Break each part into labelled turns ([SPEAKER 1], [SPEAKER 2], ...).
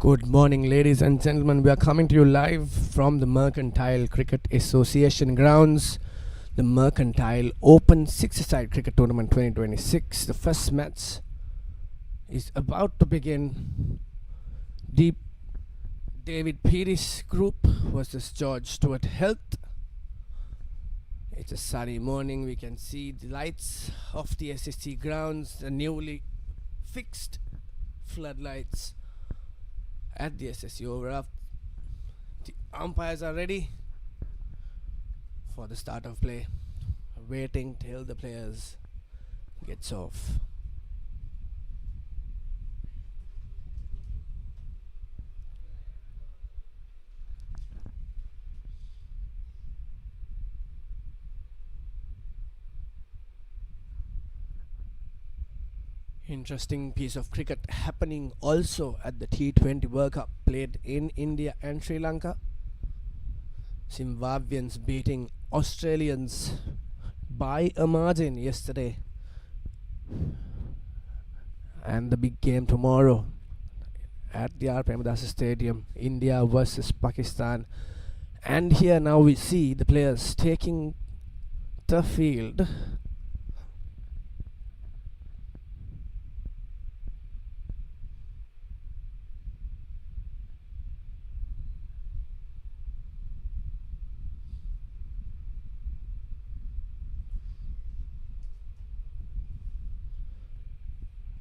[SPEAKER 1] Good morning, ladies and gentlemen. We are coming to you live from the Mercantile Cricket Association grounds. The Mercantile Open Six-a-Side Cricket Tournament 2026. The first match is about to begin. Deep David Peary's group versus George Stewart Health. It's a sunny morning. We can see the lights of the SSC grounds, the newly fixed floodlights at the SSC overall. The umpires are ready for the start of play, waiting till the players gets off. Interesting piece of cricket happening also at the T20 World Cup played in India and Sri Lanka. Zimbabweans beating Australians by a margin yesterday. And the big game tomorrow at the R. Premadasa Stadium, India versus Pakistan. And here now we see the players taking the field.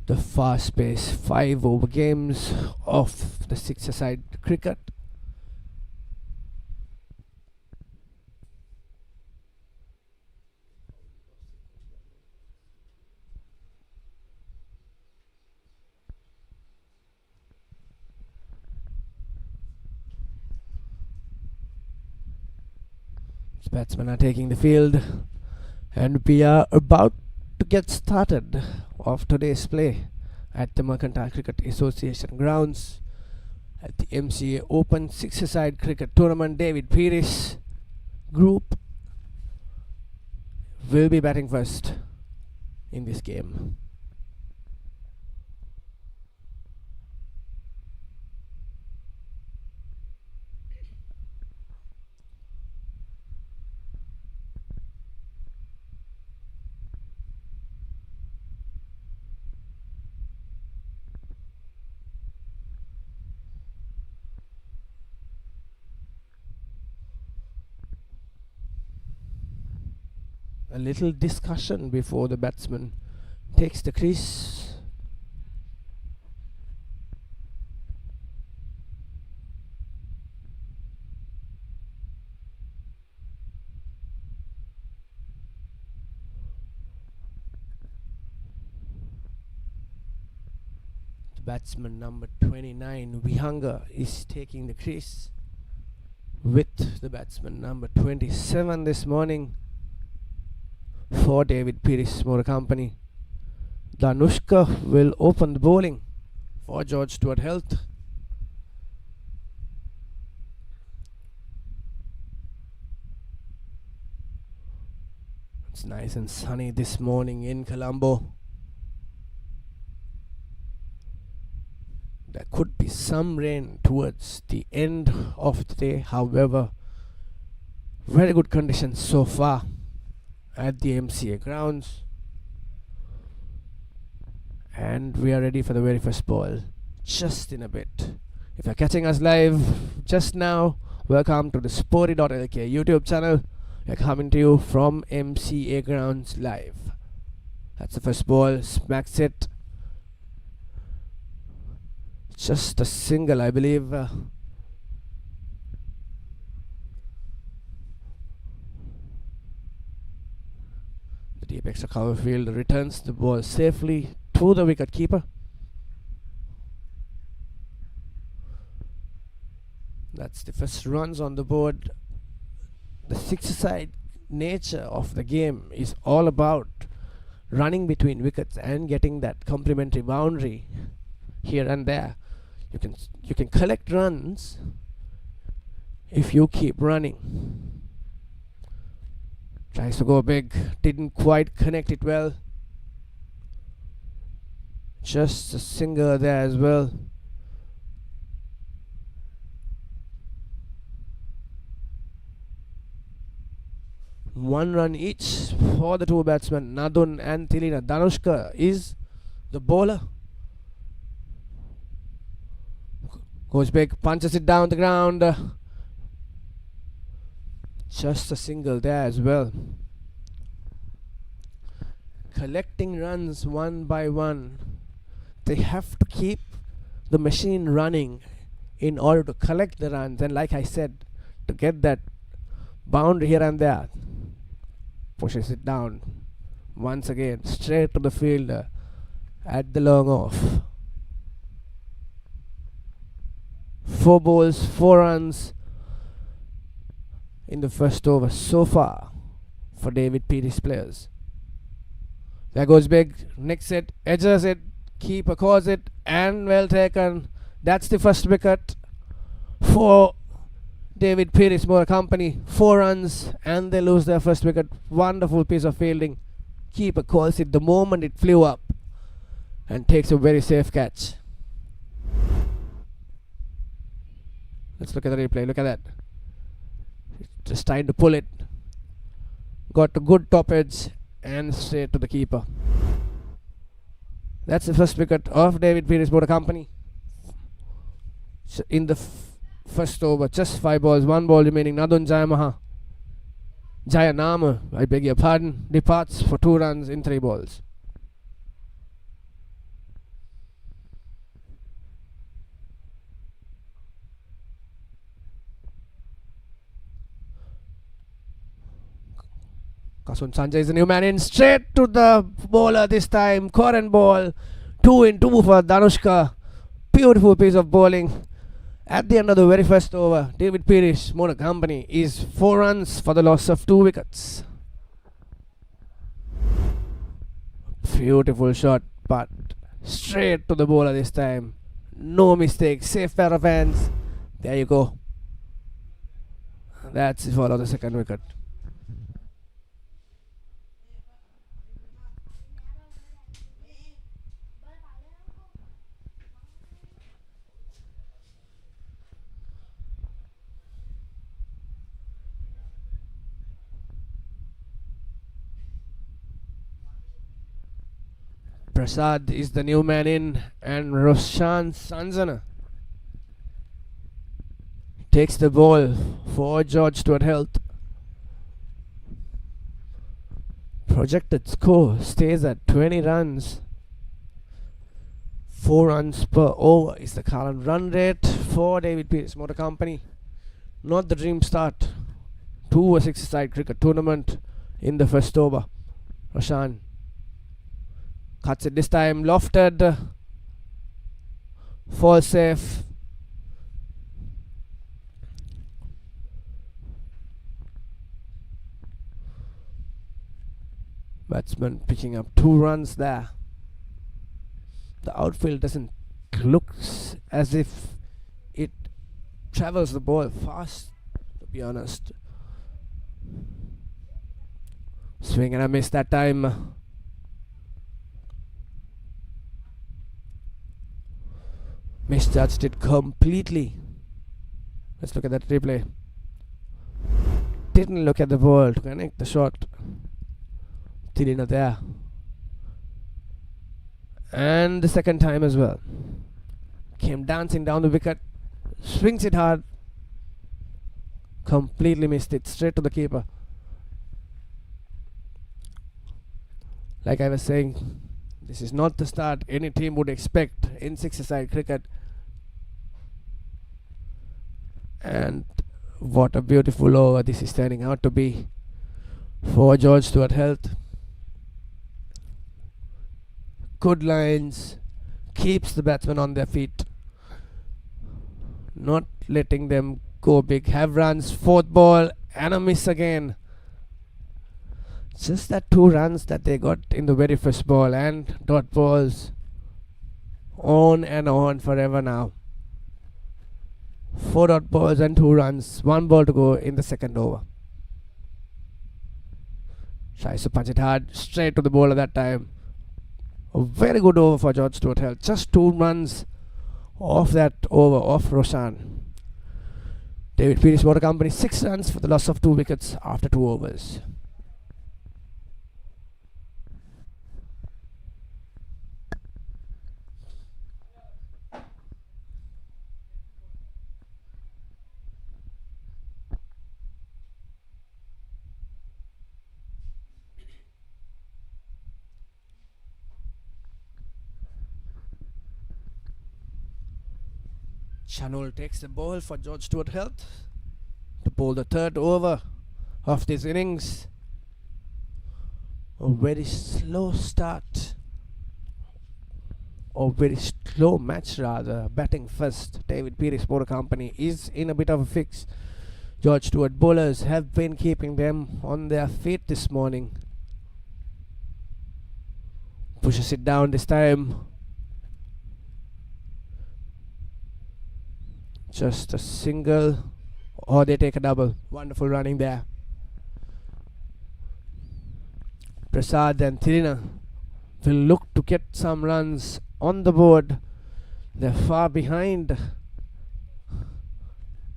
[SPEAKER 1] The fast-paced 5-over games of the six-a-side cricket. Batsmen are taking the field, and we are about to get started of today's play at the Mercantile Cricket Association grounds at the MCA Open Six-a-Side Cricket Tournament. David Peary's group will be batting first in this game. A little discussion before the batsman takes the crease. The batsman number 29, Vihanga, is taking the crease with the batsman number 27 this morning. For David Peary's Motor Company, Danushka will open the bowling for George Stewart Health. It's nice and sunny this morning in Colombo. There could be some rain towards the end of the day, however, very good conditions so far at the MCA grounds, and we are ready for the very first ball just in a bit. If you're catching us live just now, welcome to the Sporty.lk YouTube channel. We're coming to you from MCA grounds live. That's the first ball, smacks it. Just a single, I believe. The deep extra cover field returns the ball safely to the wicket keeper. That's the first runs on the board. The six-a-side nature of the game is all about running between wickets and getting that complementary boundary here and there. You can collect runs if you keep running. Tries to go big, didn't quite connect it well. Just a singer there as well. 1 run each for the two batsmen, Nadun and Tilina. Danushka is the bowler. Goes big, punches it down the ground. Just a single there as well. Collecting runs one by one. They have to keep the machine running in order to collect the runs, and like I said, to get that boundary here and there. Pushes it down once again, straight to the fielder at the long off. 4 balls, 4 runs in the first over so far for David Peaty's players. There goes big, nicks it, edges it, keeper calls it, and well taken. That's the first wicket for David Peaty's Motor Company. 4 runs and they lose their first wicket. Wonderful piece of fielding. Keeper calls it the moment it flew up and takes a very safe catch. Let's look at the replay. Look at that. Just trying to pull it. Got a good top edge and straight to the keeper. That's the first wicket of David Peaty's Motor Company. In the first over, just 5 balls, 1 ball remaining. Nadun Jayanama, I beg your pardon, departs for 2 runs in 3 balls. Kasun Sanjay is the new man in, straight to the bowler this time. Current ball, 2 in 2 for Danushka. Beautiful piece of bowling. At the end of the very first over, David Peaty's Motor Company is 4 runs for the loss of 2 wickets. Beautiful shot, but straight to the bowler this time. No mistake, safe pair of hands. There you go. That's for the second wicket. Prasad is the new man in, and Roshan Sanjana takes the ball for George Stewart Health. Projected score stays at 20 runs. 4 runs per over is the current run rate for David Peaty's Motor Company. Not the dream start to a 6-a-side cricket tournament in the first over. Roshan cuts it this time, lofted, falls safe. Batsman picking up 2 runs there. The outfield doesn't look as if it travels the ball fast, to be honest. Swing and a miss that time. Misjudged it completely. Let's look at that replay. Didn't look at the ball to connect the shot. Tilina there. And the second time as well. Came dancing down the wicket. Swings it hard. Completely missed it. Straight to the keeper. Like I was saying, this is not the start any team would expect in 6-a-side cricket. And what a beautiful over this is turning out to be for George Stewart Health. Good lines, keeps the batsmen on their feet, not letting them go big. Have runs, 4th ball and a miss again. Just that 2 runs that they got in the very first ball, and dot balls on and on forever now. 4 dot balls and 2 runs, 1 ball to go in the second over. Tries to punch it hard, straight to the bowler that time. A very good over for George Stewart Health. Just 2 runs off that over of Roshan. David Peaty's Motor Company 6 runs for the loss of 2 wickets after 2 overs. Chanul takes the ball for George Stewart Health to bowl the third over of this innings. A very slow start, or very slow match rather. Batting first, David Peary's Motor Company is in a bit of a fix. George Stewart bowlers have been keeping them on their feet this morning. Pushes it down this time. Just a single, or they take a double. Wonderful running there. Prasad and Thirina will look to get some runs on the board. They're far behind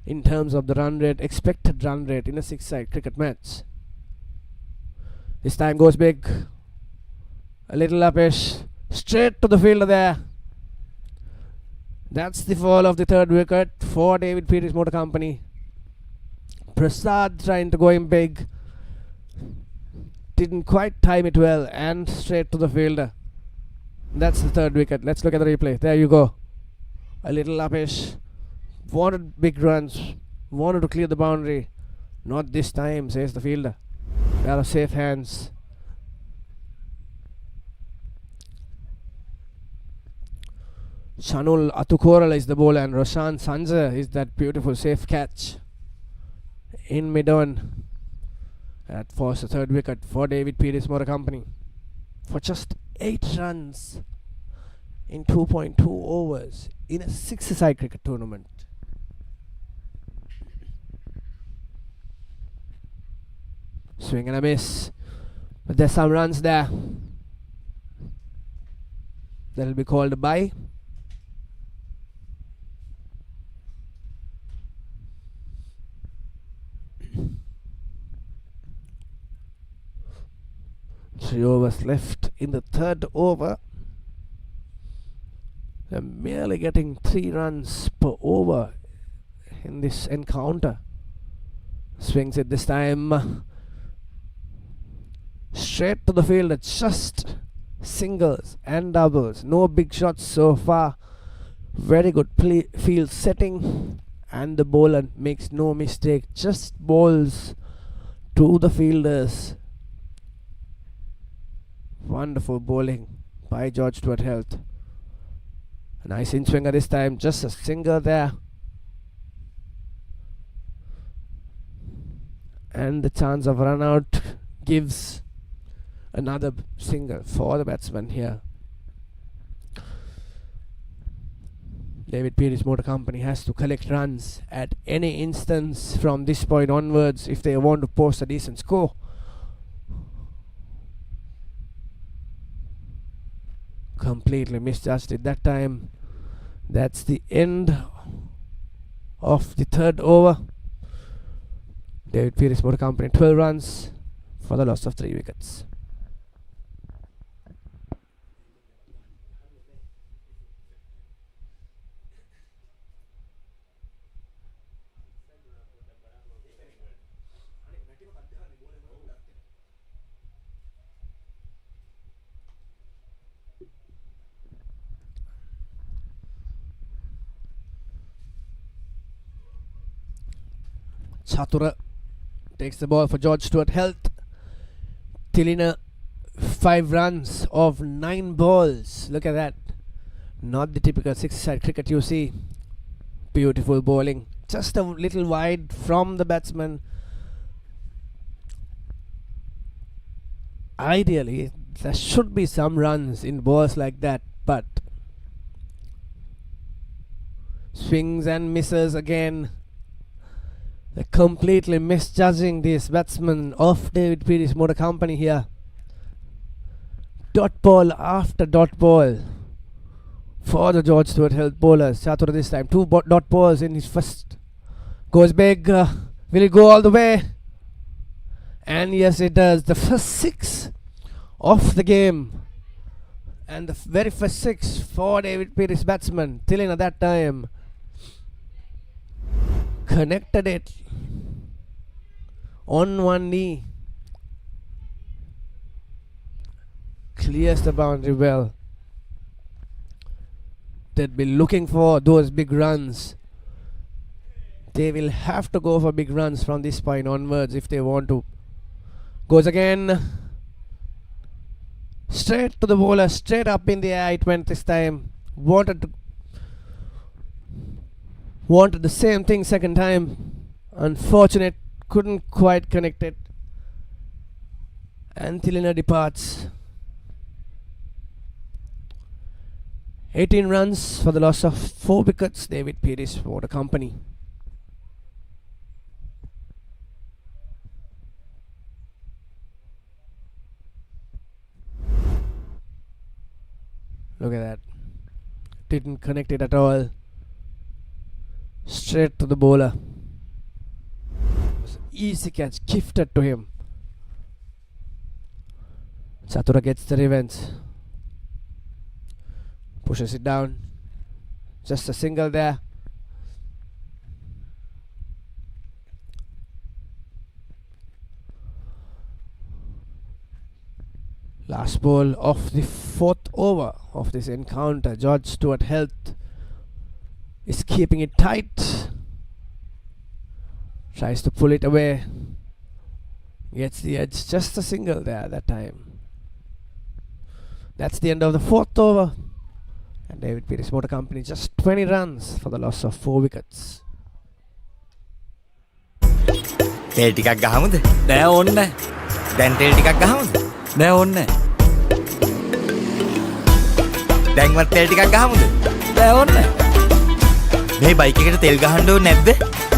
[SPEAKER 1] in terms of the run rate, expected run rate in a six-side cricket match. This time goes big. A little upish. Straight to the fielder there. That's the fall of the third wicket for David Peary's Motor Company. Prasad trying to go in big. Didn't quite time it well, and straight to the fielder. That's the third wicket. Let's look at the replay. There you go. A little upish. Wanted big runs. Wanted to clear the boundary. Not this time, says the fielder. They are safe hands. Chanul Atukoral is the bowler, and Roshan Sanjay is that beautiful safe catch in mid-on. That was the third wicket for David Peary's Motor Company for just 8 runs in 2.2 overs in a 6-a-side cricket tournament. Swing and a miss, but there's some runs there. That'll be called a bye. Three overs left in the third over. They're merely getting 3 runs per over in this encounter. Swings it this time. Straight to the fielder. Just singles and doubles. No big shots so far. Very good field setting. And the bowler makes no mistake. Just balls to the fielders. Wonderful bowling by George Stewart Health. A nice in-swinger this time. Just a single there. And the chance of run out gives another single for the batsman here. David Peary's Motor Company has to collect runs at any instance from this point onwards if they want to post a decent score. Completely misjudged it that time. That's the end of the third over. David Peary's Motor Company 12 runs for the loss of 3 wickets. Chatura takes the ball for George Stewart Health. Tilina 5 runs of 9 balls. Look at that. Not the typical 6-side cricket you see. Beautiful bowling. Just a little wide from the batsman. Ideally, there should be some runs in balls like that, but swings and misses again. They're completely misjudging this batsman of David Peary's Motor Company here. Dot ball after dot ball for the George Stewart Health bowlers. Chatura this time. 2 dot balls in his first. Goes big. Will it go all the way? And yes, it does. The first 6 of the game. And the very first 6 for David Peary's batsman. Tilina that time. Connected it on one knee. Clears the boundary well. They'd be looking for those big runs They will have to go for big runs from this point onwards if they want to. Goes again. Straight to the bowler, straight up in the air it went this time. Wanted the same thing second time. Unfortunate, couldn't quite connect it. And Tilina departs. 18 runs for the loss of 4 wickets. David Pearce Motor Company. Look at that. Didn't connect it at all. Straight to the bowler. It was an easy catch, gifted to him. Chatura gets the revenge. Pushes it down. Just a single there. Last ball of the 4th over of this encounter. George Stewart Health is keeping it tight. Tries to pull it away. Gets the edge. Just a single there that time. That's the end of the 4th over. And David Pearce Motor Company just 20 runs for the loss of 4 wickets.
[SPEAKER 2] තෙල් ටිකක් ගහමුද? නෑ ඕන්නේ. දැන් තෙල් ටිකක් ගහමුද? නෑ ඕන්නේ. දැන්වත් තෙල් ටිකක් ගහමුද? නෑ ඕන්නේ. මේ බයික් එකට තෙල් ගහන්න ඕනේ නැද්ද?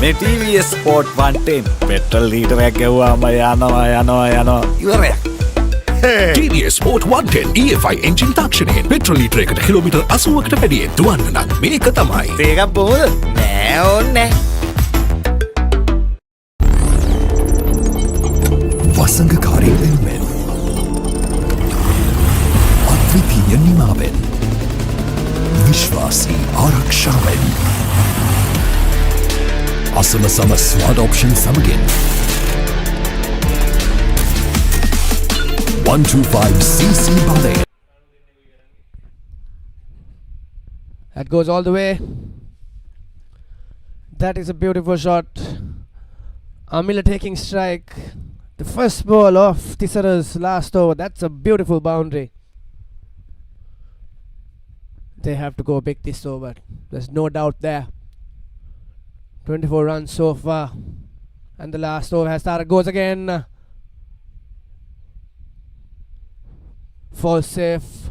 [SPEAKER 3] මේ TVS Sport 110 පෙට්‍රල් ලීටරයක් ගෙවුවාම යනවා. ඉවරයි.
[SPEAKER 4] TVS Sport 110 EFI engine තාක්ෂණයෙන් පෙට්‍රල් ලීටරයකට කිලෝමීටර් 80කට වැඩියෙන් දුවන්න නම් මේක තමයි.
[SPEAKER 2] තේකක් බොමුද? නෑ ඕන්නේ.
[SPEAKER 4] වසංගකාරී වෙනුවෙන් අද්විතීය නිමාවෙන් විශ්වාසී ආරක්ෂාවෙන් අසමසම ස්වාඩ් ඔප්ෂන් සමගින් 125cc බලය.
[SPEAKER 1] That goes all the way. That is a beautiful shot. Amila taking strike. The first ball of Tisara's last over. That's a beautiful boundary. They have to go big this over. There's no doubt there. 24 runs so far. And the last over has started. Goes again. Falls safe.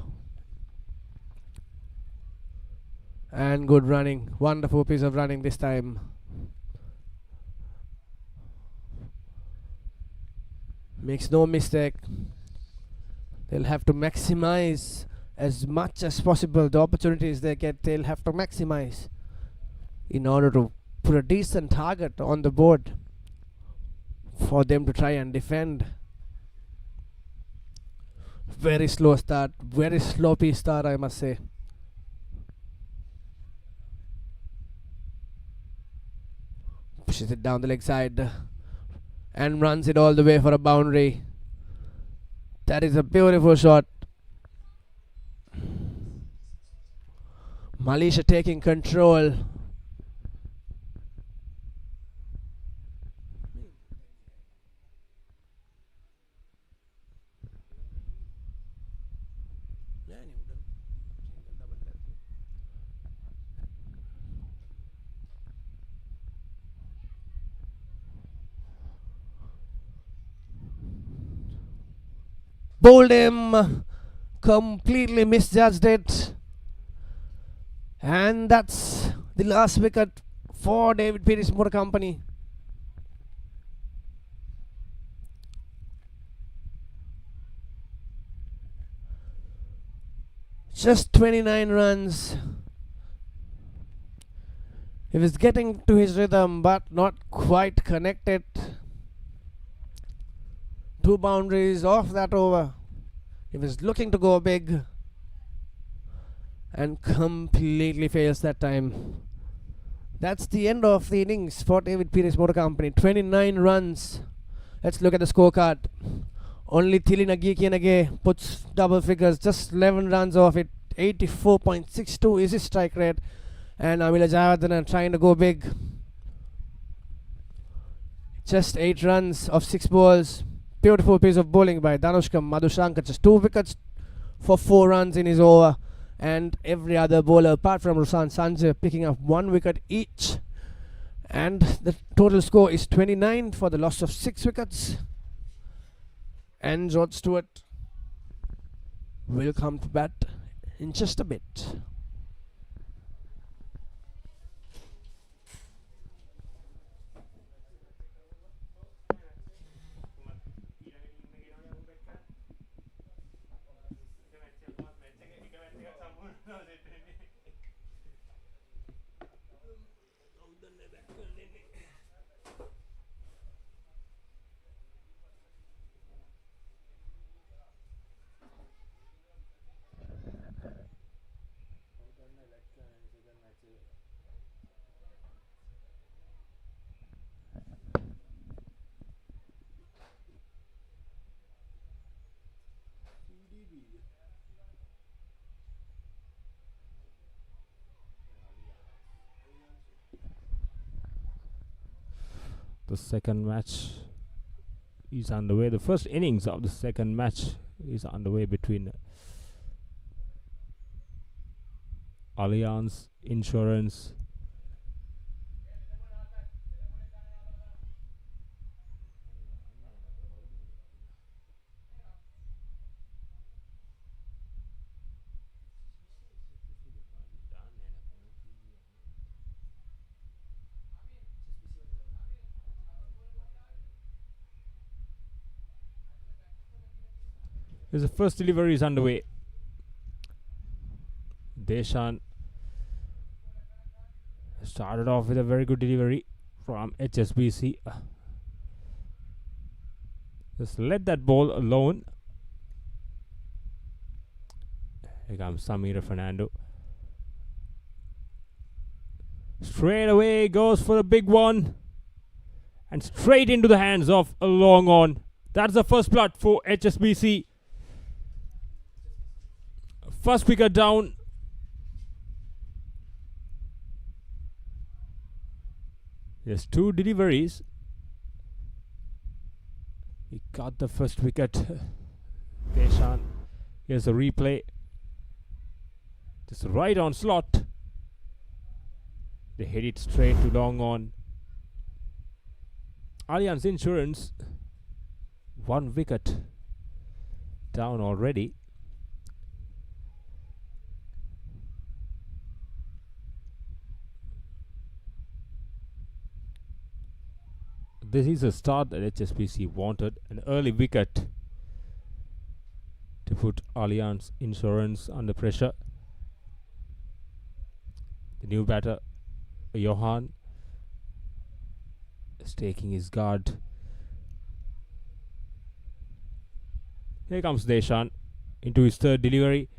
[SPEAKER 1] And good running. Wonderful piece of running this time. Makes no mistake. They'll have to maximize as much as possible the opportunities they get. They'll have to maximize in order to put a decent target on the board for them to try and defend. Very slow start, very sloppy start, I must say. Pushes it down the leg side and runs it all the way for a boundary. That is a beautiful shot. Malaysia taking control. Bowled him, completely misjudged it, and that's the last wicket for David Pearce Motor Company. Just 29 runs. He was getting to his rhythm but not quite connected. 2 boundaries off that over. He was looking to go big and completely fails that time. That's the end of the innings for David Pearce Motor Company. 29 runs. Let's look at the scorecard. Only Thilina Gikianage puts double figures, just 11 runs off it. 84.62 is his strike rate. And Amila Jayawardena trying to go big. Just 8 runs of 6 balls. Beautiful piece of bowling by Dhanushka Madhushankar. Just 2 wickets for 4 runs in his over. And every other bowler apart from Ruslan Sanjay picking up 1 wicket each. And the total score is 29 for the loss of 6 wickets. And George Stewart will come to bat in just a bit.
[SPEAKER 5] The second match is underway. The first innings of the second match is underway between Allianz Insurance the first delivery is underway. Deshan started off with a very good delivery from HSBC. Just let that ball alone. Here comes Samira Fernando. Straight away goes for the big one. And straight into the hands of a long on. That's the first blood for HSBC. First wicket down. There's 2 deliveries. He got the first wicket. Deshan. Here's a replay. Just right on slot. They hit it straight to long on. Allianz Insurance 1 wicket down already. This is a start that HSBC wanted. An early wicket to put Allianz Insurance under pressure. The new batter, Johan, is taking his guard. Here comes Deshan into his third delivery.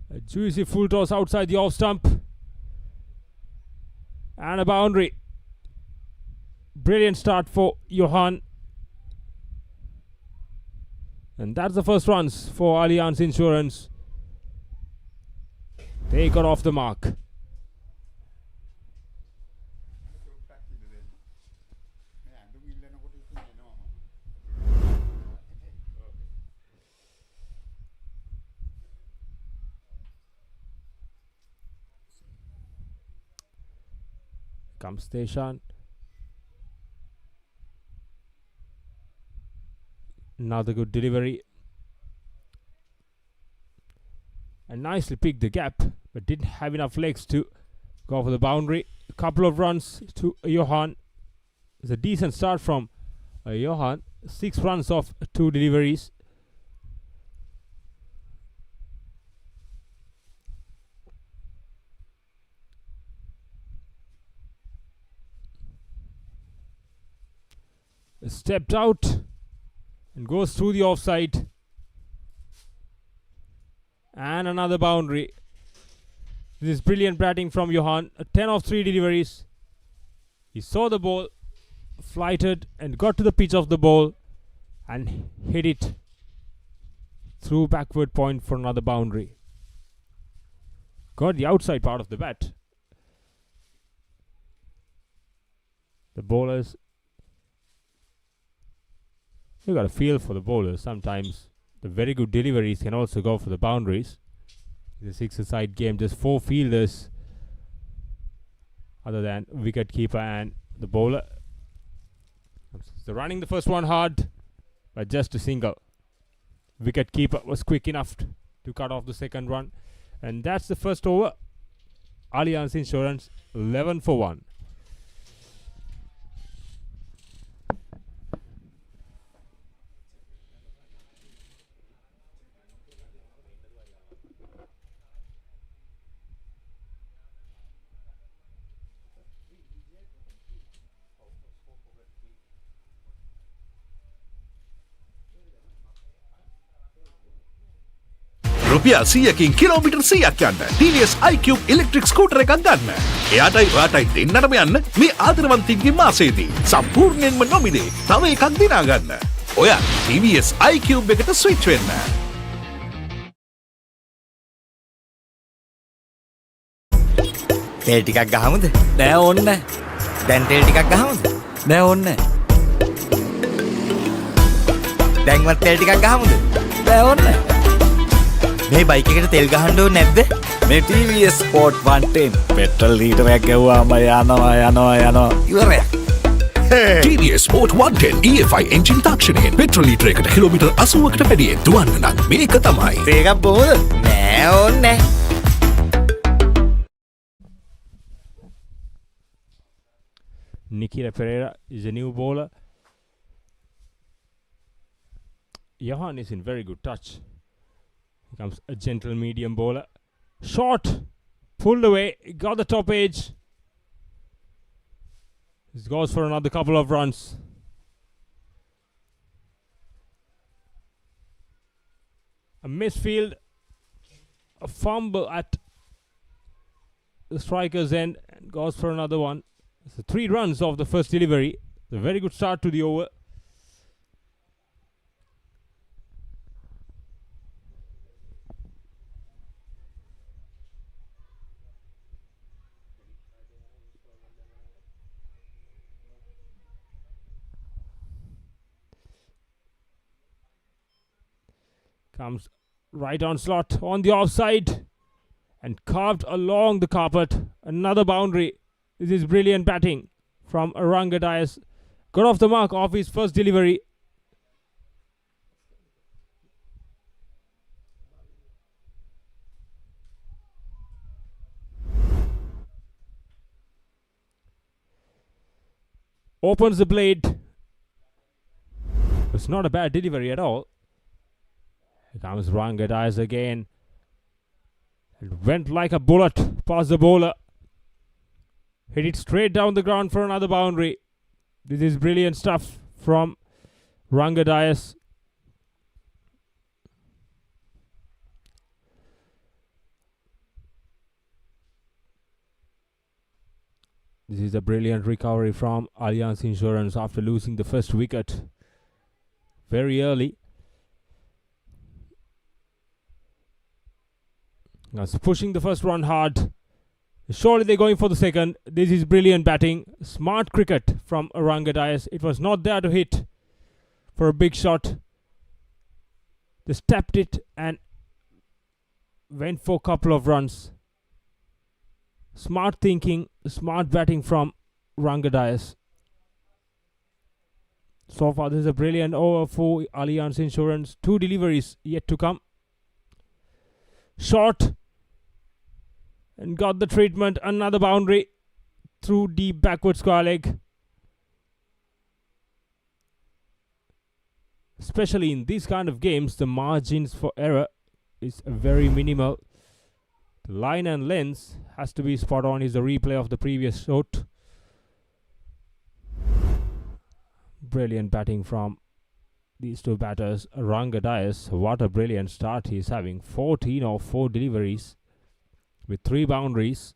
[SPEAKER 5] A juicy full toss outside the off stump. And a boundary. Brilliant start for Johan. And that's the first runs for Allianz Insurance. They got off the mark. Comes Deshan. Another good delivery. And nicely picked the gap, but didn't have enough legs to go for the boundary. A couple of runs to Johan. It's a decent start from Johan. 6 runs off 2 deliveries. Stepped out and goes through the offside. And another boundary. This is brilliant batting from Johan. 10 of 3 deliveries. He saw the ball, flighted and got to the pitch of the ball and hit it through backward point for another boundary. Got the outside part of the bat. The bowlers, you got a feel for the bowlers. Sometimes the very good deliveries can also go for the boundaries. It's a 6-a-side game, just 4 fielders other than wicket keeper and the bowler. So running the first one hard, but just a single. Wicket keeper was quick enough to cut off the second run, and that's the first over. Allianz Insurance 11 for 1.
[SPEAKER 4] රුපියල් 100කින් kilometre 100ක් යන්න TVS iQube electric scooter එකක් ගන්න. එයාටයි ඔයාටයි දෙන්නටම යන්න මේ ආදරවන්තින්ගේ මාසයේදී සම්පූර්ණයෙන්ම නොමිලේ තව එකක් දිනා ගන්න. ඔයා TVS iQube එකට ස්විච් වෙන්න.
[SPEAKER 2] තෙල් ටිකක් ගහමුද?
[SPEAKER 3] නෑ ඕන්න නෑ.
[SPEAKER 2] දැන් තෙල් ටිකක් ගහමුද?
[SPEAKER 3] නෑ ඕන්න නෑ.
[SPEAKER 2] දැන්වත් තෙල් ටිකක් ගහමුද?
[SPEAKER 3] නෑ ඕන්න නෑ.
[SPEAKER 2] මේ බයික් එකට තෙල් ගහන්න ඕනේ නැද්ද?
[SPEAKER 3] මේ TVS Sport 110 පෙට්‍රල් ලීටරයක් ගැව්වාම යනවා.
[SPEAKER 2] ඉවරයක්.
[SPEAKER 4] TVS Sport 110 EFI එන්ජින් තාක්ෂණයෙන් පෙට්‍රල් ලීටරයකට කිලෝමීටර් 80කට වැඩියෙන් දුවන්න නම් මේක තමයි.
[SPEAKER 2] තේකක් බොහොමද? නෑ ඕනේ.
[SPEAKER 5] Nikita Pereira is a new bowler. Johan is in very good touch. Here comes a gentle medium bowler. Short. Pulled away. Got the top edge. This goes for another couple of runs. A misfield. A fumble at the striker's end. And goes for another one. So 3 runs off the first delivery. A very good start to the over. Comes right on slot on the offside and carved along the carpet. Another boundary. This is brilliant batting from Aranga Dias. Got off the mark off his first delivery. Opens the blade. It's not a bad delivery at all. Here comes Aranga Dias again. It went like a bullet past the bowler. Hit it straight down the ground for another boundary. This is brilliant stuff from Aranga Dias. This is a brilliant recovery from Allianz Insurance after losing the first wicket very early. Now pushing the first one hard. Surely they're going for the second. This is brilliant batting. Smart cricket from Aranga Dias. It was not there to hit for a big shot. Just tapped it and went for a couple of runs. Smart thinking, smart batting from Aranga Dias. So far this is a brilliant over for Allianz Insurance. 2 deliveries yet to come. Short. And got the treatment. Another boundary through deep backward square leg. Especially in these kind of games, the margins for error is very minimal. The line and length has to be spot on. Is the replay of the previous shot. Brilliant batting from these two batters. Aranga Dias, what a brilliant start he's having. 14 or 4 deliveries with 3 boundaries.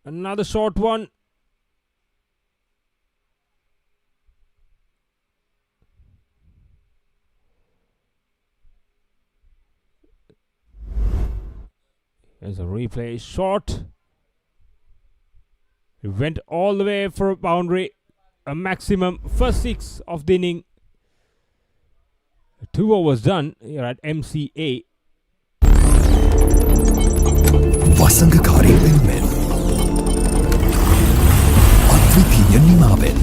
[SPEAKER 5] Another short one. There's a replay. Short. It went all the way for a boundary. A maximum first 6 of the inning. 2 overs done here at MCA.
[SPEAKER 6] වසඟකාරී වෙනුවෙන් අද්විතීය නිමාවෙන්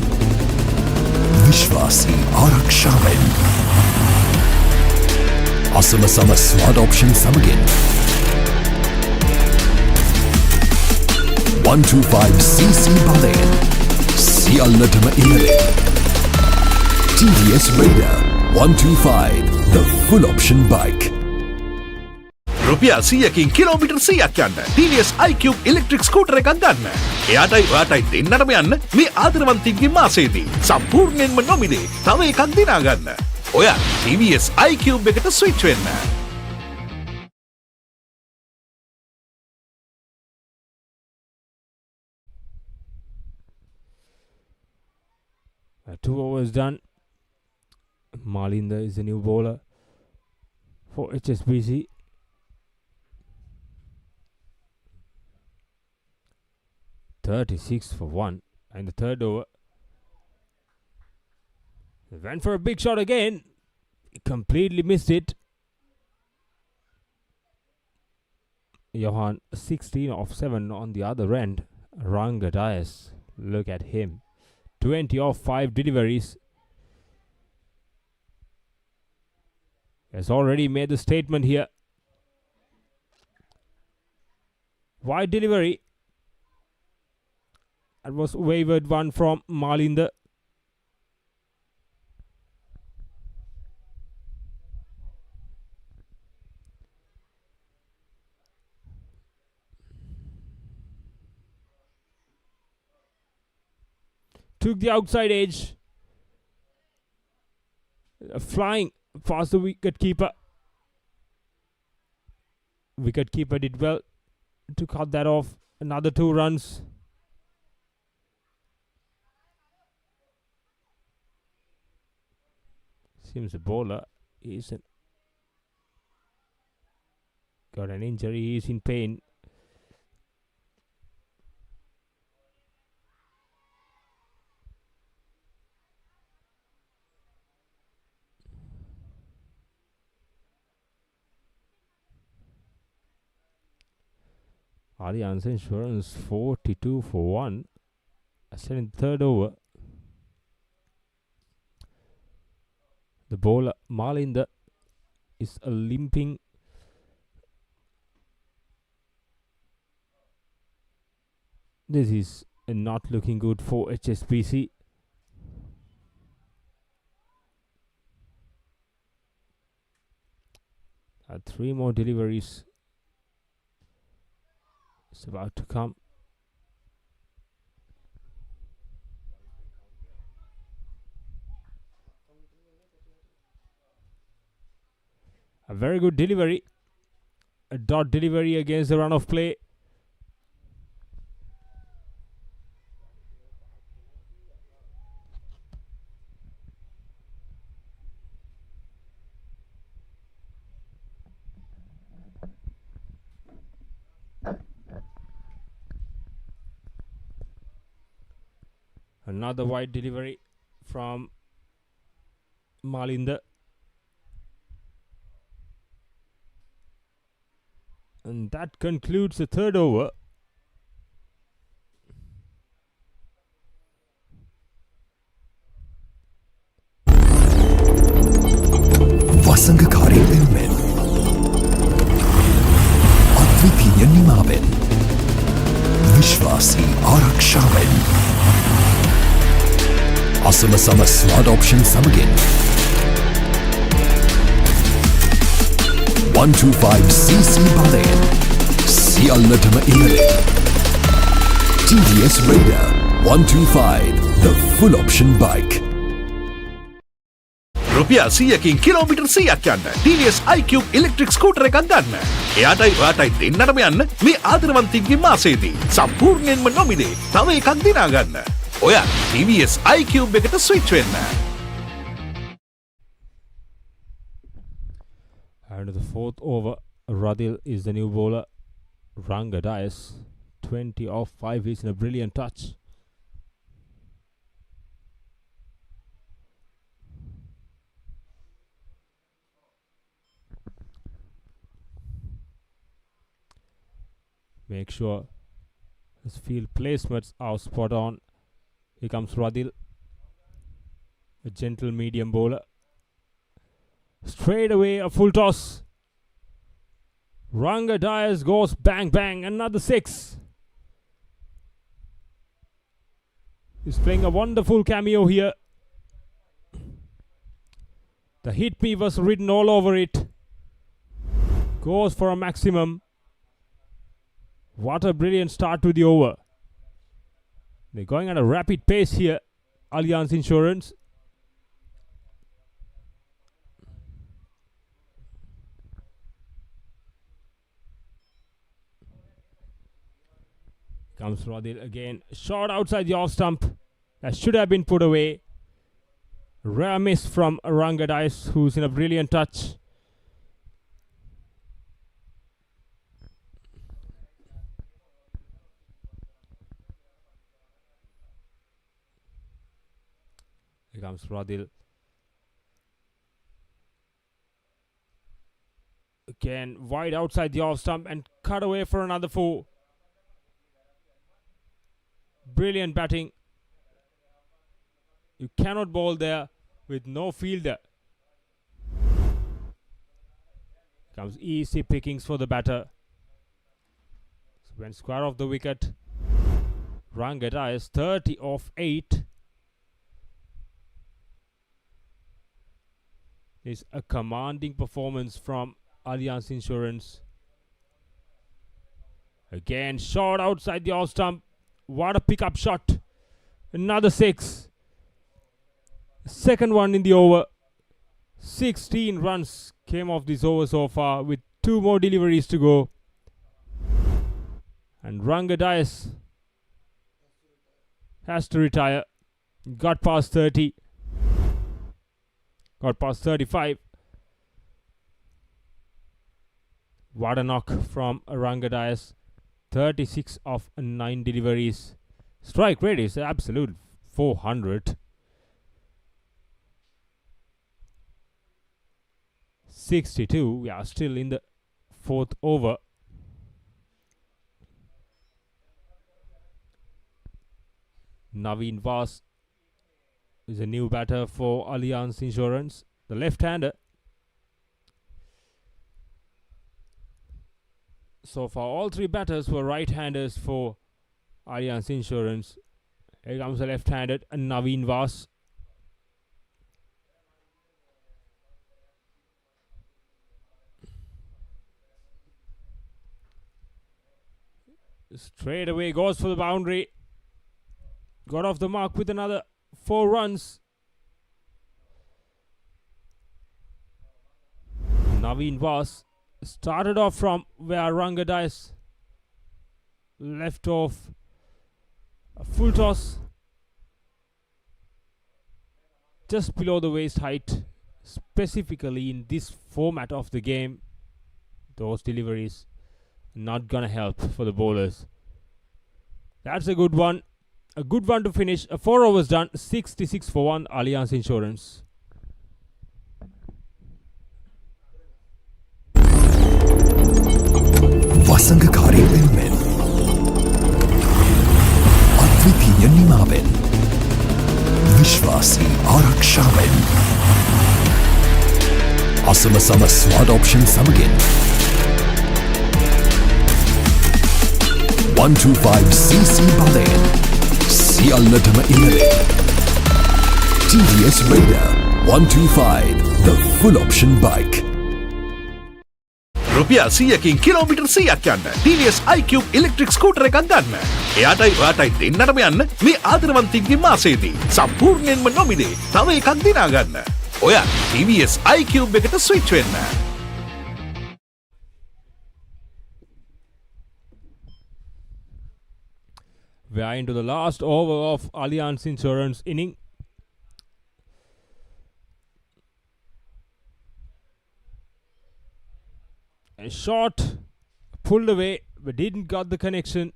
[SPEAKER 6] විශ්වාසී ආරක්ෂාවෙන් අසමසම smart option සමගින් 125cc බලයෙන් සියල්ලටම ඉහළින් TVS Raider 125 the full option bike.
[SPEAKER 4] රුපියල් 100කින් kilometre 100ක් යන්න TVS iCube ඉලෙක්ට්‍රික් ස්කූටර් එකක් ගන්න. එයාටයි ඔයාටයි දෙන්නටම යන්න මේ ආදරවන්තින්ගේ මාසයේදී සම්පූර්ණයෙන්ම නොමිලේ තව එකක් දිනා ගන්න. ඔයා TVS iCube එකට ස්විච් වෙන්න.
[SPEAKER 5] Two overs done. Malinda is the new bowler for HSBC. .36 for 1 and the third over. He went for a big shot again. He completely missed it. Johan 16 of 7 on the other end. Ranga Dias, look at him. 20 of 5 deliveries. Has already made the statement here. Wide delivery. That was wavered one from Malinda. Took the outside edge. Flying past the wicket keeper. Wicket keeper did well to cut that off. Another 2 runs. Seems the bowler isn't got an injury. He is in pain. Allianz Insurance 42 for 1. I said in the third over. The bowler Malinda is limping. This is not looking good for HSBC. Three more deliveries. It's about to come. A very good delivery. A dot delivery against the run of play. Another wide delivery from Malinda. And that concludes the third over.
[SPEAKER 6] වසඟකාරී වෙනුවෙන් අද්විතීය නිමාවෙන් විශ්වාසී ආරක්ෂාවෙන් අසමසම smart option සමගින් 125cc බලයෙන් සියල්ලටම ඉහළින් TVS Raider 125 the full option bike.
[SPEAKER 4] රුපියල් 100කින් kilometre 100ක් යන්න TVS iCube ඉලෙක්ට්‍රික් ස්කූටර් එකක් ගන්න. එයාටයි ඔයාටයි දෙන්නටම යන්න මේ ආදරවන්තින්ගේ මාසයේදී සම්පූර්ණයෙන්ම නොමිලේ තව එකක් දිනා ගන්න. ඔයා TVS iCube එකට ස්විච් වෙන්න.
[SPEAKER 5] And the fourth over, Radil is the new bowler Ranga Dias, 20 off 5 is in a brilliant touch. Make sure his field placements are spot on. Here comes Radil, a gentle medium bowler. Straight away a full toss. Ranga Dias goes bang bang, another 6. He's playing a wonderful cameo here. The hit me was written all over it. Goes for a maximum. What a brilliant start to the over. They're going at a rapid pace here, Allianz Insurance. Comes Radil again. Shot outside the off stump. That should have been put away. Rare miss from Ranga Dias, who's in a brilliant touch. Here comes Radil. Again, wide outside the off stump and cut away for another 4. Brilliant batting. You cannot bowl there with no fielder. Comes easy pickings for the batter. So when square off the wicket, Ranga Dias 30 off 8. Is a commanding performance from Allianz Insurance. Again, shot outside the off stump. What a pickup shot. Another 6. Second one in the over. 16 runs came off this over so far with 2 more deliveries to go. And Ranga Dias has to retire. Got past 30. Got past 35. What a knock from Ranga Dias. 36 of 9 deliveries. Strike rate is absolute 400. 62. We are still in the 4th over. Naveen Vas is a new batter for Allianz Insurance. The left-hander. So far, all 3 batters were right-handers for Allianz Insurance. Here comes the left-handed Naveen Vas. Straight away goes for the boundary. Got off the mark with another 4 runs. Naveen Vas started off from where Ranga Dias left off. A full toss just below the waist height. Specifically in this format of the game, those deliveries not gonna help for the bowlers. That's a good one. A good one to finish. 4 overs done. 66 for 1 Allianz Insurance.
[SPEAKER 6] වසඟකාරී වෙනුවෙන් අද්විතීය නිමාවෙන් විශ්වාසී ආරක්ෂාවෙන් අසමසම smart option සමගින් 125cc බලයෙන් සියල්ලටම ඉහළින් TVS Raider 125 the full option bike.
[SPEAKER 4] රුපියල් 100කින් kilometre 100ක් යන්න TVS iQube ඉලෙක්ට්‍රික් ස්කූටර් එකක් ගන්න. එයාටයි ඔයාටයි දෙන්නටම යන්න මේ ආදරවන්තින්ගේ මාසයේදී සම්පූර්ණයෙන්ම නොමිලේ තව එකක් දිනා ගන්න. ඔයා TVS iQube එකට ස්විච් වෙන්න.
[SPEAKER 5] We are into the last over of Allianz Insurance inning. A shot pulled away but didn't got the connection.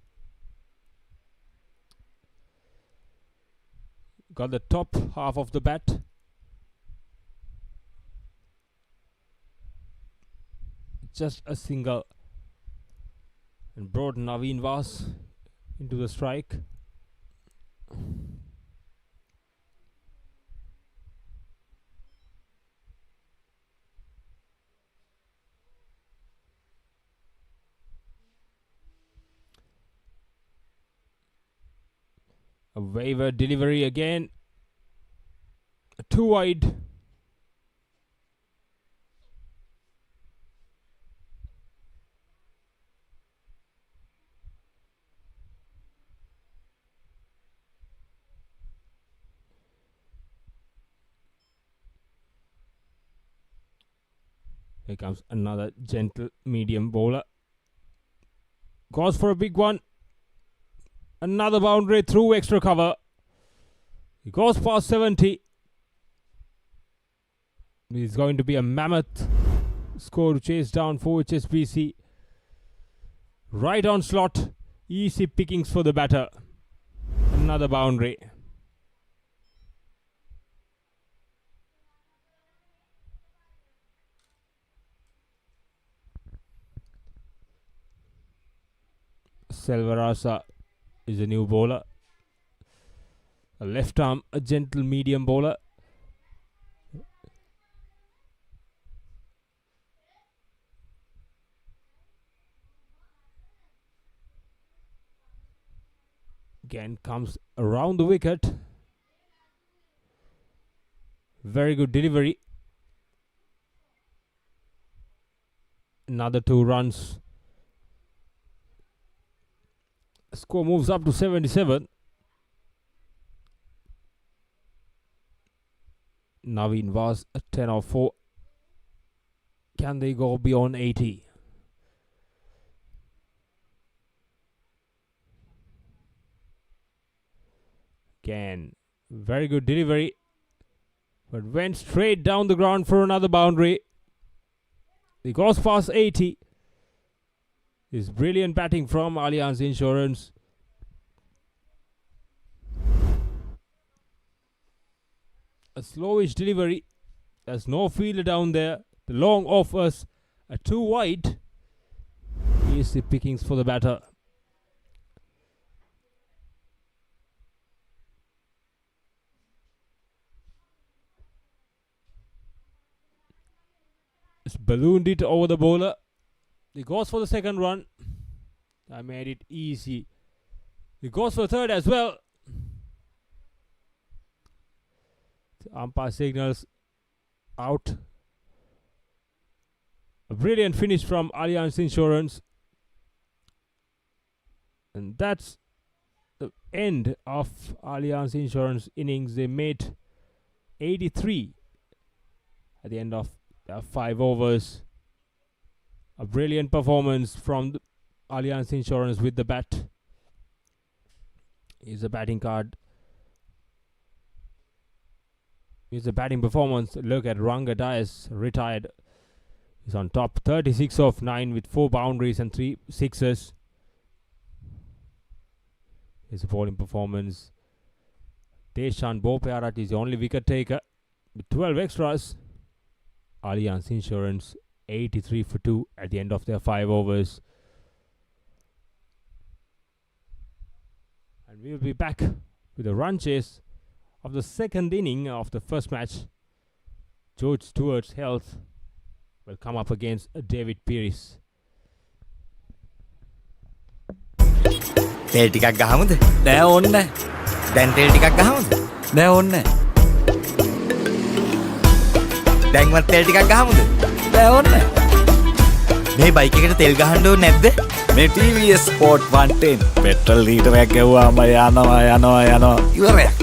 [SPEAKER 5] Got the top half of the bat. Just a single. And brought Naveen Vas into the strike. A waiver delivery again. 2 wide. Here comes another gentle medium bowler. Goes for a big one. Another boundary through extra cover. He goes past 70. It's going to be a mammoth score to chase down for HSBC. Right on slot. Easy pickings for the batter. Another boundary. Selvarasa is a new bowler. A left arm, a gentle medium bowler. Again comes around the wicket. Very good delivery. Another 2 runs. Score moves up to 77. Naveen was a 10 of 4. Can they go beyond 80? Again, very good delivery, but went straight down the ground for another boundary. He goes past 80. Is brilliant batting from Allianz Insurance. A slowish delivery. There's no fielder down there. The long offers a 2 wide. Easy pickings for the batter. It's ballooned it over the bowler. He goes for the second run. I made it easy. He goes for third as well. The umpire signals out. A brilliant finish from Allianz Insurance. And that's the end of Allianz Insurance innings. They made 83 at the end of 5 overs. A brilliant performance from Allianz Insurance with the bat. Here's a batting card. Here's a batting performance. Look at Ranga Dias, retired. He's on top. 36 of 9 with 4 boundaries and 3 sixes. Here's a bowling performance. Deshan Bopayarat is the only wicket taker with 12 extras. Allianz Insurance 83 for 2 at the end of their 5 overs. And we will be back with a run chase of the second inning of the first match. George Stewart's health will come up against David Pearce.
[SPEAKER 2] තෙල් ටිකක් ගහමුද?
[SPEAKER 3] නෑ ඕන්න නෑ.
[SPEAKER 2] දැන් තෙල් ටිකක් ගහමුද?
[SPEAKER 3] නෑ ඕන්න නෑ.
[SPEAKER 2] දැන්වත් තෙල් ටිකක් ගහමුද?
[SPEAKER 3] නෑ ඕන්න නෑ.
[SPEAKER 2] මේ බයික් එකට තෙල් ගහන්න ඕනේ නැද්ද?
[SPEAKER 3] මේ TVS Sport 110 පෙට්‍රල් ලීටරයක් ගෙවුවාම යනවා. ඉවරයක්.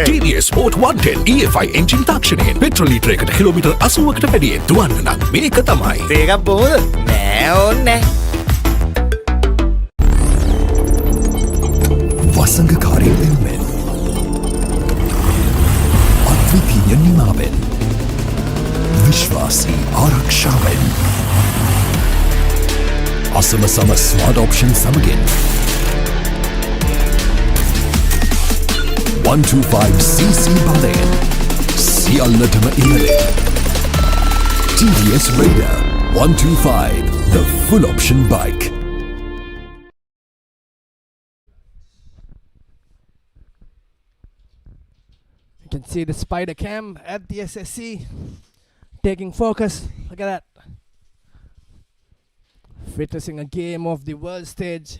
[SPEAKER 4] TVS Sport 110 EFI එන්ජින් තාක්ෂණයෙන් පෙට්‍රල් ලීටරයකට කිලෝමීටර් 80කට වැඩියෙන් දුවන්න නම් මේක තමයි.
[SPEAKER 2] තේකක් බොමුද? නෑ ඕනේ නෑ.
[SPEAKER 6] වසඟකාරී වෙනුවෙන් අද්විතීය නිමාවෙන් විශ්වාසී ආරක්ෂාවෙන් විශ්වාසම සම ස්මාර්ට් ඔප්ෂන් සමගින් 125cc බලයෙන් සියල්ලටම ඉහළින් TVS Raider 125, the full option bike.
[SPEAKER 1] You can see the spider cam at the SSC taking focus. Look at that. Witnessing a game of the world stage.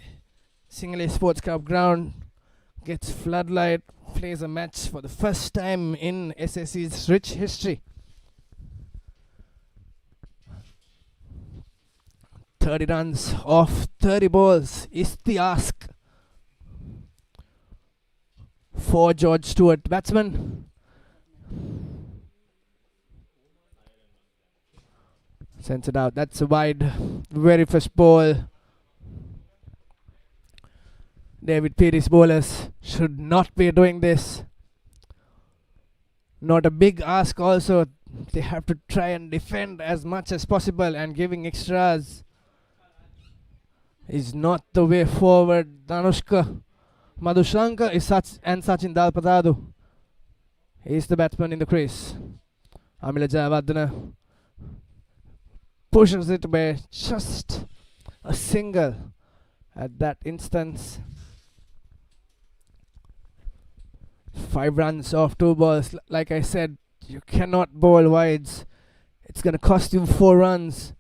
[SPEAKER 1] Single Sports Cup ground gets floodlight, plays a match for the first time in SSC's rich history. 30 runs off 30 balls is the ask for George Stewart, batsman. Sends it out. That's a wide, very first ball. David Peary's bowlers should not be doing this. Not a big ask also. They have to try and defend as much as possible, and giving extras is not the way forward. Danushka Madhushanka is and Sachin Dalpadadu is the batsman in the crease. Amila Jayawardena pushes it by just a single at that instance. 5 runs off 2 balls. Like I said, you cannot bowl wides. It's going to cost you 4 runs.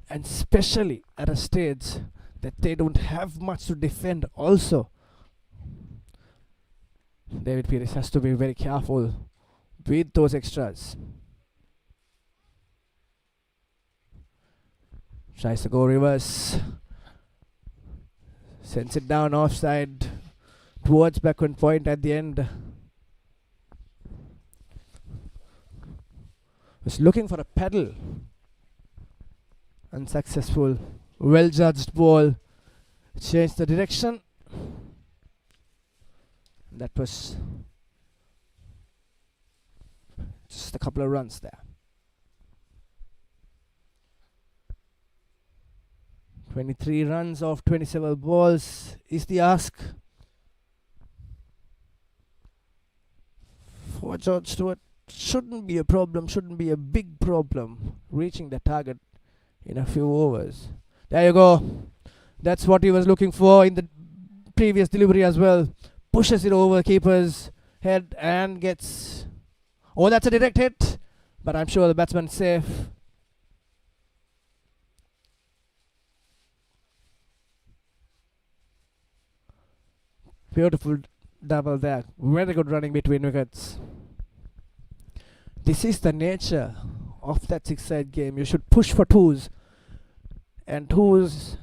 [SPEAKER 1] And especially at a stage that they don't have much to defend also. David Pearce has to be very careful with those extras. Tries to go reverse. Sends it down offside towards backward point at the end. Was looking for a pedal. Unsuccessful. Well judged ball. Changed the direction. That was just a couple of runs there. 23 runs off 27 balls is the ask for George Stewart. Shouldn't be a problem, shouldn't be a big problem reaching the target in a few overs. There you go. That's what he was looking for in the previous delivery as well. Pushes it over keeper's head and gets... Oh, that's a direct hit. But I'm sure the batsman's safe. Beautiful double there. Very good running between wickets. This is the nature of that 6-side game. You should push for 2s. And 2s,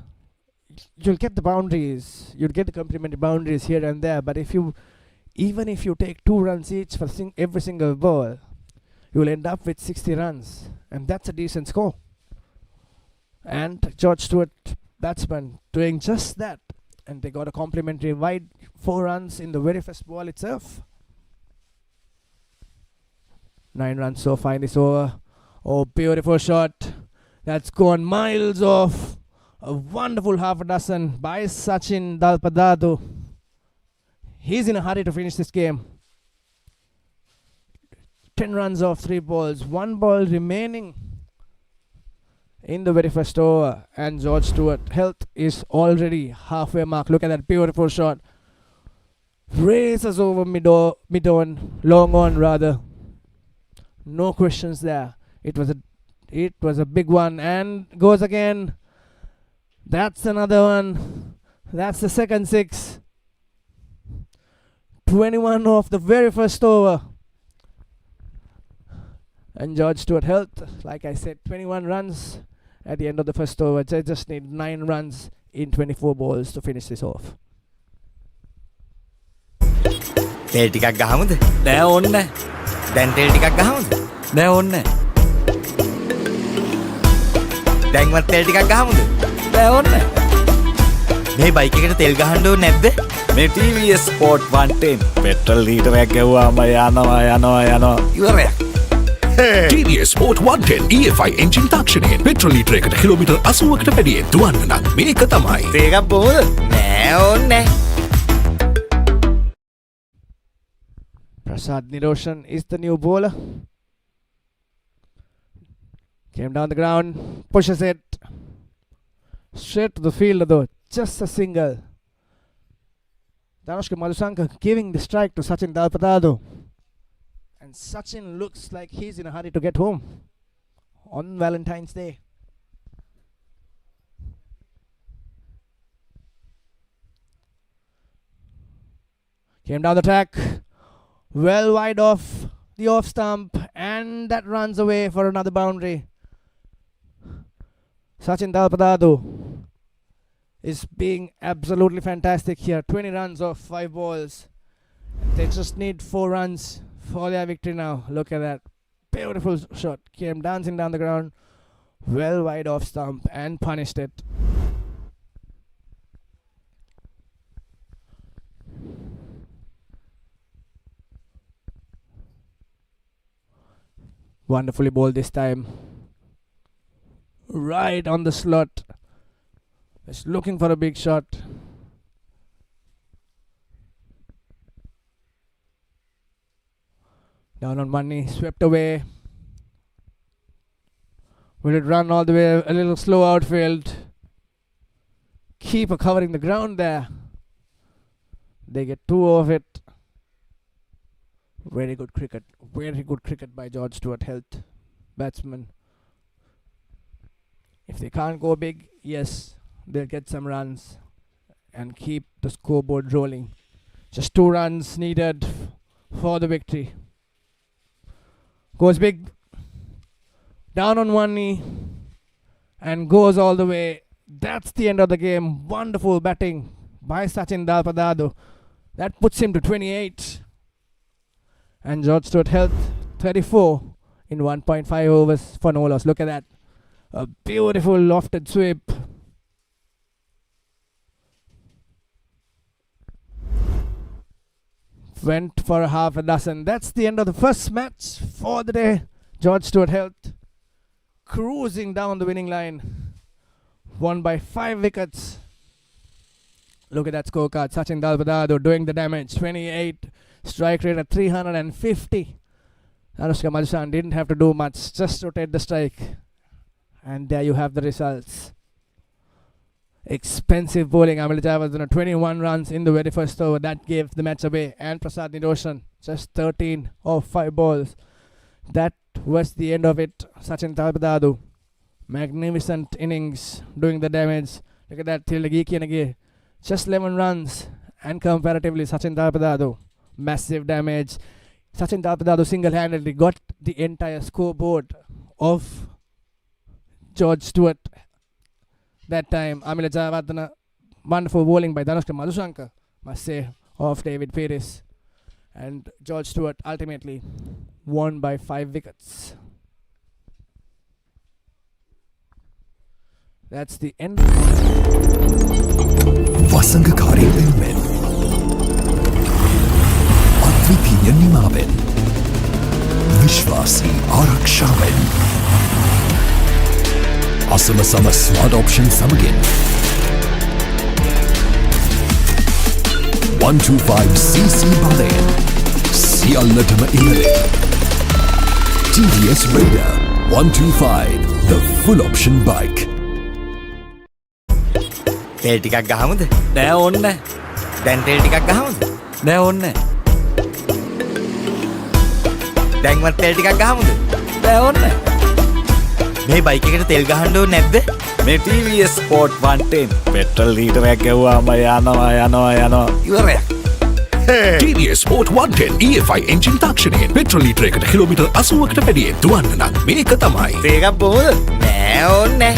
[SPEAKER 1] you'll get the boundaries. You'll get the complementary boundaries here and there. But even if you take 2 runs each for every single ball, you will end up with 60 runs. And that's a decent score. And George Stewart, batsman, doing just that. And they got a complimentary wide 4 runs in the very first ball itself. 9 runs so far in this over. Oh, beautiful shot. That's gone miles off. A wonderful half a dozen by Sachin Dalpadadu. He's in a hurry to finish this game. 10 runs off 3 balls. 1 ball remaining in the very first over. And George Stewart health is already halfway mark. Look at that beautiful shot. Races over mid-on. Long on rather. No questions there. It was a big one, and goes again. That's another one. That's the second 6. 21 off the very first over. And George Stewart health, like I said, 21 runs at the end of the first over. They just need 9 runs in 24 balls to finish this off.
[SPEAKER 2] තෙල් ටිකක් ගහමුද?
[SPEAKER 3] නෑ ඕන්නේ.
[SPEAKER 2] දැන් තෙල් ටිකක් ගහමුද?
[SPEAKER 3] නෑ ඕන්නේ.
[SPEAKER 2] දැන්වත් තෙල් ටිකක් ගහමුද?
[SPEAKER 3] නෑ ඕන්නේ.
[SPEAKER 2] මේ බයික් එකට තෙල් ගහන්න ඕනේ නැද්ද?
[SPEAKER 3] මේ TVS Sport 110 පෙට්‍රල් ලීටරයක් ගැව්වාම යනවා. ඉවරයක්.
[SPEAKER 4] TVS Sport 110 EFI එන්ජින් තාක්ෂණයෙන් පෙට්‍රල් ලීටර් එකට කිලෝමීටර් 80කට වැඩියෙන් දුවන්න නම් මේක තමයි.
[SPEAKER 2] තේකක් බොමුද? නෑ ඕනේ.
[SPEAKER 1] Prasad Niroshan is the new bowler. Came down the ground, pushes it straight to the fielder though, just a single. Danushka Madhusankar giving the strike to Sachin Dalpadado. And Sachin looks like he's in a hurry to get home on Valentine's Day. Came down the track, well wide off the off stump, and that runs away for another boundary. Sachin Dalpadado is being absolutely fantastic here. 20 runs off 5 balls. They just need 4 runs for their victory now. Look at that. Beautiful shot. Came dancing down the ground. Well wide off stump and punished it. Wonderfully bowled this time. Right on the slot. Just looking for a big shot. Down on one knee, swept away. Will it run all the way? A little slow outfield. Keeper covering the ground there. They get 2 of it. Very good cricket. Very good cricket by George Stewart, health batsman. If they can't go big, yes, they'll get some runs and keep the scoreboard rolling. Just 2 runs needed for the victory. Goes big, down on one knee, and goes all the way. That's the end of the game. Wonderful batting by Sachin Dalpadado. That puts him to 28. And George Stewart Health 34 in 1.5 overs for no loss. Look at that. A beautiful lofted sweep. Went for half a dozen. That's the end of the first match for the day. George Stewart Health cruising down the winning line. Won by 5 wickets. Look at that scorecard. Sachin Dalpadado doing the damage. 28. Strike rate at 350. Anushka Madhusan didn't have to do much. Just rotate the strike. And there you have the results. Expensive bowling. Amila Jayawardene 21 runs in the very first over. That gave the match away. And Prasad Niroshan just 13 of 5 balls. That was the end of it. Sachin Dalpadado. Magnificent innings doing the damage. Look at that. Tilagiki just 11 runs. And comparatively Sachin Dalpadado. Massive damage. Sachin Dalpadado single-handedly got the entire scoreboard of George Stewart that time. Amila Jayawardene, wonderful bowling by Danushka Madhusankar, must say, of David Peris. And George Stewart ultimately won by 5 wickets. That's the end.
[SPEAKER 6] වසංගකාරී වෙනුවෙන් අද්විතීය නිමාවෙන් විශ්වාසී ආරක්ෂාවෙන් අසමසම smart option සමගින් 125cc බලයෙන් සියල්ලටම ඉහළින් TVS Raider 125 the full option bike.
[SPEAKER 2] තෙල් ටිකක් ගහමුද?
[SPEAKER 3] නෑ ඕන්නේ
[SPEAKER 2] දැන් තෙල් ටිකක් ගහමුද?
[SPEAKER 3] නෑ ඕන්නේ
[SPEAKER 2] දැන්වත් තෙල් ටිකක් ගහමුද?
[SPEAKER 3] නෑ ඕන්නේ
[SPEAKER 2] මේ බයික් එකට තෙල් ගහන්න ඕනේ නැද්ද?
[SPEAKER 3] මේ TVS Sport 110 පෙට්‍රල් ලීටරයක් ගැව්වාම යනවා
[SPEAKER 2] ඉවරයක්.
[SPEAKER 4] TVS Sport 110 EFI එන්ජින් තාක්ෂණයෙන් පෙට්‍රල් ලීටර් එකට කිලෝමීටර් 80කට වැඩියෙන් දුවන්න නම් මේක තමයි.
[SPEAKER 2] තේකක් බොමුද? නෑ ඕනේ.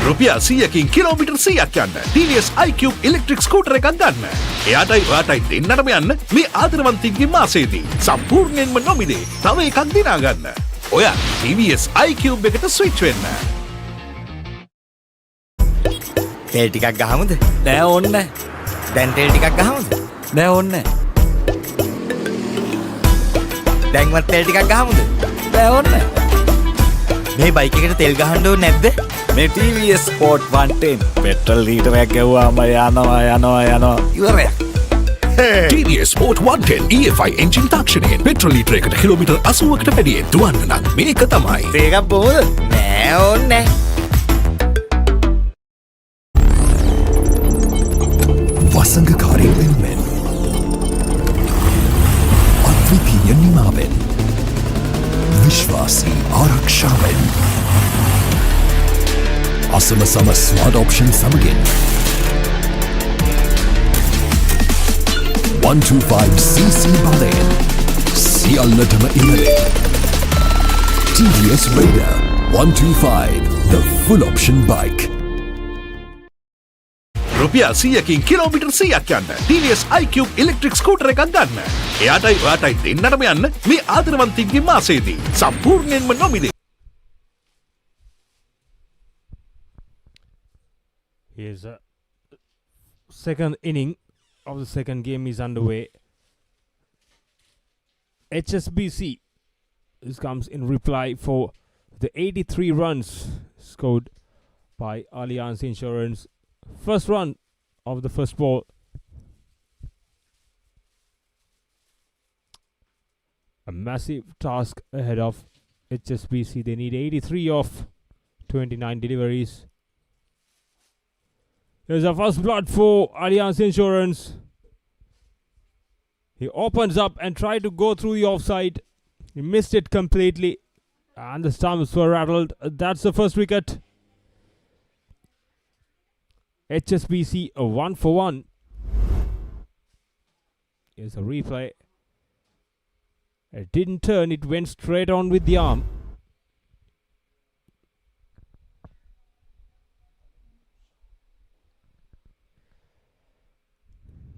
[SPEAKER 4] රුපියල් 100කින් කිලෝමීටර් 100ක් යන්න TVS iQ ඉලෙක්ට්‍රික් ස්කූටර් එකක් ගන්න. එයාටයි ඔයාටයි දෙන්නටම යන්න මේ ආදරවන්තින්ගේ මාසයේදී සම්පූර්ණයෙන්ම නොමිලේ තව එකක් දිනා ගන්න. ඔයා TVS iQ එකට ස්විච් වෙන්න.
[SPEAKER 2] තෙල් ටිකක් ගහමුද?
[SPEAKER 3] නෑ ඕන්නේ
[SPEAKER 2] දැන් තෙල් ටිකක් ගහමුද?
[SPEAKER 3] නෑ ඕන්නේ
[SPEAKER 2] දැන්වත් තෙල් ටිකක් ගහමුද?
[SPEAKER 3] බෑ ඕන්න.
[SPEAKER 2] මේ බයික් එකට තෙල් ගහන්න ඕනේ නැද්ද?
[SPEAKER 3] මේ TVS Sport 110 පෙට්‍රල් ලීටරයක් ගැව්වාම යනවා. ඉවරයක්.
[SPEAKER 4] TVS Sport 110 EFI එන්ජින් තාක්ෂණයෙන් පෙට්‍රල් ලීටරයකට කිලෝමීටර් 80කට වැඩියෙන් දුවන්න නම් මේක තමයි.
[SPEAKER 2] තේකක් බොහොද? නෑ ඕනේ.
[SPEAKER 6] වසංගකාරී වෙනුවෙන් අද්විතීය නිමාවෙන් විශ්වාසී ආරක්ෂාවෙන් අසමසම ස්මාර්ට් ඔප්ෂන් සමගින් 125cc බලයෙන් සියල්ලටම ඉහළින් TVS Raider 125 the full option bike.
[SPEAKER 4] රුපියල් 100කින් කිලෝමීටර් 100ක් යන්න TVS iQube ඉලෙක්ට්‍රික් ස්කූටර් එකක් ගන්න. එයාටයි ඔයාටයි දෙන්නටම යන්න මේ ආදරවන්තින්ගේ මාසයේදී සම්පූර්ණයෙන්ම නොමිලේ.
[SPEAKER 5] Here's a second inning of the second game is underway. HSBC. This comes in reply for the 83 runs scored by Allianz Insurance. First run of the first ball. A massive task ahead of HSBC. They need 83 of 29 deliveries. There's a first blood for Allianz Insurance. He opens up and tried to go through the offside. He missed it completely. And the stumps were rattled. That's the first wicket. HSBC a 1 for 1. Here's a replay. It didn't turn, it went straight on with the arm.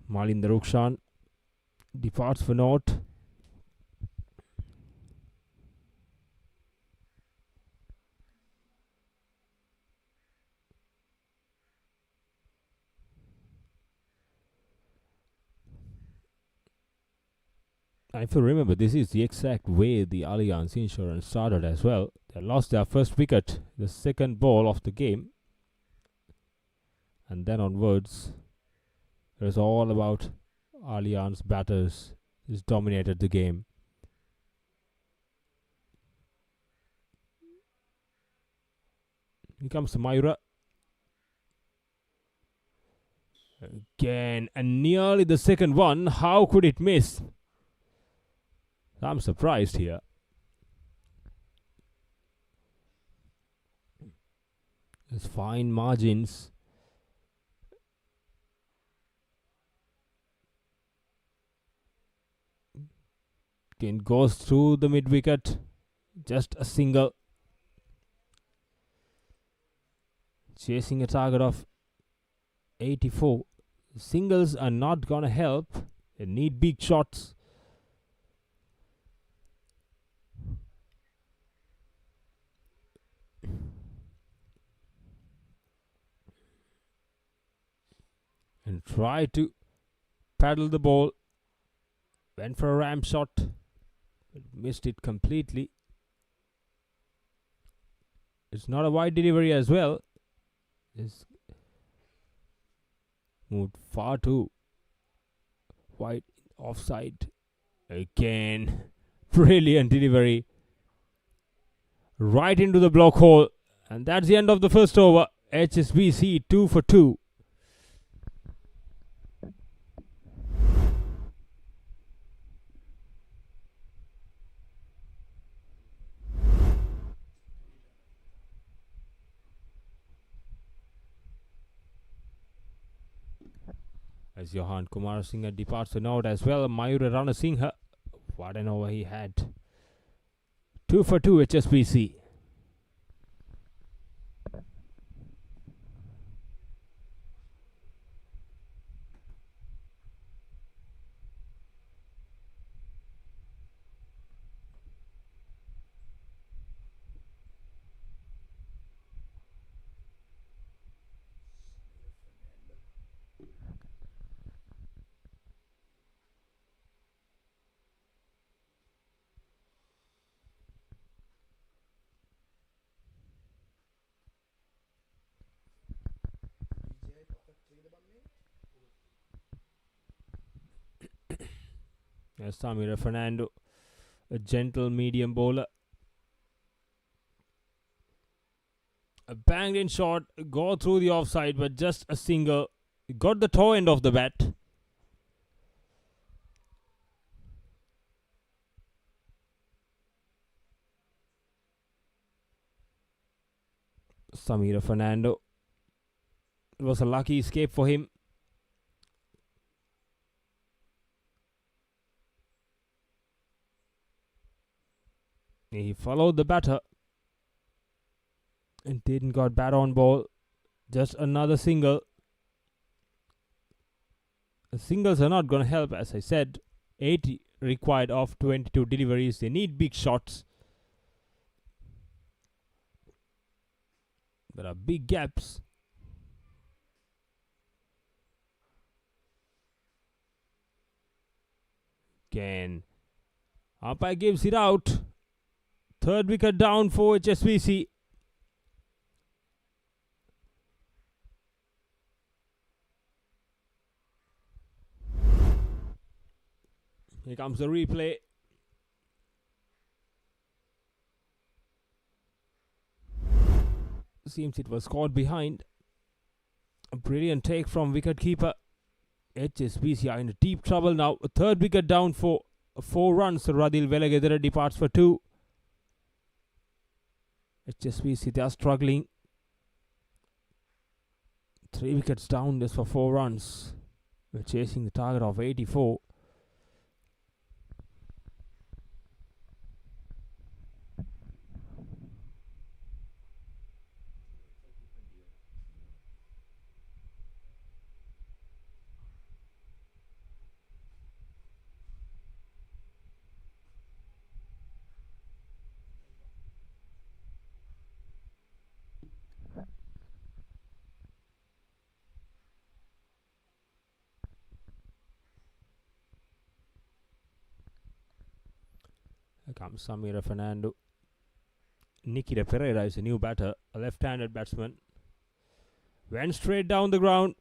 [SPEAKER 5] Malinder Rukshan departs for naught. If you remember, this is the exact way the Allianz Insurance started as well. They lost their first wicket, the second ball of the game. And then onwards, it was all about Allianz batters. Just dominated the game. Here comes Mayura. Again, and nearly the second one. How could it miss? I'm surprised here. There's fine margins. Again goes through the mid wicket. Just a single. Chasing a target of 84. Singles are not gonna help. They need big shots. And try to paddle the ball. Went for a ramp shot, but missed it completely. It's not a wide delivery as well. It's moved far too wide, offside. Again, brilliant delivery. Right into the block hole. And that's the end of the first over. HSBC 2 for 2. As Johan Kumar Singh departs the note as well, Mayura Rana Singh, what an over he had. 2 for 2 HSBC. Samira Fernando, a gentle medium bowler. A banged in shot, go through the offside, but just a single. Got the toe end of the bat. Samira Fernando. It was a lucky escape for him. He followed the batter and didn't got bat on ball. Just another single. The singles are not going to help, as I said. 80 required of 22 deliveries. They need big shots. There are big gaps. Again, umpire gives it out. Third wicket down for HSBC. Here comes the replay. Seems it was caught behind. A brilliant take from wicketkeeper. HSBC are in deep trouble now. A third wicket down for 4 runs. Radil Velagadara departs for 2. HSBC, they are struggling. 3 wickets down just for 4 runs. We're chasing the target of 84. Here comes Samira Fernando. Nikita Pereira is a new batter, a left-handed batsman. Went straight down the ground.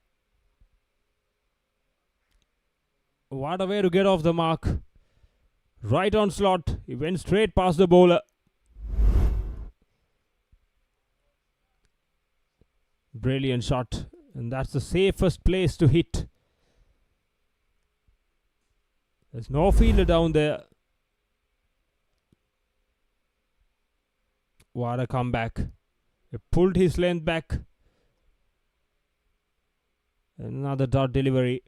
[SPEAKER 5] What a way to get off the mark. Right on slot. He went straight past the bowler. Brilliant shot. And that's the safest place to hit. There's no fielder down there. What a comeback. He pulled his length back. Another dot delivery.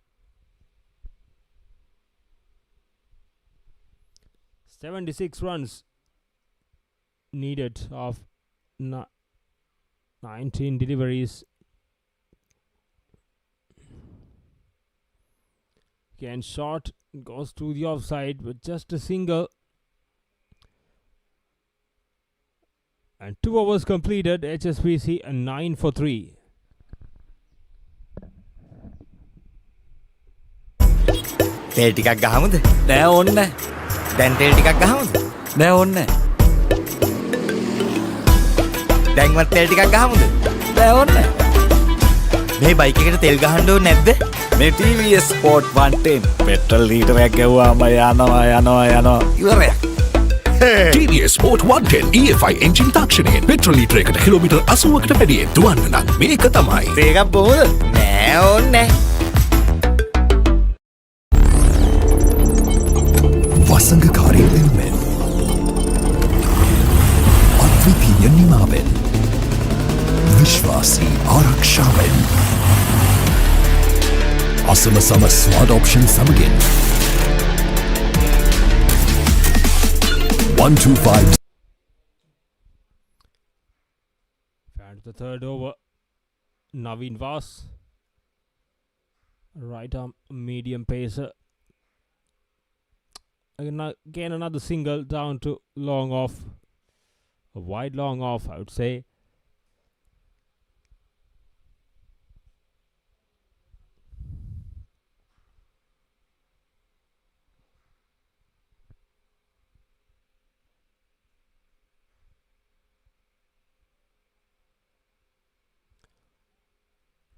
[SPEAKER 5] 76 runs needed of 19 deliveries. Again shot, goes to the offside with just a single. And 2 overs completed. HSBC a 9 for 3.
[SPEAKER 2] තෙල් ටිකක් ගහමුද?
[SPEAKER 3] නෑ ඕන්න.
[SPEAKER 2] දැන් තෙල් ටිකක් ගහමුද?
[SPEAKER 3] නෑ ඕන්න.
[SPEAKER 2] දැන්වත් තෙල් ටිකක් ගහමුද?
[SPEAKER 3] නෑ ඕන්න.
[SPEAKER 2] මේ බයික් එකට තෙල් ගහන්න ඕනේ නැද්ද?
[SPEAKER 3] මේ TVS Sport 110 පෙට්‍රල් ලීටරයක් ගැව්වාම යනවා. ඉවරයක්.
[SPEAKER 4] TVS Sport 110 EFI එන්ජින් තාක්ෂණයෙන් පෙට්‍රල් ලීටරයකට කිලෝමීටර් 80කට වැඩියෙන් දුවන්න නම් මේක තමයි.
[SPEAKER 2] තේකක් බොමුද? නෑ ඕනේ.
[SPEAKER 6] වසඟකාරී වෙනුවෙන් අද්විතීය නිමාවෙන් විශ්වාසී ආරක්ෂාවෙන් අසමසම ස්මාර්ට් ඔප්ෂන් සමගින් 125
[SPEAKER 5] And the third over. Naveen Vas. Right arm medium pacer. Again another single down to long off. A wide long off, I would say.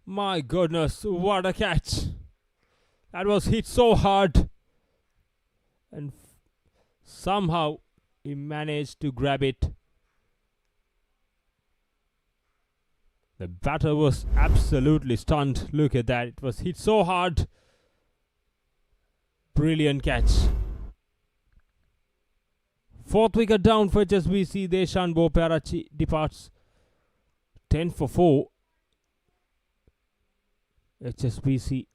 [SPEAKER 5] My goodness, what a catch. That was hit so hard. and somehow he managed to grab it. The batter was absolutely stunned. Look at that. It was hit so hard. Brilliant catch. Fourth wicket down for HSBC. Deshan Boparachi departs. 10 for 4. HSBC.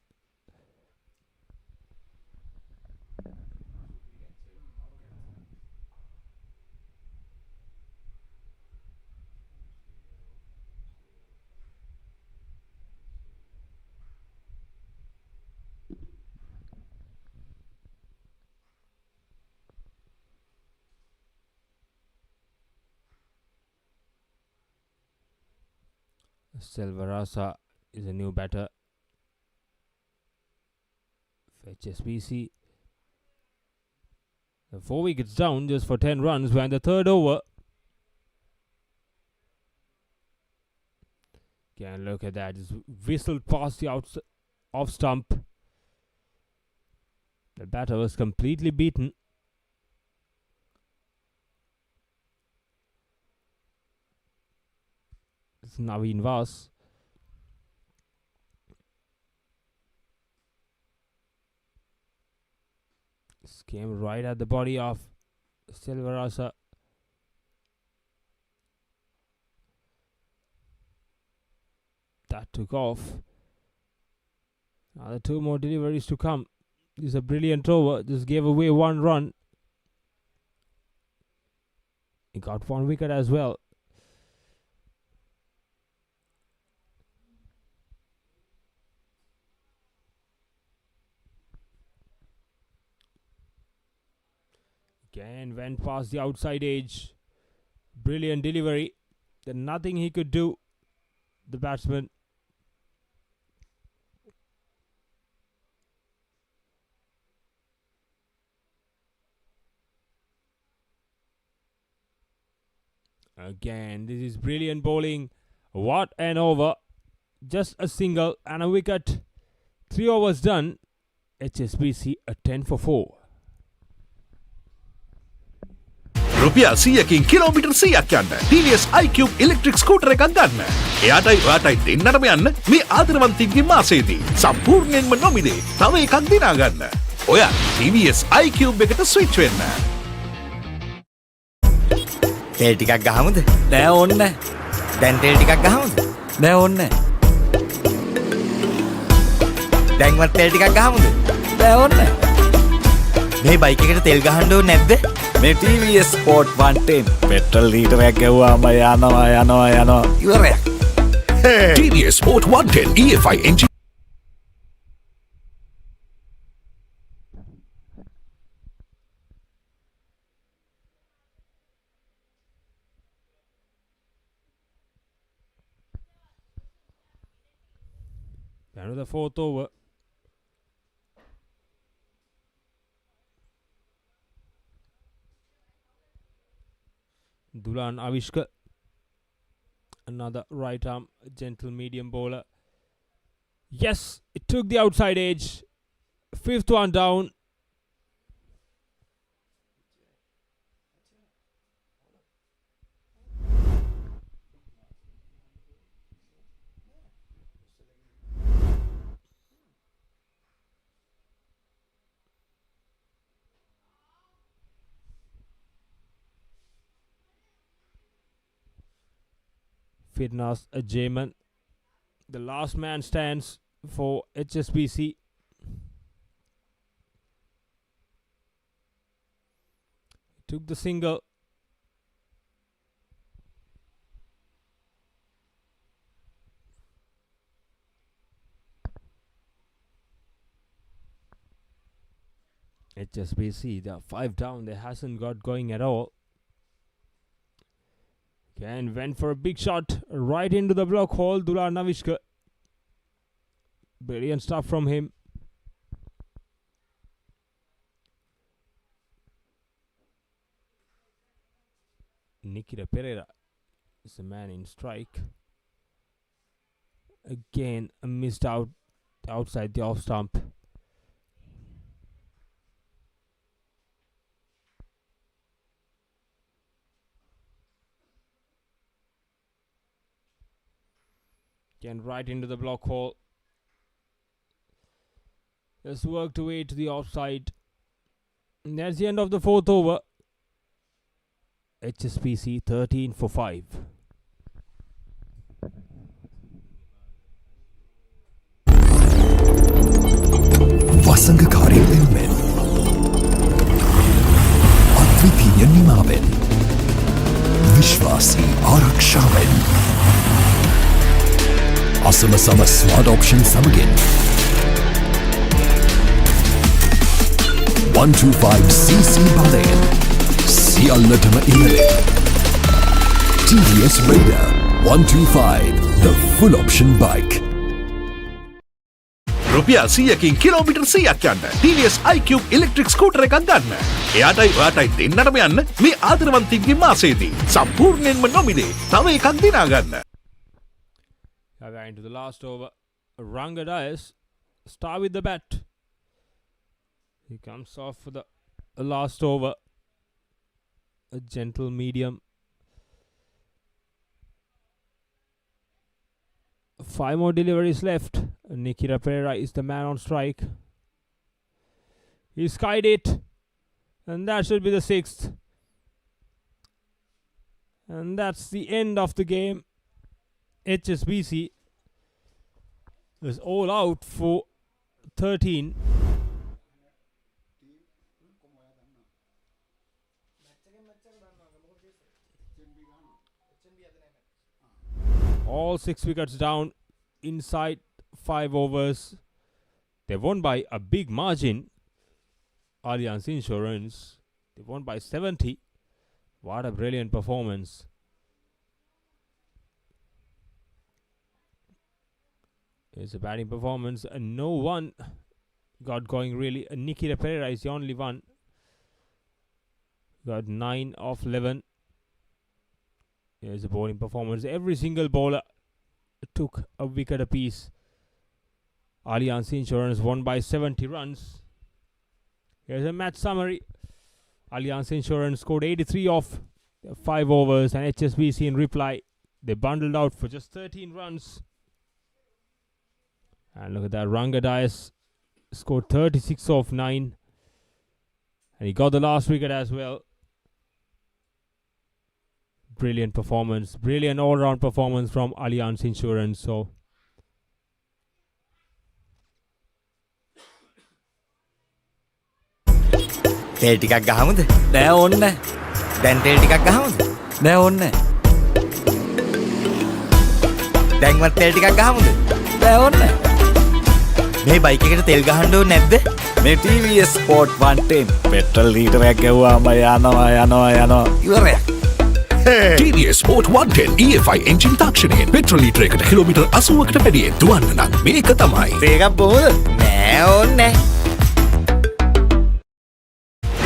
[SPEAKER 5] Selvarasa is a new batter for HSBC. The 4 wickets down just for 10 runs. We're in the third over. Can look at that. Just whistled past the off stump. The batter was completely beaten. It's Naveen Vas. This came right at the body of Selvarasa. That took off. Now the 2 more deliveries to come. This is a brilliant over. Just gave away 1 run. He got 1 wicket as well. Again went past the outside edge. Brilliant delivery. There's nothing he could do, the batsman. Again, this is brilliant bowling. What an over. Just a single and a wicket. 3 overs done. HSBC a 10 for 4.
[SPEAKER 4] රුපියල් 100කින් kilometre 100ක් යන්න TVS iQube electric scooter එකක් ගන්න. එයාටයි ඔයාටයි දෙන්නටම යන්න මේ ආදරවන්තින්ගේ මාසෙදී සම්පූර්ණයෙන්ම නොමිලේ තව එකක් දිනා ගන්න. ඔයා TVS iQube එකට ස්විච් වෙන්න.
[SPEAKER 2] තෙල් ටිකක් ගහමුද?
[SPEAKER 3] නෑ ඕන්න නෑ.
[SPEAKER 2] දැන් තෙල් ටිකක් ගහමුද?
[SPEAKER 3] නෑ ඕන්න නෑ.
[SPEAKER 2] දැන්වත් තෙල් ටිකක් ගහමුද?
[SPEAKER 3] නෑ ඕන්න නෑ.
[SPEAKER 2] මේ බයික් එකට තෙල් ගහන්න ඕනේ නැද්ද?
[SPEAKER 3] මේ TVS Sport 110 පෙට්‍රල් ලීටරයක් ගැව්වාම යනවා
[SPEAKER 2] ඉවරයක්.
[SPEAKER 4] TVS Sport 110 EFI engine.
[SPEAKER 5] Another 4th over. Dulan Avishka, another right arm gentle medium bowler. Yes, it took the outside edge. 5th one down. Fitness Jaman. The last man stands for HSBC. Took the single. HSBC, they're 5 down. They hasn't got going at all. And went for a big shot right into the block hole. Dulan Avishka. Brilliant stuff from him. Nikita Pereira is the man in strike. Again, missed out outside the off stump. Again, right into the block hole. Just worked away to the offside. And that's the end of the fourth over. HSBC 13 for 5.
[SPEAKER 6] වසඟකාරී වෙනුවෙන් අද්විතීය නිමාවෙන් විශ්වාසී ආරක්ෂාවෙන් අසමසම smart option සමගින් 125cc බලයෙන් සියල්ලටම ඉහළින් TVS Raider 125 the full option bike.
[SPEAKER 4] රුපියල් 100කින් kilometre 100ක් යන්න TVS iCube ඉලෙක්ට්‍රික් ස්කූටර් එකක් ගන්න. එයාටයි ඔයාටයි දෙන්නටම යන්න මේ ආදරවන්තින්ගේ මාසයේදී සම්පූර්ණයෙන්ම නොමිලේ තව එකක් දිනා ගන්න.
[SPEAKER 5] Going into the last over. Ranga Dias start with the bat. He comes off for the last over. A gentle medium. 5 more deliveries left. Nikita Pereira is the man on strike. He skied it. And that should be the 6th. And that's the end of the game. HSBC is all out for 13. All 6 wickets down inside 5 overs. They won by a big margin. Allianz Insurance. They won by 70. What a brilliant performance. It's a batting performance and no one got going really. Nikita Pereira is the only one. Got 9 of 11. Here's a bowling performance. Every single bowler took a wicket apiece. Allianz Insurance won by 70 runs. Here's a match summary. Allianz Insurance scored 83 off 5 overs, and HSBC in reply, they bundled out for just 13 runs. And look at that, Ranga Dias scored 36 off 9. And he got the last wicket as well. Brilliant performance, brilliant all-round performance from Allianz Insurance. So
[SPEAKER 2] තෙල් ටිකක් ගහමුද?
[SPEAKER 3] නෑ ඕන්න
[SPEAKER 2] දැන් තෙල් ටිකක් ගහමුද?
[SPEAKER 3] නෑ ඕන්න
[SPEAKER 2] දැන්වත් තෙල් ටිකක් ගහමුද?
[SPEAKER 3] නෑ ඕන්න
[SPEAKER 2] මේ බයික් එකට තෙල් ගහන්න ඕනේ නැද්ද?
[SPEAKER 3] මේ TVS Sport 110 පෙට්‍රල් ලීටරයක් ගෙවුවාම යනවා
[SPEAKER 2] ඉවරයක්.
[SPEAKER 4] TVS Sport 110 EFI එන්ජින් තාක්ෂණයෙන් පෙට්‍රල් ලීටරයකට කිලෝමීටර් 80කට වැඩියෙන් දුවන්න නම් මේක තමයි.
[SPEAKER 2] තේකක් බොමුද? නෑ ඕනේ.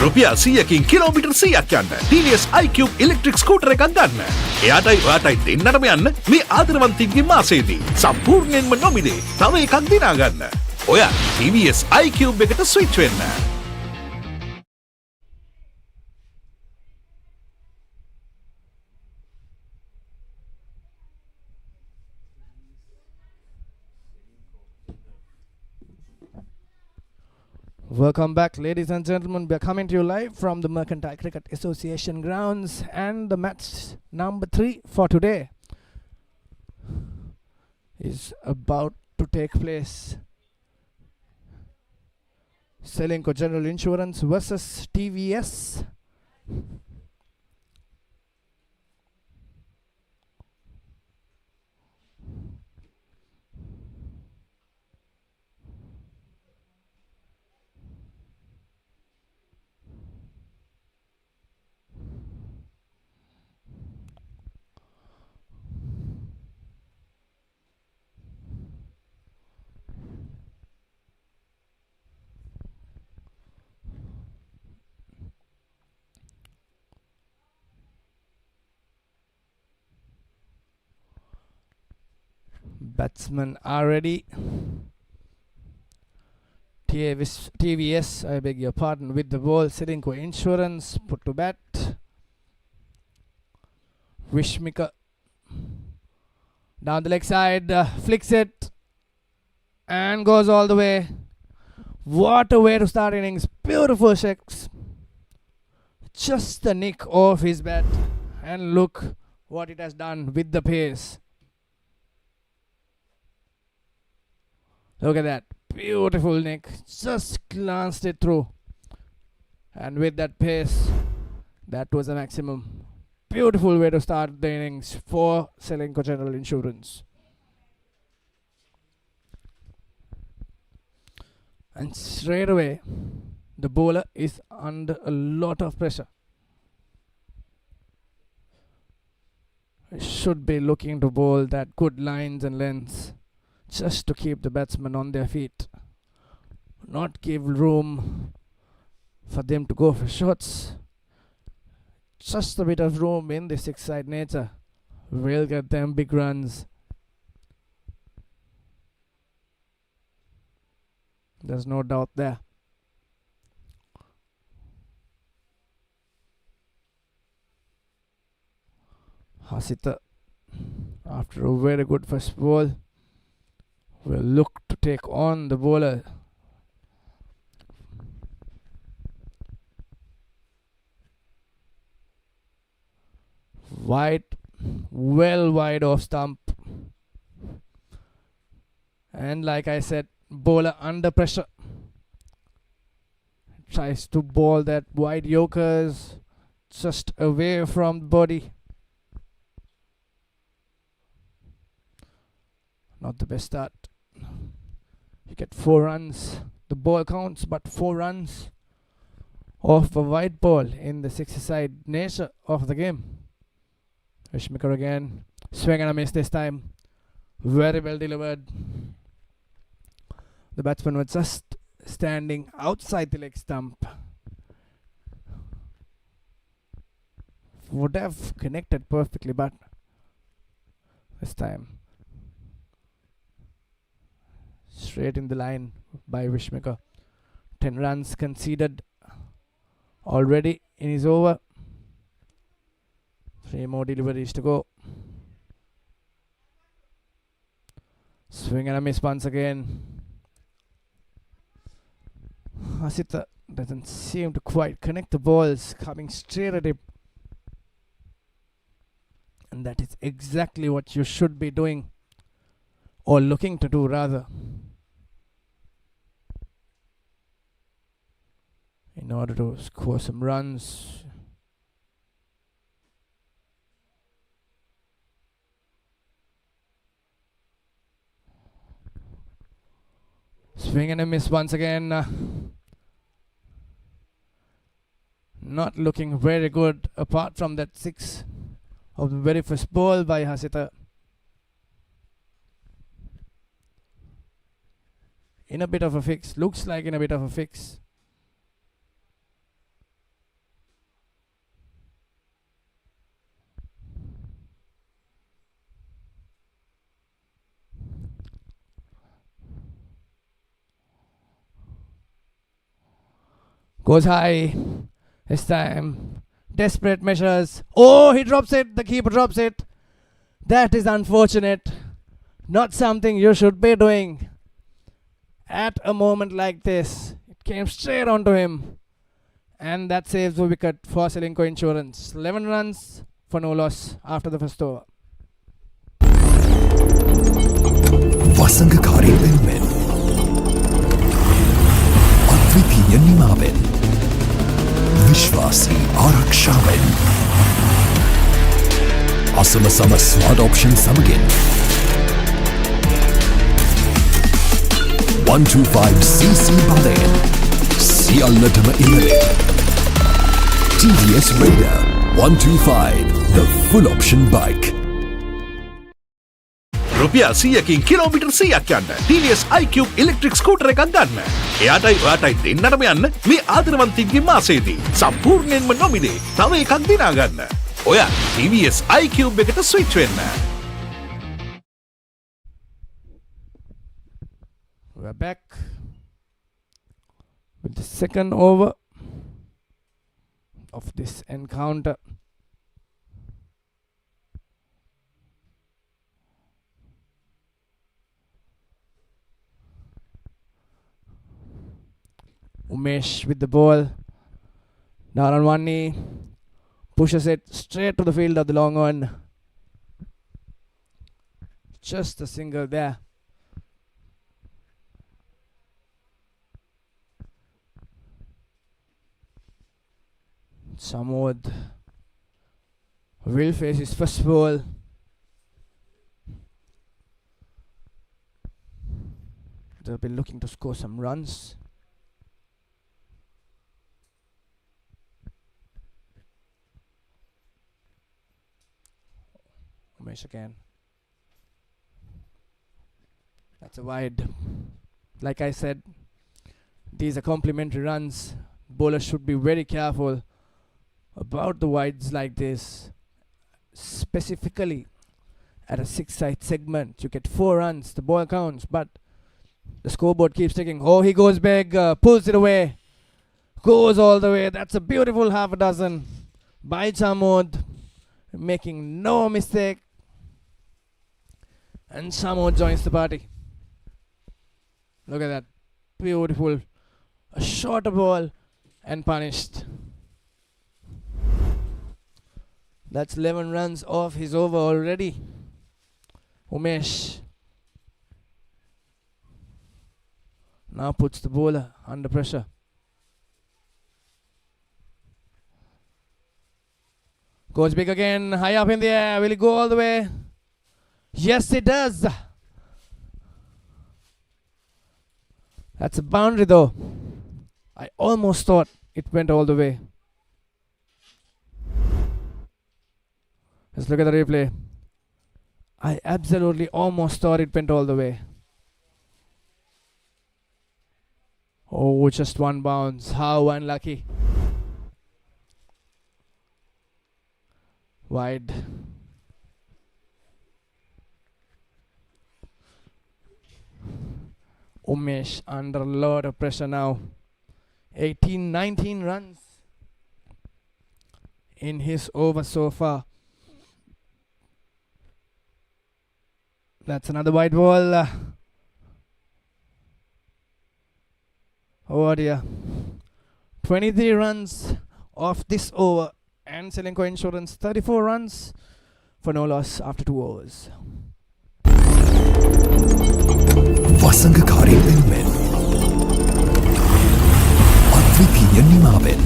[SPEAKER 4] රුපියල් 100කින් කිලෝමීටර් 100ක් යන්න TVS iCube ඉලෙක්ට්‍රික් ස්කූටර් එකක් ගන්න. එයාටයි ඔයාටයි දෙන්නටම යන්න මේ ආදරවන්තින්ගේ මාසයේදී සම්පූර්ණයෙන්ම නොමිලේ තව එකක් දිනා ගන්න. ඔයා TVS iCube එකට ස්විච් වෙන්න.
[SPEAKER 1] Welcome back, ladies and gentlemen. We are coming to you live from the Mercantile Cricket Association grounds, and the match number 3 for today is about to take place. Sportylk General Insurance versus TVS. Batsmen are ready. TVS, I beg your pardon, with the ball. Sportylk Insurance put to bat. Vishmika Down the leg side, flicks it and goes all the way. What a way to start innings. Beautiful six. Just the nick off his bat. And look what it has done with the pace. Look at that. Beautiful nick. Just glanced it through. And with that pace, that was the maximum. Beautiful way to start the innings for Sportylk General Insurance. And straight away, the bowler is under a lot of pressure. He should be looking to bowl that good lines and lengths just to keep the batsmen on their feet. Not give room for them to go for shots. Just a bit of room in the six-side nature will get them big runs. There's no doubt there. Hasita, after a very good first ball, will look to take on the bowler. Wide, well wide off stump. And like I said, bowler under pressure. Tries to bowl that wide yorkers just away from the body. Not the best start. You get 4 runs. The ball counts, but 4 runs off a wide ball in the six-side nature of the game. Vishmaker again. Swing and a miss this time. Very well delivered. The batsman was just standing outside the leg stump. Would have connected perfectly, but this time straight in the line by Vishmaker. 10 runs conceded already in his over. 3 more deliveries to go. Swing and a miss once again. Hasita doesn't seem to quite connect the balls coming straight at him. And that is exactly what you should be doing, or looking to do rather, in order to score some runs. Swing and a miss once again. Not looking very good apart from that 6 of the very first ball by Hasita. In a bit of a fix. Looks like in a bit of a fix. Goes high. This time, desperate measures. Oh, he drops it. The keeper drops it. That is unfortunate. Not something you should be doing at a moment like this. It came straight onto him. And that saves the wicket for Sportylk Insurance. 11 runs for no loss after the first over.
[SPEAKER 6] වසඟකාරී වෙනුවෙන් අද්විතීය නිමාවෙන් විශ්වාසී ආරක්ෂාවෙන් අසමසම smart option සමගින් 125cc බලයෙන් සියල්ලටම ඉහළින් TVS Raider 125 the full option bike.
[SPEAKER 4] රුපියල් 100කින් kilometre 100ක් යන්න TVS iQube ඉලෙක්ට්‍රික් ස්කූටර් එකක් ගන්න. එයාටයි ඔයාටයි දෙන්නටම යන්න මේ ආදරවන්තින්ගේ මාසයේදී සම්පූර්ණයෙන්ම නොමිලේ තව එකක් දිනා ගන්න. ඔයා TVS iQube එකට ස්විච් වෙන්න.
[SPEAKER 1] We're back with the second over of this encounter. Umesh with the ball. Down on one knee. Pushes it straight to the field of the long on. Just a single there. Samod will face his first ball. They'll be looking to score some runs. Umesh again. That's a wide. Like I said, these are complementary runs. Bowlers should be very careful about the wides like this. Specifically at a 6-side segment, you get 4 runs, the ball counts, but the scoreboard keeps ticking. Oh, he goes big, pulls it away, goes all the way. That's a beautiful half a dozen by Samod, making no mistake. And Samod joins the party. Look at that. Beautiful. A shorter ball and punished. That's 11 runs off his over already. Umesh now puts the bowler under pressure. Goes big again. High up in the air. Will he go all the way? Yes, it does. That's a boundary though. I almost thought it went all the way. Let's look at the replay. I absolutely almost thought it went all the way. Oh, just one bounce. How unlucky. Wide. Umesh under a lot of pressure now. 19 runs in his over so far. That's another wide ball. Oh dear. 23 runs off this over. And Selenco Insurance 34 runs for no loss after 2 overs.
[SPEAKER 6] වසඟකාරී වෙනුවෙන් අද්විතීය නිමාවෙන්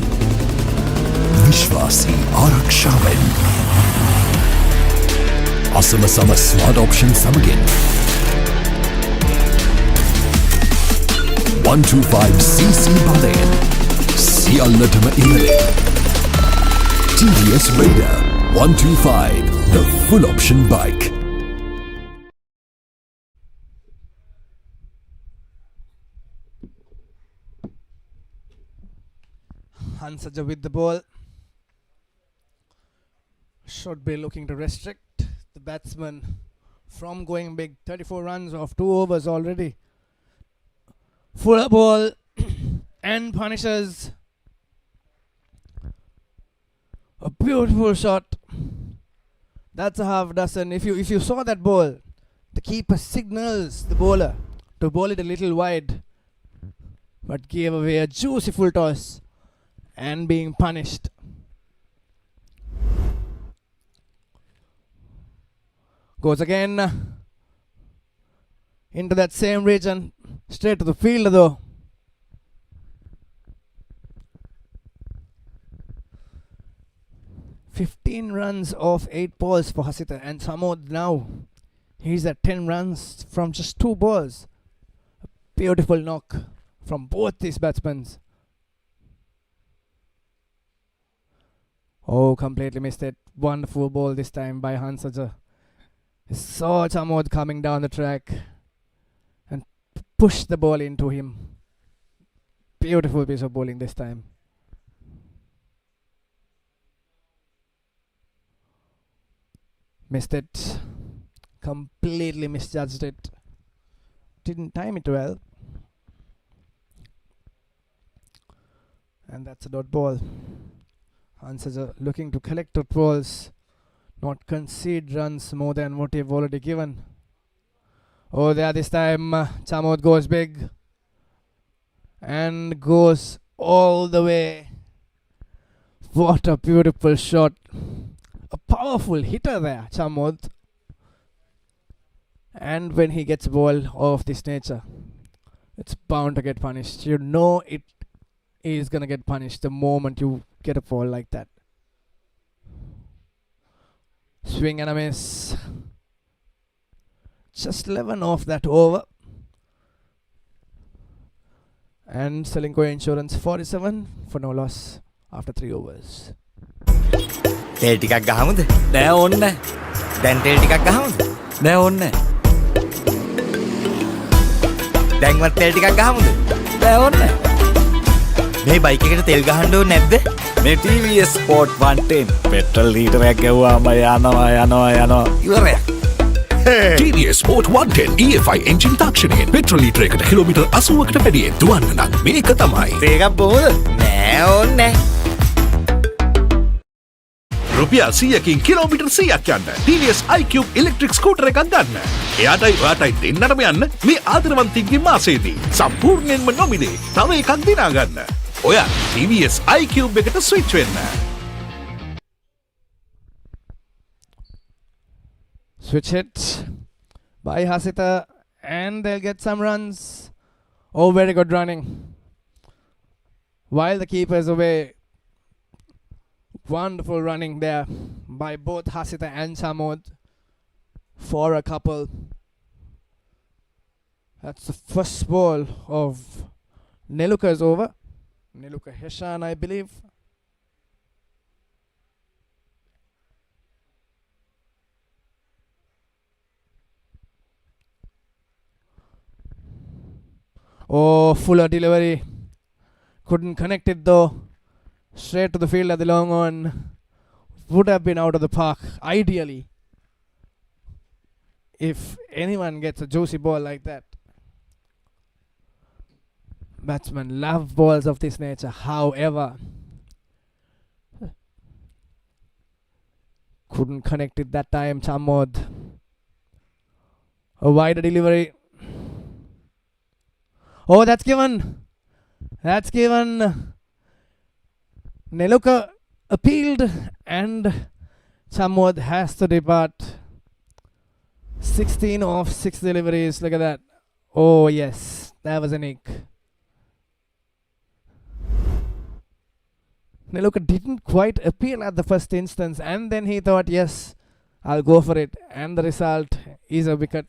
[SPEAKER 6] විශ්වාසී ආරක්ෂාවෙන් අසමසම smart option සමගින් 125cc බලයෙන් සියල්ලටම ඉහළින් TVS Raider 125, the full option bike.
[SPEAKER 1] Hansaja with the ball. Should be looking to restrict the batsman from going big. 34 runs off 2 overs already. Fuller ball and punishes. A beautiful shot. That's a half dozen. If you saw that ball, the keeper signals the bowler to bowl it a little wide, but gave away a juicy full toss and being punished. Goes again into that same region, straight to the field though. "15 runs off 8 balls for Hasita, and Samod now he's at 10 runs from just 2 balls. A beautiful knock from both these batsmen. Oh, completely missed it. Wonderful ball this time by Hansaja. Saw Samod coming down the track and pushed the ball into him. Beautiful piece of bowling this time. Missed it. Completely misjudged it. Didn't time it well. And that's a dot ball. Hansaja looking to collect dot balls, not concede runs more than what they've already given. Oh, there this time Samod goes big. and goes all the way. What a beautiful shot. A powerful hitter there, Chamod. And when he gets a ball of this nature, it's bound to get punished. You know it is going to get punished the moment you get a ball like that. Swing and a miss. Just 11 off that over. And Sportylk Insurance 47 for no loss after 3 overs.
[SPEAKER 2] තෙල් ටිකක් ගහමුද?
[SPEAKER 3] නෑ ඕන්න නෑ.
[SPEAKER 2] දැන් තෙල් ටිකක් ගහමුද?
[SPEAKER 3] නෑ ඕන්න නෑ.
[SPEAKER 2] දැන්වත් තෙල් ටිකක් ගහමුද?
[SPEAKER 3] නෑ ඕන්න නෑ.
[SPEAKER 2] මේ බයික් එකට තෙල් ගහන්න ඕනේ නැද්ද?
[SPEAKER 3] මේ TVS Sport 110 පෙට්‍රල් ලීටරයක් ගැව්වාම යනවා. ඉවරයක්.
[SPEAKER 4] TVS Sport 110 EFI එන්ජින් තාක්ෂණයෙන් පෙට්‍රල් ලීටරයකට කිලෝමීටර් 80කට වැඩියෙන් දුවන්න නම් මේක තමයි.
[SPEAKER 2] තේකක් බොහොමද? නෑ ඕනේ නෑ.
[SPEAKER 4] රුපියල් 100කින් කිලෝමීටර් 100ක් යන්න TVS iCube ඉලෙක්ට්‍රික් ස්කූටර් එකක් ගන්න. එයාටයි ඔයාටයි දෙන්නටම යන්න මේ ආදරවන්තින්ගේ මාසයේදී සම්පූර්ණයෙන්ම නොමිලේ තව එකක් දිනා ගන්න. ඔයා TVS iCube එකට ස්විච් වෙන්න.
[SPEAKER 1] Switch hit by Hasita, and they'll get some runs. Oh, very good running. While the keeper is away, wonderful running there by both Hasita and Samod for a couple. That's the first ball of Neluka's over. Neluka Heshan, I believe. Oh, fuller delivery. Couldn't connect it though. Straight to the field at the long on. Would have been out of the park, ideally. If anyone gets a juicy ball like that. Batsmen love balls of this nature. However, couldn't connect it that time, Chamod. A wider delivery. Oh, that's given. That's given. Neluka appealed and Chamod has to depart. 16 of 6 deliveries. Look at that. Oh, yes. That was a nick. Neluka didn't quite appeal at the first instance, and then he thought, yes, I'll go for it. And the result is a wicket.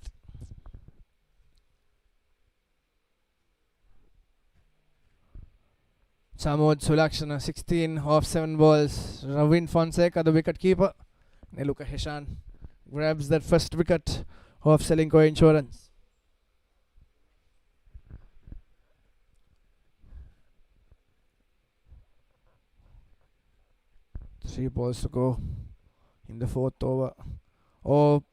[SPEAKER 1] Chamod Sulakshana, 16 off 7 balls. Ravin Fonseca, the wicket keeper. Neluka Heshan grabs that first wicket of Sportylk Insurance. Three balls to go in the 4th over. Oh,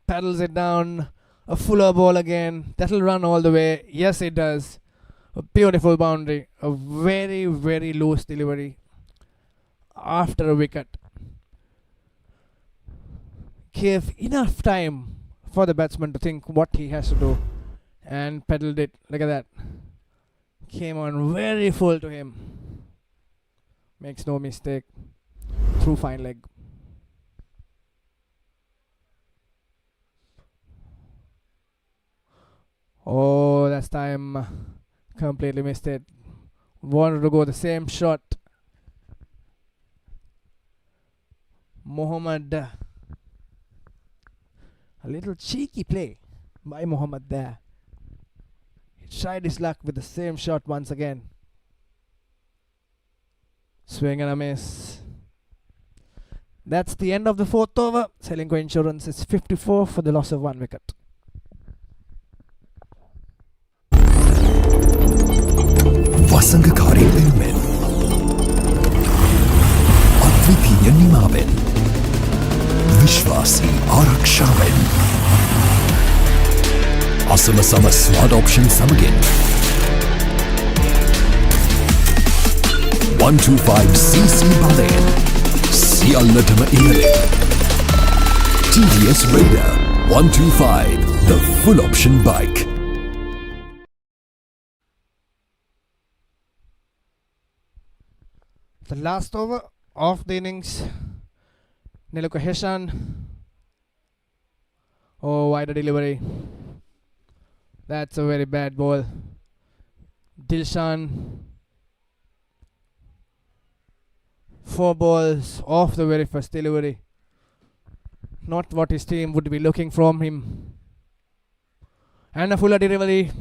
[SPEAKER 1] paddles it down. A fuller ball again. That'll run all the way. Yes, it does. A beautiful boundary. A very, very loose delivery after a wicket. Gave enough time for the batsman to think what he has to do, and pedaled it. Look at that. Came on very full to him. Makes no mistake. Through fine leg. Oh, that's time. Completely missed it. Wanted to go the same shot. Mohammad. A little cheeky play by Mohammad there. He tried his luck with the same shot once again. Swing and a miss. That's the end of the 4th over. Sportylk Insurance is 54 for the loss of 1 wicket.
[SPEAKER 6] වසඟකාරී වෙනුවෙන් අද්විතීය නිමාවෙන් විශ්වාසී ආරක්ෂාවෙන් අසමසම smart option සමගින් 125cc බලයෙන් සියල්ලටම ඉහළින් TVS Raider 125, the full option bike.
[SPEAKER 1] The last over of the innings. Niluka Heshan. Oh, wide delivery. That's a very bad ball. Dilshan. 4 balls off the very first delivery. Not what his team would be looking from him. And a fuller delivery.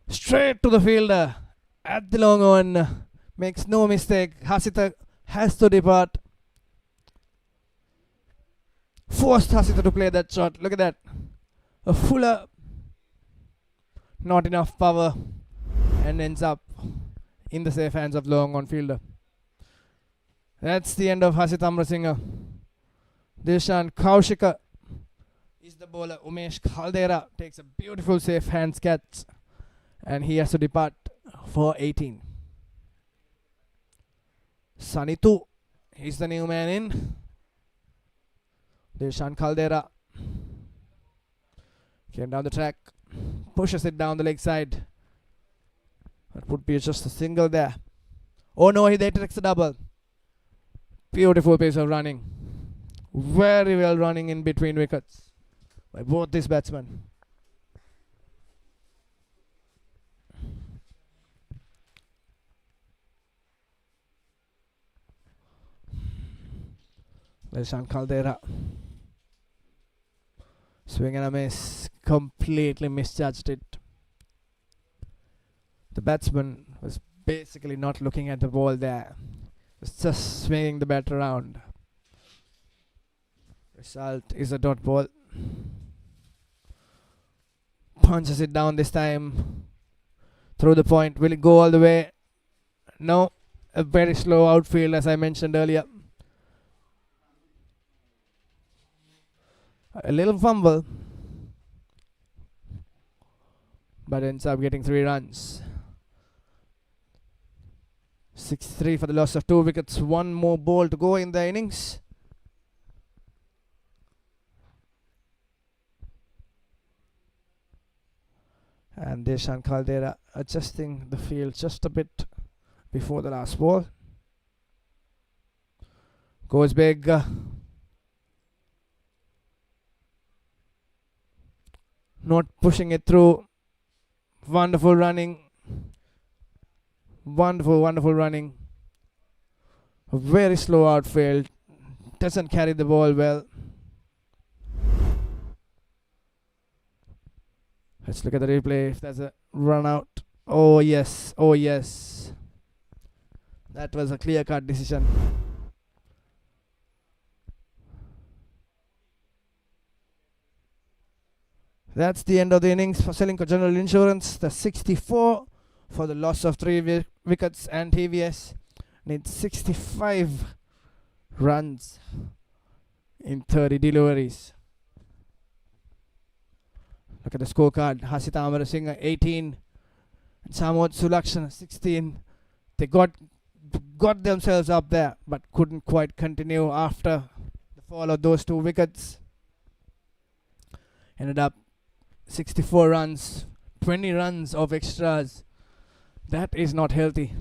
[SPEAKER 1] Straight to the fielder. At the long on. Makes no mistake. Hasita has to depart. Forced Hasita to play that shot. Look at that. A fuller. Not enough power. And ends up in the safe hands of long on fielder. That's the end of Hasita Amrasinghe. Dilshan Kaushika is the bowler. Umesh Kaldera takes a beautiful safe hands catch. And he has to depart for 18. Sanitu is the new man in. Dilshan Kaldera came down the track, pushes it down the leg side. That would be just a single there. Oh no, he takes a double. Beautiful piece of running. Very well running in between wickets by both these batsmen. Dilshan Kaldera. Swing and a miss. Completely misjudged it. The batsman was basically not looking at the ball there. Was just swinging the bat around. Result is a dot ball. Punches it down this time. Through the point. Will it go all the way? No. A very slow outfield as I mentioned earlier. A little fumble, but ends up getting 3 runs. 6-3 for the loss of 2 wickets. 1 more ball to go in the innings. And Dilshan Kaldera adjusting the field just a bit before the last ball. Goes big. Not pushing it through. Wonderful running. Wonderful running. A very slow outfield. Doesn't carry the ball well. Let's look at the replay. If there's a run out. Oh yes. Oh yes. That was a clear-cut decision. That's the end of the innings for Sportylk General Insurance. The 64 for the loss of 3 wickets, and TVS needs 65 runs in 30 deliveries. Look at the scorecard. Hasita Amrasinghe 18 and Samod Sulakshan 16. They got themselves up there but couldn't quite continue after the fall of those 2 wickets. Ended up 64 runs, 20 runs of extras. That is not healthy.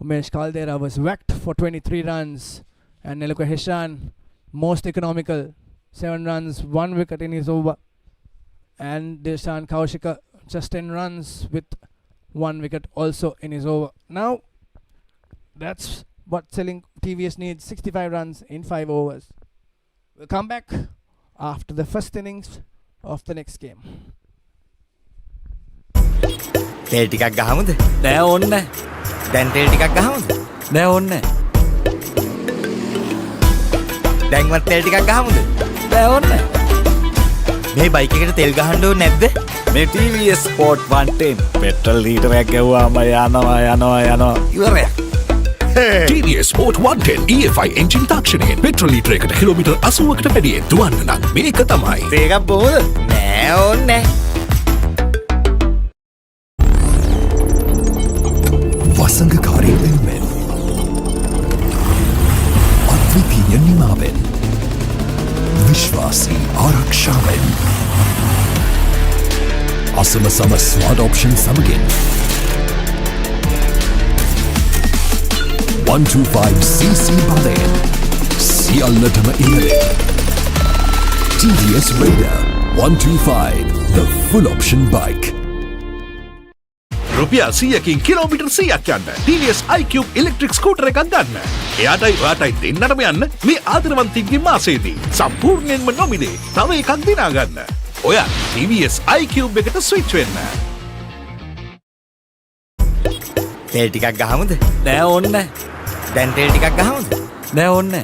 [SPEAKER 1] Umesh Kaldera was whacked for 23 runs. And Niluka Heshan, most economical, 7 runs, 1 wicket in his over. And Dilshan Kaushika, just 10 runs with 1 wicket also in his over. Now, that's what Sportylk TVS needs, 65 runs in 5 overs. We'll come back after the first innings of the next game.
[SPEAKER 2] තෙල් ටිකක් ගහමුද?
[SPEAKER 3] නෑ ඕන්න.
[SPEAKER 2] දැන් තෙල් ටිකක් ගහමුද?
[SPEAKER 3] නෑ ඕන්න.
[SPEAKER 2] දැන්වත් තෙල් ටිකක් ගහමුද?
[SPEAKER 3] නෑ ඕන්න.
[SPEAKER 2] මේ බයික් එකට තෙල් ගහන්න ඕනේ නැද්ද?
[SPEAKER 3] මේ TVS Sport 110 පෙට්‍රල් ලීටරයක් ගෙවුවාම යනවා.
[SPEAKER 2] ඉවරයි.
[SPEAKER 4] TVS Sport 110 EFI එන්ජින් තාක්ෂණයෙන් පෙට්‍රල් ලීටරයකට කිලෝමීටර් 80කට වැඩියෙන් දුවන්න නම් මේක තමයි.
[SPEAKER 2] තේකක් බොමුද? නෑ ඕනේ.
[SPEAKER 6] වසඟකාරී වෙනුවෙන් අද්විතීය නිමාවෙන් විශ්වාසී ආරක්ෂාවෙන් අසම සම ස්මාර්ට් ඔප්ෂන් සමගින් 125cc බලයෙන් සියල්ලටම ඉහළින් TVS Raider 125 the full option bike.
[SPEAKER 4] රුපියල් 100කින් කිලෝමීටර් 100ක් යන්න TVS iCube ඉලෙක්ට්‍රික් ස්කූටර් එකක් ගන්න. එයාටයි ඔයාටයි දෙන්නටම යන්න මේ ආදරවන්තින්ගේ මාසයේදී සම්පූර්ණයෙන්ම නොමිලේ තව එකක් දිනා ගන්න. ඔයා TVS iCube එකට ස්විච් වෙන්න.
[SPEAKER 2] තෙල් ටිකක් ගහමුද?
[SPEAKER 3] නෑ ඕන්නේ
[SPEAKER 2] දැන් තෙල් ටිකක් ගහමුද?
[SPEAKER 3] නෑ ඕන්නේ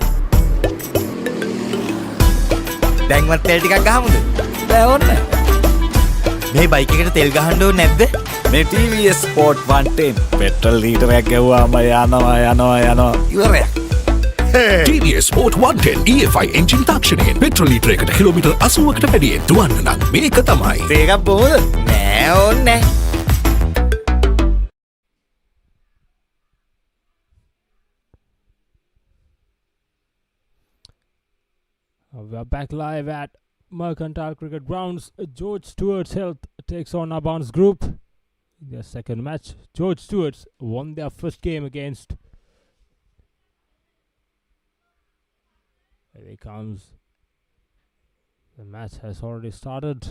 [SPEAKER 2] දැන්වත් තෙල් ටිකක් ගහමුද?
[SPEAKER 3] නෑ ඕන්නේ
[SPEAKER 2] මේ බයික් එකට තෙල් ගහන්න ඕනේ නැද්ද?
[SPEAKER 3] මේ TVS Sport 110 පෙට්‍රල් ලීටරයක් ගැව්වාම යනවා
[SPEAKER 2] ඉවරයක්.
[SPEAKER 4] TVS Sport 110 EFI එන්ජින් තාක්ෂණයෙන් පෙට්‍රල් ලීටර් එකට කිලෝමීටර් 80කට වැඩියෙන් දුවන්න නම් මේක තමයි.
[SPEAKER 2] තේකක් බොමුද? නෑ ඕනේ.
[SPEAKER 5] We are back live at Mercantile Cricket Grounds. George Stewart's Health takes on Abounds Group. Their second match. George Stewart's won their first game against. Here it comes. The match has already started.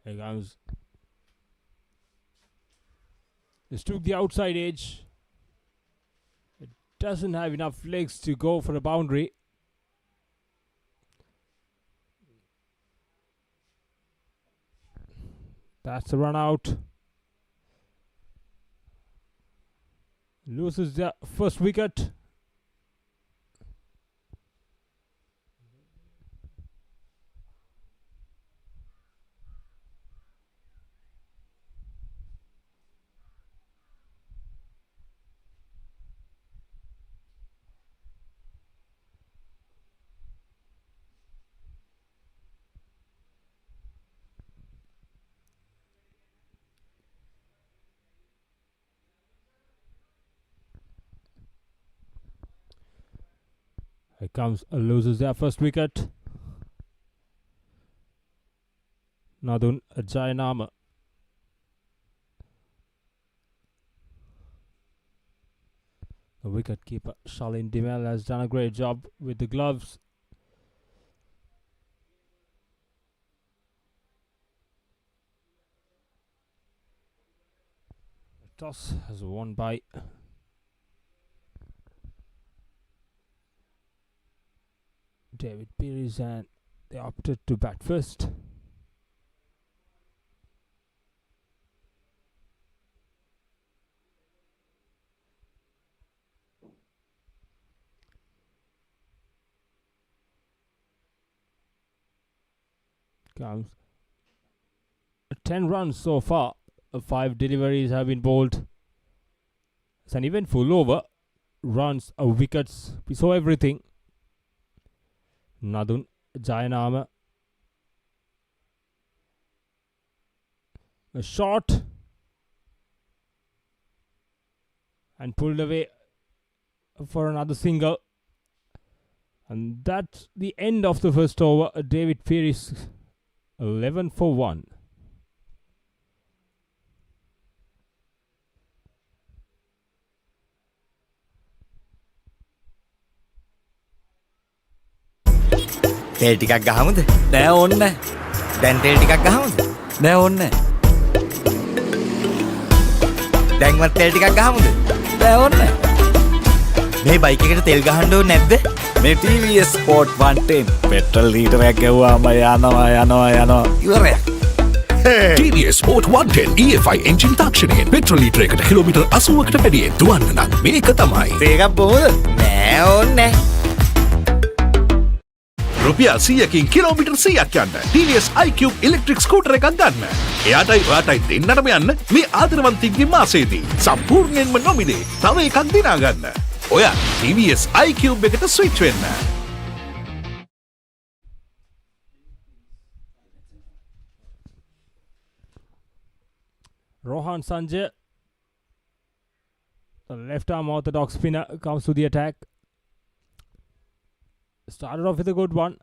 [SPEAKER 5] Here comes. This took the outside edge. It doesn't have enough legs to go for a boundary. That's a run out. Loses the first wicket. Here comes, loses their first wicket. Nadun Jayanama. The wicket keeper Shalin Dimel has done a great job with the gloves. The toss has won by David Pearce, and they opted to bat first. Comes 10 runs so far. 5 deliveries have been bowled. It's an eventful over. Runs, wickets. We saw everything. Nadun Jayanama. A shot. And pulled away for another single. And that's the end of the first over. David Pearce 11 for 1.
[SPEAKER 2] තෙල් ටිකක් ගහමුද?
[SPEAKER 3] නෑ ඕන්නේ
[SPEAKER 2] දැන් තෙල් ටිකක් ගහමුද?
[SPEAKER 3] නෑ ඕන්නේ
[SPEAKER 2] දැන්වත් තෙල් ටිකක් ගහමුද?
[SPEAKER 3] නෑ ඕන්නේ
[SPEAKER 2] මේ බයික් එකට තෙල් ගහන්න ඕනේ නැද්ද?
[SPEAKER 3] මේ TVS Sport 110 පෙට්‍රල් ලීටරයක් ගැව්වාම යනවා
[SPEAKER 2] ඉවරයක්.
[SPEAKER 4] TVS Sport 110 EFI එන්ජින් තාක්ෂණයෙන් පෙට්‍රල් ලීටරයකට කිලෝමීටර් 80කට වැඩියෙන් දුවන්න නම් මේක තමයි.
[SPEAKER 2] තේකක් බොමුද? නෑ නෑ ඕන්නේ.
[SPEAKER 4] රුපියල් 100කින් කිලෝමීටර් 100ක් යන්න TVS iQube ඉලෙක්ට්‍රික් ස්කූටර් එකක් ගන්න. එයාටයි ඔයාටයි දෙන්නටම යන්න මේ ආදරවන්තින්ගේ මාසයේදී සම්පූර්ණයෙන්ම නොමිලේ තව එකක් දිනා ගන්න. ඔයා TVS iQube එකට ස්විච් වෙන්න.
[SPEAKER 5] Rohan Sanjay, the left arm orthodox spinner, comes to the attack. Started off with a good one.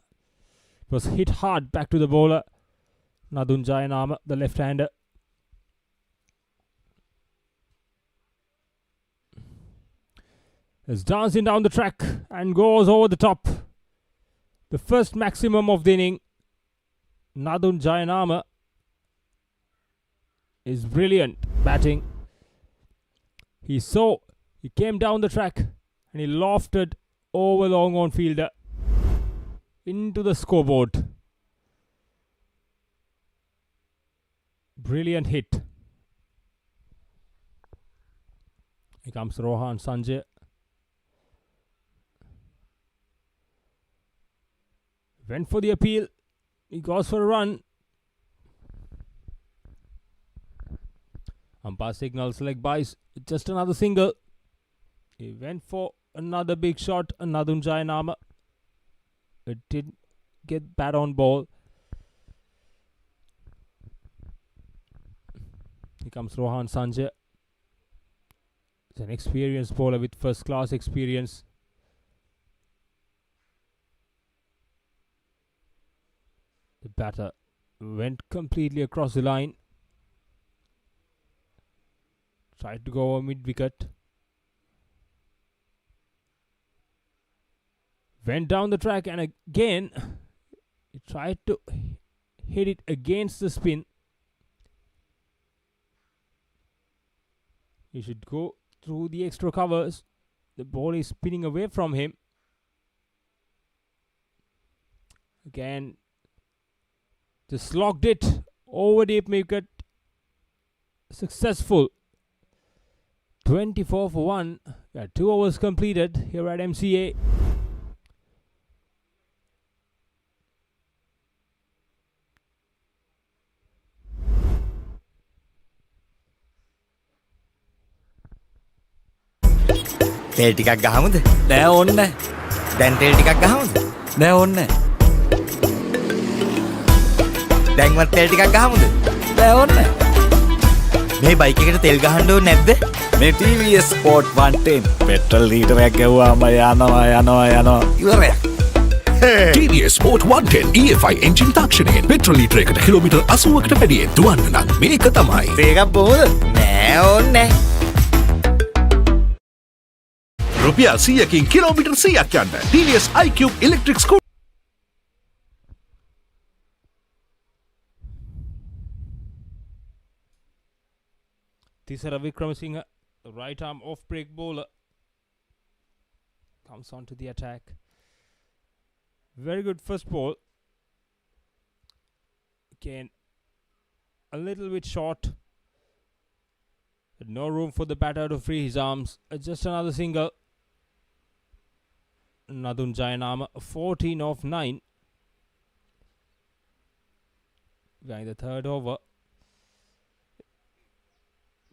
[SPEAKER 5] Was hit hard back to the bowler. Nadun Jayanama, the left-hander. Is dancing down the track and goes over the top. The first maximum of the inning. Nadun Jayanama is brilliant batting. He came down the track and he lofted over long on fielder into the scoreboard. Brilliant hit. Here comes Rohan Sanjay. Went for the appeal. He goes for a run. Umpire signals leg byes. Just another single. He went for another big shot. Nadun Jayanama. It didn't get bat on ball. Here comes Rohan Sanjay. He's an experienced bowler with first class experience. The batter went completely across the line. Tried to go over mid-wicket. Went down the track and again he tried to hit it against the spin. He should go through the extra covers. The ball is spinning away from him. Again, just locked it over deep wicket. Successful. 24 for 1. 2 overs completed here at MCA.
[SPEAKER 2] තෙල් ටිකක් ගහමුද?
[SPEAKER 3] නෑ ඕන්නේ.
[SPEAKER 2] දැන් තෙල් ටිකක් ගහමුද?
[SPEAKER 3] නෑ ඕන්නේ.
[SPEAKER 2] දැන්වත් තෙල් ටිකක් ගහමුද?
[SPEAKER 3] නෑ ඕන්නේ.
[SPEAKER 2] මේ බයික් එකට තෙල් ගහන්න ඕනේ නැද්ද?
[SPEAKER 3] මේ TVS Sport 110 පෙට්‍රල් ලීටරයක් ගැව්වාම යනවා.
[SPEAKER 2] ඉවරයක්.
[SPEAKER 4] TVS Sport 110 EFI එන්ජින් තාක්ෂණයෙන් පෙට්‍රල් ලීටරයකට කිලෝමීටර් 80කට වැඩියෙන් දුවන්න නම් මේක තමයි.
[SPEAKER 2] තේකක් බොහොමද? නෑ ඕන්නේ.
[SPEAKER 4] රුපියල් 100කින් කිලෝමීටර් 100ක් යන්න TVS iQube electric scooter
[SPEAKER 5] Tisara Wickramasinghe, the right arm off break bowler, comes on to the attack. Very good first ball. Again, a little bit short. But no room for the batter to free his arms. Just another single. Nadun Jayanama, 14 of 9. Going the third over.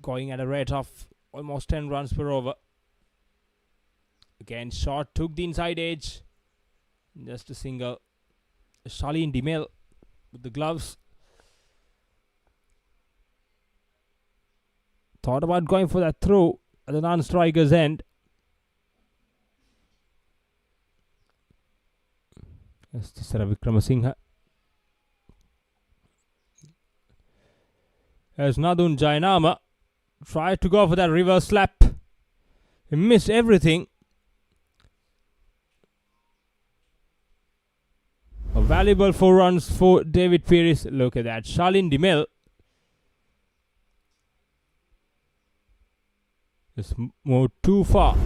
[SPEAKER 5] Going at a rate of almost 10 runs per over. Again, shot took the inside edge. Just a single. Shalin Dimel with the gloves. Thought about going for that throw at the non-striker's end. Yes, Tisara Wickramasinghe. As Nadun Jayanama tried to go for that reverse slap. He missed everything. A valuable 4 runs for David Pearce. Look at that. Shalin Dimel just moved too far.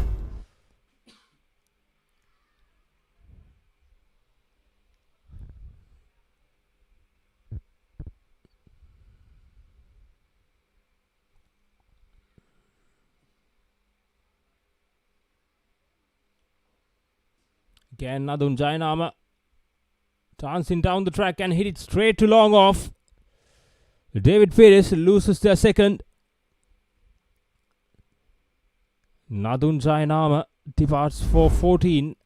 [SPEAKER 5] Again, Nadun Jainama dancing down the track and hit it straight to long off. David Pires loses their second. Nadun Jainama departs for 14.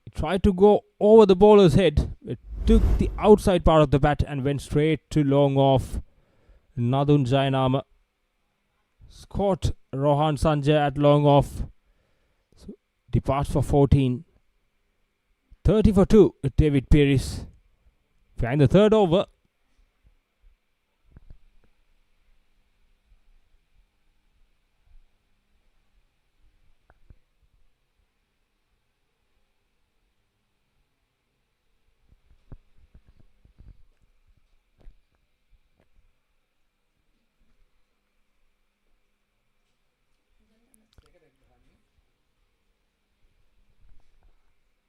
[SPEAKER 5] He tried to go over the bowler's head. It took the outside part of the bat and went straight to long off. Nadun Jainama caught Rohan Sanjay at long off. So departs for 14. 30 for 2 with David Pires. Behind the third over.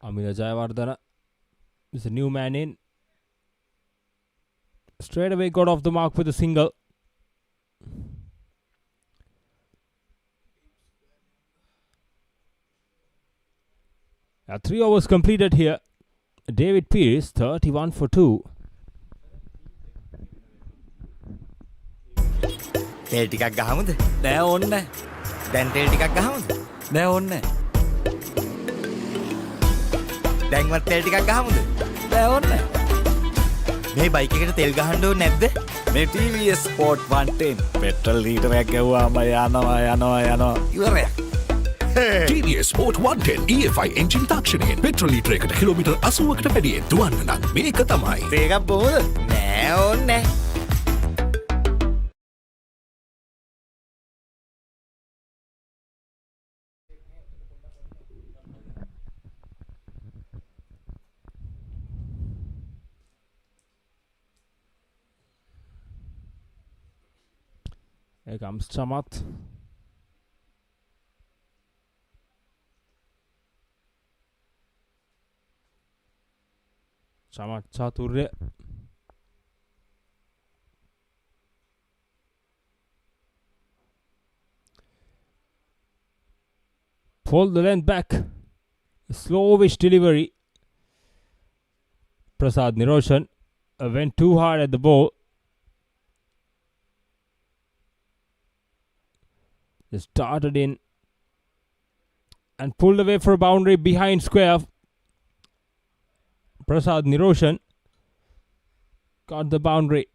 [SPEAKER 5] Amila Jayawardena is a new man in. Straight away got off the mark with a single. Now 3 overs completed here. David Pires 31 for 2.
[SPEAKER 2] තෙල් ටිකක් ගහමුද?
[SPEAKER 3] නෑ ඕන්න නෑ.
[SPEAKER 2] දැන් තෙල් ටිකක් ගහමුද?
[SPEAKER 3] නෑ ඕන්න නෑ.
[SPEAKER 2] දැන්වත් තෙල් ටිකක් ගහමුද?
[SPEAKER 3] නෑ ඕන්න නෑ.
[SPEAKER 2] මේ බයික් එකට තෙල් ගහන්න ඕනේ නැද්ද?
[SPEAKER 3] මේ TVS Sport 110 පෙට්‍රල් ලීටරයක් ගැව්වාම යනවා.
[SPEAKER 2] ඉවරයක්.
[SPEAKER 4] TVS Sport 110 EFI engine තාක්ෂණයෙන් පෙට්‍රල් ලීටරයකට කිලෝමීටර් 80කට වැඩියෙන් දුවන්න නම් මේක තමයි.
[SPEAKER 2] තේකක් බොමුද? නෑ ඕනේ නෑ.
[SPEAKER 5] Here comes Chamat. Chamat Chaturya. Pull the length back. A slowish delivery. Prasad Niroshan went too hard at the ball. Started in and pulled away for a boundary behind square. Prasad Niroshan got the boundary.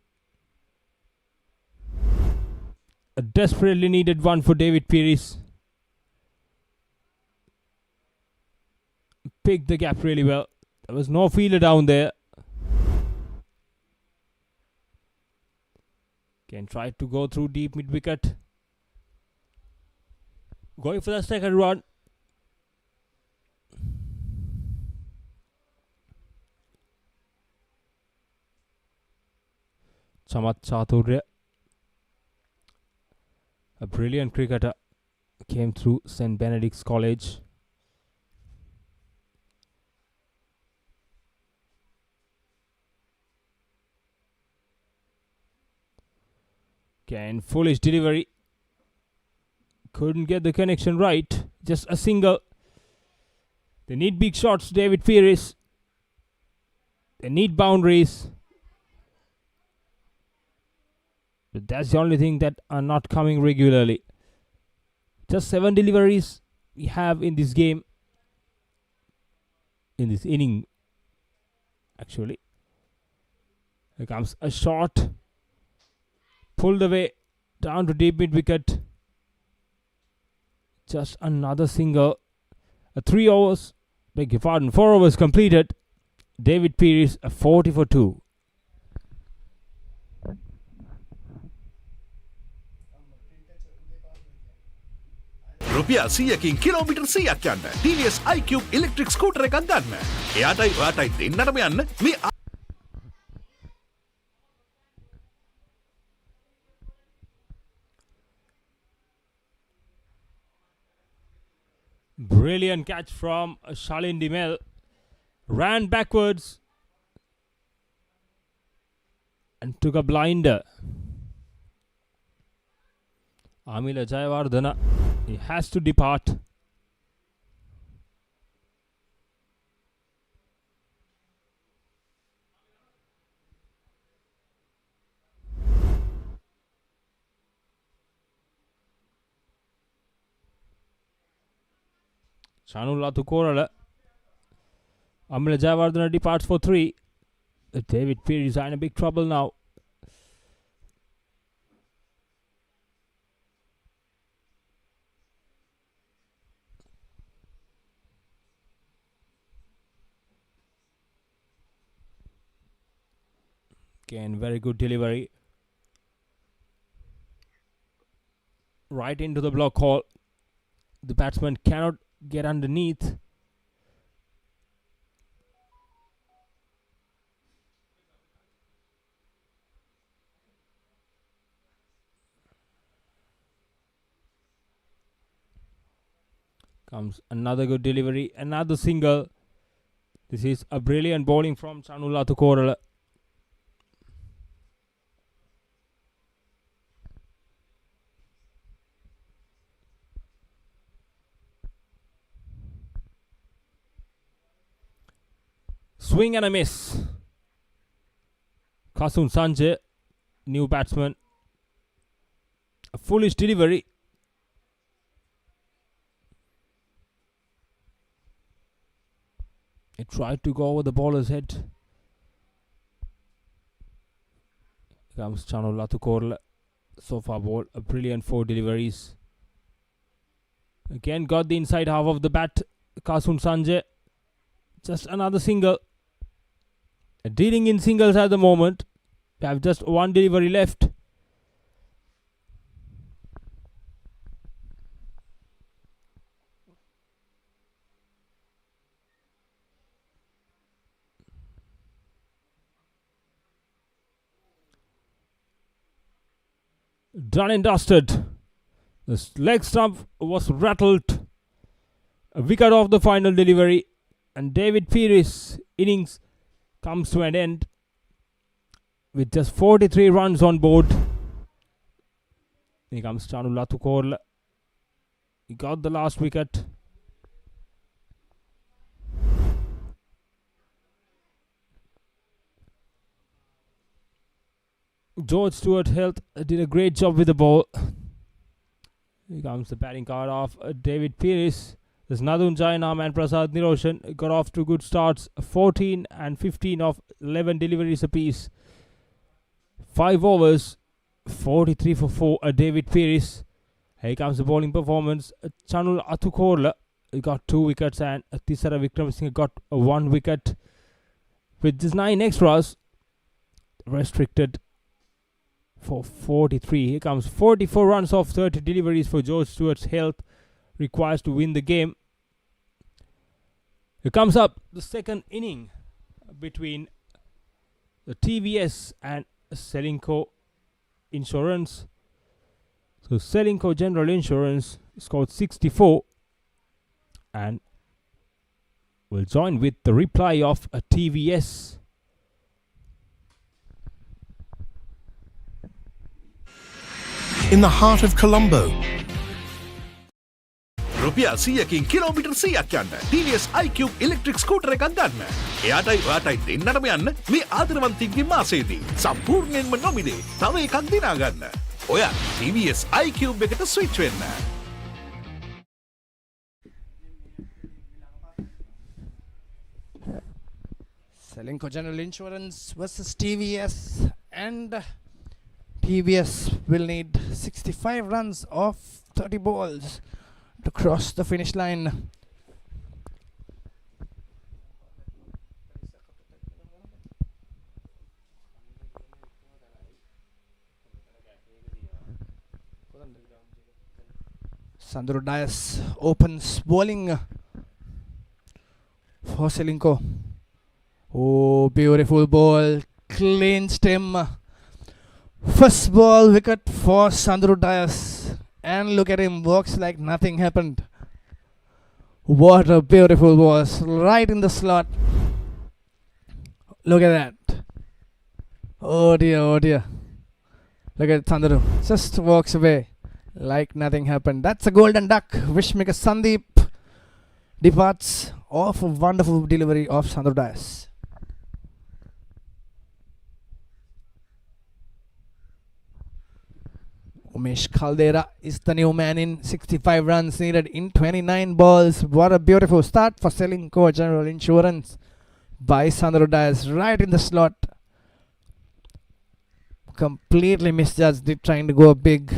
[SPEAKER 5] A desperately needed one for David Pires. Picked the gap really well. There was no fielder down there. Again tried to go through deep mid wicket. Going for the second run. Chamat Chaturya, a brilliant cricketer, came through St. Benedict's College. Again, foolish delivery. Couldn't get the connection right. Just a single. They need big shots, David Pires. They need boundaries. But that's the only thing that are not coming regularly. Just 7 deliveries we have in this game. In this inning, actually. Here comes a shot. Pulled away down to deep mid wicket. Just another single. 3 overs. Beg your pardon. 4 overs completed. David Pires 40 for 2.
[SPEAKER 4] රුපියල් 100කින් kilometre 100ක් යන්න TVS iQ electric scooter එකක් ගන්න. එයාටයි ඔයාටයි දෙන්නටම යන්න මේ
[SPEAKER 5] Brilliant catch from Shalin Dimel. Ran backwards and took a blinder. Amila Jayawardena He has to depart. Chanula Tukorala. Amla Javardhana departs for 3. David Peary is in a big trouble now. Again, very good delivery. Right into the block hole. The batsman cannot get underneath. Comes another good delivery, another single. This is a brilliant bowling from Chanula Tukorala. Swing and a miss. Kasun Sanjay, new batsman. A foolish delivery. He tried to go over the bowler's head. Here comes Chanula Tukorala. So far ball, a brilliant 4 deliveries. Again got the inside half of the bat. Kasun Sanjay. Just another single. Dealing in singles at the moment. We have just 1 delivery left. Done and dusted. The leg stump was rattled. A wicket off the final delivery. And David Peary's innings comes to an end with just 43 runs on board. Here comes Chanula Tukorala. He got the last wicket. George Stewart Health did a great job with the ball. Here comes the batting card of David Peary's. There's Nadun Jainam and Prasad Niroshan got off to good starts. 14 and 15 of 11 deliveries apiece. 5 overs, 43 for 4. David Peary's. Here comes the bowling performance. Chanula Tukorala got 2 wickets and Tisara Wickramasinghe got 1 wicket. With just 9 extras, restricted for 43. Here comes 44 runs off 30 deliveries for George Stewart's Health. Requires to win the game. Here comes up the second inning between the TVS and Sportylk Insurance. So Sportylk General Insurance scored 64 and will join with the reply of a TVS.
[SPEAKER 7] In the heart of Colombo,
[SPEAKER 4] රුපියල් 100කින් kilometre 100ක් යන්න TVS iCube electric scooter එකක් ගන්න. එයාටයි ඔයාටයි දෙන්නටම යන්න මේ ආදරවන්තින්ගේ මාසයේදී සම්පූර්ණයෙන්ම නොමිලේ තව එකක් දිනා ගන්න. ඔයා TVS iCube එකට ස්විච් වෙන්න.
[SPEAKER 1] Sportylk General Insurance versus TVS, and TVS will need 65 runs off 30 balls to cross the finish line. Sandro Dias opens bowling for Sportylk. Oh, beautiful ball, clean stem. First ball wicket for Sandro Dias. And look at him, walks like nothing happened. What a beautiful ball, right in the slot. Look at that. Oh dear, oh dear. Look at Sandro, just walks away like nothing happened. That's a golden duck. Vishmika Sandeep departs off a wonderful delivery of Sandro Dias. Umesh Caldera is the new man in 65 runs needed in 29 balls. What a beautiful start for Sportylk General Insurance by Sandro Dias, right in the slot. Completely misjudged it, trying to go big,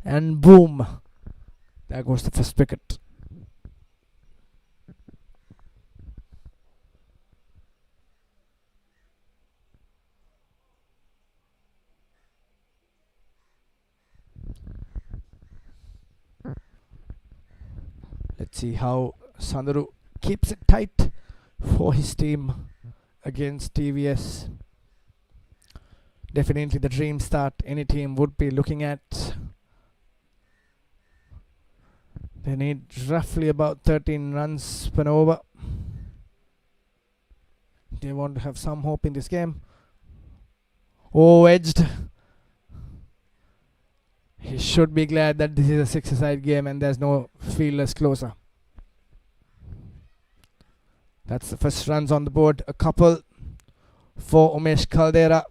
[SPEAKER 1] and boom, there goes the first wicket. Let's see how Sandro keeps it tight for his team against TVS. Definitely the dream start any team would be looking at. They need roughly about 13 runs per over. They want to have some hope in this game. Oh, edged. He should be glad that this is a six-a-side game and there's no fieldless closer. That's the first runs on the board. A couple for Umesh Caldera.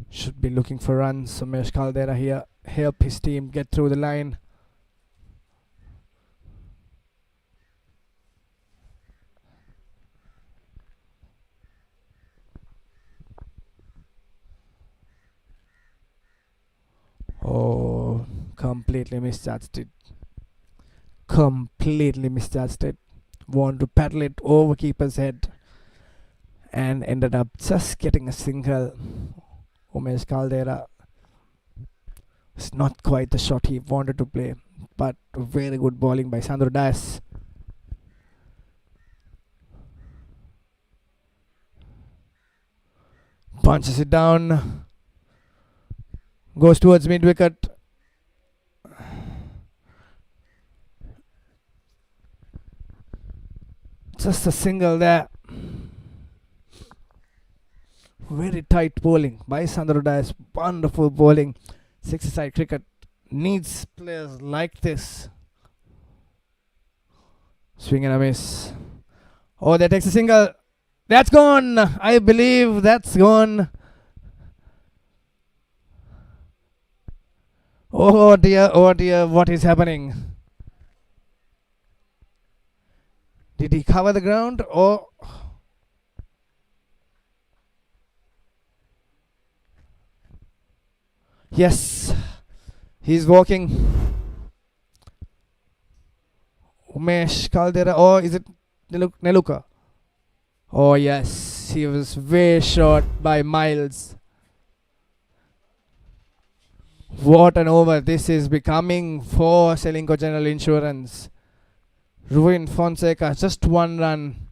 [SPEAKER 1] Should be looking for runs. Umesh Caldera here. Help his team get through the line. Oh, completely misjudged it. Completely misjudged it. Want to paddle it over keeper's head and ended up just getting a single. Umesh Caldera. It's not quite the shot he wanted to play, but very good bowling by Sandro Dias. Punches it down. Goes towards mid-wicket. Just a single there. Very tight bowling by Sandro Dias. Wonderful bowling. Six-a-side cricket needs players like this. Swing and a miss. Oh, that takes a single. That's gone. I believe that's gone. Oh dear, what is happening? Did he cover the ground or? Yes, he's walking. Umesh Caldera, or is it Neluka? Oh yes, he was way short by miles. What an over this is becoming for Sportylk General Insurance. Ruin Fonseca, just one run.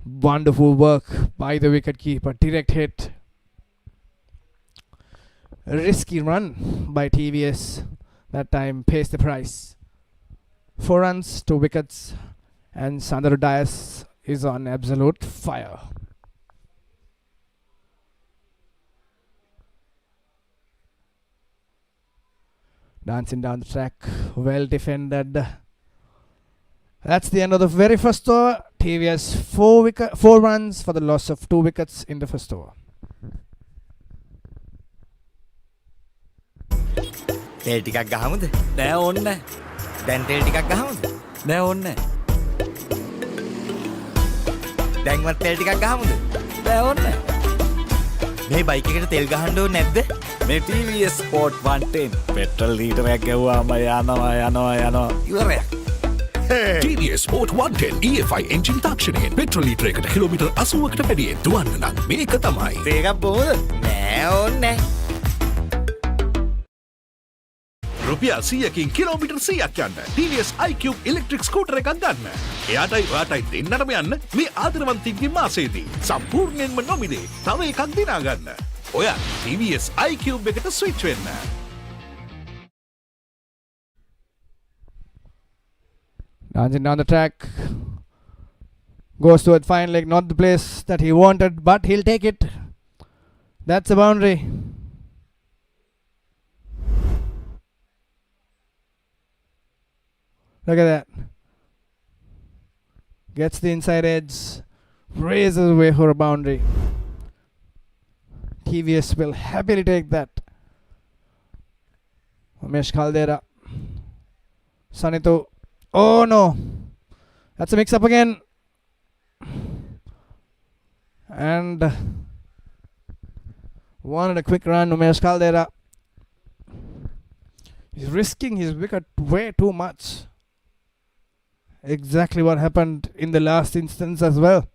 [SPEAKER 1] Wonderful work by the wicketkeeper. Direct hit. A risky run by TVS. That time pays the price. 4 runs, 2 wickets. And Sandro Dias is on absolute fire. Dancing down the track, well defended. That's the end of the very first over. TVS 4 runs for the loss of 2 wickets in the first over.
[SPEAKER 2] තෙල් ටිකක් ගහමුද?
[SPEAKER 3] නෑ ඕන්න.
[SPEAKER 2] දැන් තෙල් ටිකක් ගහමුද?
[SPEAKER 3] නෑ ඕන්න.
[SPEAKER 2] දැන්වත් තෙල් ටිකක් ගහමුද?
[SPEAKER 3] නෑ ඕන්න.
[SPEAKER 2] මේ බයික් එකට තෙල් ගහන්න ඕනේ නැද්ද?
[SPEAKER 3] මේ TVS Sport 110 පෙට්‍රල් ලීටරයක් ගැහුවාම යනවා.
[SPEAKER 2] ඉවරයක්.
[SPEAKER 4] TVS Sport 110 EFI engine තාක්ෂණයෙන් පෙට්‍රල් ලීටරයකට කිලෝමීටර් 80කට වැඩියෙන් දුවන්න නම් මේක තමයි.
[SPEAKER 2] තේකක් බොමුද? නෑ ඕනේ.
[SPEAKER 4] රුපියල් 100කින් කිලෝමීටර් 100ක් යන්න TVS iCube ඉලෙක්ට්‍රික් ස්කූටර් එකක් ගන්න. එයාටයි දෙන්නටම යන්න මේ ආදරවන්තින්ගේ මාසයේදී සම්පූර්ණයෙන්ම නොමිලේ තව එකක් දිනා ගන්න. ඔයා TVS iCube එකට ස්විච් වෙන්න.
[SPEAKER 1] Dancing down the track. Goes toward fine leg, not the place that he wanted, but he'll take it. That's a boundary. Look at that. Gets the inside edge. Raises away for a boundary. TVS will happily take that. Umesh Caldera. Sanito. Oh no. That's a mix up again. And wanted a quick run. Umesh Caldera. He's risking his wicket way too much. Exactly what happened in the last instance as well.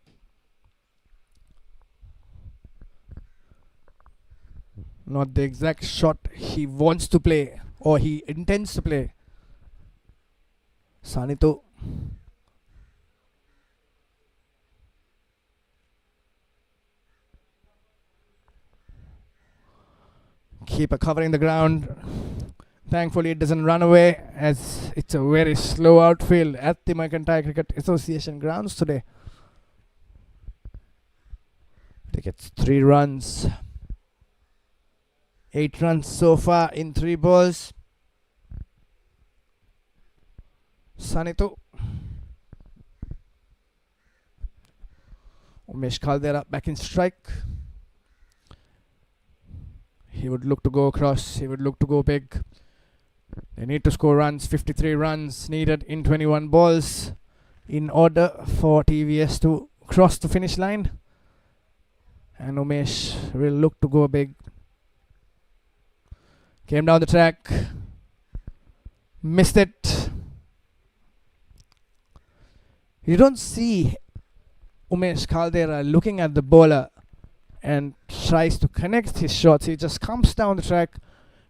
[SPEAKER 1] Not the exact shot he wants to play or he intends to play. Sanito. Keeper covering the ground. Thankfully it doesn't run away as it's a very slow outfield at the Mercantile Cricket Association grounds today. It gets 3 runs. 8 runs so far in 3 balls. Sanito. Umesh Caldera back in strike. He would look to go across. He would look to go big. They need to score runs. 53 runs needed in 21 balls in order for TVS to cross the finish line. And Umesh will look to go big. Came down the track. Missed it. You don't see Umesh Caldera looking at the bowler and tries to connect his shots. He just comes down the track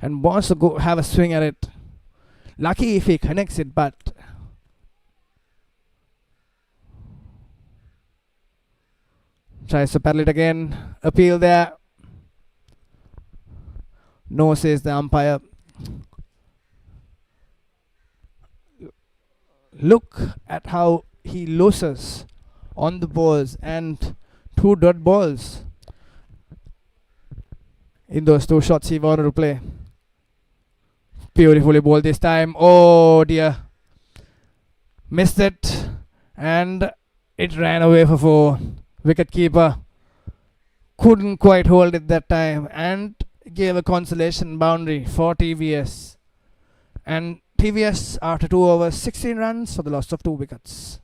[SPEAKER 1] and wants to go have a swing at it. Lucky if he connects it, but tries to paddle it again. Appeal there. No, says the umpire. Look at how he loses on the balls and 2 dot balls in those 2 shots he wanted to play. Beautifully bowled this time. Oh dear. Missed it. And it ran away for 4. Wicket keeper couldn't quite hold it that time and gave a consolation boundary for TVS. And TVS after 2 overs, 16 runs for the loss of 2 wickets.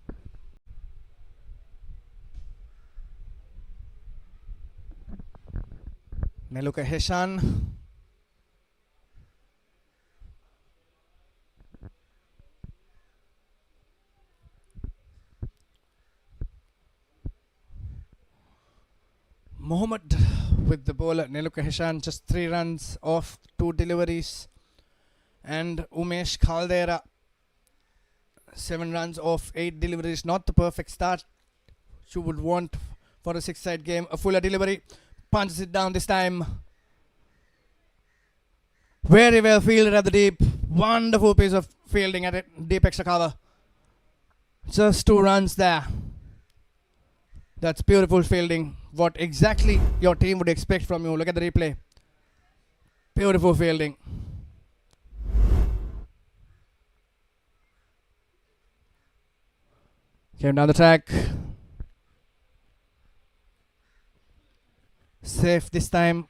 [SPEAKER 1] Neluka Heshan. Mohammad with the bowler. Neluka Heshan just 3 runs off 2 deliveries. And Umesh Caldera 7 runs off 8 deliveries. Not the perfect start you would want for a 6-side game. A fuller delivery. Punches it down this time. Very well fielded at the deep. Wonderful piece of fielding at it. Deep extra cover. Just 2 runs there. That's beautiful fielding. What exactly your team would expect from you. Look at the replay. Beautiful fielding. Came down the track. Safe this time.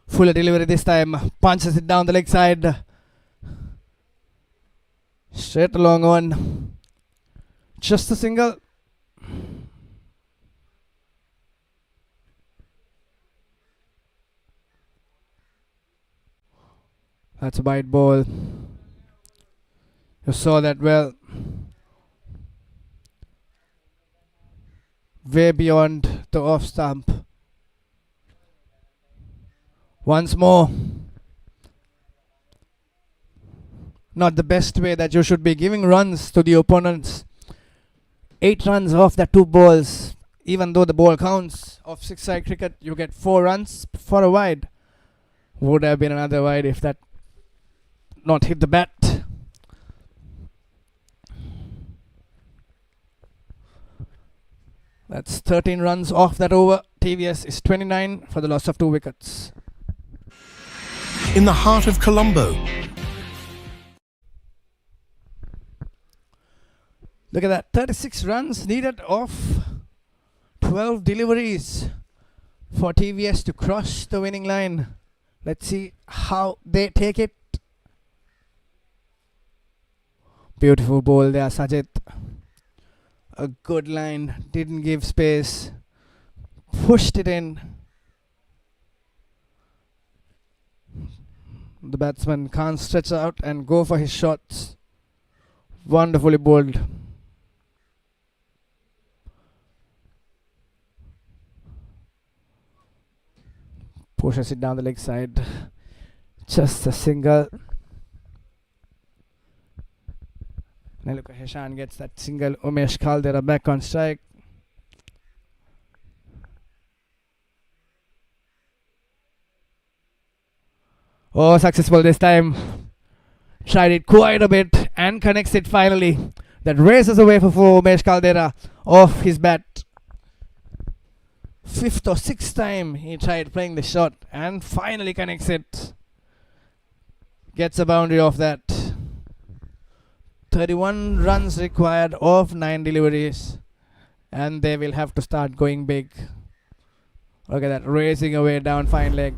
[SPEAKER 1] Fuller delivery this time. Punches it down the leg side. Straight along on. Just a single. That's a wide ball. You saw that well. Way beyond the off stump. Once more. Not the best way that you should be giving runs to the opponents. 8 runs off that 2 balls. Even though the ball counts of six-side cricket, you get 4 runs for a wide. Would have been another wide if that not hit the bat. That's 13 runs off that over. TVS is 29 for the loss of 2 wickets.
[SPEAKER 7] In the heart of Colombo,
[SPEAKER 1] Look at that, 36 runs needed off 12 deliveries for TVS to cross the winning line. Let's see how they take it. Beautiful ball there, Sajid. A good line, didn't give space, pushed it in. The batsman can't stretch out and go for his shots. Wonderfully bowled. Pushes it down the leg side. Just a single. Neluka Heshan gets that single. Umesh Caldera back on strike. Oh, successful this time. Tried it quite a bit and connects it finally. That races away for Umesh Caldera off his bat. 5th or 6th time he tried playing the shot and finally connects it. Gets a boundary off that. 31 runs required of 9 deliveries. And they will have to start going big. Look at that, racing away down fine leg.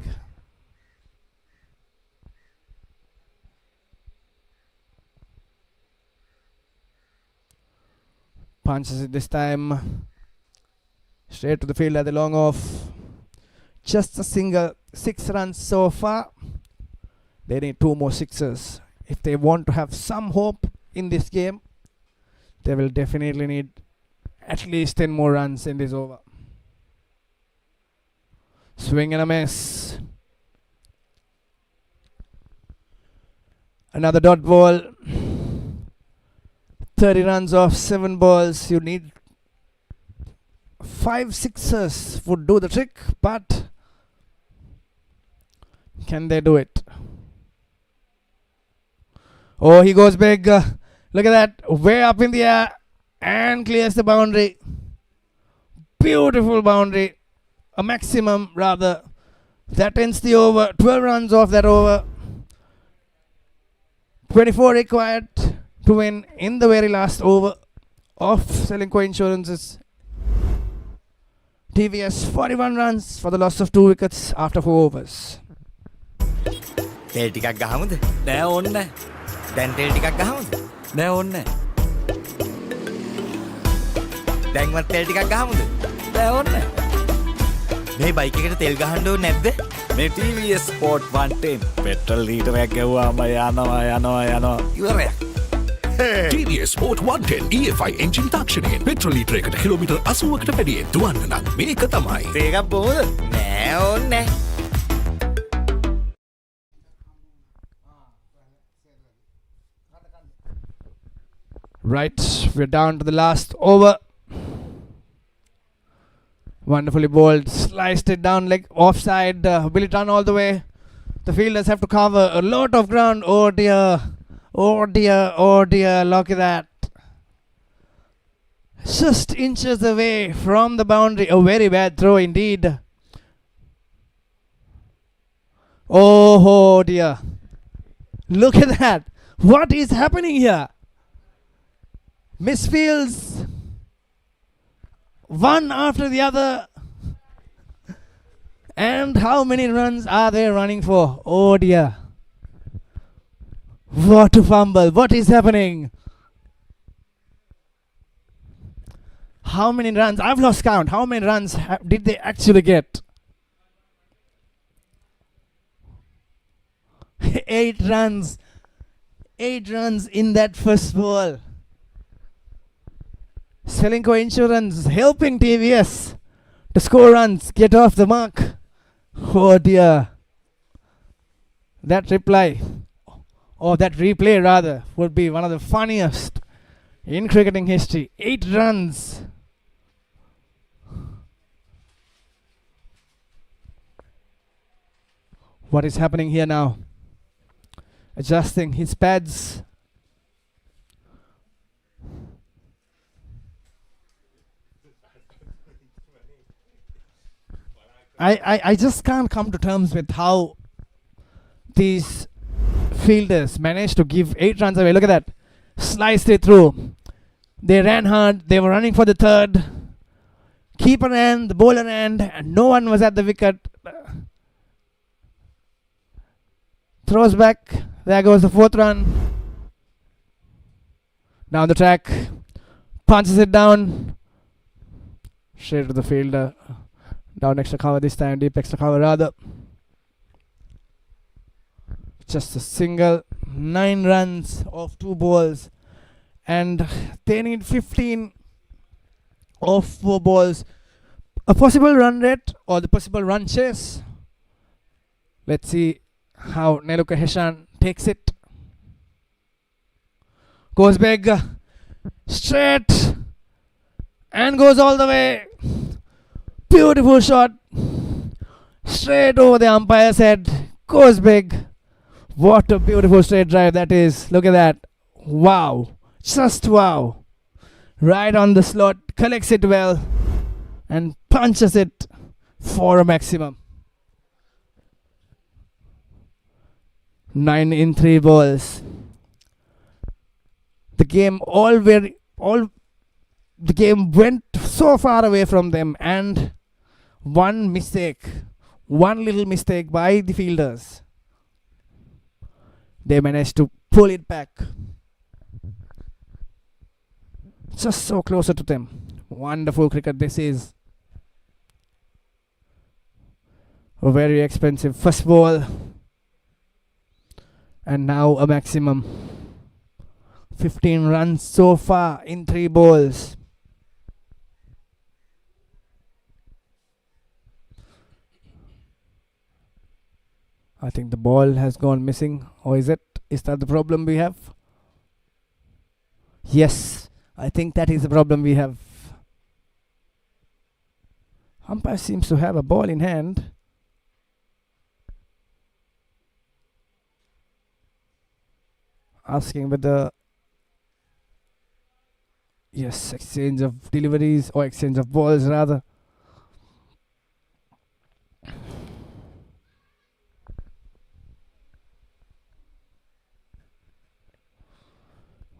[SPEAKER 1] Punches it this time. Straight to the field at the long off. Just a single. 6 runs so far. They need 2 more sixes. If they want to have some hope in this game, they will definitely need at least 10 more runs in this over. Swing and a miss. Another dot ball. 30 runs off 7 balls. You need 5 sixes would do the trick, but can they do it? Oh, he goes big. Look at that, way up in the air and clears the boundary. Beautiful boundary, a maximum rather. That ends the over. 12 runs off that over. 24 required to win in the very last over of Sportylk Insurance's. TVS 41 runs for the loss of 2 wickets after 4 overs.
[SPEAKER 2] තෙල් ටිකක් ගහමුද?
[SPEAKER 3] නෑ ඕන්න නෑ.
[SPEAKER 2] දැන් තෙල් ටිකක් ගහමුද?
[SPEAKER 3] නෑ ඕන්න නෑ.
[SPEAKER 2] දැන්වත් තෙල් ටිකක් ගහමුද?
[SPEAKER 3] නෑ ඕන්න නෑ.
[SPEAKER 2] මේ බයික් එකට තෙල් ගහන්න ඕනේ නැද්ද?
[SPEAKER 3] මේ TVS Sport 110 පෙට්‍රල් ලීටරයක් ගැව්වාම යනවා.
[SPEAKER 2] ඉවරයක්.
[SPEAKER 4] TVS Sport 110 EFI engine තාක්ෂණයෙන් පෙට්‍රල් ලීටරයකට කිලෝමීටර් 80කට වැඩියෙන් දුවන්න නම් මේක තමයි.
[SPEAKER 2] තේකක් බොමුද? නෑ ඕනේ නෑ.
[SPEAKER 1] Right, we're down to the last over. Wonderfully bowled, sliced it down leg offside. Will it run all the way? The fielders have to cover a lot of ground. Oh dear, oh dear, oh dear, look at that. Just inches away from the boundary. A very bad throw indeed. Oh dear. Look at that. What is happening here? Misfields, one after the other. And how many runs are they running for? Oh dear. What a fumble. What is happening? How many runs? I've lost count. How many runs did they actually get? 8 runs. 8 runs in that first ball. Sportylk Insurance helping TVS to score runs, get off the mark. Oh dear. That replay, or that replay rather, would be one of the funniest in cricketing history. 8 runs. What is happening here now? Adjusting his pads. I just can't come to terms with how these fielders managed to give 8 runs away. Look at that. Sliced it through. They ran hard. They were running for the third. Keeper ran, the bowler ran, and no one was at the wicket. Throws back. There goes the 4th run. Down the track. Punches it down. Straight to the fielder. Down extra cover this time. Deep extra cover rather. Just a single. 9 runs off 2 balls. And they need 15 off 4 balls. A possible run rate or the possible run chase. Let's see how Neluka Heshan takes it. Goes big. Straight. And goes all the way. Beautiful shot. Straight over the umpire's head. Goes big. What a beautiful straight drive that is. Look at that. Wow. Just wow. Right on the slot. Collects it well. And punches it for a maximum. 9 in 3 balls. The game the game went so far away from them, and one little mistake by the fielders. They managed to pull it back. Just so closer to them. Wonderful cricket this is. A very expensive first ball. And now a maximum. 15 runs so far in 3 balls. I think the ball has gone missing. Or is that the problem we have? Yes, I think that is the problem we have. Umpire seems to have a ball in hand. Asking whether, yes, exchange of deliveries or exchange of balls rather.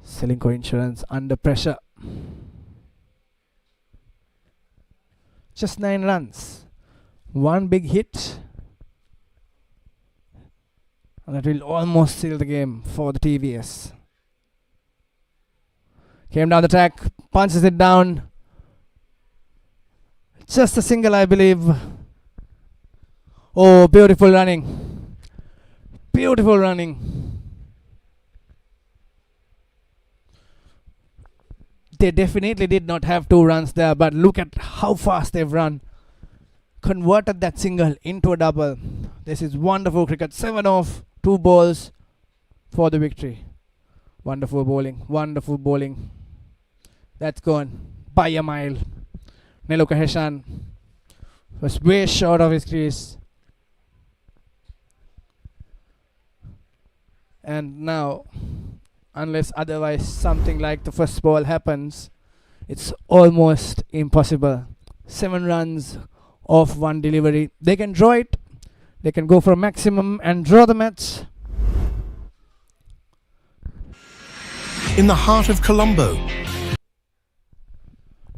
[SPEAKER 1] Sportylk Insurance under pressure. Just 9 runs. 1 big hit. And that will almost seal the game for the TVS. Came down the track. Punches it down. Just a single, I believe. Oh, beautiful running. Beautiful running. They definitely did not have 2 runs there, but look at how fast they've run. Converted that single into a double. This is wonderful cricket. 7 off, 2 balls for the victory. Wonderful bowling. Wonderful bowling. That's gone by a mile. Neluka Heshan was way short of his crease. And now, unless otherwise something like the first ball happens, it's almost impossible. 7 runs off 1 delivery. They can draw it. They can go for a maximum and draw the match.
[SPEAKER 7] In the heart of Colombo.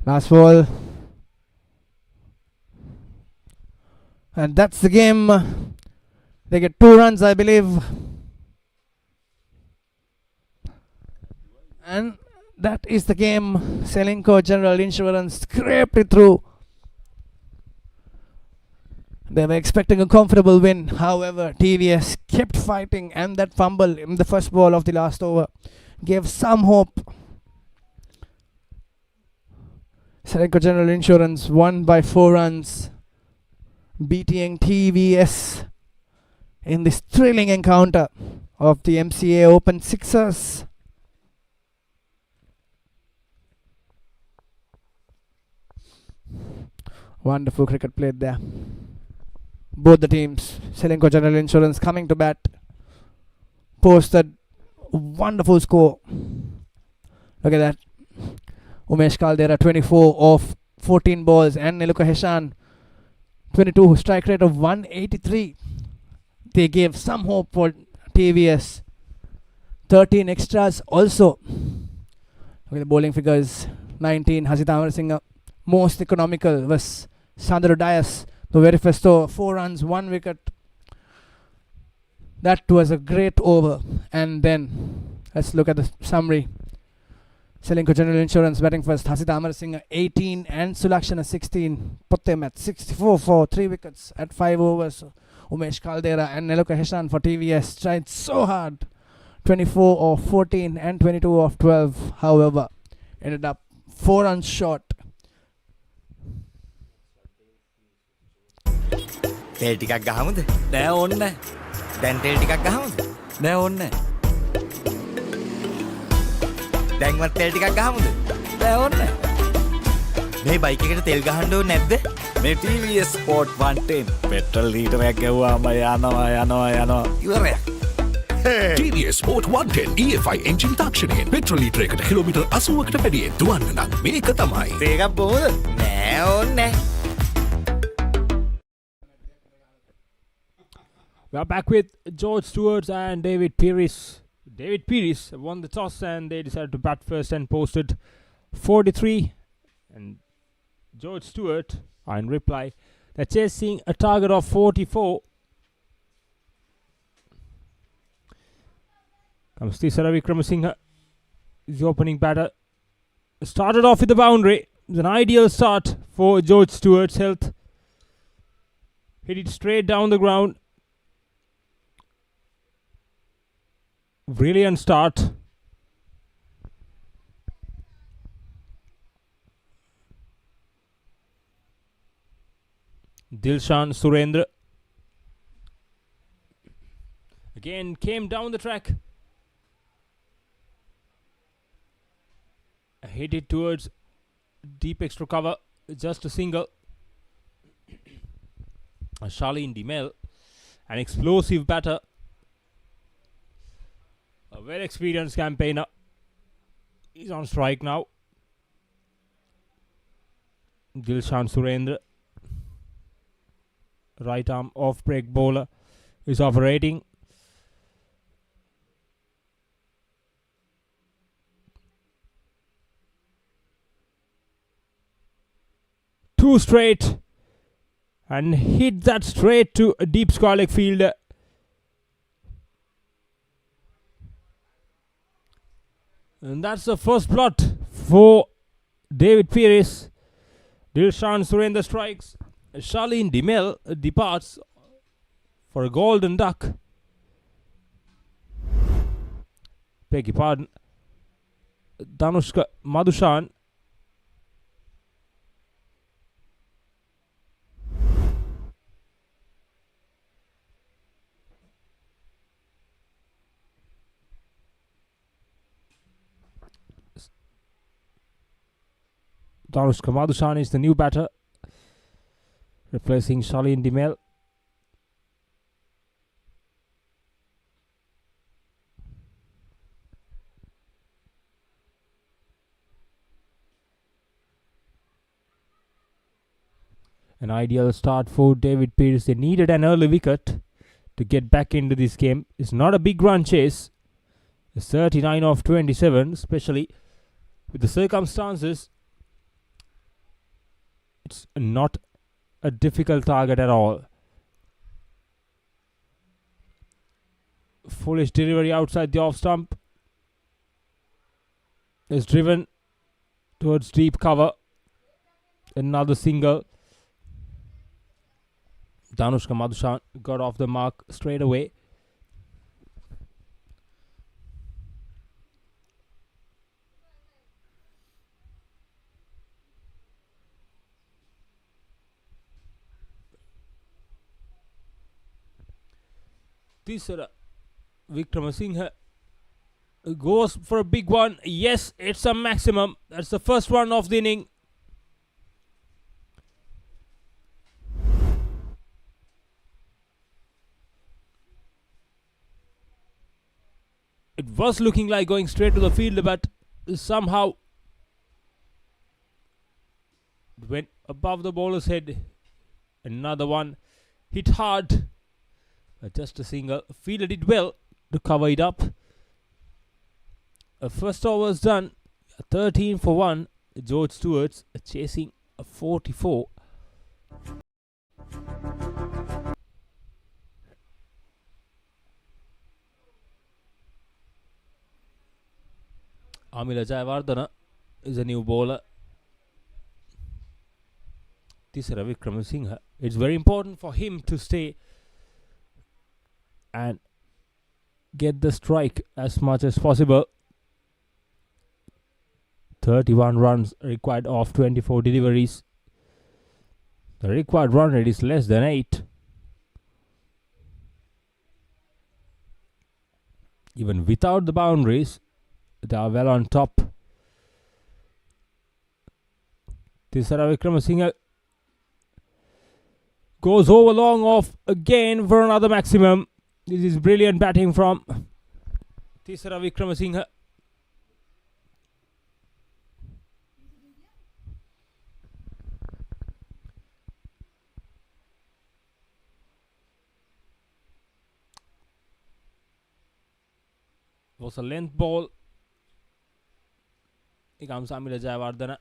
[SPEAKER 1] Last ball. And that's the game. They get 2 runs, I believe. And that is the game. Sportylk General Insurance scraped it through. They were expecting a comfortable win. However, TVS kept fighting, and that fumble in the first ball of the last over gave some hope. Sportylk General Insurance won by 4 runs, beating TVS in this thrilling encounter of the MCA Open Sixers. Wonderful cricket played there both the teams. Selenko General Insurance coming to bat. Posted wonderful score. Look at that. Umesh Caldera 24 off 14 balls and Niluka Heshan 22, strike rate of 183. They gave some hope for TVS. 13 extras also. Look at the bowling figures. 19, Hasita Amarasinghe. Most economical was Sandro Dias. The very first over, 4 runs, 1 wicket. That was a great over. And then, let's look at the summary. Selenko General Insurance batting first. Hasita Amarasinghe 18 and Sulakshana 16. Put them at 64 for 3 wickets at 5 overs. Umesh Caldera and Niluka Heshan for TVS tried so hard. 24 of 14 and 22 of 12. However, ended up 4 runs short.
[SPEAKER 2] තෙල් ටිකක් ගහමුද?
[SPEAKER 3] නෑ ඕන්න.
[SPEAKER 2] දැන් තෙල් ටිකක් ගහමුද?
[SPEAKER 3] නෑ ඕන්න.
[SPEAKER 2] දැන්වත් තෙල් ටිකක් ගහමුද?
[SPEAKER 3] නෑ ඕන්න.
[SPEAKER 2] මේ බයික් එකට තෙල් ගහන්න ඕනේ නැද්ද?
[SPEAKER 3] මේ TVS Sport 110 පෙට්‍රල් ලීටරයක් ගෙවුවාම යනවා.
[SPEAKER 2] ඉවරයක්.
[SPEAKER 4] TVS Sport 110 EFI engine තාක්ෂණයෙන් පෙට්‍රල් ලීටරයකට කිලෝමීටර් 80කට වැඩියෙන් දුවන්න නම් මේක තමයි.
[SPEAKER 2] තේකක් බොමුද? නෑ ඕනේ.
[SPEAKER 5] We are back with George Stewart and David Pearce. David Pearce won the toss and they decided to bat first and posted 43. And George Stewart, in reply, they're chasing a target of 44. Comes Tisara Vikramasinghe, the opening batter. Started off with the boundary. It was an ideal start for George Stewart's health. Hit it straight down the ground. Brilliant start. Dilshan Surendra again came down the track. Hit it towards deep extra cover. Just a single. Charlene Demel, an explosive batter. A very experienced campaigner. He's on strike now. Dilshan Surendra, right arm off break bowler, is operating. Two straight and hit that straight to a deep square leg fielder. And that's the first plot for David Pearce. Dilshan Surendra strikes. Charlene Demel departs for a golden duck. Beg your pardon. Danushka Madhushan. Danushka Madhushan is the new batter, replacing Charlene Demel. An ideal start for David Pearce. They needed an early wicket to get back into this game. It's not a big run chase. It's 39 of 27, especially with the circumstances. It's not a difficult target at all. Foolish delivery outside the off stump is driven towards deep cover. Another single. Danushka Madhushan got off the mark straight away. Tisara Vikramasinghe goes for a big one. Yes, it's a maximum. That's the first one of the inning. It was looking like going straight to the field, but somehow it went above the bowler's head. Another one hit hard, but just a single. Fielded it well to cover it up. A first over was done. 13 for 1. George Stewart's chasing a 44. Amila Jayawardena is a new bowler. Tisara Wickramasinghe. It's very important for him to stay and get the strike as much as possible. 31 runs required off 24 deliveries. The required run rate is less than 8. Even without the boundaries, they are well on top. Tisara Wickramasinghe goes over long off again for another maximum. This is brilliant batting from Tisara Wickramasinghe. Was a length ball. Here comes Amila Jayawardena.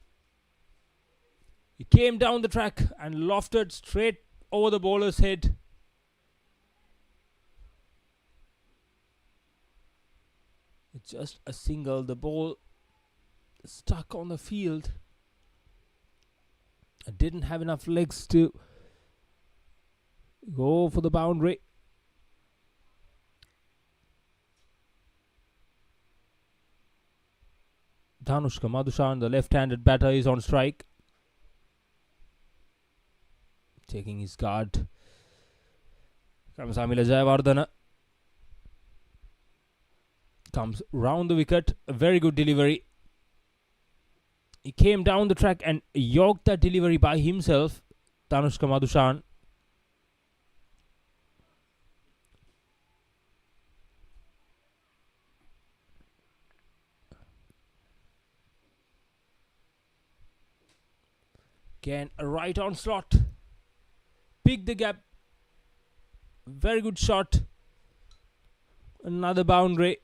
[SPEAKER 5] He came down the track and lofted straight over the bowler's head. It's just a single. The ball stuck on the field. It didn't have enough legs to go for the boundary. Dhanushka Madhushan, the left-handed batter, is on strike. Taking his guard. Comes Amila Jayawardena. Comes round the wicket. A very good delivery. He came down the track and yorked that delivery by himself. Dhanushka Madhushan. Again, a right on slot. Pick the gap. Very good shot. Another boundary.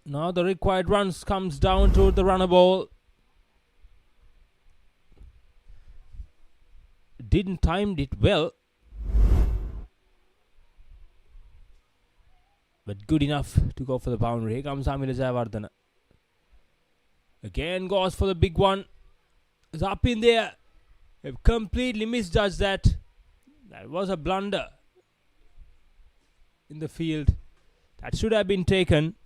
[SPEAKER 5] Now the required runs comes down to the runner ball. Didn't time it well, but good enough to go for the boundary. Here comes Amila Jayawardena. Again goes for the big one. It's up in there. They've completely misjudged that. That was a blunder in the field. That should have been taken.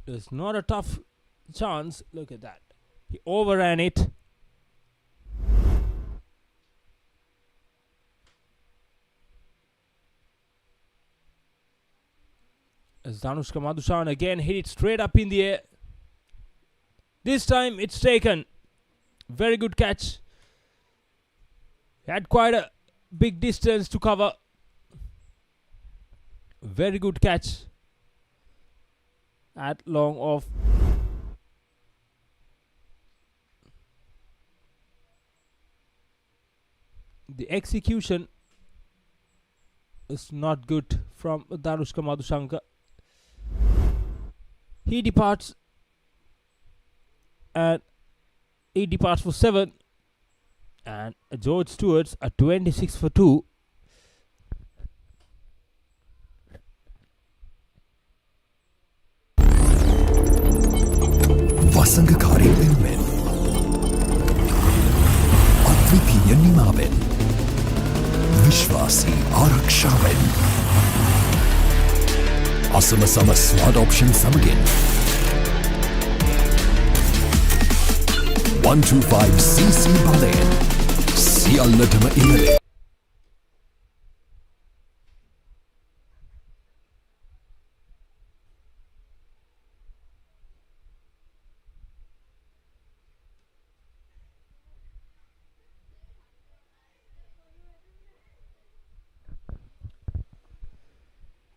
[SPEAKER 5] It's not a tough chance. Look at that. He overran it. As Dhanushka Madhushan again hit it straight up in the air. This time it's taken. Very good catch. Had quite a big distance to cover. Very good catch. At long off. The execution is not good from Dhanushka Madhushanka. He departs and he departs for 7, and George Stewart's a 26 for 2.
[SPEAKER 6] වසඟකාරී පෙන්වෙන් අද්විතීය නිමාවෙන් විශ්වාසී ආරක්ෂාවෙන් අසම සම ස්වාඩ් option සමගින් 125cc බලයෙන් සියල්ලටම ඉහළ.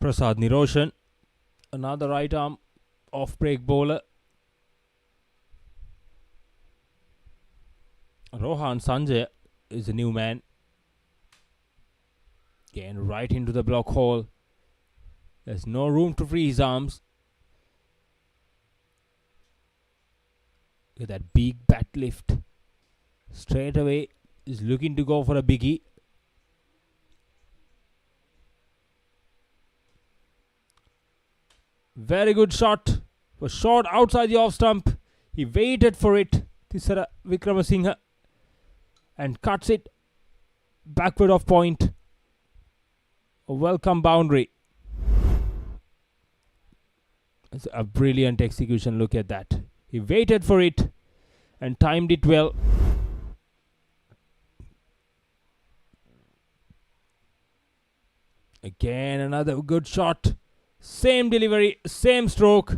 [SPEAKER 5] Prasad Niroshan, another right arm off break bowler. Rohan Sanjay is a new man. Again, right into the block hole. There's no room to free his arms. Look at that big bat lift. Straight away, is looking to go for a biggie. Very good shot. Was shot outside the off stump. He waited for it. Tisara Vikramasinghe. And cuts it backward off point. A welcome boundary. It's a brilliant execution. Look at that. He waited for it and timed it well. Again, another good shot. Same delivery, same stroke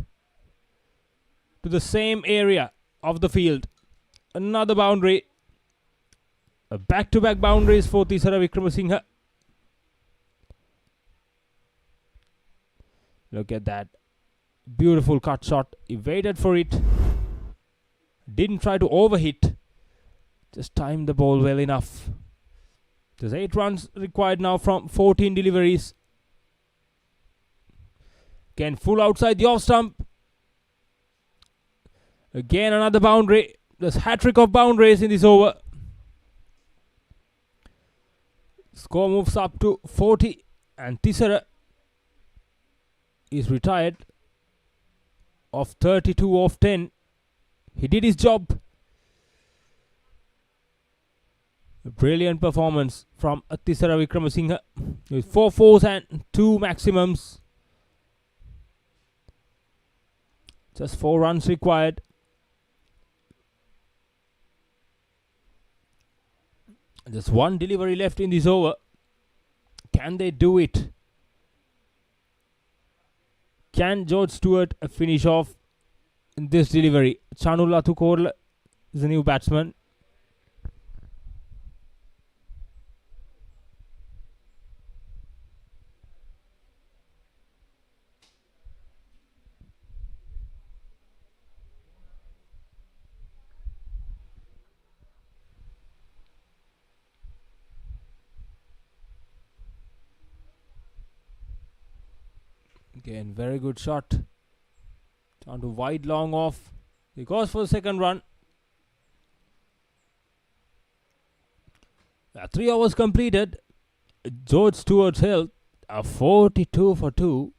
[SPEAKER 5] to the same area of the field. Another boundary. A back-to-back boundaries for Tisara Vikramasinghe. Look at that. Beautiful cut shot. He waited for it. Didn't try to overhit. Just timed the ball well enough. There's 8 runs required now from 14 deliveries. Again, full outside the off stump. Again, another boundary. There's hat-trick of boundaries in this over. Score moves up to 40. And Tisara is retired of 32 of 10. He did his job. A brilliant performance from Tisara Vikramasinghe with 4 fours and 2 maximums. Just 4 runs required. Just 1 delivery left in this over. Can they do it? Can George Stewart finish off in this delivery? Chanula Thukorla is the new batsman. Again, very good shot. Down to wide, long off. He goes for the second run. 3 overs completed. George Stewart's health, 42 for 2.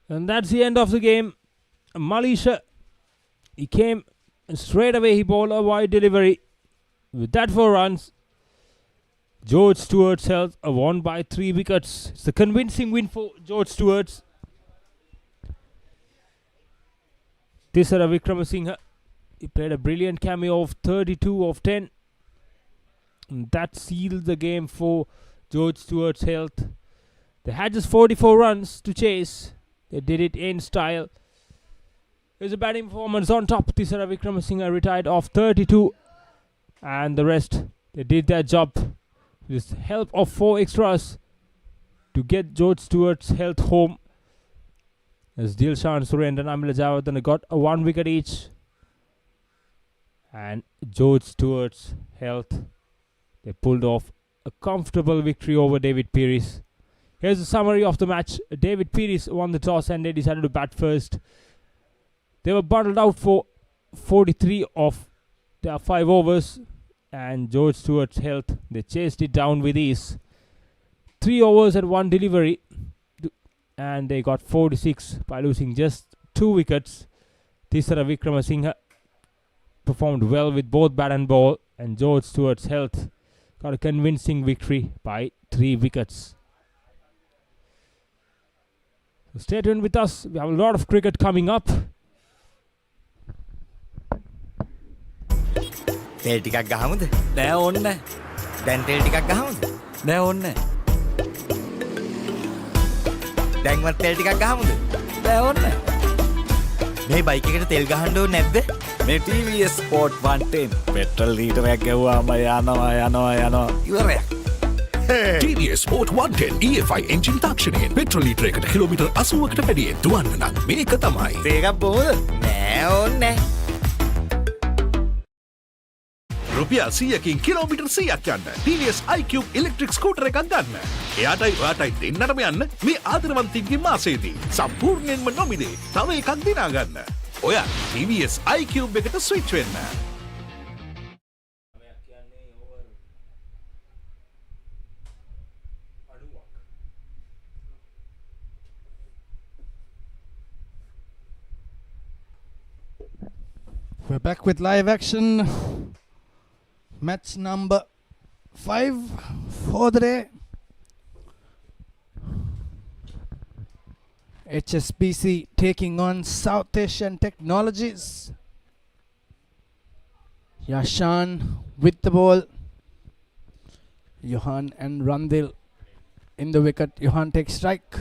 [SPEAKER 5] And that's the end of the game. Malisha, he came and straight away he bowled a wide delivery. With that 4 runs, George Stewart's health won by 3 wickets. It's a convincing win for George Stewart. Tisara Vikramasinghe, he played a brilliant cameo of 32 of 10. And that sealed the game for George Stewart's health. They had just 44 runs to chase. They did it in style. There's a batting performance on top. Tisara Vikramasinghe retired off 32. And the rest, they did their job. With the help of 4 extras to get George Stewart's health home. As Dilshan Surendra and Amila Javadhan got a 1 wicket each. And George Stewart's health, they pulled off a comfortable victory over David Pearce. Here's a summary of the match. David Pearce won the toss and they decided to bat first. They were bundled out for 43 of their 5 overs. And George Stewart's health, they chased it down with ease. 3 overs and 1 delivery. And they got 46 by losing just 2 wickets. Tisara Vikramasinghe performed well with both bat and ball. And George Stewart's health got a convincing victory by 3 wickets. So stay tuned with us. We have a lot of cricket coming up.
[SPEAKER 2] තෙල් ටිකක් ගහමුද?
[SPEAKER 3] නෑ ඕන්න නෑ.
[SPEAKER 2] දැන් තෙල් ටිකක් ගහමුද?
[SPEAKER 3] නෑ ඕන්න නෑ.
[SPEAKER 2] දැන්වත් තෙල් ටිකක් ගහමුද?
[SPEAKER 3] බෑ ඕන්න.
[SPEAKER 2] මේ බයික් එකට තෙල් ගහන්න ඕනේ නැද්ද?
[SPEAKER 3] මේ TVS Sport 110 පෙට්‍රල් ලීටරයක් ගෙවුවාම යනවා. ඉවරයක්.
[SPEAKER 4] TVS Sport 110 EFI එන්ජින් තාක්ෂණයෙන් පෙට්‍රල් ලීටරයකට කිලෝමීටර් 80කට වැඩියෙන් දුවන්න නම් මේක තමයි.
[SPEAKER 3] ඒකක් බොහොමද?
[SPEAKER 2] නෑ ඕනේ.
[SPEAKER 4] රුපියල් 100කින් කිලෝමීටර් 100ක් යන්න TVS iQ ඉලෙක්ට්‍රික් ස්කූටර් එකක් ගන්න. එයාටයි ඔයාටයි දෙන්නටම යන්න මේ ආදරවන්තින්ගේ මාසයේදී සම්පූර්ණයෙන්ම නොමිලේ තව එකක් දිනා ගන්න. ඔයා TVS iQ එකට ස්විච් වෙන්න.
[SPEAKER 1] We're back with live action. Match number 5 for the day. HSBC taking on South Asian Technologies. Yashan with the ball. Johan and Randil in the wicket. Johan takes strike.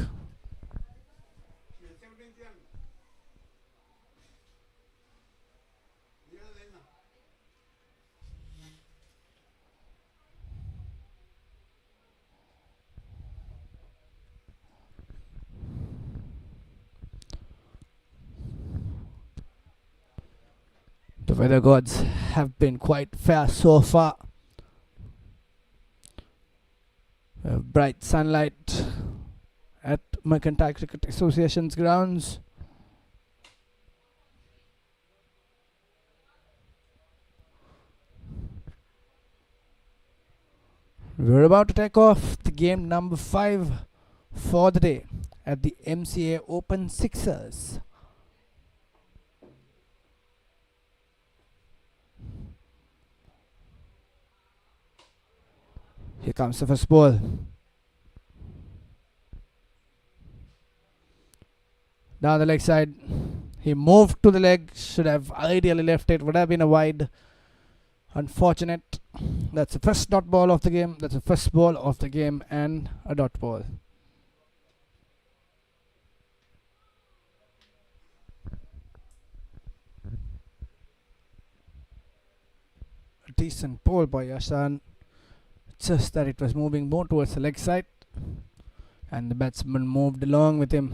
[SPEAKER 1] The weather gods have been quite fair so far. Bright sunlight at Mercantile Cricket Association's grounds. We're about to take off the game number 5 for the day at the MCA Open Sixers. Here comes the first ball. Down the leg side. He moved to the leg. Should have ideally left it. Would have been a wide. Unfortunate. That's the first dot ball of the game. That's the first ball of the game and a dot ball. A decent ball by Yashan. Just that it was moving more towards the leg side and the batsman moved along with him.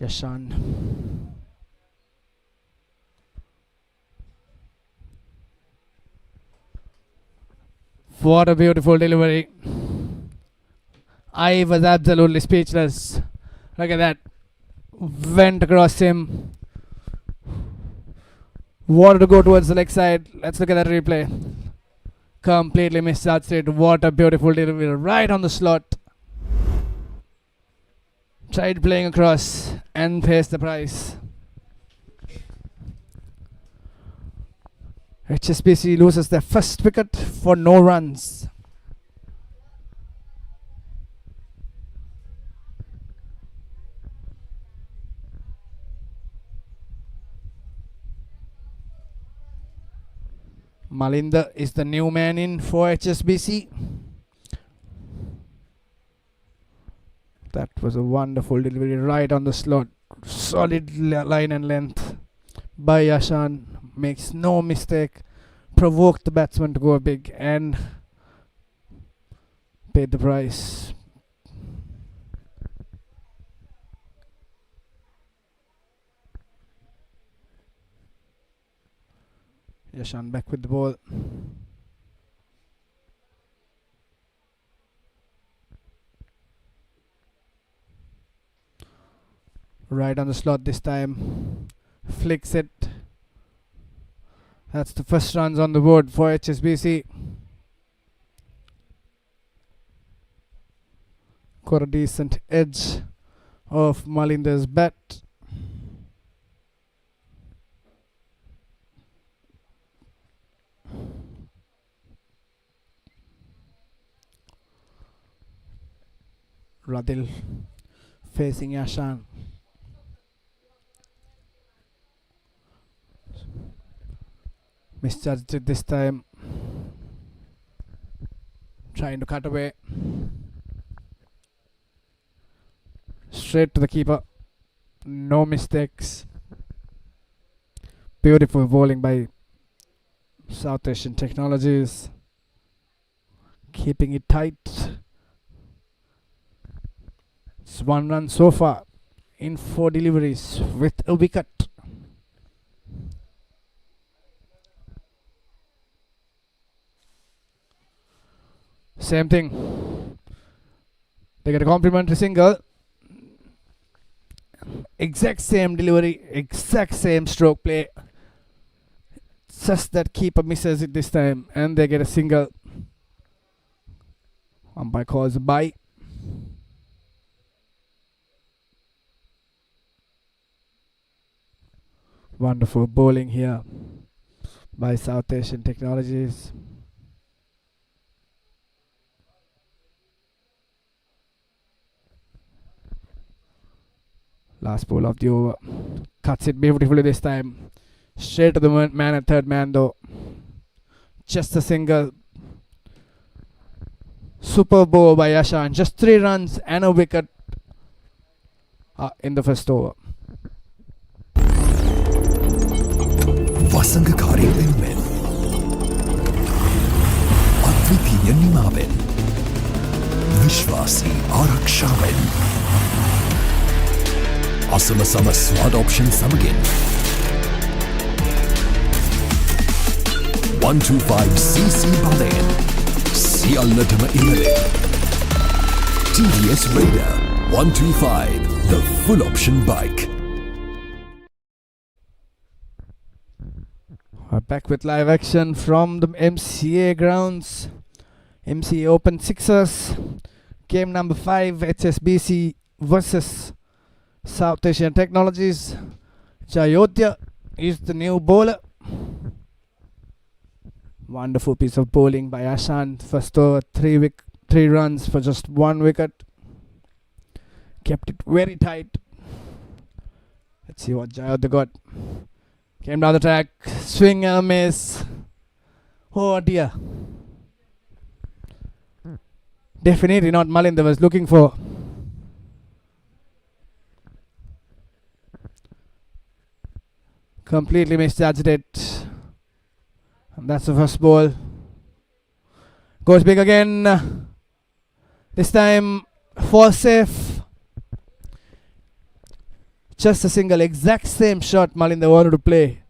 [SPEAKER 1] Yashan. What a beautiful delivery. I was absolutely speechless. Look at that. Went across him. Wanted to go towards the leg side. Let's look at that replay. Completely missed that straight. What a beautiful delivery. Right on the slot. Tried playing across and pays the price. HSBC loses their first wicket for no runs. Malinder is the new man in for HSBC. That was a wonderful delivery right on the slot. Solid line and length by Yashan. Makes no mistake. Provoked the batsman to go big and paid the price. Yashan back with the ball. Right on the slot this time. Flicks it. That's the first runs on the board for HSBC. Got a decent edge of Malinder's bat. Radil facing Yashan. Misjudged it this time. Trying to cut away. Straight to the keeper. No mistakes. Beautiful bowling by South Asian Technologies. Keeping it tight. It's 1 run so far in 4 deliveries with a wicket. Same thing. They get a complimentary single. Exact same delivery, exact same stroke play. Just that keeper misses it this time and they get a single. Umpire calls a bye. Wonderful bowling here by South Asian Technologies. Last ball of the over. Cuts it beautifully this time. Straight to the man at third man though. Just a single. Super ball by Yashan. Just 3 runs and a wicket in the first over.
[SPEAKER 6] වසඟකාරී වෙනුවෙන් අද්විතීය නිමාවෙන් විශ්වාසී ආරක්ෂාවෙන් අසමසම smart option සමගින් 125cc බලයෙන් සියල්ලටම ඉහළින් TVS Raider 125 the full option bike.
[SPEAKER 1] We're back with live action from the MCA grounds. MCA Open Sixers. Game number 5, HSBC versus South Asian Technologies. Jayodhya is the new bowler. Wonderful piece of bowling by Ashant. First over, 3 runs for just 1 wicket. Kept it very tight. Let's see what Jayodhya got. Came down the track, swing and a miss. Oh dear. Definitely not Malinder was looking for. Completely misjudged it. And that's the first ball. Goes big again. This time, falls safe. Just a single, exact same shot Malinder wanted to play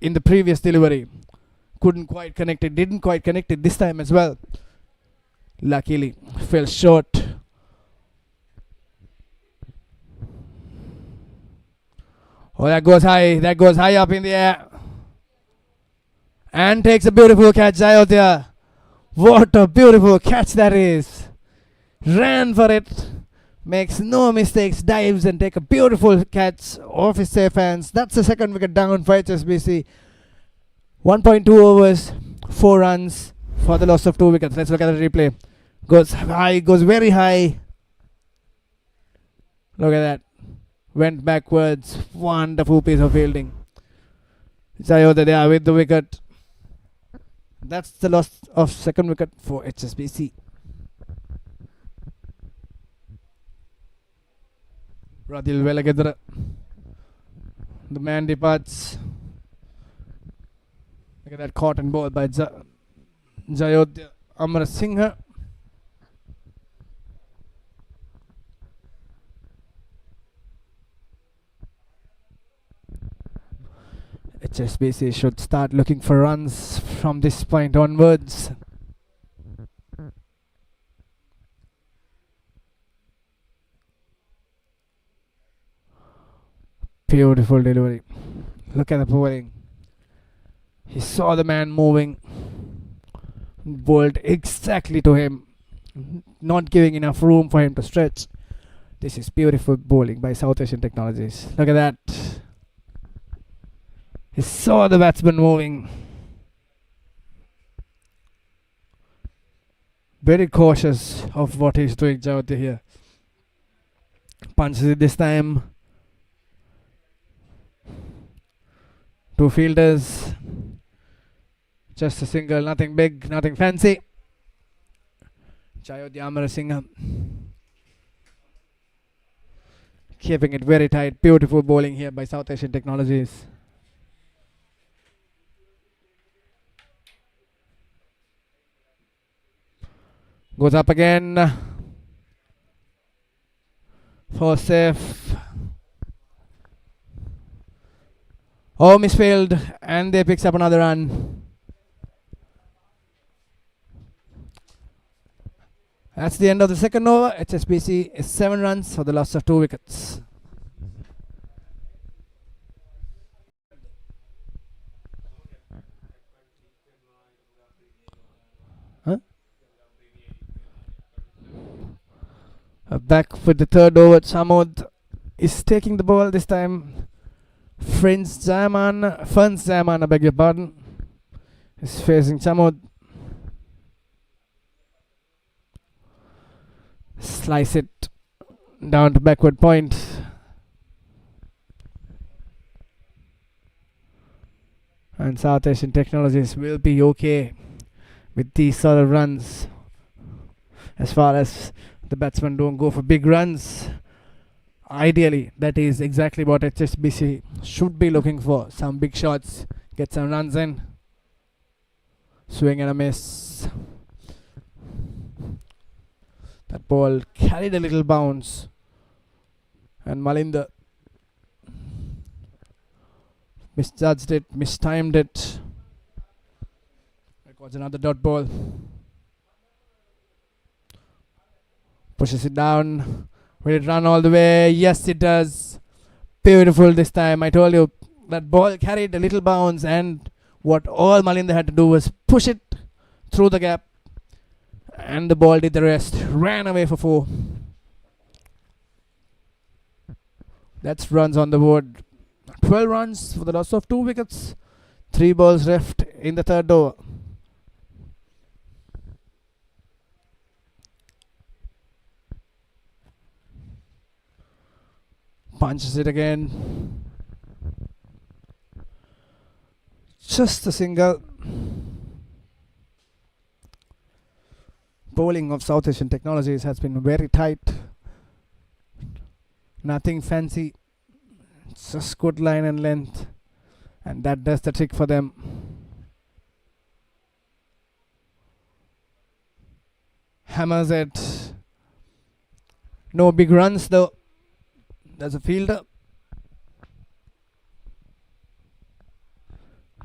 [SPEAKER 1] in the previous delivery. Couldn't quite connect it, didn't quite connect it this time as well. Luckily, fell short. Oh, that goes high up in the air. And takes a beautiful catch, Jayodhya. What a beautiful catch that is. Ran for it. Makes no mistakes, dives and take a beautiful catch off his safe hands. That's the second wicket down for HSBC. 1.2 overs, 4 runs for the loss of 2 wickets. Let's look at the replay. Goes high, goes very high. Look at that. Went backwards. Wonderful piece of fielding. Jayodhya there with the wicket. That's the loss of second wicket for HSBC. Radil Velagadra. The man departs. Look at that caught and ball by Jayodhya Amar Singha. HSBC should start looking for runs from this point onwards. Beautiful delivery. Look at the bowling. He saw the man moving. Bowled exactly to him. Not giving enough room for him to stretch. This is beautiful bowling by South Asian Technologies. Look at that. He saw the batsman moving. Very cautious of what he's doing, Jayodhya here. Punches it this time. 2 fielders. Just a single, nothing big, nothing fancy. Jayodhya Amarasinghe keeping it very tight. Beautiful bowling here by South Asian Technologies. Goes up again for safe. Oh, misfield, and they picks up another run. That's the end of the second over. HSBC is 7 runs for the loss of 2 wickets. Back for the third over. Samod is taking the ball this time. Ferns Zaman, I beg your pardon, is facing Samod. Slice it down to backward point. And South Asian Technologies will be okay with these sort of runs. As far as the batsmen don't go for big runs, ideally that is exactly what HSBC should be looking for. Some big shots, get some runs in. Swing and a miss. That ball carried a little bounce, and Malinder misjudged it, mistimed it. It was another dot ball. Pushes it down. Will it run all the way? Yes, it does. Beautiful this time. I told you that ball carried a little bounce, and what all Malinder had to do was push it through the gap, and the ball did the rest. Ran away for 4. That's runs on the board. 12 runs for the loss of 2 wickets. 3 balls left in the third over. Punches it again. Just a single. Bowling of South Asian Technologies has been very tight. Nothing fancy. Just good line and length. And that does the trick for them. Hammers it. No big runs though. There's a fielder.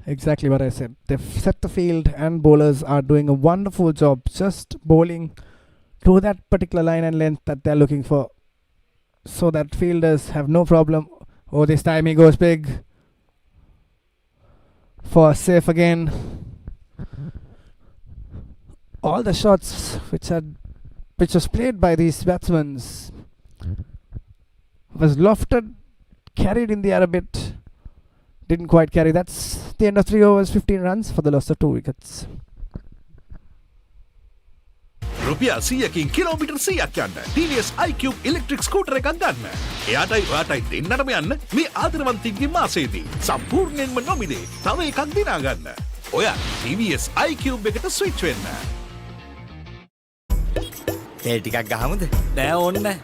[SPEAKER 1] Exactly what I said. They've set the field, and bowlers are doing a wonderful job just bowling to that particular line and length that they're looking for, so that fielders have no problem. Oh, this time he goes big for safe again. All the shots which was played by these batsmen was lofted, carried in the air a bit. Didn't quite carry. That's the end of 3 overs, 15 runs for the loss of 2 wickets.
[SPEAKER 4] රුපියල් 100කින් kilometre 100ක් යන්න TVS iCube electric scooter එකක් ගන්න. එයාටයි ඔයාටයි දෙන්නටම යන්න මේ ආදරවන්තින්ගේ මාසයේදී සම්පූර්ණයෙන්ම නොමිලේ තව එකක් දිනා ගන්න. ඔයා TVS iCube එකට ස්විච් වෙන්න.
[SPEAKER 2] තෙල් ටිකක් ගහමුද?
[SPEAKER 3] නෑ ඕන්න නෑ.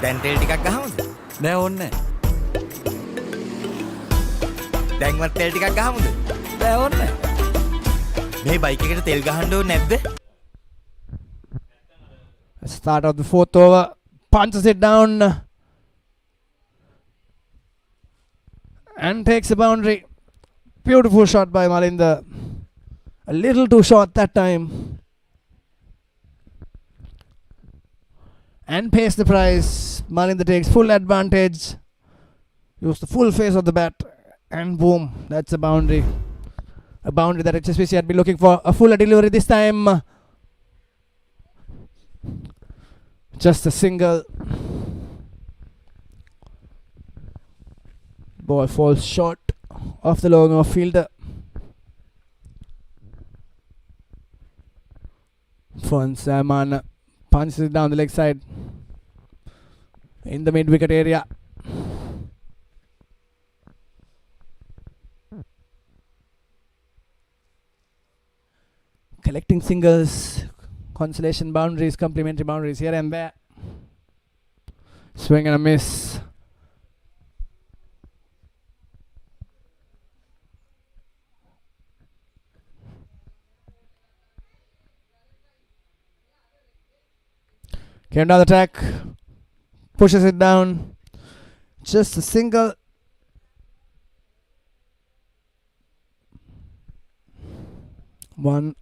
[SPEAKER 2] දැන් තෙල් ටිකක් ගහමුද?
[SPEAKER 3] නෑ ඕන්න නෑ.
[SPEAKER 2] දැන්වත් තෙල් ටිකක් ගහමුද?
[SPEAKER 3] නෑ ඕන්න නෑ.
[SPEAKER 2] මේ බයික් එකට තෙල් ගහන්න ඕනේ නැද්ද?
[SPEAKER 1] Start of the 4th over. Punches it down and takes a boundary. Beautiful shot by Malinder. A little too short that time. And pays the price. Malinder takes full advantage. Use the full face of the bat. And boom, that's a boundary. A boundary that HSBC had been looking for. A fuller delivery this time. Just a single. Ball falls short of the long off fielder. Ferns Zaman punches it down the leg side in the mid wicket area. collecting singles, consolation boundaries, complementary boundaries here and there. Swing and a miss. Came down the track, pushes it down. Just a single. One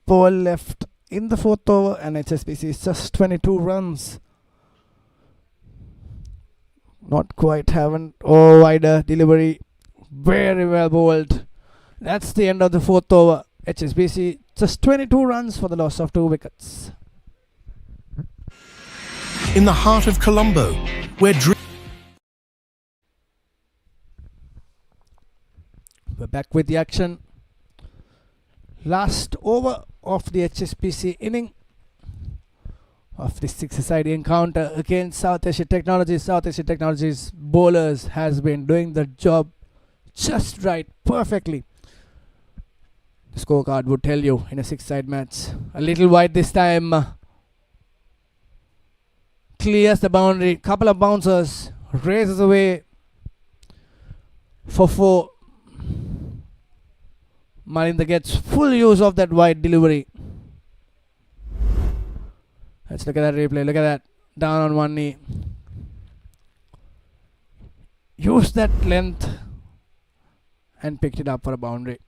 [SPEAKER 1] ball left in the fourth over, and HSBC is just 22 runs. Not quite haven't. Oh, wider delivery. Very well bowled. That's the end of the fourth over. HSBC just 22 runs for the loss of 2 wickets.
[SPEAKER 7] In the heart of Colombo, where
[SPEAKER 1] We're back with the action. Last over of the HSBC inning of the 6-a-side encounter against South Asia Technologies. South Asia Technologies bowlers has been doing the job just right, perfectly. The scorecard would tell you in a 6-side match. A little wide this time. Clears the boundary. Couple of bouncers. Raises away for 4. Malinda gets full use of that wide delivery. Let's look at that replay. Look at that. Down on one knee. Use that length and picked it up for a boundary.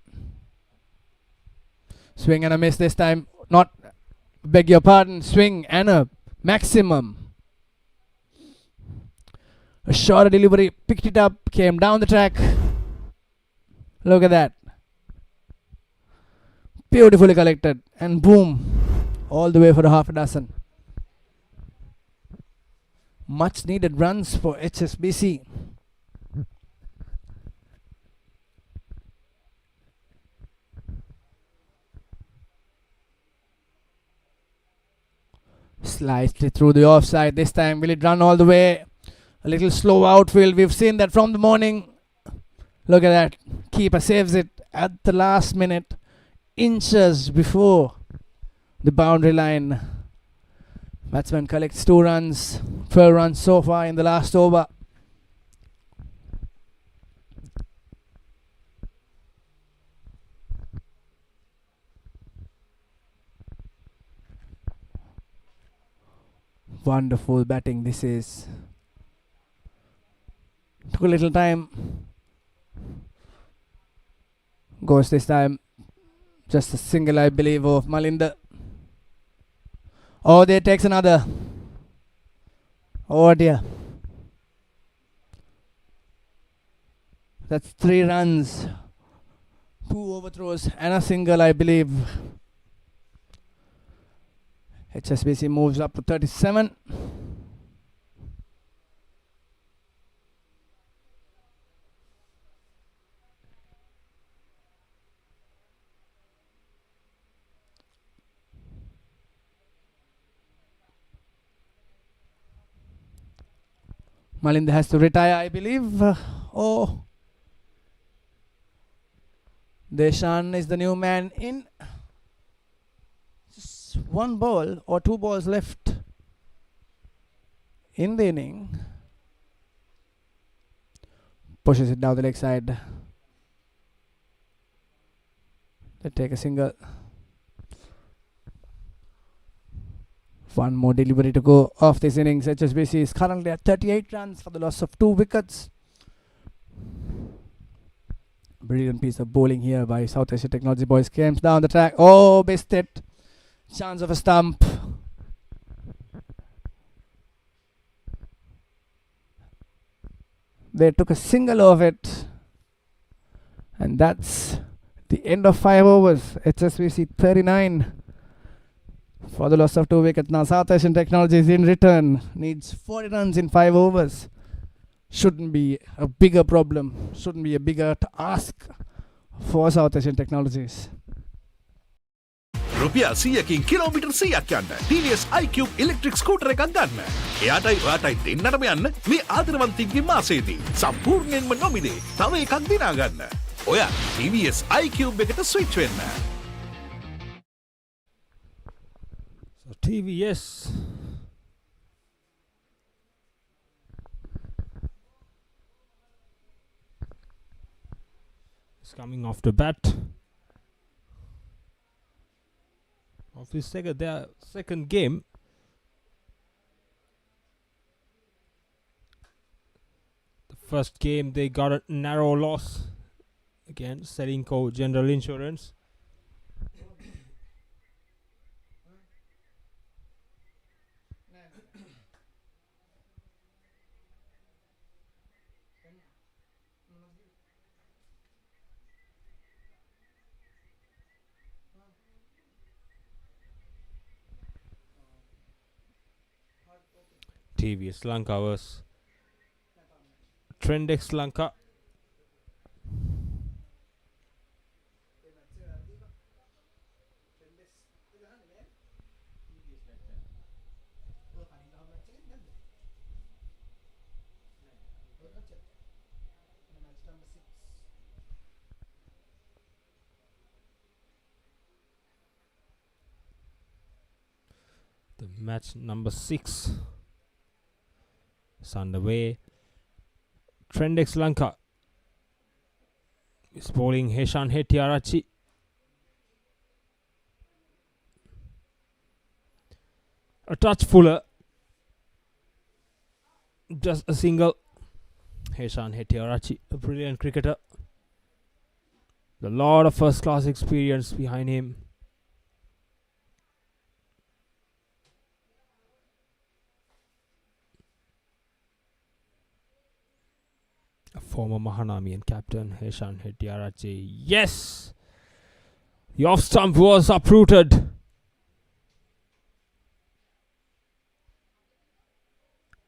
[SPEAKER 1] Swing and a miss this time. Not, beg your pardon, swing and a maximum. A shorter delivery. Picked it up. Came down the track. Look at that. Beautifully collected, and boom, all the way for a half a dozen. Much needed runs for HSBC. Slightly through the offside this time. Will it run all the way? A little slow outfield. We've seen that from the morning. Look at that. Keeper saves it at the last minute. Inches before the boundary line. Batsman collects 2 runs. 12 runs so far in the last over. Wonderful batting this is. Took a little time. Goes this time. Just a single, I believe, of Malinda. Oh, there takes another. Oh dear. That's 3 runs. 2 overthrows and a single, I believe. HSBC moves up to 37. Malinda has to retire, I believe. Oh. Deshan is the new man in. Just 1 ball or 2 balls left in the inning. Pushes it down the leg side. They take a single. 1 more delivery to go off this innings. HSBC is currently at 38 runs for the loss of 2 wickets. Brilliant piece of bowling here by South Asia Technology boys. Comes down the track. Oh, missed it. Chance of a stump. They took a single of it. And that's the end of 5 overs. HSBC 39. For the loss of 2 wickets. Now South Asian Technologies in return needs 40 runs in 5 overs. Shouldn't be a bigger problem. Shouldn't be a bigger ask for South Asian Technologies.
[SPEAKER 4] රුපියල් 100කින් kilometre 100ක් යන්න TVS iCube electric scooter එකක් ගන්න. එයාටයි ඔයාටයි දෙන්නටම යන්න මේ ආදරවන්තින්ගේ මාසයේදී සම්පූර්ණයෙන්ම නොමිලේ තව එකක් දිනා ගන්න. ඔයා TVS iCube එකට ස්විච් වෙන්න.
[SPEAKER 5] So TVS is coming off the bat of his second game. The first game they got a narrow loss against Selinco General Insurance. TVS Lanka vs Trendex Lanka. The match number 6 is underway. Trendex Lanka is bowling Heshan Hettiarachi. A touch fuller, just a single. Heshan Hettiarachi, a brilliant cricketer. A lot of first class experience behind him. A former Mahanamian captain, Heshan Hettiarachi. Yes! The off stump was uprooted.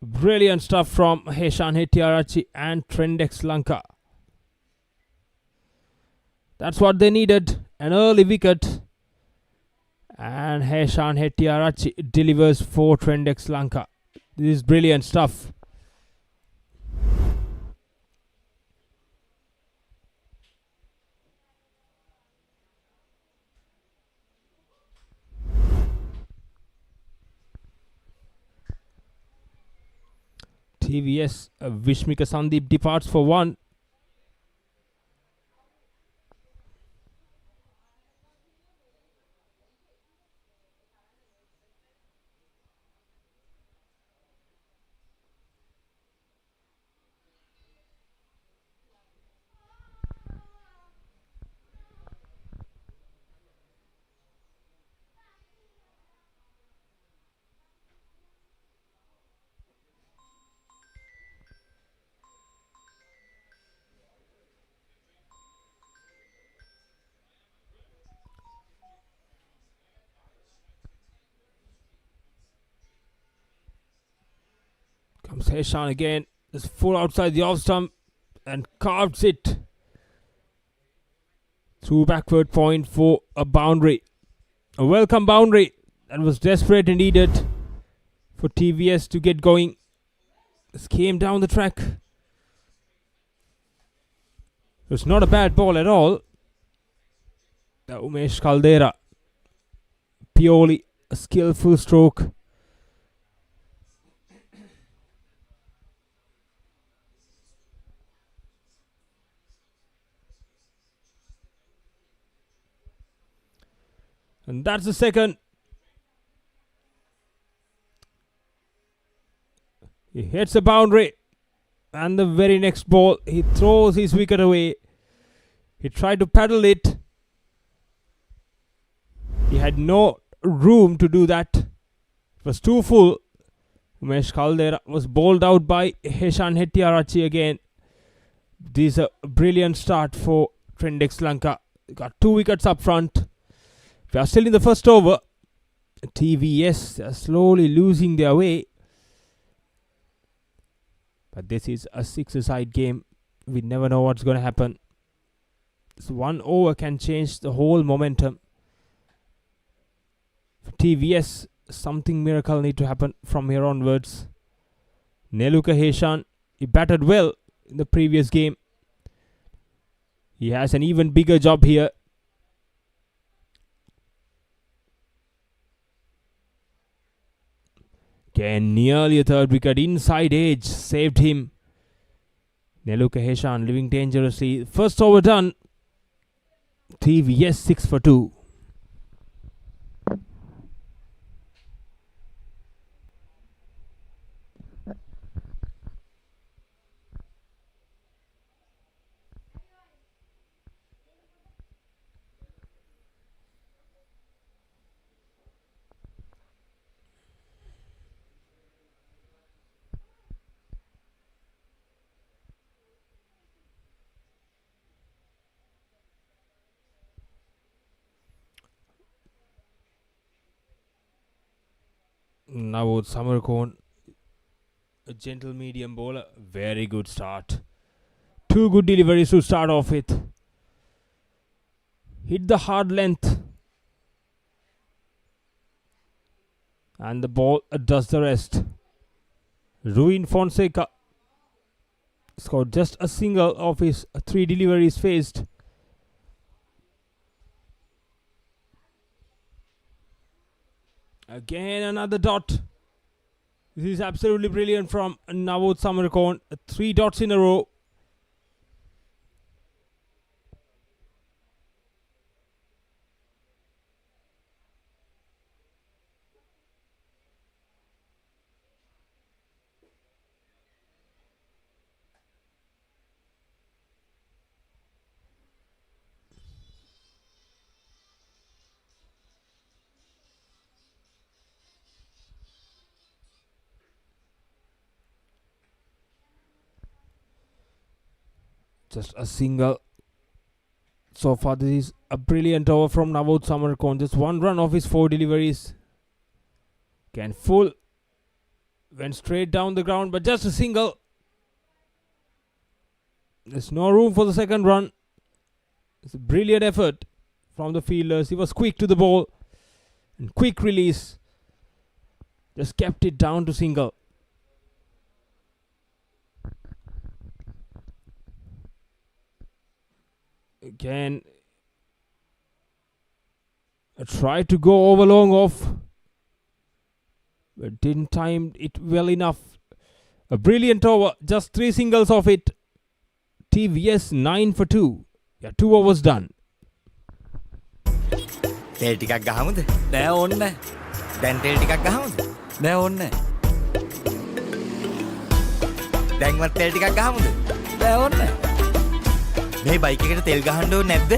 [SPEAKER 5] Brilliant stuff from Heshan Hettiarachi and Trendex Lanka. That's what they needed. An early wicket. And Heshan Hettiarachi delivers for Trendex Lanka. This is brilliant stuff. TVS Vishmika Sandeep departs for 1. Comes Heshan again. Is full outside the off stump and carves it through backward point for a boundary. A welcome boundary that was desperate and needed for TVS to get going. This came down the track. It's not a bad ball at all. Umesh Caldera. Purely a skillful stroke. And that's the second. He hits a boundary. And the very next ball, he throws his wicket away. He tried to paddle it. He had no room to do that. It was too full. Umesh Caldera was bowled out by Heshan Hettiarachi again. This is a brilliant start for Trendex Lanka. Got 2 wickets up front. We are still in the first over. TVS are slowly losing their way. But this is a 6-a-side game. We never know what's going to happen. So 1 over can change the whole momentum. For TVS, something miracle need to happen from here onwards. Neluka Heshan, he batted well in the previous game. He has an even bigger job here. Again, nearly a third wicket. Inside edge. Saved him. Neluka Heshan living dangerously. First over done. TVS 6 for 2. Now with Samarkon, a gentle medium bowler. Very good start. 2 good deliveries to start off with. Hit the hard length. And the ball does the rest. Ruin Fonseca scored just a single of his 3 deliveries faced. Again another dot. This is absolutely brilliant from Navod Samarkon. 3 dots in a row. Just a single. So far, this is a brilliant over from Navod Samarkon. Just 1 run of his 4 deliveries. Can full. Went straight down the ground, but just a single. There's no room for the second run. It's a brilliant effort from the fielders. He was quick to the ball. And quick release. Just kept it down to single. Again, tried to go over long off, but didn't time it well enough. A brilliant over, just 3 singles of it. TVS 9 for 2. Yeah, 2 overs done.
[SPEAKER 2] තෙල් ටිකක් ගහමුද?
[SPEAKER 3] නෑ ඕන්න.
[SPEAKER 2] දැන් තෙල් ටිකක් ගහමුද?
[SPEAKER 3] නෑ ඕන්න.
[SPEAKER 2] දැන්වත් තෙල් ටිකක් ගහමුද?
[SPEAKER 3] නෑ ඕන්න.
[SPEAKER 2] මේ බයික් එකට තෙල් ගහන්න ඕනේ නැද්ද?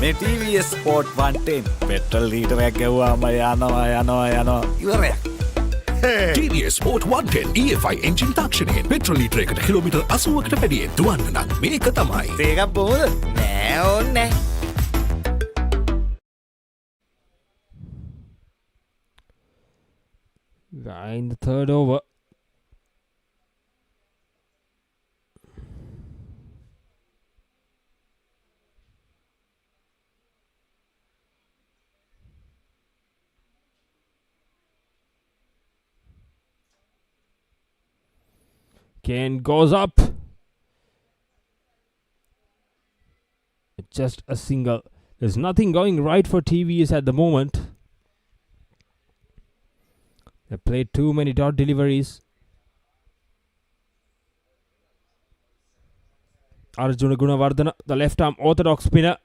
[SPEAKER 3] මේ TVS Sport 110 පෙට්‍රල් ලීටරයක් ගැව්වාම යනවා. ඉවරයක්.
[SPEAKER 4] TVS Sport 110 EFI එන්ජින් තාක්ෂණයෙන් පෙට්‍රල් ලීටරයකට කිලෝමීටර් 80කට වැඩියෙන් දුවන්න නම් මේක තමයි.
[SPEAKER 2] තේකක් බොමුද? නෑ ඕනේ.
[SPEAKER 5] In the third over. Kane goes up. Just a single. There's nothing going right for TVS at the moment. They played too many dot deliveries. Arjuna Gunawardana, the left arm orthodox spinner.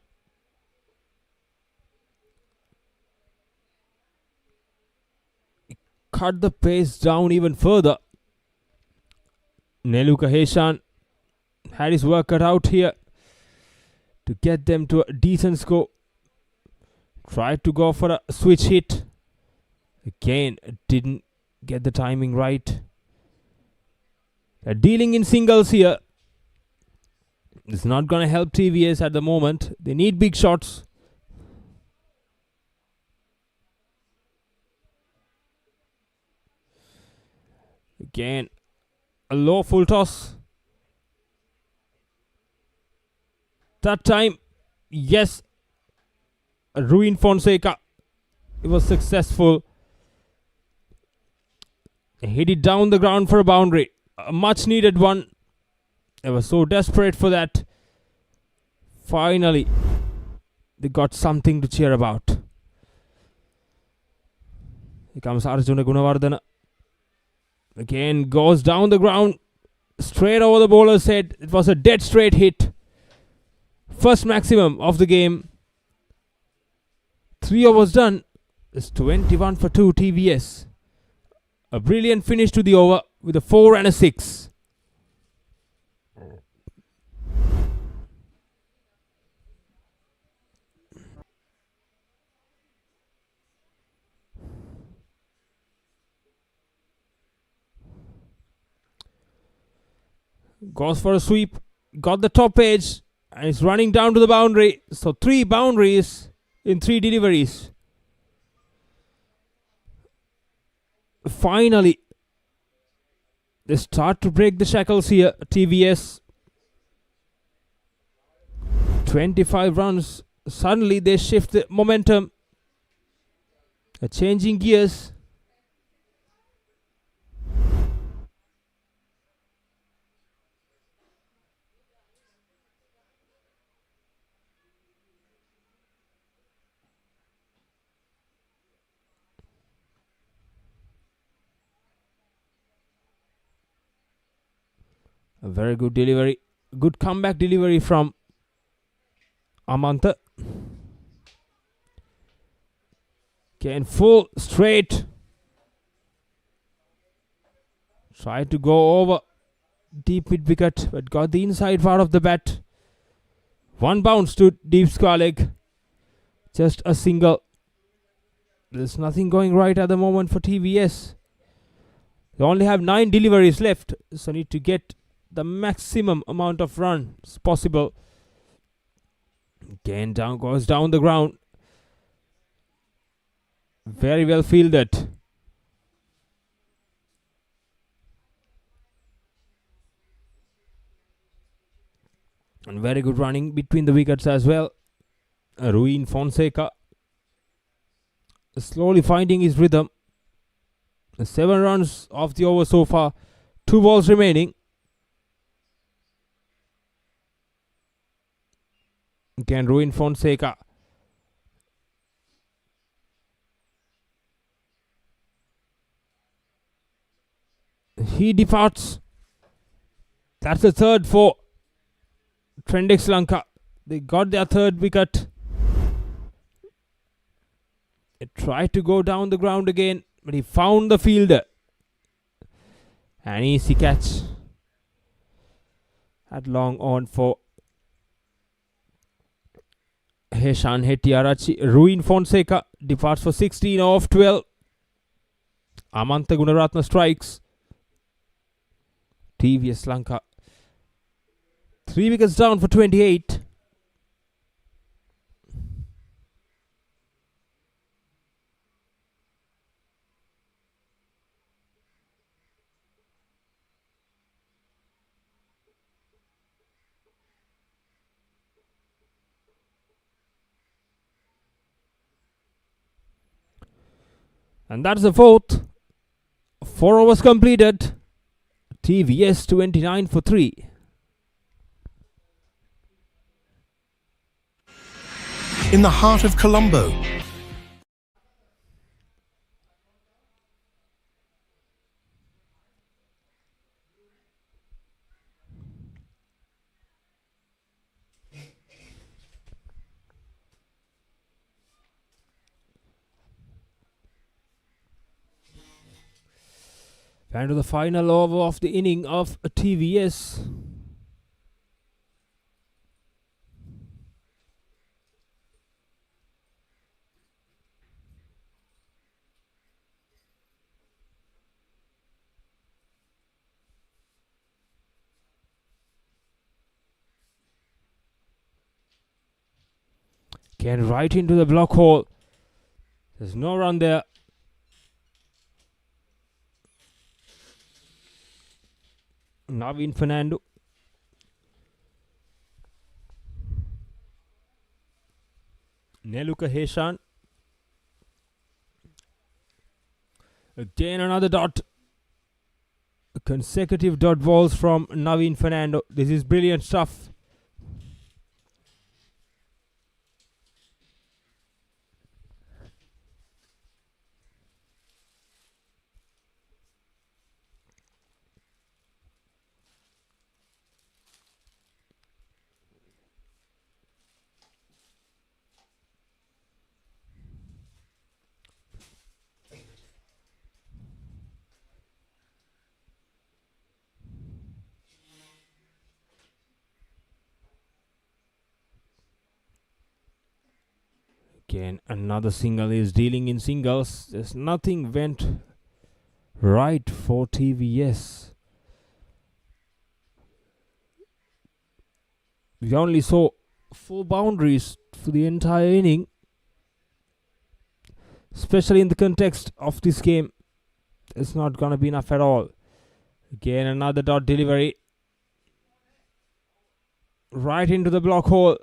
[SPEAKER 5] He cut the pace down even further. Neluka Heshan had his work cut out here to get them to a decent score. Tried to go for a switch hit. Again, didn't get the timing right. They're dealing in singles here. It's not going to help TVS at the moment. They need big shots. Again, a low full toss. That time, yes, Ruin Fonseca. It was successful. Hit it down the ground for a boundary. A much needed one. They were so desperate for that. Finally, they got something to cheer about. Here comes Arjuna Gunawardana. Again goes down the ground, straight over the bowler's head. It was a dead straight hit. First maximum of the game. 3 overs done. It's 21 for 2 TVS. A brilliant finish to the over with a 4 and a 6. Goes for a sweep. Got the top edge. And is running down to the boundary. So 3 boundaries in 3 deliveries. Finally, they start to break the shackles here. TVS. 25 runs. Suddenly they shift the momentum. Changing gears. A very good delivery. Good comeback delivery from Amantha. Again, full straight. Tried to go over deep mid wicket, but got the inside part of the bat. 1 bounce to deep square leg. Just a single. There's nothing going right at the moment for TVS. They only have 9 deliveries left, so need to get the maximum amount of runs possible. Again, goes down the ground. Very well fielded. And very good running between the wickets as well. Ruin Fonseca slowly finding his rhythm. 7 runs off the over so far. 2 balls remaining. Again, Ruin Fonseca. He departs. That's the third for Trendex Lanka. They got their 3rd wicket. They tried to go down the ground again, but he found the fielder. An easy catch. At long on for Heshan Hettiarachi. Ruin Fonseca departs for 16 off 12. Amantha Gunaratna strikes. TVS Lanka 3 wickets down for 28. And that's the 4th. 4 overs completed. TVS 29 for 3.
[SPEAKER 7] In the heart of Colombo,
[SPEAKER 5] And to the final over of the inning of TVS. Again, right into the block hole. There's no run there. Naveen Fernando. Neluka Heshan. Again, another dot. Consecutive dot balls from Naveen Fernando. This is brilliant stuff. Again, another single is dealing in singles. There's nothing went right for TVS. We only saw 4 boundaries for the entire inning, especially in the context of this game. It's not going to be enough at all. Again, another dot delivery right into the block hole,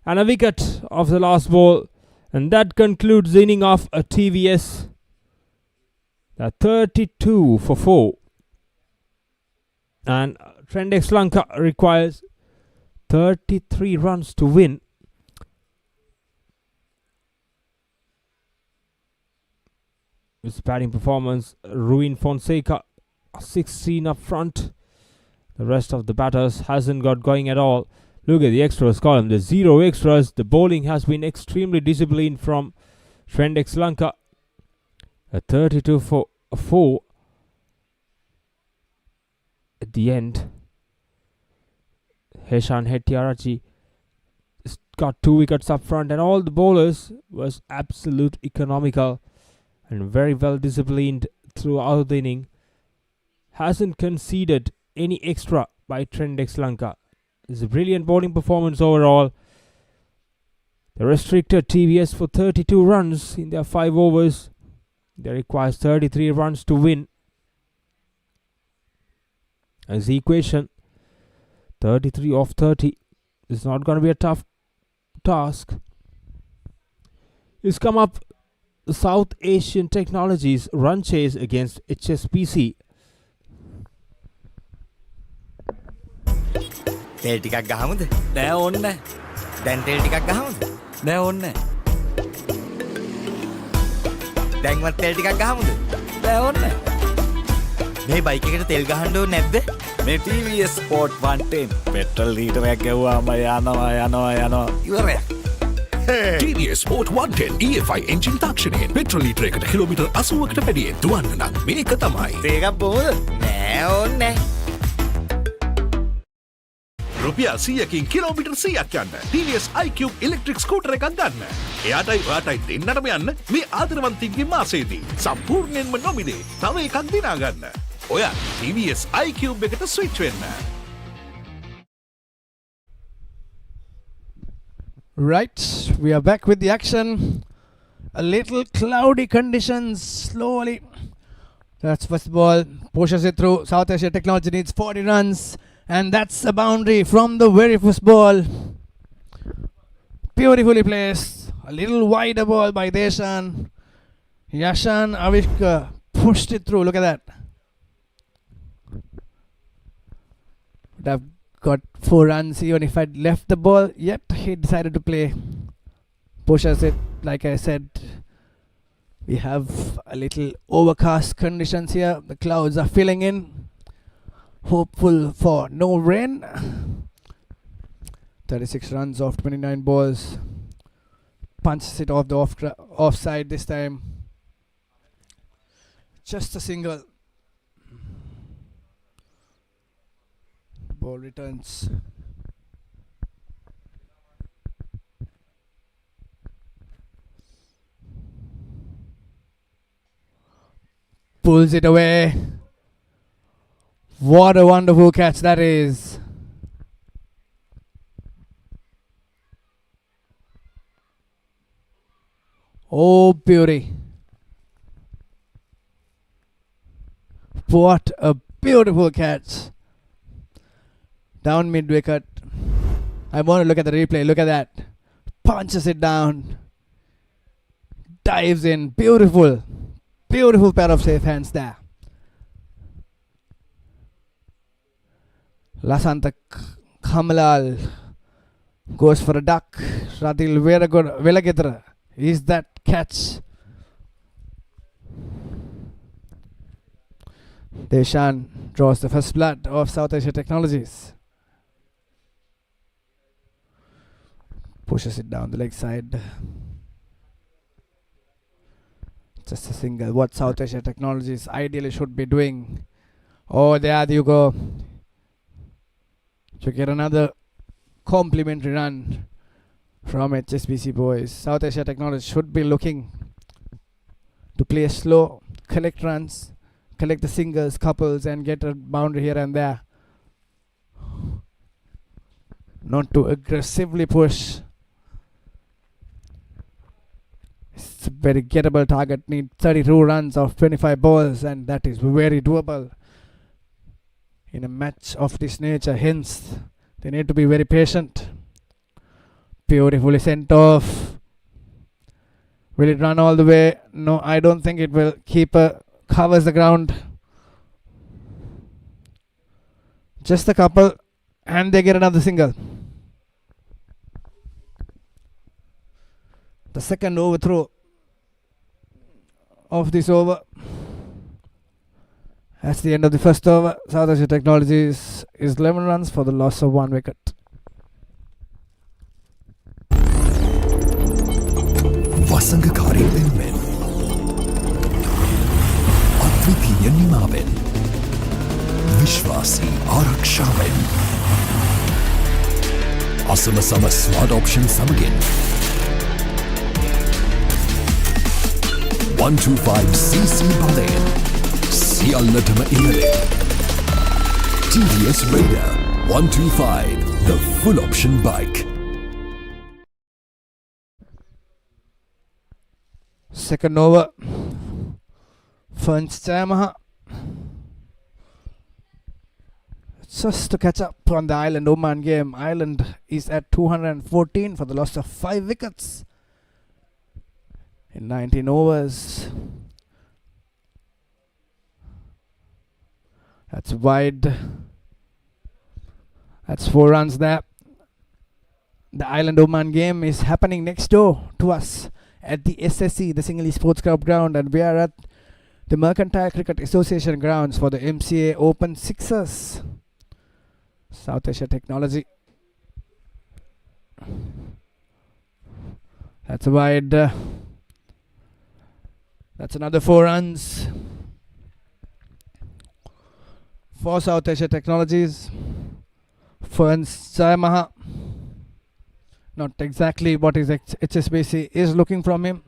[SPEAKER 5] and a wicket of the last ball, and that concludes the inning of a TVS. 32 for 4, and Trendex Lanka requires 33 runs to win. His batting performance, Ruin Fonseca 16 up front. The rest of the batters hasn't got going at all. Look at the extras column. There's 0 extras. The bowling has been extremely disciplined from Trendex Lanka. A 32 for 4 at the end. Heshan Hettiarachi got 2 wickets up front, and all the bowlers was absolute economical and very well disciplined throughout the inning. Hasn't conceded any extra by Trendex Lanka. It's a brilliant bowling performance overall. They restricted TVS for 32 runs in their 5 overs. They requires 33 runs to win. As the equation, 33 off 30 is not going to be a tough task. It's come up South Asian Technologies run chase against HSBC.
[SPEAKER 2] තෙල් ටිකක් ගහමුද?
[SPEAKER 3] නෑ ඕන්න නෑ.
[SPEAKER 2] දැන් තෙල් ටිකක් ගහමුද?
[SPEAKER 3] නෑ ඕන්න නෑ.
[SPEAKER 2] දැන්වත් තෙල් ටිකක් ගහමුද?
[SPEAKER 3] නෑ ඕන්න නෑ.
[SPEAKER 2] මේ බයික් එකට තෙල් ගහන්න ඕනේ නැද්ද?
[SPEAKER 3] මේ TVS Sport 110 පෙට්‍රල් ලීටරයක් ගැව්වාම යනවා.
[SPEAKER 2] ඉවරයක්.
[SPEAKER 4] TVS Sport 110 EFI engine තාක්ෂණයෙන් පෙට්‍රල් ලීටරයකට කිලෝමීටර් 80කට වැඩියෙන් දුවන්න නම් මේක තමයි.
[SPEAKER 2] තේකක් බොමුද? නෑ ඕනේ නෑ.
[SPEAKER 4] රුපියල් 100කින් කිලෝමීටර් 100ක් යන්න TVS iCube ඉලෙක්ට්‍රික් ස්කූටර් එකක් ගන්න. එයාටයි ඔයාටයි දෙන්නටම යන්න මේ ආදරවන්තින්ගේ මාසයේදී සම්පූර්ණයෙන්ම නොමිලේ තව එකක් දිනා ගන්න. ඔයා TVS iCube එකට ස්විච් වෙන්න.
[SPEAKER 1] Right, we are back with the action. A little cloudy conditions slowly. That's first ball. Pushes it through. South Asia Technology needs 40 runs. And that's a boundary from the very first ball. Beautifully placed. A little wider ball by Deshan. Yashan Avishka pushed it through. Look at that. Would have got 4 runs even if I'd left the ball. Yet he decided to play. Pushes it. Like I said, we have a little overcast conditions here. The clouds are filling in. Hopeful for no rain. 36 runs off 29 balls. Punches it off the offside this time. Just a single. Ball returns. Pulls it away. What a wonderful catch that is. Oh, beauty. What a beautiful catch. Down mid wicket. I want to look at the replay. Look at that. Punches it down. Dives in. Beautiful. Beautiful pair of safe hands there. Lasanta Kamalal goes for a duck. Radil Velagitra. Is that catch? Deshan draws the first blood of South Asia Technologies. Pushes it down the leg side. Just a single. What South Asia Technologies ideally should be doing. Oh, there you go. To get another complimentary run from HSBC boys. South Asia Technologies should be looking to play slow, collect runs, collect the singles, couples, and get a boundary here and there. Not to aggressively push. It's a very gettable target. Need 32 runs of 25 balls, and that is very doable in a match of this nature. Hence, they need to be very patient. Beautifully sent off. Will it run all the way? No, I don't think it will. Keeper covers the ground. Just a couple, and they get another single. The second overthrow of this over. That's the end of the first over. South Asia Technologies is 11 runs for the loss of 1 wicket.
[SPEAKER 6] වසඟකාරී වෙනුවෙන් අද්විතීය නිමාවෙන් විශ්වාසී ආරක්ෂාවෙන් අසමසම smart option සමගින් 125cc බලයෙන් සියල්ලටම ඉහළින් TVS Raider 125, the full option bike.
[SPEAKER 1] Second over. First Yamaha. Just to catch up on the Ireland Oman game. Ireland is at 214 for the loss of 5 wickets in 19 overs. That's wide. That's 4 runs there. The Ireland Oman game is happening next door to us at the SSC, the Sinhalese Sports Club ground, and we are at the Mercantile Cricket Association grounds for the MCA Open Sixers. South Asia Technology. That's wide. That's another 4 runs for South Asia Technologies. Ferns Yamaha. Not exactly what his HSBC is looking from him.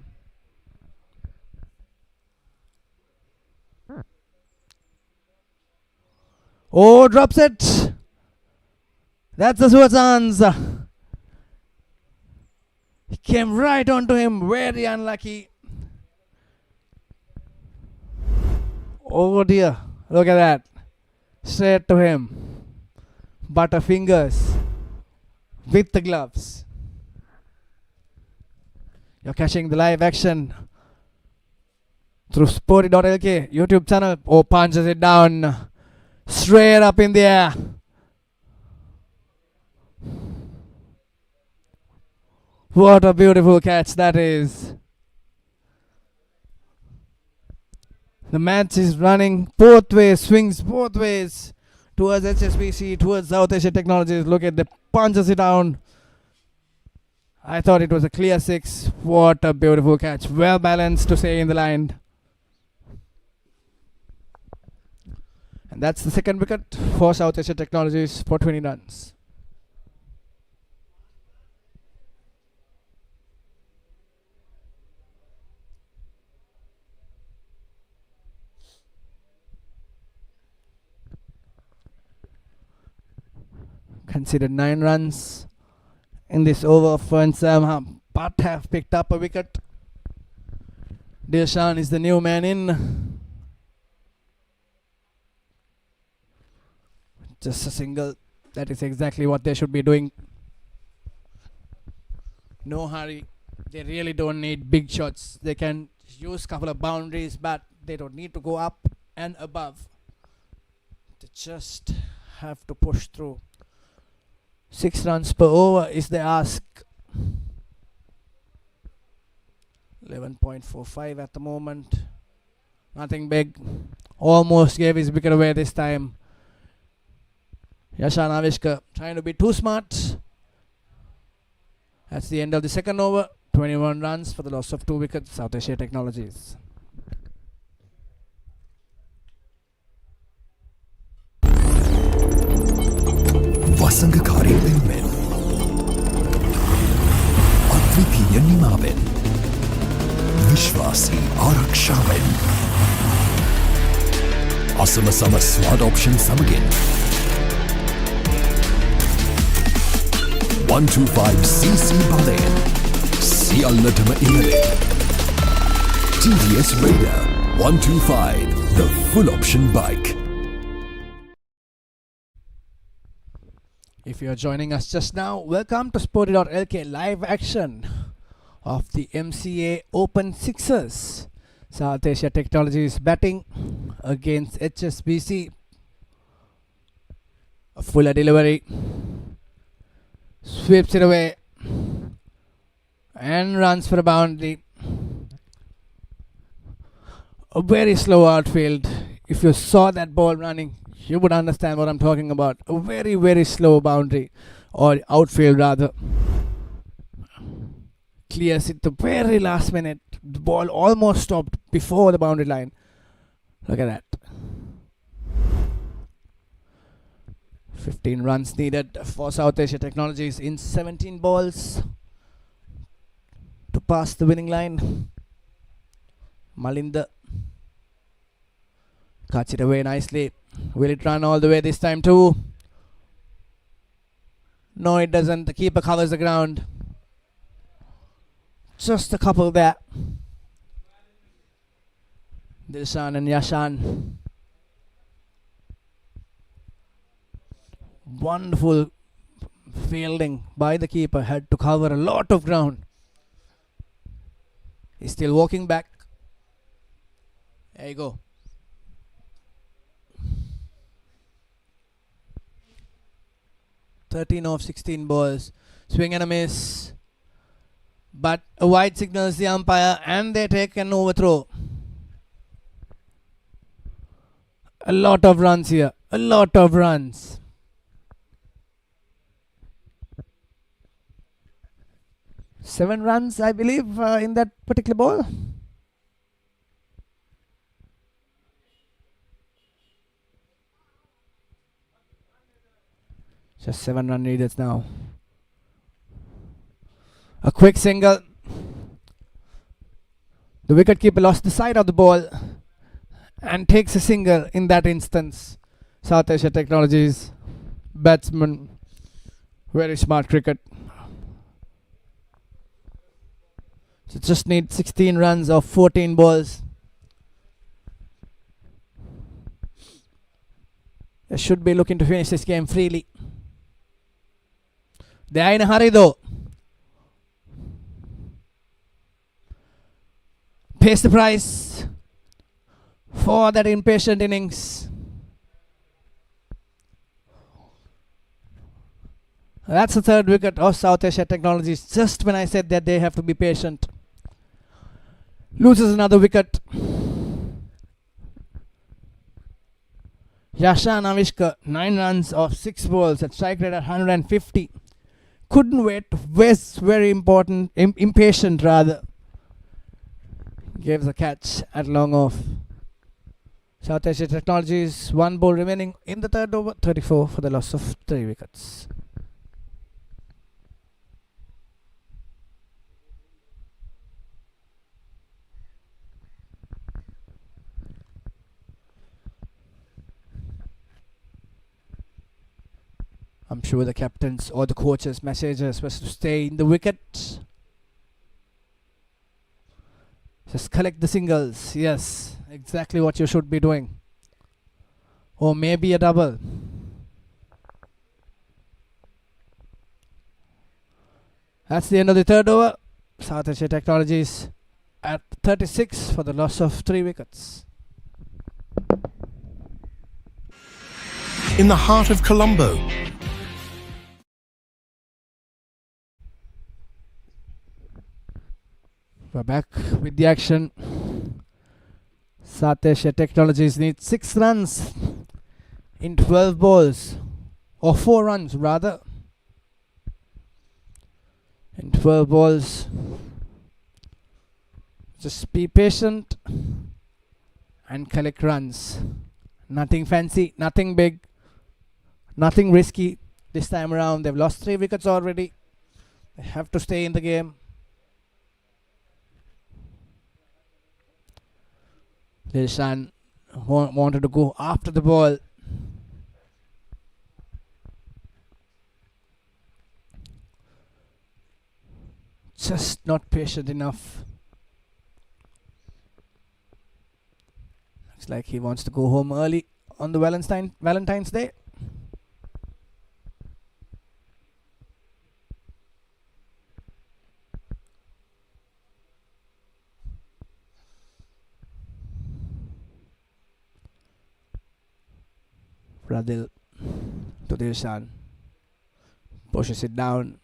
[SPEAKER 1] Oh, drops it. That's the Suazans. He came right onto him. Very unlucky. Oh dear. Look at that. Straight to him. Butterfingers with the gloves. You're catching the live action through Sporty.lk YouTube channel. Oh, punches it down. Straight up in the air. What a beautiful catch that is. The match is running both ways, swings both ways. Towards HSBC, towards South Asia Technologies. Look at the punches it down. I thought it was a clear 6. What a beautiful catch. Well balanced to say in the line. And that's the second wicket for South Asia Technologies for 20 runs. Considered 9 runs in this over. Ferns Yamaha, but have picked up a wicket. Dilshan is the new man in. Just a single. That is exactly what they should be doing. No hurry. They really don't need big shots. They can use a couple of boundaries, but they don't need to go up and above. They just have to push through. 6 runs per over is the ask. 11.45 at the moment. Nothing big. Almost gave his wicket away this time. Yashan Avishkar trying to be too smart. That's the end of the second over. 21 runs for the loss of 2 wickets. South Asia Technologies.
[SPEAKER 6] වසඟකාරී වෙනුවෙන් සාධාරණය නිමාවෙන් විශ්වාසී ආරක්ෂාවෙන් අසමසම ස්වාඩ් option සමගින් 125cc බලයෙන් සියල්ලටම ඉහළින් TVS Raider 125, the full option bike.
[SPEAKER 1] If you're joining us just now, welcome to Sporty.lk live action of the MCA Open Sixers. South Asia Technologies batting against HSBC. A fuller delivery. Sweeps it away. And runs for a boundary. A very slow outfield. If you saw that ball running, you would understand what I'm talking about. A very, very slow boundary, or outfield rather. Clears it the very last minute. The ball almost stopped before the boundary line. Look at that. 15 runs needed for South Asia Technologies in 17 balls to pass the winning line. Malinda cuts it away nicely. Will it run all the way this time too? No, it doesn't. The keeper covers the ground. Just a couple there. Dilshan and Yashan. Wonderful fielding by the keeper. Had to cover a lot of ground. He's still walking back. There you go. (13 of 16 balls). Swing and a miss. But a wide signals the umpire and they take an overthrow. A lot of runs here. A lot of runs. Seven runs, I believe, in that particular ball. Just 7 run needed now. A quick single. The wicketkeeper lost the side of the ball and takes a single in that instance. South Asia Technologies batsman. Very smart cricket. So just need 16 runs of 14 balls. They should be looking to finish this game freely. They are in a hurry though. Pays the price for that impatient innings. That's the third wicket of South Asia Technologies. Just when I said that they have to be patient. Loses another wicket. Yashan Avishkar, 9 runs of 6 balls at strike rate at 150. Couldn't wait. Was very important. Impatient rather. Gave the catch at long off. South Asia Technologies, 1 ball remaining in the third over. 34 for the loss of 3 wickets. I'm sure the captains or the coaches' messages was to stay in the wicket. Just collect the singles. Yes, exactly what you should be doing. Or maybe a double. That's the end of the third over. South Asia Technologies at 36 for the loss of 3 wickets.
[SPEAKER 7] In the heart of Colombo,
[SPEAKER 1] we're back with the action. South Asia Technologies need 6 runs in 12 balls. Or 4 runs rather. In 12 balls. Just be patient and collect runs. Nothing fancy, nothing big, nothing risky. This time around they've lost 3 wickets already. They have to stay in the game. Dilshan wanted to go after the ball. Just not patient enough. Looks like he wants to go home early on the Valentine's Day. Pradil to Dilshan. Pushes it down.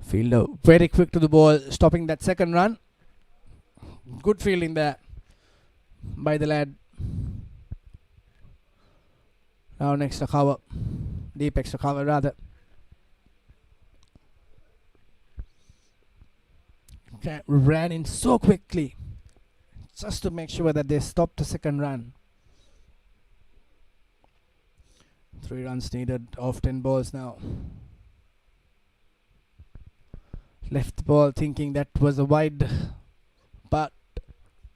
[SPEAKER 1] Fielder very quick to the ball, stopping that second run. Good fielding there by the lad. Now next to cover. Deep extra cover rather. Okay, ran in so quickly just to make sure that they stopped the second run. 3 runs needed off 10 balls now. Left the ball thinking that was a wide, but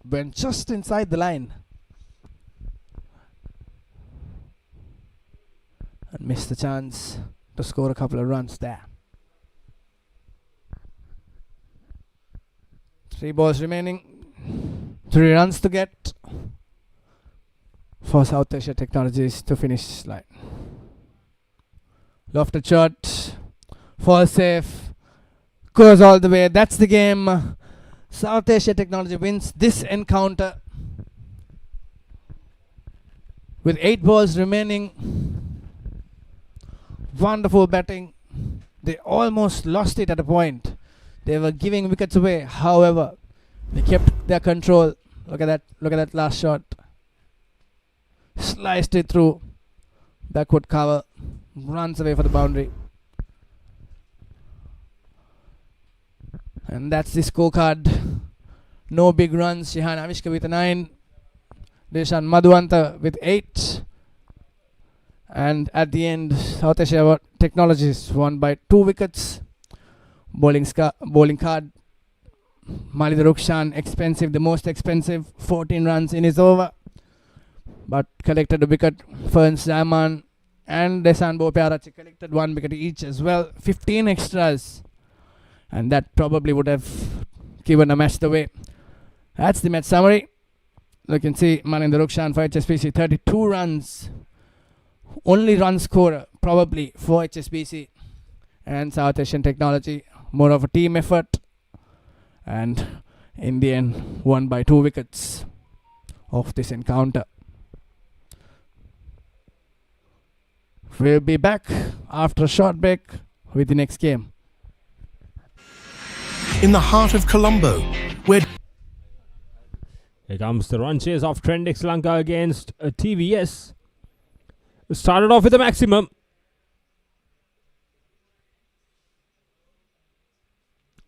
[SPEAKER 1] went just inside the line and missed the chance to score a couple of runs there. 3 balls remaining, 3 runs to get for South Asia Technologies to finish line. Lofted shot, fall safe. Goes all the way. That's the game. South Asia Technology wins this encounter with 8 balls remaining. Wonderful batting. They almost lost it at a point. They were giving wickets away. However, they kept their control. Look at that. Look at that last shot. Sliced it through. Backward cover. Runs away for the boundary. And that's the scorecard. No big runs. Shihan Avishka with 9. Dilshan Madhuanta with 8. And at the end, South Asia Technologies won by 2 wickets. Bowling card. Malid Rukshan, expensive, the most expensive. 14 runs in his over. But collected a wicket. Ferns Zaman and Desan Bopiarachi collected 1 wicket each as well. 15 extras. And that probably would have given a match the way. That's the match summary. You can see Maninder Rukshan for HSBC, 32 runs. Only run scorer probably for HSBC. And South Asian Technology, more of a team effort. And in the end, won by 2 wickets of this encounter. We'll be back after a short break with the next game.
[SPEAKER 7] In the heart of Colombo, where
[SPEAKER 5] Here comes the run chase of Trend Sri Lanka against TVS. Started off with a maximum.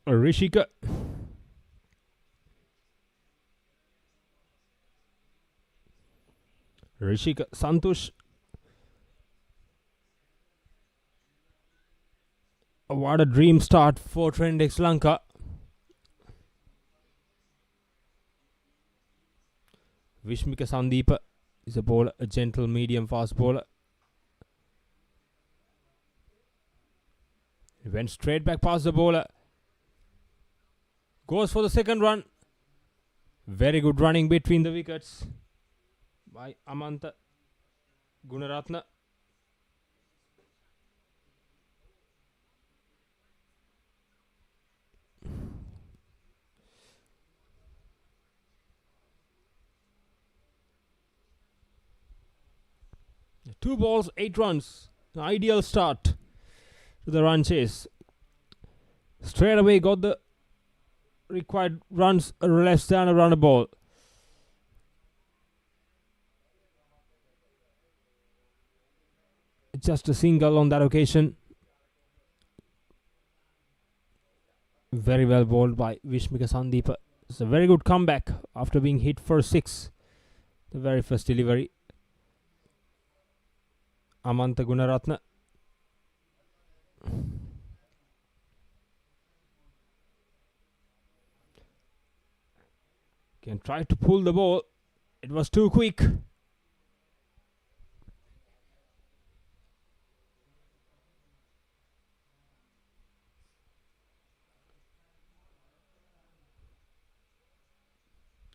[SPEAKER 5] Rishika. Santosh. What a dream start for Trend Sri Lanka. Vishmika Sandeepa is a bowler, a gentle medium fast bowler. He went straight back past the bowler. Goes for the second run. Very good running between the wickets by Amanta Gunaratna. Two balls, 8 runs. An ideal start to the run chase. Straight away got the required runs, less than a run a ball. Just a single on that occasion. Very well bowled by Vishmika Sandeepa. It's a very good comeback after being hit for 6. The very first delivery. Amanta Gunaratna. Can try to pull the ball. It was too quick.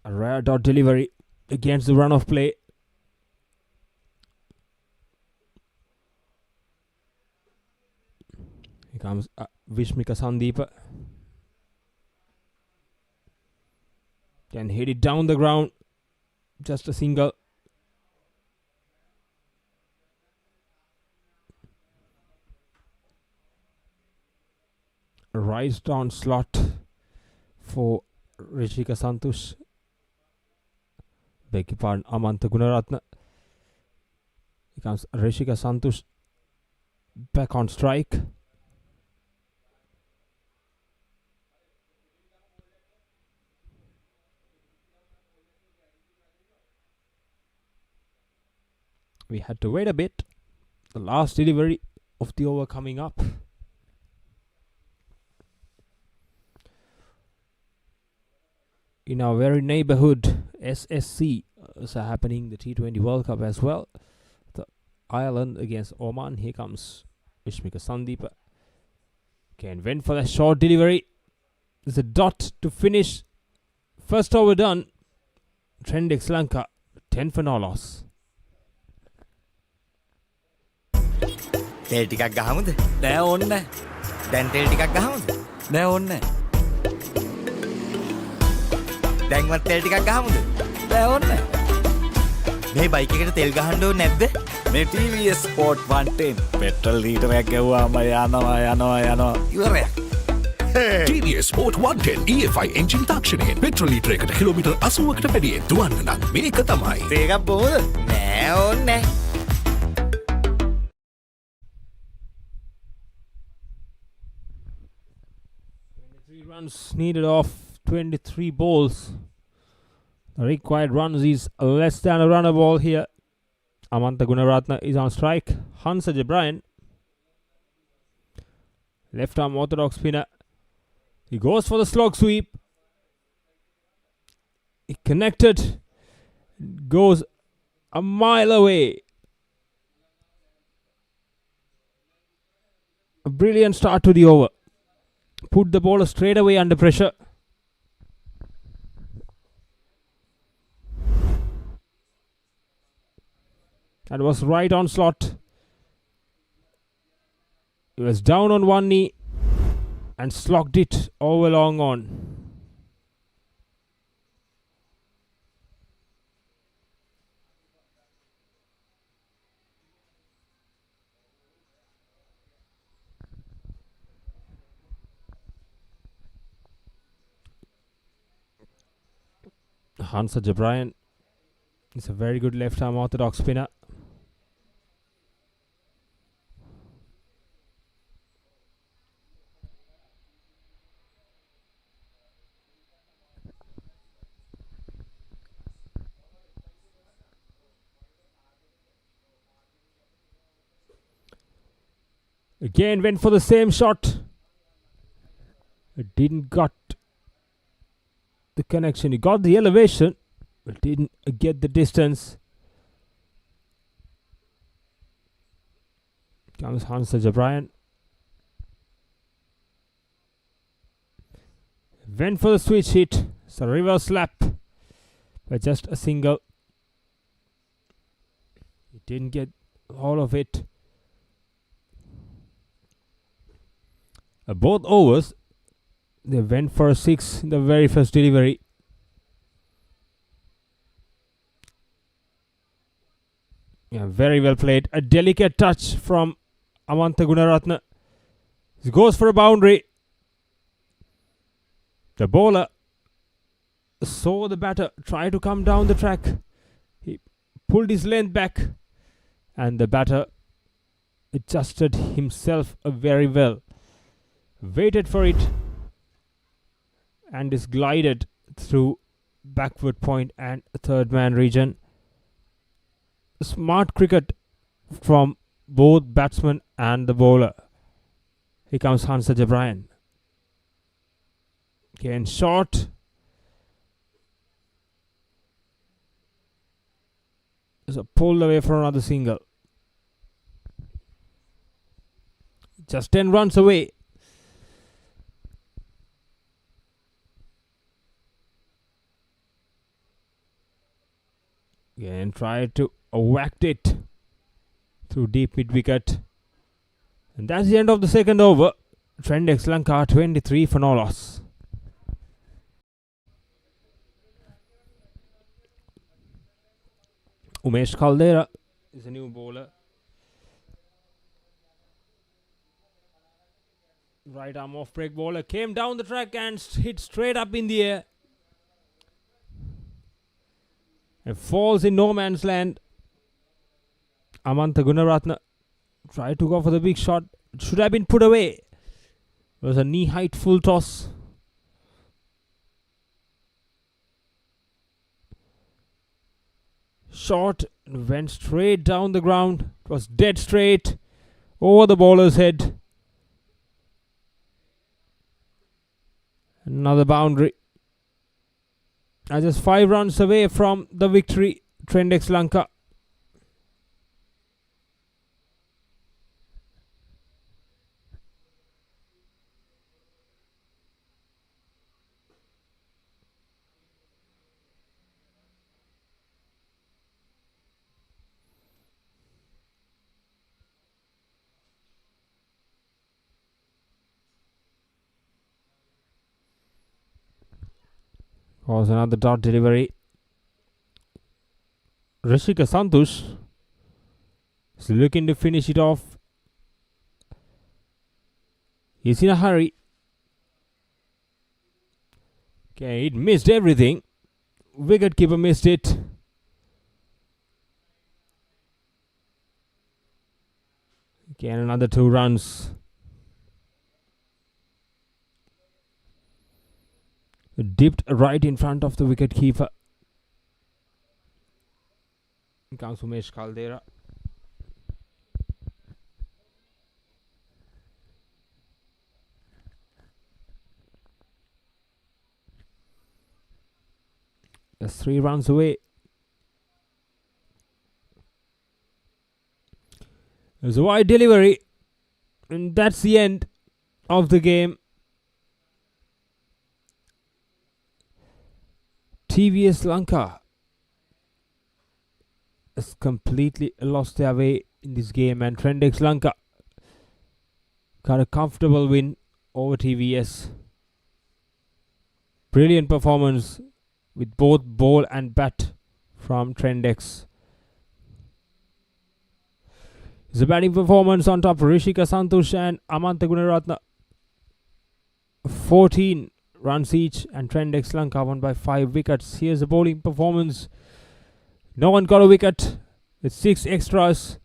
[SPEAKER 5] A rare dot delivery against the run of play. Here comes Vishmika Sandeepa. Can hit it down the ground. Just a single. Rise down slot for Rishika Santosh. Beg your pardon, Amantha Gunaratne. Here comes Rishika Santosh back on strike. We had to wait a bit. The last delivery of the over coming up. In our very neighborhood, SSC is happening the T20 World Cup as well. The Ireland against Oman. Here comes Vishmika Sandeepa. Can went for that short delivery. There's a dot to finish. First over done. Trend Sri Lanka 10 for no loss.
[SPEAKER 2] තෙල් ටිකක් ගහමුද?
[SPEAKER 3] නෑ ඕන්න.
[SPEAKER 2] දැන් තෙල් ටිකක් ගහමුද?
[SPEAKER 3] නෑ ඕන්න.
[SPEAKER 2] දැන්වත් තෙල් ටිකක් ගහමුද?
[SPEAKER 3] නෑ ඕන්න.
[SPEAKER 2] මේ බයික් එකට තෙල් ගහන්න ඕනේ නැද්ද?
[SPEAKER 3] මේ TVS Sport 110 පෙට්‍රල් ලීටරයක් ගෙවුවාම යනවා.
[SPEAKER 2] ඉවරයක්.
[SPEAKER 4] TVS Sport 110 EFI එන්ජින් තාක්ෂණයෙන් පෙට්‍රල් ලීටරයකට කිලෝමීටර් 80කට වැඩියෙන් දුවන්න නම් මේක තමයි.
[SPEAKER 2] තේකක් බොමුද? නෑ ඕනේ නෑ.
[SPEAKER 5] 3 runs needed off 23 balls. The required runs is less than a runner ball here. Amantha Gunaratne is on strike. Hansa Jabrayan, left arm orthodox spinner. He goes for the slog sweep. He connected. Goes a mile away. A brilliant start to the over. Put the bowler straight away under pressure. That was right on slot. He was down on one knee and slogged it over long on. Hansa Jabrayan is a very good left arm orthodox spinner. Again went for the same shot. It didn't got the connection. He got the elevation, but didn't get the distance. Comes Hansa Jabrayan. Went for the switch hit. It's a reverse slap, but just a single. He didn't get all of it. Both overs, they went for a 6 in the very first delivery. Yeah, very well played. A delicate touch from Amantha Gunaratne. He goes for a boundary. The bowler saw the batter try to come down the track. He pulled his length back, and the batter adjusted himself very well. Waited for it and is glided through backward point and third man region. Smart cricket from both batsman and the bowler. Here comes Hansa Jabrayan. Again short. So pulled away for another single. Just 10 runs away. Again, tried to whack it through deep mid wicket. And that's the end of the second over. Trend Sri Lanka 23 for no loss. Umesh Caldera is a new bowler. Right arm off break bowler came down the track and hit straight up in the air. It falls in no man's land. Amantha Gunaratne tried to go for the big shot. It should have been put away. It was a knee height full toss. Short, went straight down the ground. It was dead straight over the bowler's head. Another boundary. Just 5 runs away from the victory. Trend Sri Lanka. Was another dot delivery. Rishika Santosh is looking to finish it off. He's in a hurry. Okay, it missed everything. Wicketkeeper missed it. Again, another 2 runs. Dipped right in front of the wicketkeeper. Comes Umesh Caldera. That's 3 runs away. There's a wide delivery. And that's the end of the game. TVS Lanka has completely lost their way in this game, and Trend Sri Lanka got a comfortable win over TVS. Brilliant performance with both ball and bat from Trend X. It's a batting performance on top of Rishika Santosh and Amantha Gunaratne. 14 runs each, and Trend Sri Lanka won by 5 wickets. Here's the bowling performance. No one got a wicket with 6 extras.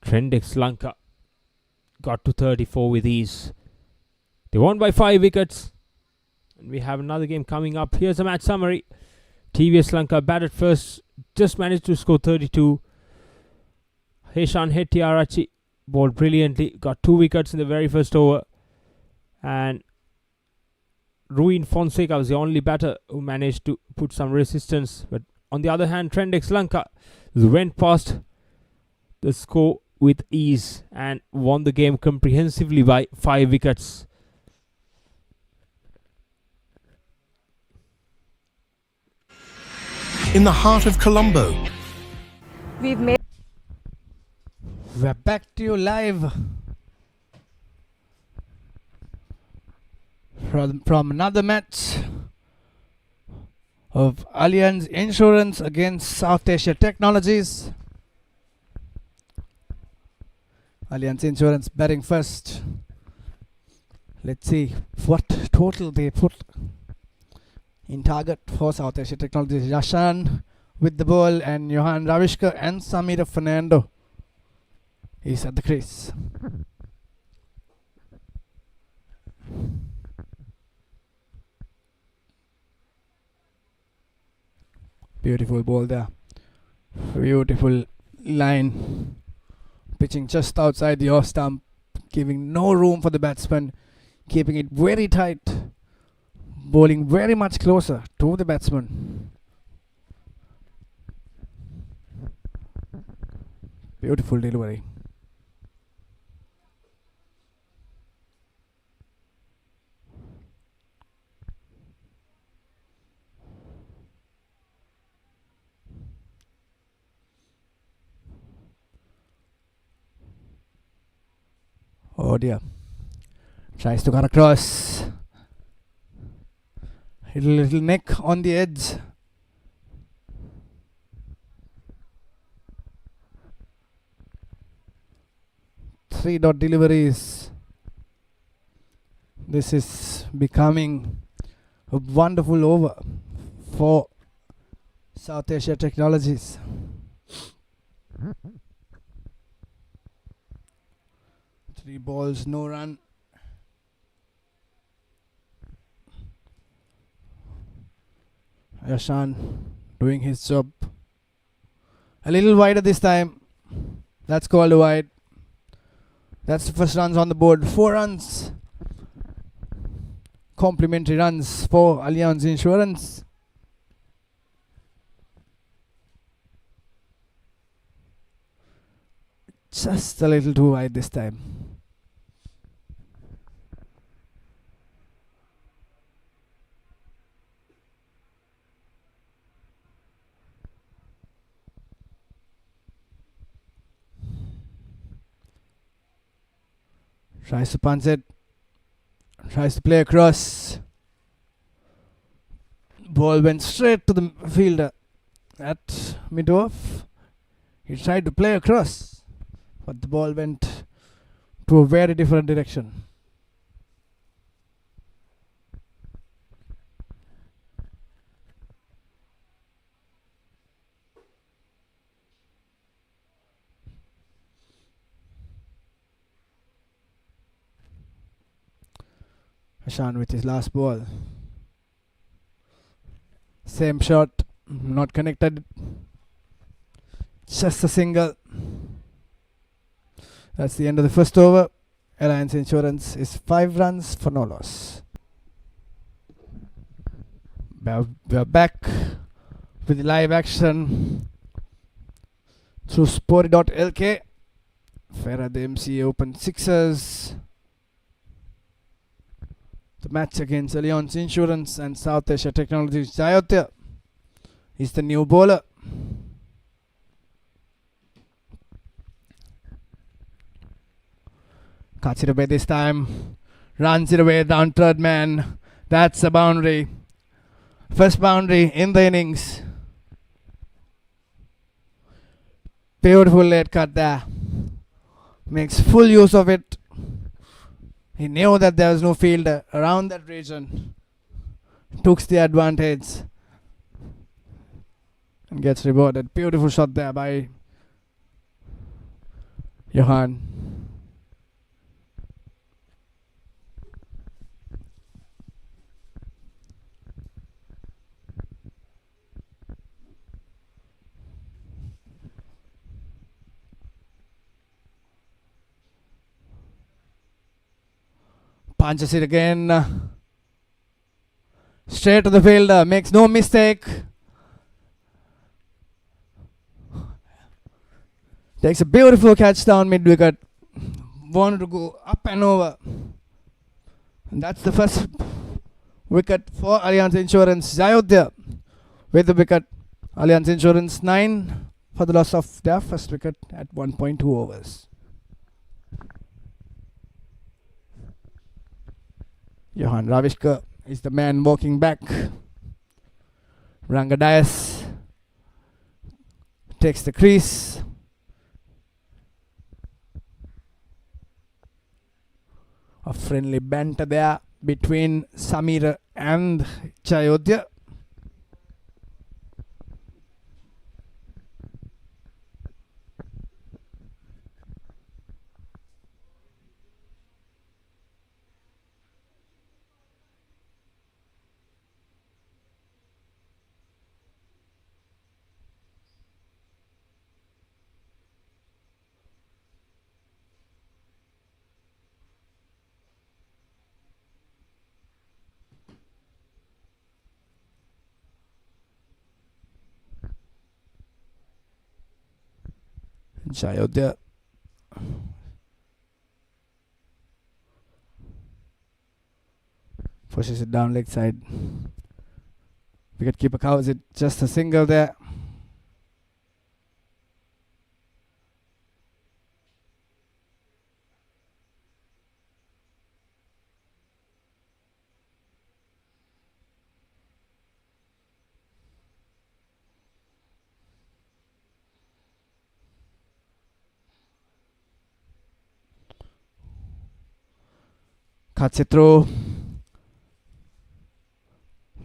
[SPEAKER 5] Trend Sri Lanka got to 34 with ease. They won by 5 wickets. And we have another game coming up. Here's a match summary. TVS Sri Lanka batted first, just managed to score 32. Heshan Hettiarachchi bowled brilliantly, got 2 wickets in the very first over. And Ruin Fonseca was the only batter who managed to put some resistance. But on the other hand, Trend Sri Lanka went past the score with ease and won the game comprehensively by 5 wickets.
[SPEAKER 7] In the heart of Colombo,
[SPEAKER 1] We're back to you live from another match of Allianz Insurance against South Asia Technologies. Allianz Insurance batting first. Let's see what total they put in target for South Asia Technologies. Yashan with the ball, and Johan Ravishka and Samira Fernando is at the crease. Beautiful ball there. Beautiful line. Pitching just outside the off stump, giving no room for the batsman, keeping it very tight, bowling very much closer to the batsman. Beautiful delivery. Oh dear. Tries to cut across. Hit a little neck on the edge. Three dot deliveries. This is becoming a wonderful over for South Asia Technologies. Three balls, no run. Yashan doing his job. A little wider this time. That's called a wide. That's the first runs on the board. 4 runs. Complimentary runs for Allianz Insurance. Just a little too wide this time. Tries to punch it. Tries to play across. Ball went straight to the fielder at mid-off. He tried to play across, but the ball went to a very different direction. Hashan with his last ball. Same shot, not connected. Just a single. That's the end of the first over. Allianz Insurance is 5 runs for no loss. We're back with live action through Sporty.lk. Farah the MCA Open Sixers. The match against Allianz Insurance and South Asia Technologies. Jayotya is the new bowler. Cuts it away this time. Runs it away down third man. That's a boundary. First boundary in the innings. Beautiful late cut there. Makes full use of it. He knew that there was no fielder around that region. Took the advantage and gets rewarded. Beautiful shot there by Johan. Punches it again. Straight to the fielder. Makes no mistake. Takes a beautiful catch down mid wicket. Wanted to go up and over. And that's the first wicket for Allianz Insurance. Jayotya with the wicket. Allianz Insurance 9 for the loss of their first wicket at 1.2 overs. Johan Ravishka is the man walking back. Rangadayas takes the crease. A friendly banter there between Samir and Jayotya. Jayodhya. Pushes it down leg side. Wicketkeeper covers it. Just a single there. Cuts it through.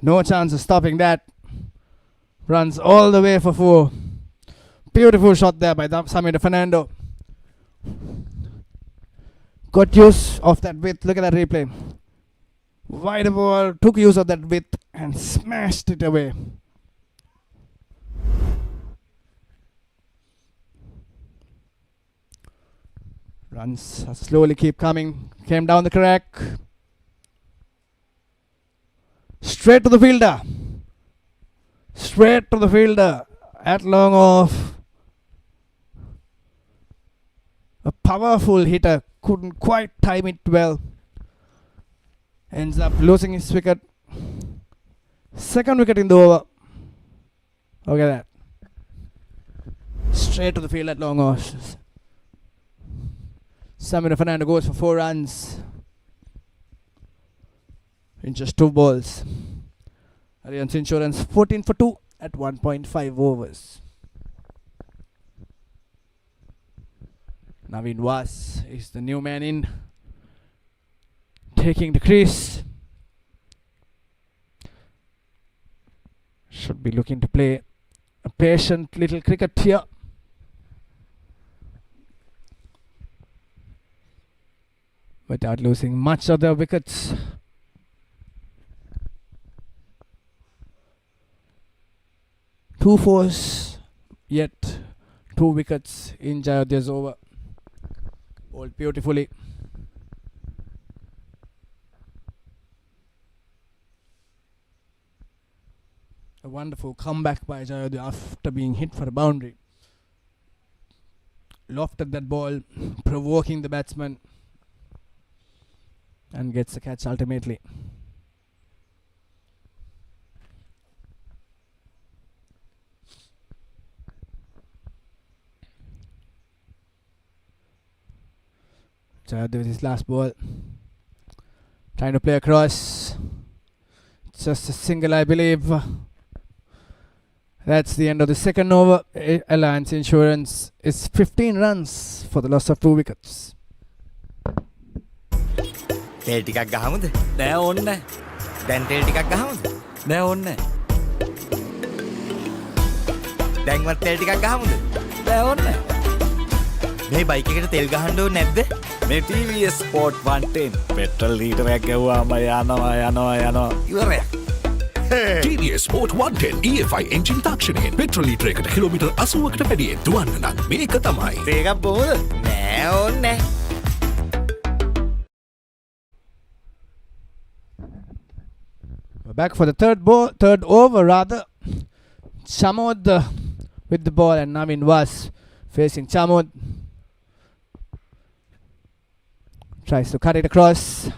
[SPEAKER 1] No chance of stopping that. Runs all the way for 4. Beautiful shot there by Samir Fernando. Got use of that width. Look at that replay. Wide ball. Took use of that width and smashed it away. Runs slowly keep coming. Came down the crack. Straight to the fielder. Straight to the fielder. At long off. A powerful hitter. Couldn't quite time it well. Ends up losing his wicket. Second wicket in the over. Look at that. Straight to the field at long off. Samir Fernando goes for 4 runs in just 2 balls. Allianz Insurance 14 for 2 at 1.5 overs. Naveen Vas is the new man in, taking the crease. Should be looking to play a patient little cricket here. Without losing much of their wickets. Two fours, yet 2 wickets in Jayodhya's over. Bowled beautifully. A wonderful comeback by Jayodhya after being hit for a boundary. Lofted that ball, provoking the batsman, and gets the catch ultimately. Jayodhya with his last ball. Trying to play across. Just a single, I believe. That's the end of the second over. Allianz Insurance is 15 runs for the loss of 2 wickets.
[SPEAKER 2] තෙල් ටිකක් ගහමුද?
[SPEAKER 3] නෑ ඕන්න.
[SPEAKER 2] දැන් තෙල් ටිකක් ගහමුද?
[SPEAKER 3] නෑ ඕන්න.
[SPEAKER 2] දැන්වත් තෙල් ටිකක් ගහමුද?
[SPEAKER 3] නෑ ඕන්න.
[SPEAKER 2] මේ බයික් එකට තෙල් ගහන්න ඕනේ නැද්ද?
[SPEAKER 3] මේ TVS Sport 110 පෙට්‍රල් ලීටරයක් ගැව්වාම යනවා.
[SPEAKER 2] ඉවරයක්.
[SPEAKER 4] TVS Sport 110 EFI එන්ජින් තාක්ෂණයෙන් පෙට්‍රල් ලීටරයකට කිලෝමීටර් 80කට වැඩියෙන් දුවන්න නම් මේක තමයි.
[SPEAKER 2] තේකක් බොමුද? නෑ ඕනේ.
[SPEAKER 1] We're back for the third over rather. Chamod with the ball and Naveen Vas facing Chamod. Tries to cut it across.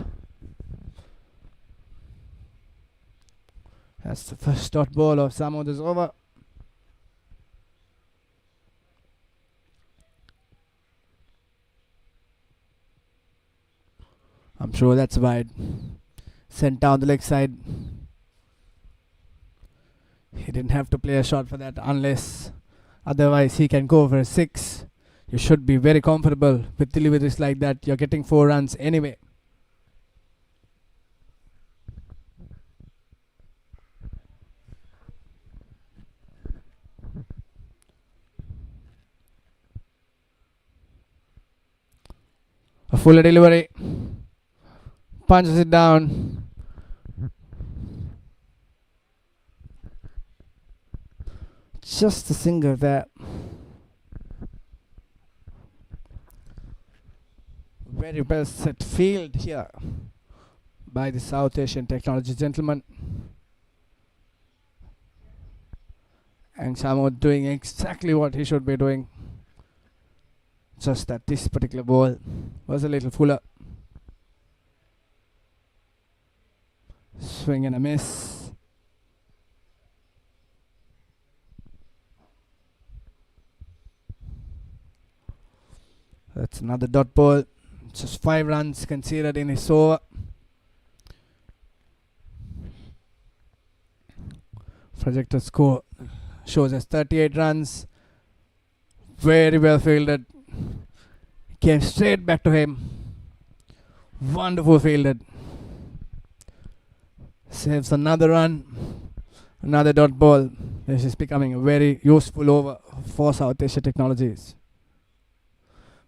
[SPEAKER 1] That's the first dot ball of Chamod is over. I'm sure that's wide. Sent down the leg side. He didn't have to play a shot for that unless otherwise he can go for a 6. You should be very comfortable with deliveries like that. You're getting 4 runs anyway. A fuller delivery. Punches it down. Just a single there. Very well set field here by the South Asian technology gentleman. And Chamod doing exactly what he should be doing. just that this particular ball was a little fuller. Swing and a miss. That's another dot ball. Just 5 runs conceded in his over. Projected score shows as 38 runs. Very well fielded. Came straight back to him. Wonderful fielded. Saves another run. Another dot ball. This is becoming a very useful over for South Asia Technologies.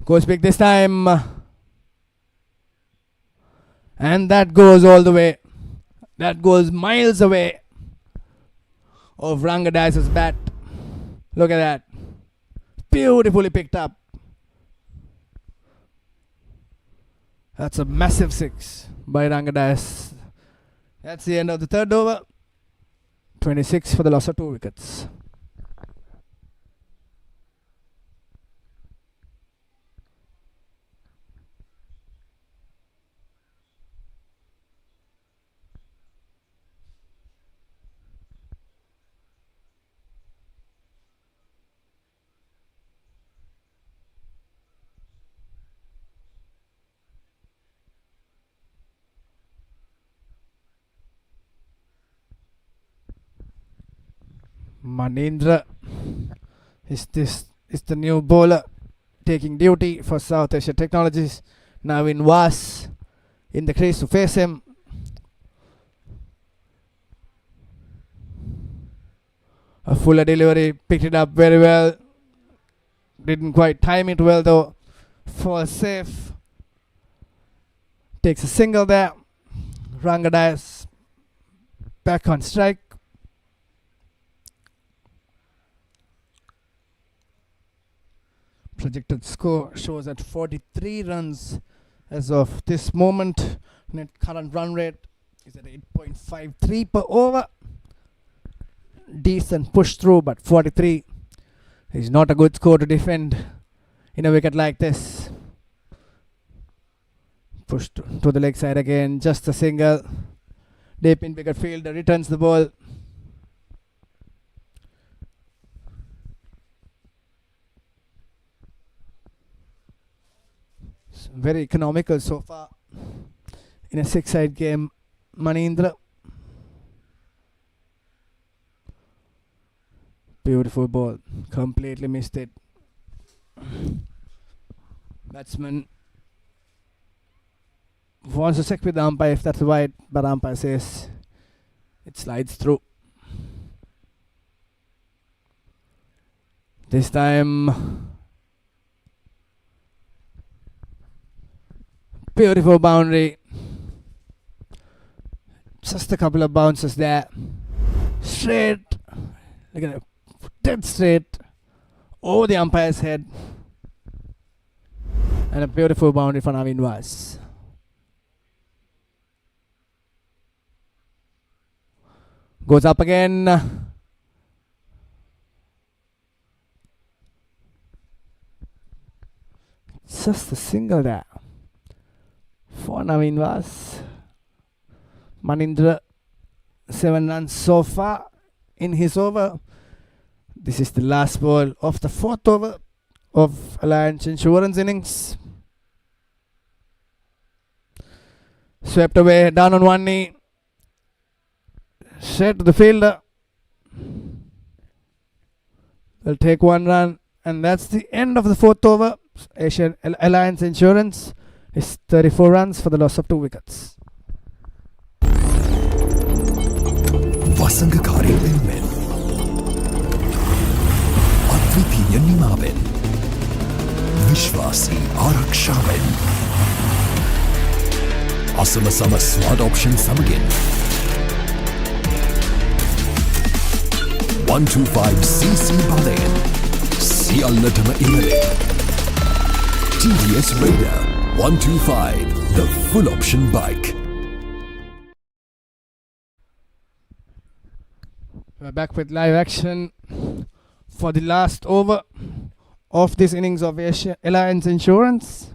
[SPEAKER 1] Goes big this time. And that goes all the way. That goes miles away of Rangadice's bat. Look at that. Beautifully picked up. That's a massive 6 by Rangadice. That's the end of the third over. 26 for the loss of 2 wickets. Manindra is the new bowler taking duty for South Asia Technologies. Now in Was in the crease to face him. A fuller delivery, picked it up very well. Didn't quite time it well though. Falls safe. Takes a single there. Rangadice back on strike. Projected score shows at 43 runs as of this moment. Net current run rate is at 8.53 per over. Decent push through, but 43 is not a good score to defend in a wicket like this. Push to the leg side again, just a single. Deep in wicket fielder returns the ball. Very economical so far in a 6-side game. Manindra. Beautiful ball. Completely missed it. Batsman wants to check with the umpire if that's wide, but umpire says it slides through. This time, beautiful boundary. Just a couple of bounces there. Straight. Look at it. Dead straight. Over the umpire's head. And a beautiful boundary for Naveen Was. Goes up again. Just a single there for Naveen Was. Manindra, 7 runs so far in his over. This is the last ball of the 4th over of Alliance Insurance innings. Swept away, down on one knee. Straight to the fielder. They'll take 1 run, and that's the end of the 4th over. Asian Alliance Insurance is 34 runs for the loss of 2 wickets.
[SPEAKER 6] වසඟකාරී වෙනුවෙන් අද්විතීය නිමාවෙන් විශ්වාසී ආරක්ෂාවෙන් අසමසම smart option සමගින් 125cc බලයෙන් සියල්ලටම ඉහළින් TVS Raider 125, the full option bike.
[SPEAKER 1] We're back with live action for the last over of this innings of Alliance Insurance.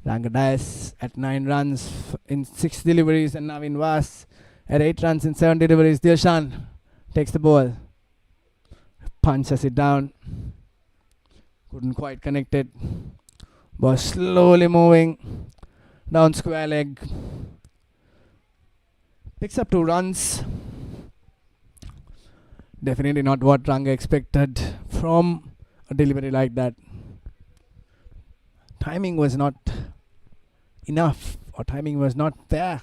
[SPEAKER 1] Rangadais at 9 runs in 6 deliveries, and Navin Vas at 8 runs in 7 deliveries. Dilshan takes the ball, punches it down, couldn't quite connect it. Ball slowly moving down square leg, picks up 2 runs. Definitely not what Ranga expected from a delivery like that. Timing was not enough, or timing was not there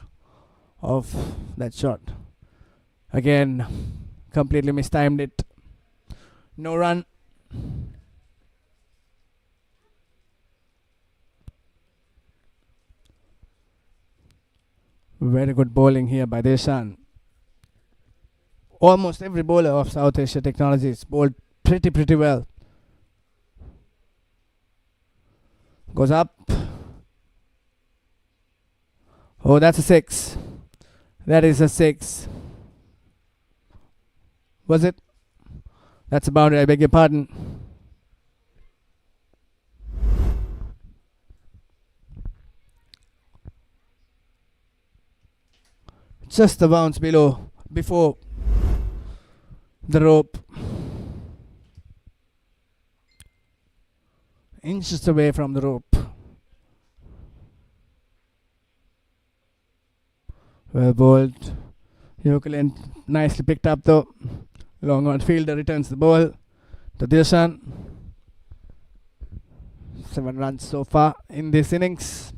[SPEAKER 1] of that shot. Again, completely mistimed it. No run. Very good bowling here by Deshan. Almost every bowler of South Asia Technologies bowled pretty well. Goes up. Oh, that's a 6. That is a 6. Was it? That's a boundary, I beg your pardon. Just the bounce below, before the rope. Inches away from the rope. Well bowled. Yokeland nicely picked up though. Long on fielder returns the ball to Dilshan. 7 runs so far in this innings.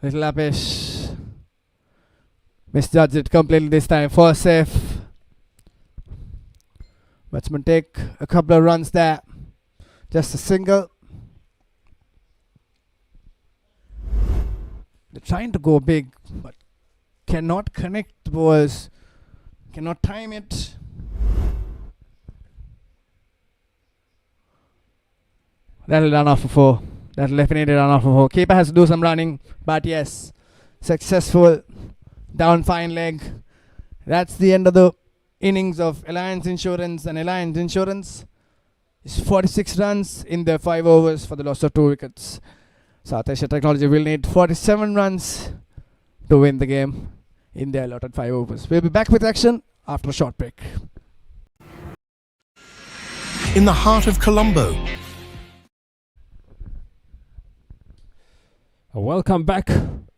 [SPEAKER 1] Little Lapish misjudged it completely this time. 4 safe. Batsman take a couple of runs there. Just a single. They're trying to go big, but cannot connect the balls. Cannot time it. That'll run off for 4. That'll definitely run off for 4. Keeper has to do some running, but yes, successful. Down fine leg. That's the end of the innings of Alliance Insurance. And Alliance Insurance is 46 runs in their 5 overs for the loss of 2 wickets. South Asia Technology will need 47 runs to win the game in their allotted 5 overs. We'll be back with action after a short break.
[SPEAKER 7] In the heart of Colombo,
[SPEAKER 5] Welcome back. There's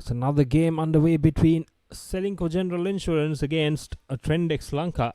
[SPEAKER 5] another game underway between Selinco General Insurance against Trendex Lanka.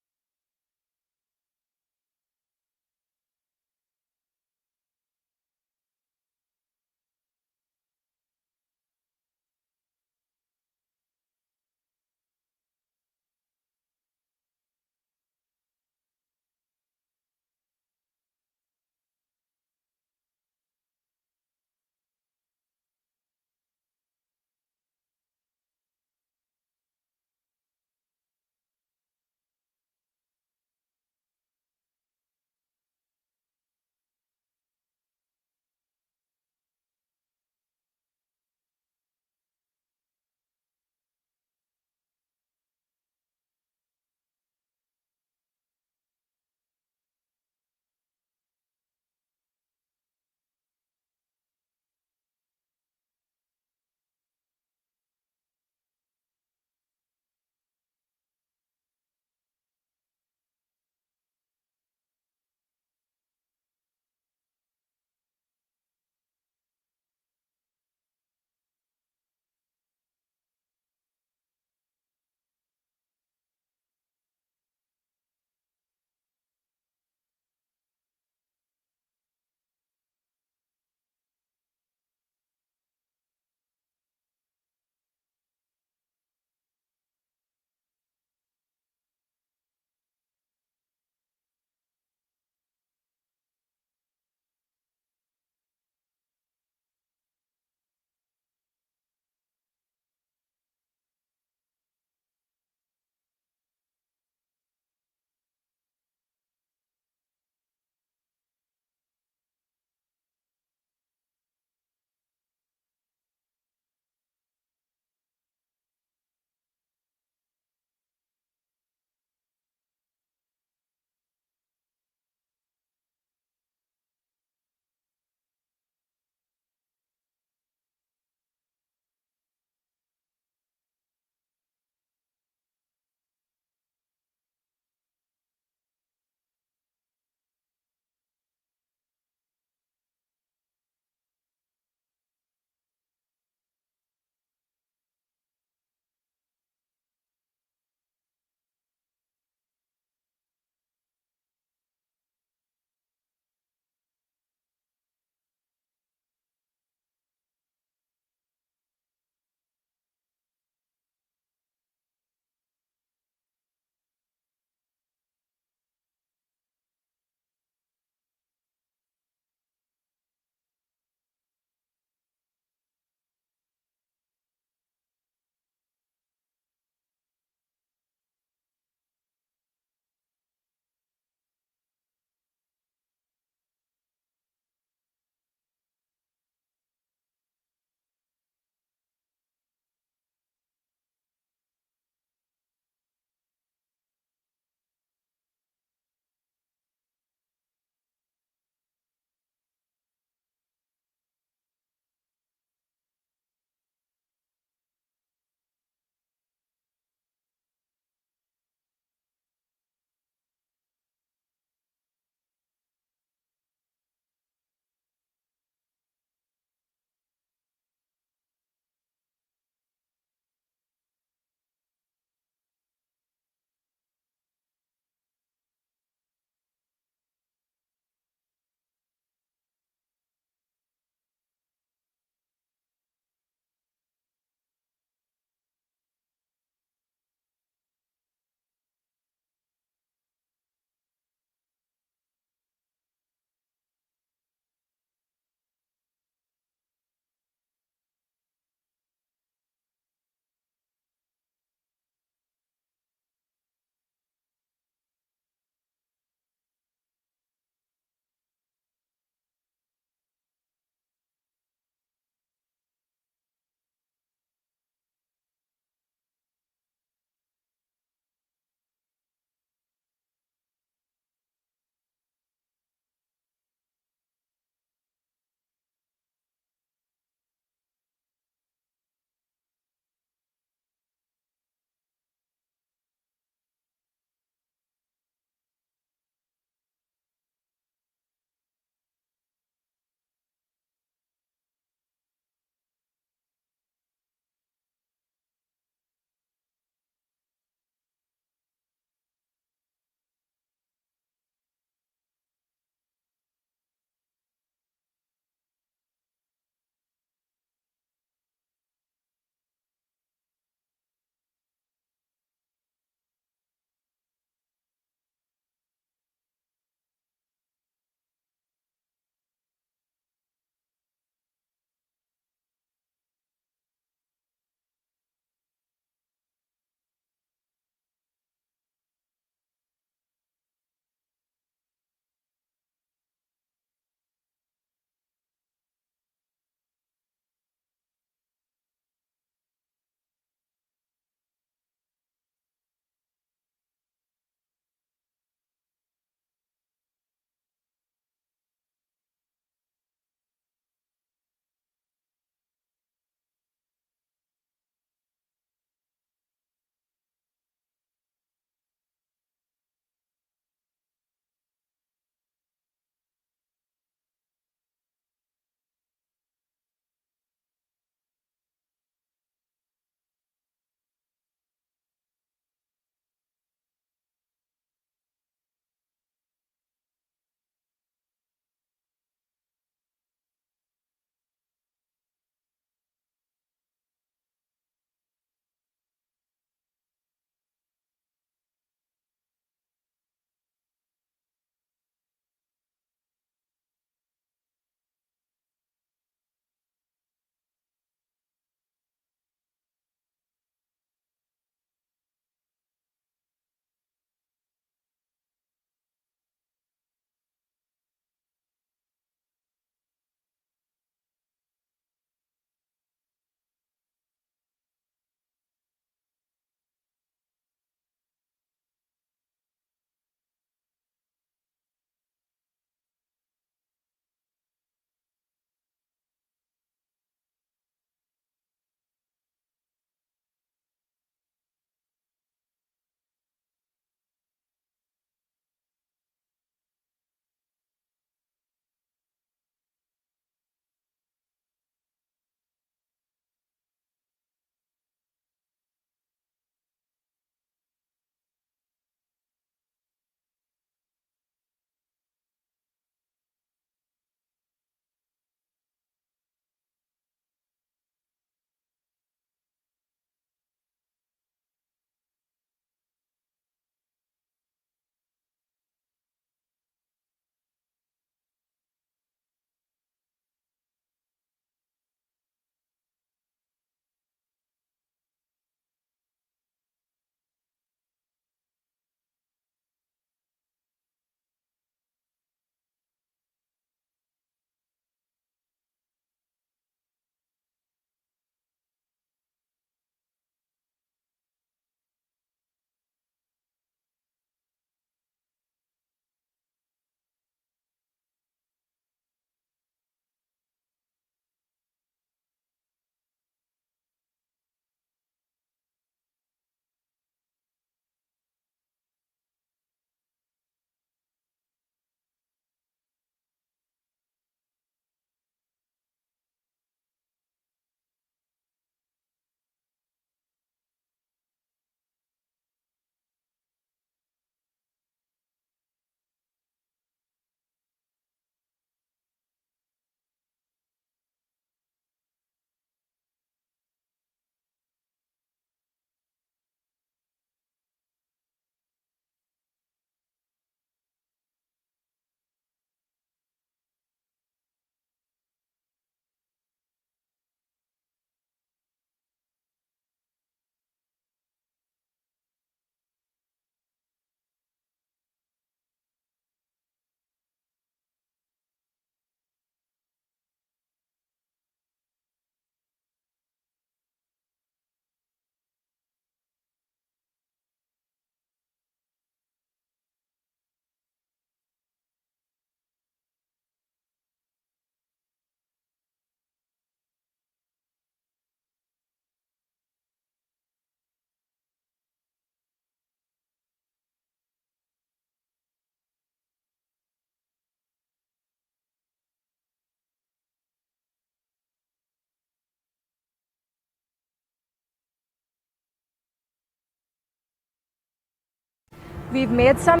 [SPEAKER 8] We've made some.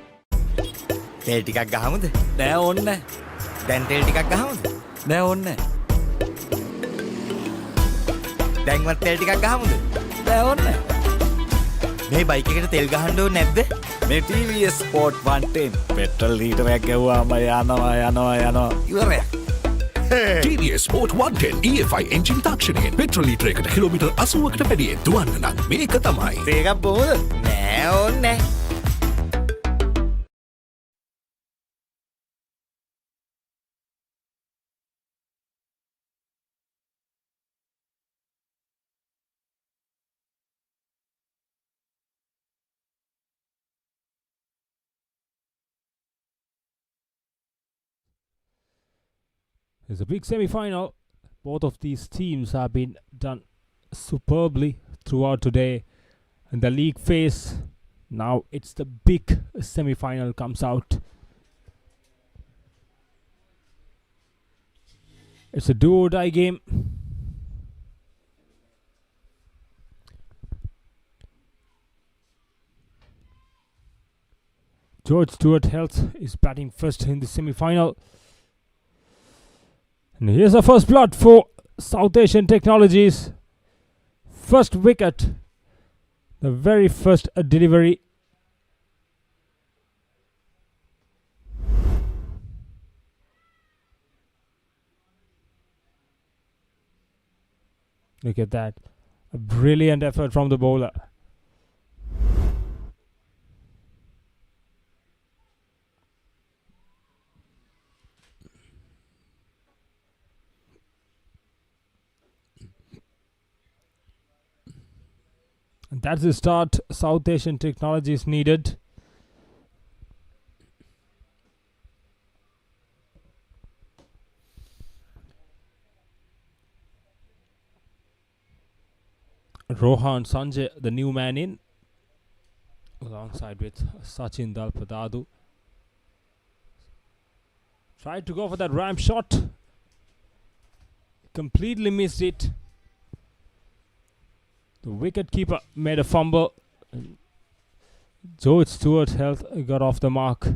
[SPEAKER 2] තෙල් ටිකක් ගහමුද?
[SPEAKER 3] නෑ ඕන්න
[SPEAKER 2] දැන් තෙල් ටිකක් ගහමුද?
[SPEAKER 3] නෑ ඕන්න
[SPEAKER 2] දැන්වත් තෙල් ටිකක් ගහමුද?
[SPEAKER 3] නෑ ඕන්න
[SPEAKER 2] මේ බයික් එකට තෙල් ගහන්න ඕනේ නැද්ද?
[SPEAKER 3] මේ TVS Sport 110 පෙට්‍රල් ලීටරයක් ගැව්වාම යනවා
[SPEAKER 2] ඉවරයක්.
[SPEAKER 4] TVS Sport 110 EFI එන්ජින් තාක්ෂණයෙන් පෙට්‍රල් ලීටරයකට කිලෝමීටර් 80කට වැඩියෙන් දුවන්න නම් මේක තමයි.
[SPEAKER 2] තේකක් බොමුද? නෑ ඕනේ නෑ.
[SPEAKER 5] It's a big semi-final. Both of these teams have been done superbly throughout today in the league phase. Now it's the big semi-final comes out. It's a do-or-die game. George Stewart Health is batting first in the semi-final. And here's the first blood for South Asian Technologies. First wicket. The very first delivery. Look at that. A brilliant effort from the bowler. And that's the start South Asian Technologies needed. Rohan Sanjay, the new man in, alongside with Sachin Dalpadadu. Tried to go for that ramp shot. Completely missed it. The wicketkeeper made a fumble. George Stewart Health got off the mark.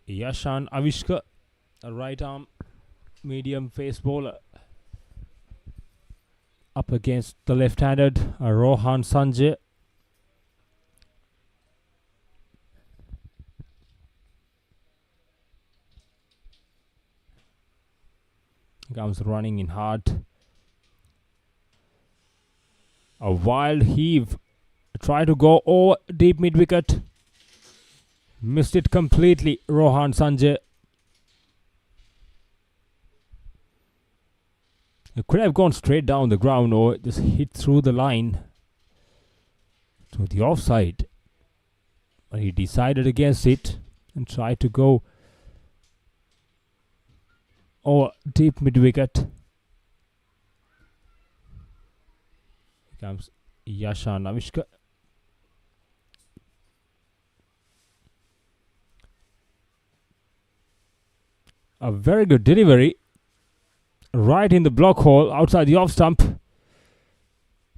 [SPEAKER 5] Yashan Avishka, a right arm medium face bowler, up against the left-handed Rohan Sanjay. Comes running in hard. A wild heave. Try to go over deep mid wicket. Missed it completely, Rohan Sanjay. It could have gone straight down the ground or just hit through the line to the offside. But he decided against it and tried to go over deep mid wicket. Here comes Yashan Avishka. A very good delivery. Right in the block hole outside the off stump.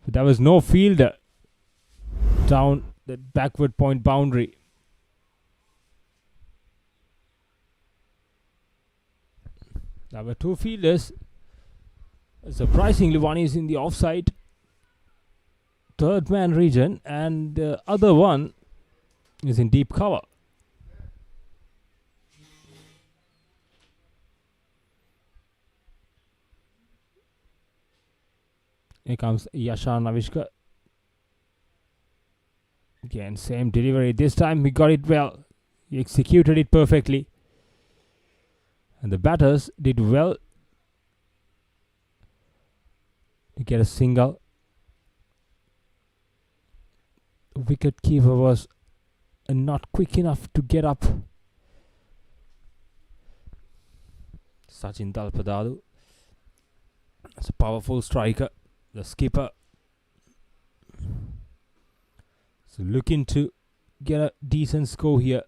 [SPEAKER 5] But there was no fielder down the backward point boundary. There were two fielders. Surprisingly, one is in the offside, third man region, and the other one is in deep cover. Here comes Yashan Avishka. Again, same delivery. This time he got it well. He executed it perfectly. And the batters did well to get a single. The wicket keeper was not quick enough to get up. Sachin Dalpadadu. That's a powerful striker. The skipper. So looking to get a decent score here.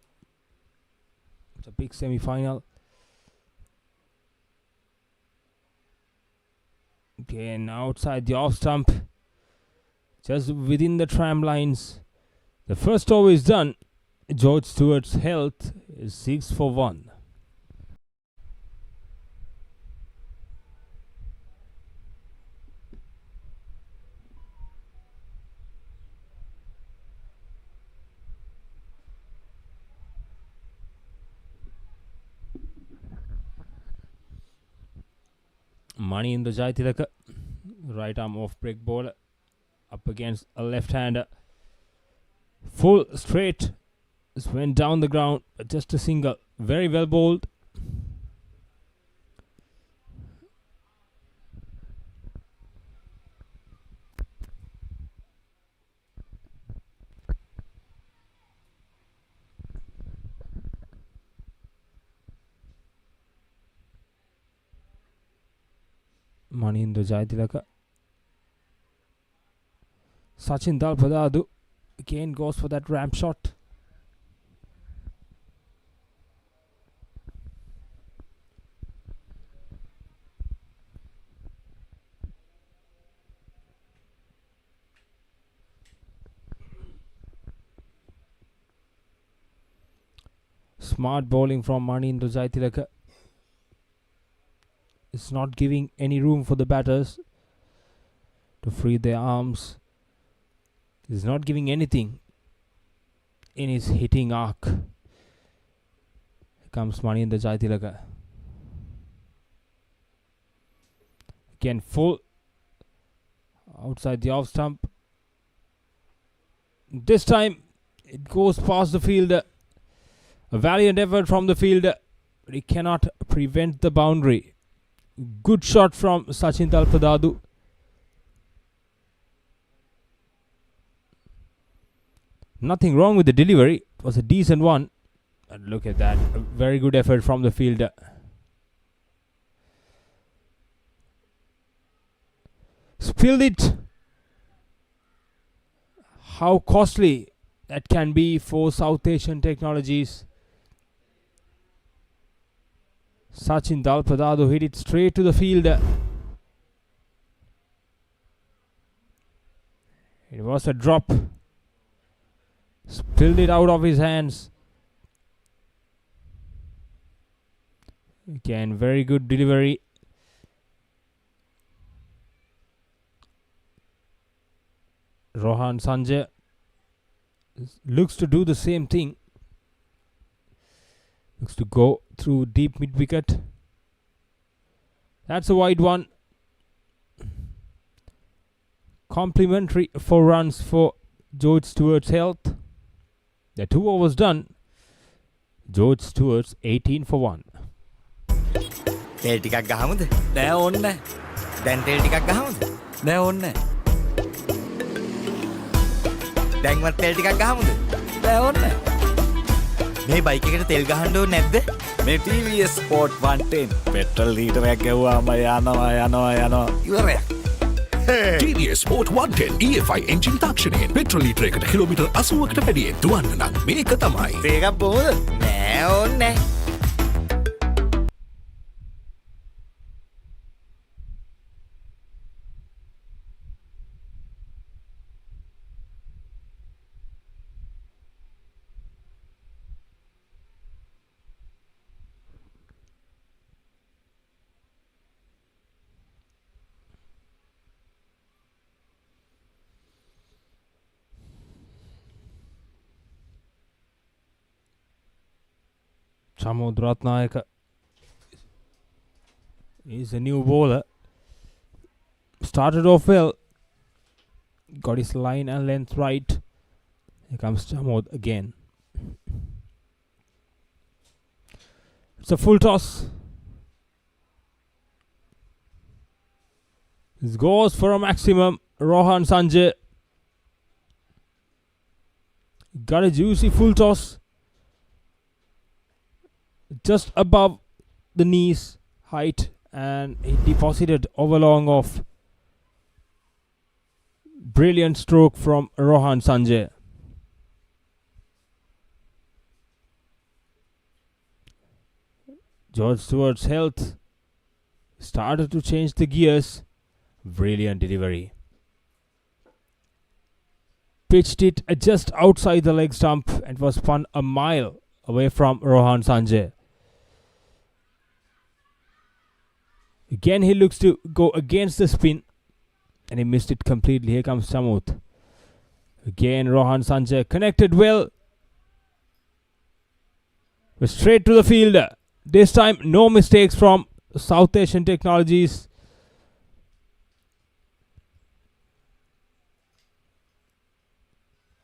[SPEAKER 5] It's a big semi-final. Again, outside the off stump. just within the tram lines. The first over is done. George Stewart's health is 6 for 1. Money in the Jaitilaka. Right arm off break bowler. Up against a left-hander. Full straight. Just went down the ground. Just a single. Very well bowled. Money in the Jaitilaka. Sachin Dalpadadu again goes for that ramp shot. Smart bowling from Money in the Jaitilaka. It's not giving any room for the batters to free their arms. He's not giving anything in his hitting arc. Here comes Money in the Jaitilaka. Again, full outside the off stump. This time it goes past the fielder. A valiant effort from the fielder, but he cannot prevent the boundary. Good shot from Sachin Dalpadadu. Nothing wrong with the delivery. It was a decent one. And look at that. A very good effort from the fielder. Spilled it. How costly that can be for South Asian technologies. Sachin Dalpadadu hit it straight to the fielder. It was a drop. Spilled it out of his hands. Again, very good delivery. Rohan Sanjay looks to do the same thing. Looks to go through deep mid wicket. That's a wide one. Complimentary 4 runs for George Stewart's health. The 2 overs done. George Stewart's 18 for 1.
[SPEAKER 2] තෙල් ටිකක් ගහමුද?
[SPEAKER 3] නෑ ඕන්න නෑ.
[SPEAKER 2] දැන් තෙල් ටිකක් ගහමුද?
[SPEAKER 3] නෑ ඕන්න නෑ.
[SPEAKER 2] දැන්වත් තෙල් ටිකක් ගහමුද?
[SPEAKER 3] නෑ ඕන්න නෑ.
[SPEAKER 2] මේ බයික් එකට තෙල් ගහන්න ඕනේ නැද්ද?
[SPEAKER 3] මේ TVS Sport 110 පෙට්‍රල් ලීටරයක් ගෙවුවාම යනවා.
[SPEAKER 2] ඉවරයක්.
[SPEAKER 4] TVS Sport 110 EFI එන්ජින් තාක්ෂණයෙන් පෙට්‍රල් ලීටරයකට කිලෝමීටර් 80කට වැඩියෙන් දුවන්න නම් මේක තමයි.
[SPEAKER 2] ඒකක් බොමුද? නෑ ඕනේ නෑ.
[SPEAKER 5] Chamod Ratnayaka is a new bowler. Started off well. Got his line and length right. Here comes Chamod again. It's a full toss. This goes for a maximum. Rohan Sanjay got a juicy full toss. Just above the knees height, and he deposited over long off. Brilliant stroke from Rohan Sanjay. George Stewart's health started to change the gears. Brilliant delivery. pitched it just outside the leg stump and was spun a mile away from Rohan Sanjay. Again he looks to go against the spin and he missed it completely. Here comes Chamuth. Again Rohan Sanjay connected well. Straight to the fielder. This time no mistakes from South Asian Technologies.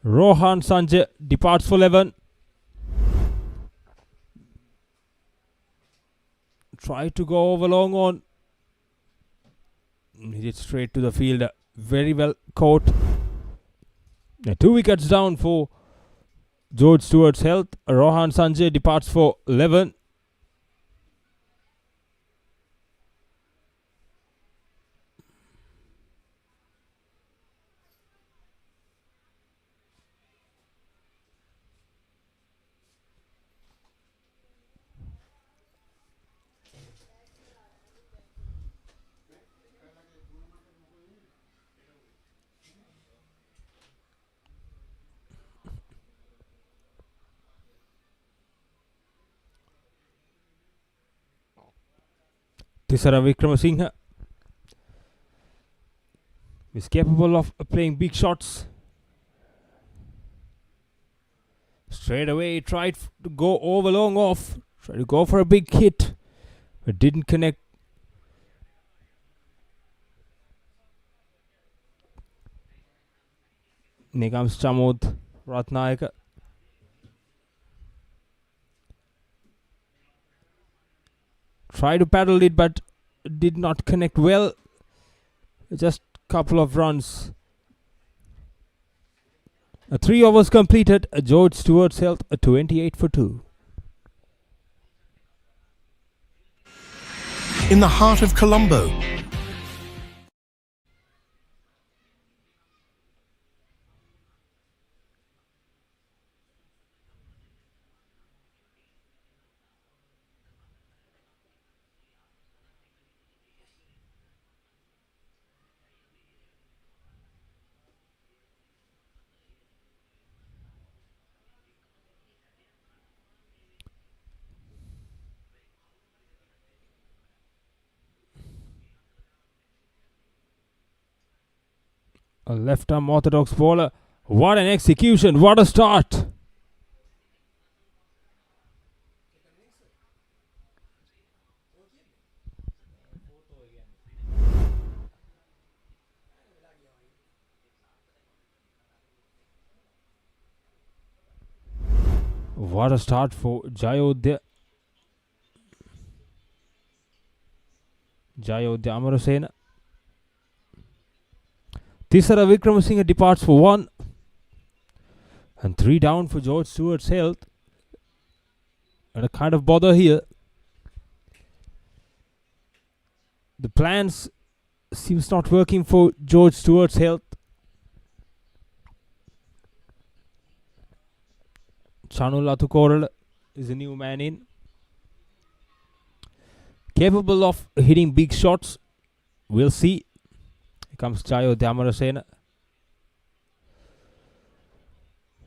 [SPEAKER 5] Rohan Sanjay departs for 11. Try to go over long on. Hit it straight to the fielder. Very well caught. 2 wickets down for George Stewart's Health. Rohan Sanjay departs for 11. Tisara Vikramasinghe is capable of playing big shots. Straight away he tried to go over long off. Tried to go for a big hit. But didn't connect. Here comes Chamuth Ratnayaka. Tried to paddle it but did not connect well. Just couple of runs. 3 overs completed. George Stewart's Health 28 for 2.
[SPEAKER 7] In the heart of Colombo,
[SPEAKER 5] a left arm orthodox bowler. What an execution. What a start. What a start for Jayodhya Amarasena. Tisara Vikramasinghe departs for 1. And 3 down for George Stewart's Health. And a kind of bother here. The plans seems not working for George Stewart's Health. Chanu Latukoral is a new man in. Capable of hitting big shots. We'll see. Here comes Chayo Damarasena.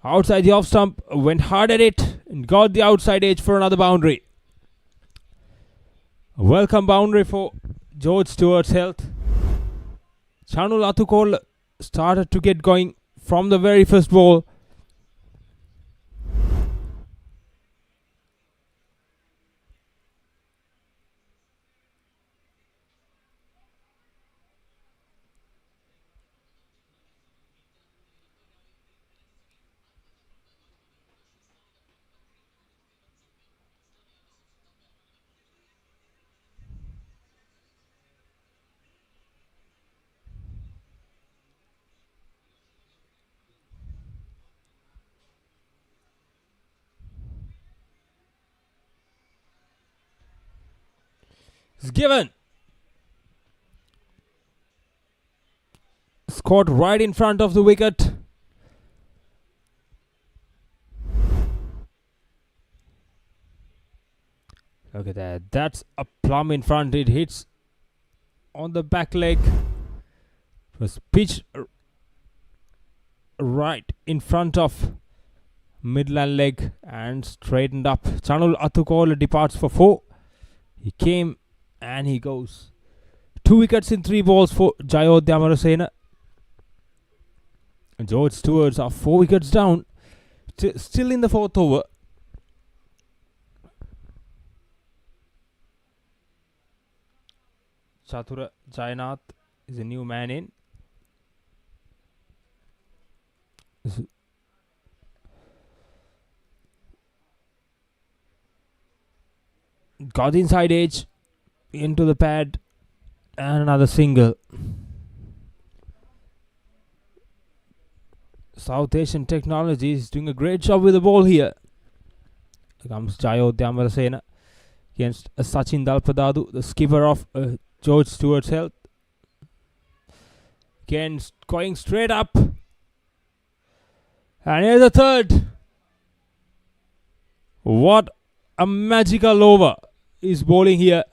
[SPEAKER 5] Outside the off stump. Went hard at it. And got the outside edge for another boundary. A welcome boundary for George Stewart's Health. Chanu Latukol started to get going from the very first ball. It's given. Scored right in front of the wicket. Look at that. That's a plumb in front. It hits on the back leg. It was pitched right in front of Midland leg and straightened up. Chanul Atukola departs for 4. He came and he goes. 2 wickets in 3 balls for Jayodhya Amarasena. George Stewarts are 4 wickets down. Still in the 4th over. Chatura Jayanath is a new man in. Got inside edge into the pad and another single. South Asian Technology is doing a great job with the ball here. Here comes Jayodhya Amarasena against Sachin Dalpadadu, the skipper of George Stewart's Health. Again going straight up. And here's the third. What a magical over is bowling here.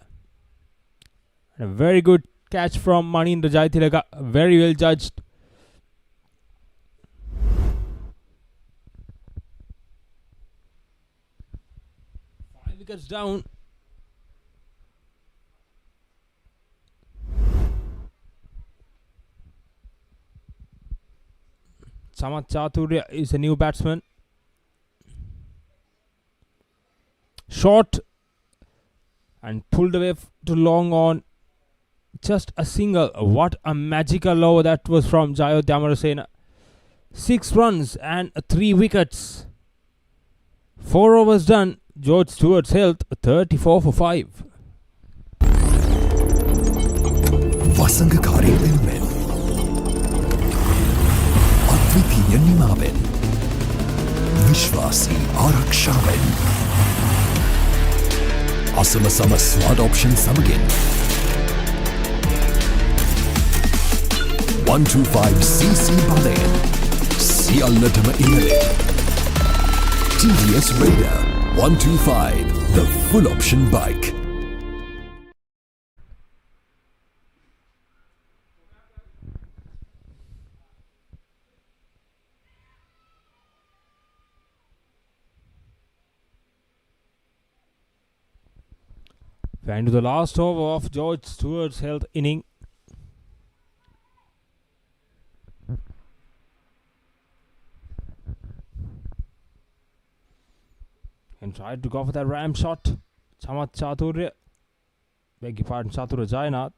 [SPEAKER 5] And a very good catch from Manindra Jaitilaka. Very well judged. Five wickets down. Samat Chaturya is a new batsman. Short and pulled away to long on. Just a single. What a magical over that was from Jayodhya Amarasena. 6 runs and 3 wickets. 4 overs done. George Stewart's Health 34 for 5.
[SPEAKER 6] වසඟකාරී වෙනුවෙන් අද්විතීය නිමාවෙන් විශ්වාසී ආරක්ෂාවෙන් අසමසම ස්වාඩ් option සමගින් 125cc බලයෙන් සියල්ලටම ඉහළින් TVS Raider 125, the full option bike.
[SPEAKER 5] And to the last over of George Stewart's Health inning. And tried to go for that ram shot. Samat Chaturya. Beg your pardon, Chatura Jayanath.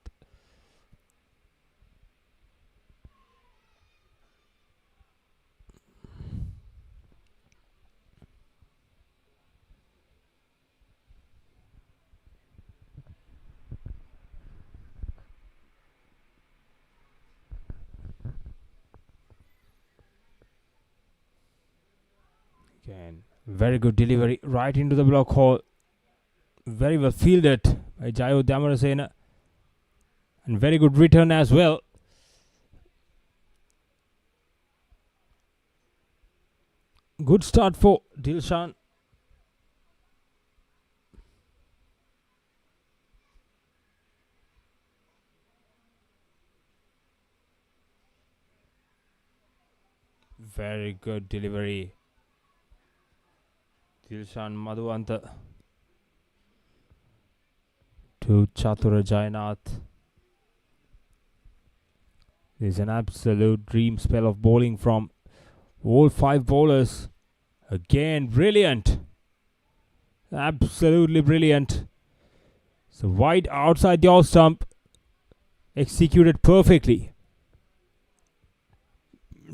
[SPEAKER 5] Again, very good delivery right into the block hole. Very well fielded by Jayodhya Amarasena. And very good return as well. Good start for Dilshan. Very good delivery. Dilshan Madhuanta to Chatura Jayanath. This is an absolute dream spell of bowling from all 5 bowlers. Again, brilliant. Absolutely brilliant. So wide outside the off stump. Executed perfectly.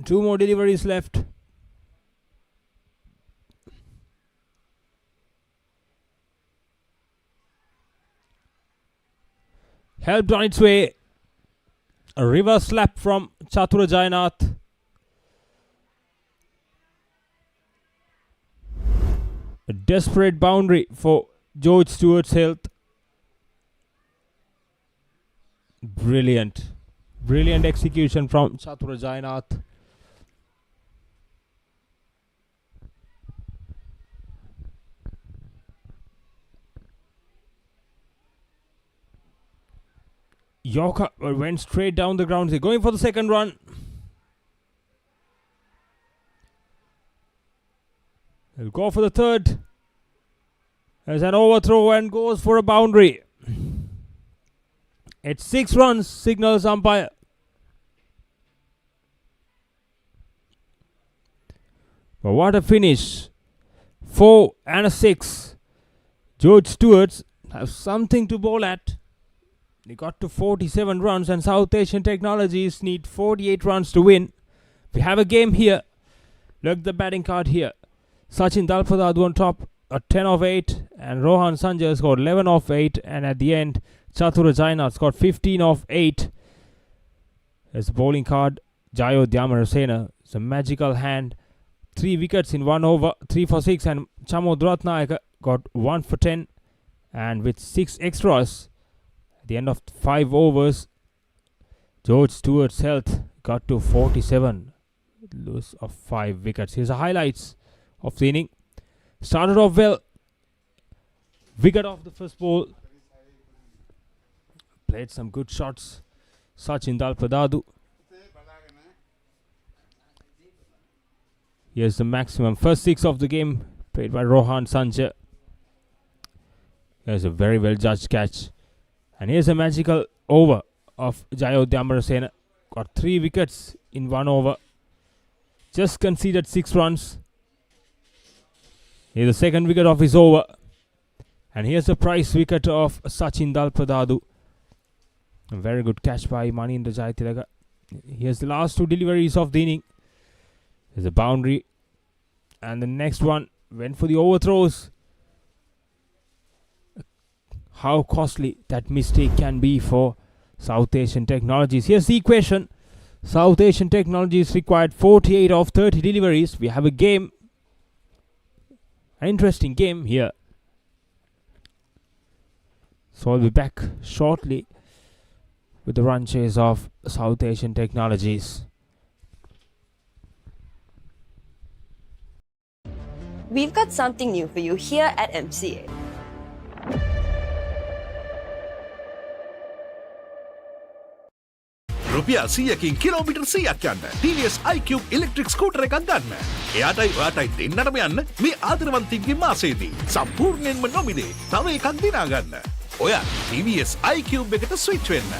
[SPEAKER 5] 2 more deliveries left. Helped on its way. A reverse slap from Chatura Jayanath. A desperate boundary for George Stewart's Health. Brilliant. Brilliant execution from Chatura Jayanath. Yorker went straight down the ground. They're going for the second run. He'll go for the third. There's an overthrow and goes for a boundary. It's 6 runs, signals umpire. But what a finish. 4 and a 6. George Stewart's have something to bowl at. They got to 47 runs and South Asian Technologies need 48 runs to win. We have a game here. Look at the batting card here. Sachin Dalpadadu on top, a 10 of 8, and Rohan Sanjay scored 11 of 8, and at the end, Chatura Jainath scored 15 of 8. There's a bowling card. Jayo Dyamarasena, it's a magical hand. 3 wickets in 1 over, 3 for 6, and Chamod Ratnayaka got 1 for 10, and with 6 extras, at the end of 5 overs, George Stewart's health got to 47, loss of 5 wickets. Here's the highlights of the inning. Started off well, wicket off the first ball, played some good shots. Sachin Dalpadadu. Here's the maximum. First 6 of the game played by Rohan Sanjay. Here's a very well judged catch. And here's a magical over of Jayo Dyamarasena. Got 3 wickets in 1 over. Just conceded 6 runs. Here's the second wicket of his over. And here's the prize wicket of Sachin Dalpadadu. A very good catch by Manindra Jayatiraga. Here's the last 2 deliveries of the inning. There's a boundary. And the next one went for the overthrows. How costly that mistake can be for South Asian Technologies. Here's the equation. South Asian Technologies required 48 of 30 deliveries. We have a game. An interesting game here. So I'll be back shortly with the run chase of South Asian Technologies.
[SPEAKER 8] We've got something new for you here at MCA.
[SPEAKER 4] රුපියල් 100කින් kilometre 100ක් යන්න TVS iCube electric scooter එකක් ගන්න. එයාටයි ඔයාටයි දෙන්නටම යන්න මේ ආදරවන්තින්ගේ මාසෙදී සම්පූර්ණයෙන්ම නොමිලේ තව එකක් දිනා ගන්න. ඔයා TVS iCube එකට ස්විච් වෙන්න.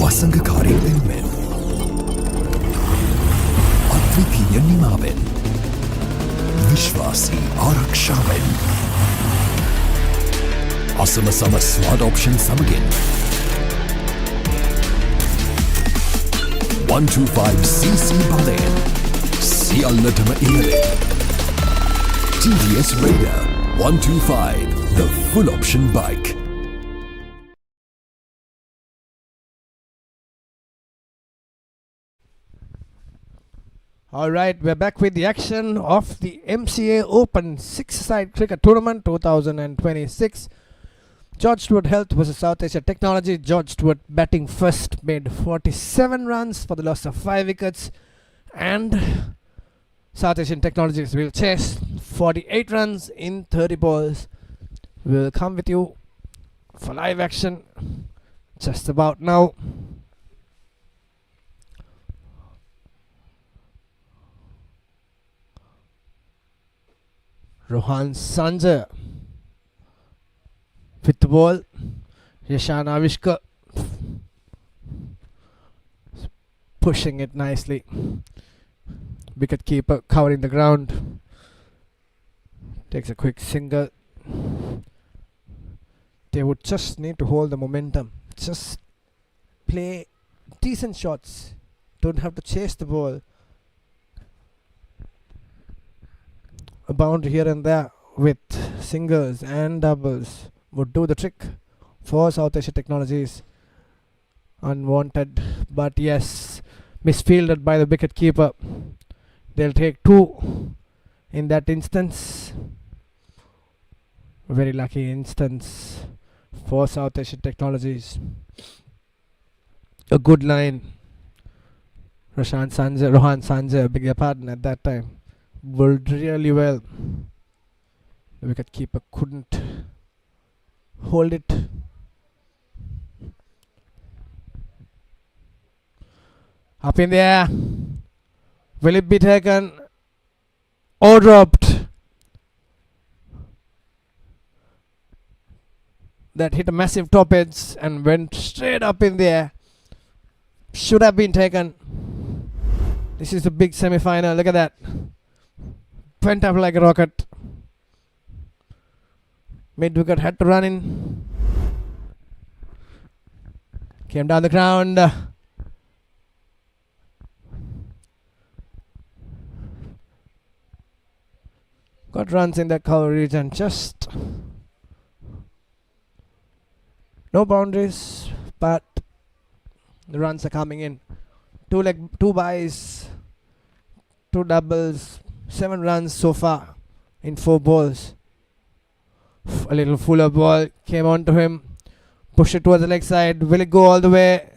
[SPEAKER 6] වසංගකාරී වෙනුවෙන් අද්විතීය නිමාවෙන් විශ්වාසී ආරක්ෂාවෙන් අසමසම ස්මාර්ට් ඔප්ෂන් සමගින් 125cc බලයෙන් සියල්ලටම ඉහළින් TVS Raider 125, the full option bike.
[SPEAKER 1] Alright, we're back with the action of the MCA Open 6-side cricket tournament 2026. George Stewart Health versus South Asia Technology. George Stewart batting first made 47 runs for the loss of 5 wickets. And South Asian Technologies will chase 48 runs in 30 balls. We'll come with you for live action just about now. Rohan Sanjay with the ball. Yashan Avishka pushing it nicely. Wicket keeper covering the ground. Takes a quick single. They would just need to hold the momentum. Just play decent shots. Don't have to chase the ball. A boundary here and there with singles and doubles would do the trick for South Asia Technologies. Unwanted, but yes, misfielded by the wicket keeper. They'll take 2 in that instance. Very lucky instance for South Asia Technologies. A good line. Rohan Sanjay, beg your pardon, at that time bowled really well. The wicket keeper couldn't hold it. Up in the air. Will it be taken or dropped? That hit a massive top edge and went straight up in the air. Should have been taken. This is the big semi-final. Look at that. Went up like a rocket. Mid-wicket had to run in. Came down the ground. Got runs in that cover region. Just no boundaries, but the runs are coming in. Two byes, 2 doubles, 7 runs so far in 4 balls. A little fuller ball came on to him. Push it towards the leg side. Will it go all the way?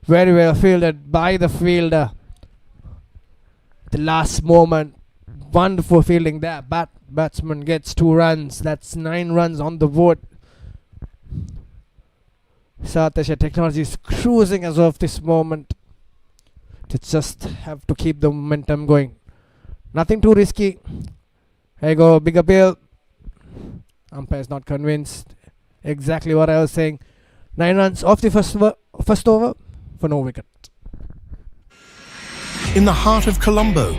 [SPEAKER 1] Very well fielded by the fielder. The last moment. Wonderful fielding there. Batsman gets 2 runs. That's 9 runs on the board. South Asia Technology is cruising as of this moment. To just have to keep the momentum going. Nothing too risky. Here you go, big appeal. Umpire is not convinced. Exactly what I was saying. 9 runs off the first over for no wicket.
[SPEAKER 7] In the heart of Colombo,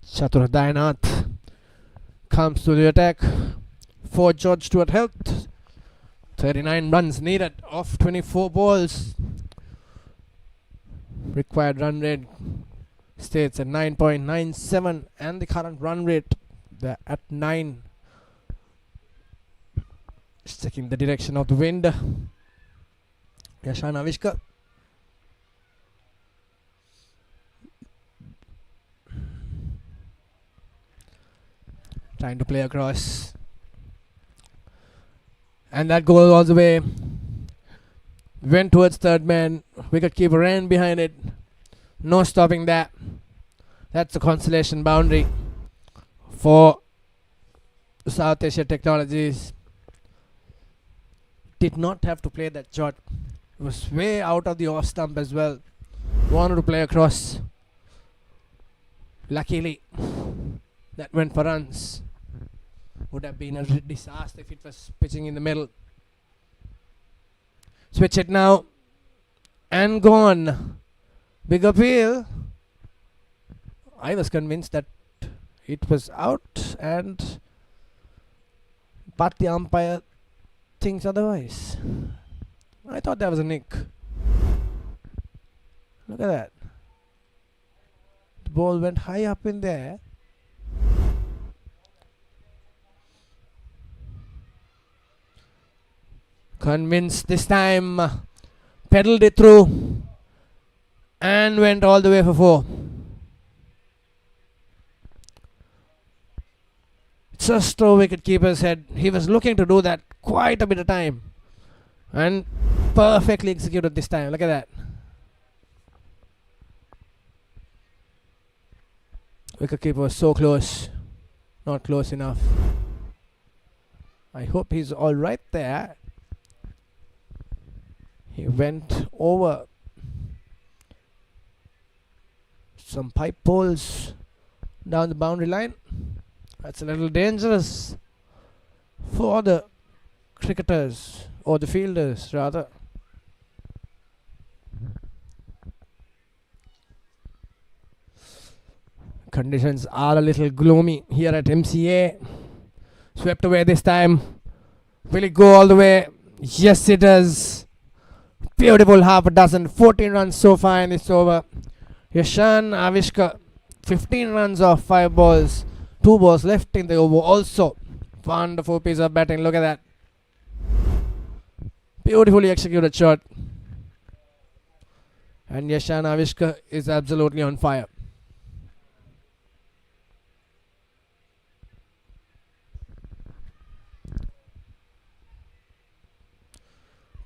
[SPEAKER 1] Chatur Dayanath comes to the attack for George Stewart Health. 39 runs needed off 24 balls. Required run rate states at 9.97 and the current run rate at 9. Just checking the direction of the wind. Yashan Avishka. Trying to play across. And that goal all the way. Went towards third man. Wicketkeeper ran behind it. No stopping that. That's a consolation boundary for South Asia Technologies. Did not have to play that shot. It was way out of the off stump as well. Wanted to play across. Luckily, that went for runs. Would have been a disaster if it was pitching in the middle. Switch it now. And gone. Big appeal. I was convinced that it was out, but the umpire thinks otherwise. I thought that was a nick. Look at that. The ball went high up in there. Convinced this time. Pedaled it through and went all the way for 4. Just over wicket-keeper's head. He was looking to do that quite a bit of time. And perfectly executed this time. Look at that. Wicket-keeper was so close. Not close enough. I hope he's alright there. He went over some pipe poles down the boundary line. That's a little dangerous for the cricketers, or the fielders rather. Conditions are a little gloomy here at MCA. Swept away this time. Will it go all the way? Yes, it does. Beautiful half a dozen. 14 runs so far in this over. Yashan Avishka, 15 runs off 5 balls. 2 balls left in the over also. Wonderful piece of batting. Look at that. Beautifully executed shot. And Yashan Avishka is absolutely on fire.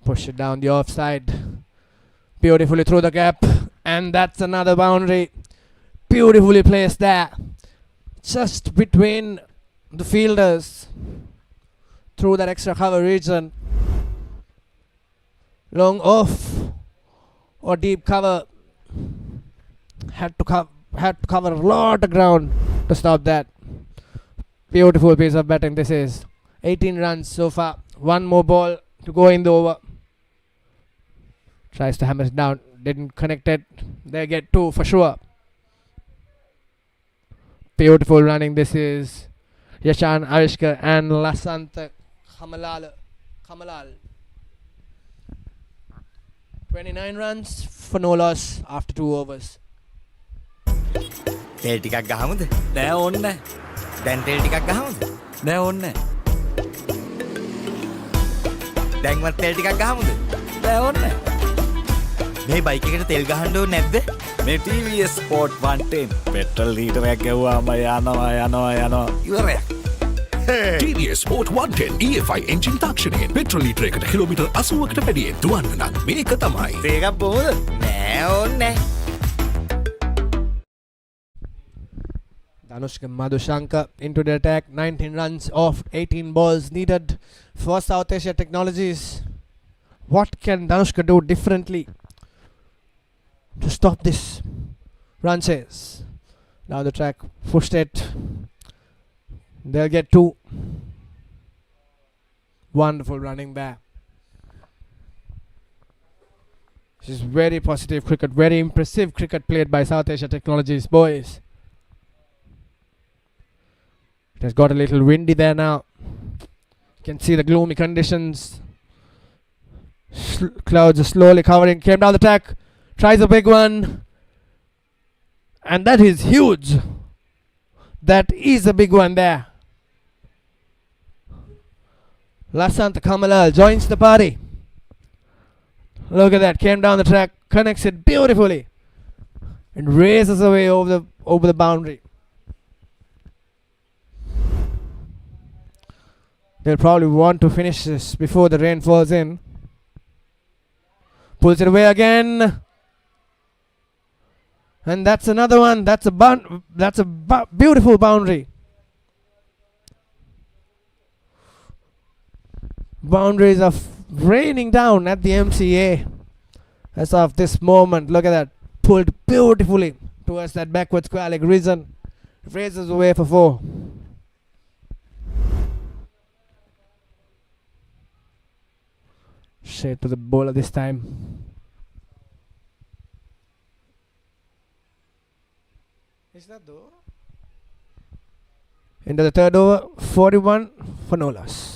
[SPEAKER 1] Push it down the offside. Beautifully through the gap. And that's another boundary. Beautifully placed there. Just between the fielders. Through that extra cover region. Long off. or deep cover. Had to cover a lot of ground to stop that. Beautiful piece of batting this is. 18 runs so far. One more ball to go in the over. Tries to hammer it down. Didn't connect it. They get 2 for sure. Beautiful running this is. Yashan Avishkar and Lasant Kamalal. 29 runs for no loss after 2 overs.
[SPEAKER 2] තෙල් ටිකක් ගහමුද?
[SPEAKER 3] නෑ ඕන්න නෑ.
[SPEAKER 2] දැන් තෙල් ටිකක් ගහමුද?
[SPEAKER 3] නෑ ඕන්න නෑ.
[SPEAKER 2] දැන්වත් තෙල් ටිකක් ගහමුද?
[SPEAKER 3] නෑ ඕන්න නෑ.
[SPEAKER 2] මේ බයික් එකට තෙල් ගහන්න ඕනේ නැද්ද?
[SPEAKER 3] මේ TVS Sport 110 පෙට්‍රල් ලීටරයක් ගැව්වාම යනවා. ඉවරයක්.
[SPEAKER 4] TVS Sport 110 EFI engine තාක්ෂණයෙන් පෙට්‍රල් ලීටරයකට කිලෝමීටර් 80කට වැඩියෙන් දුවන්න නම් මේක තමයි.
[SPEAKER 2] තේකක් බොමුද? නෑ ඕනේ නෑ.
[SPEAKER 1] Danushka Madhushanka into the attack. 19 runs off 18 balls needed for South Asia Technologies. What can Danushka do differently to stop this? Run chase. Now the track pushed it. They'll get 2. Wonderful running back. This is very positive cricket, very impressive cricket played by South Asia Technologies boys. It has got a little windy there now. You can see the gloomy conditions. Clouds are slowly covering. Came down the track. Tries a big one. And that is huge. That is a big one there. Lasant Kamalal joins the party. Look at that. Came down the track. Connects it beautifully. And races away over the boundary. They'll probably want to finish this before the rain falls in. Pulls it away again. And that's another one. That's a beautiful boundary. Boundaries are raining down at the MCA. As of this moment, look at that. Pulled beautifully towards that backward square leg region. Raises away for 4. Straight to the bowler this time. Is that though? Into the third over, 41 for no loss.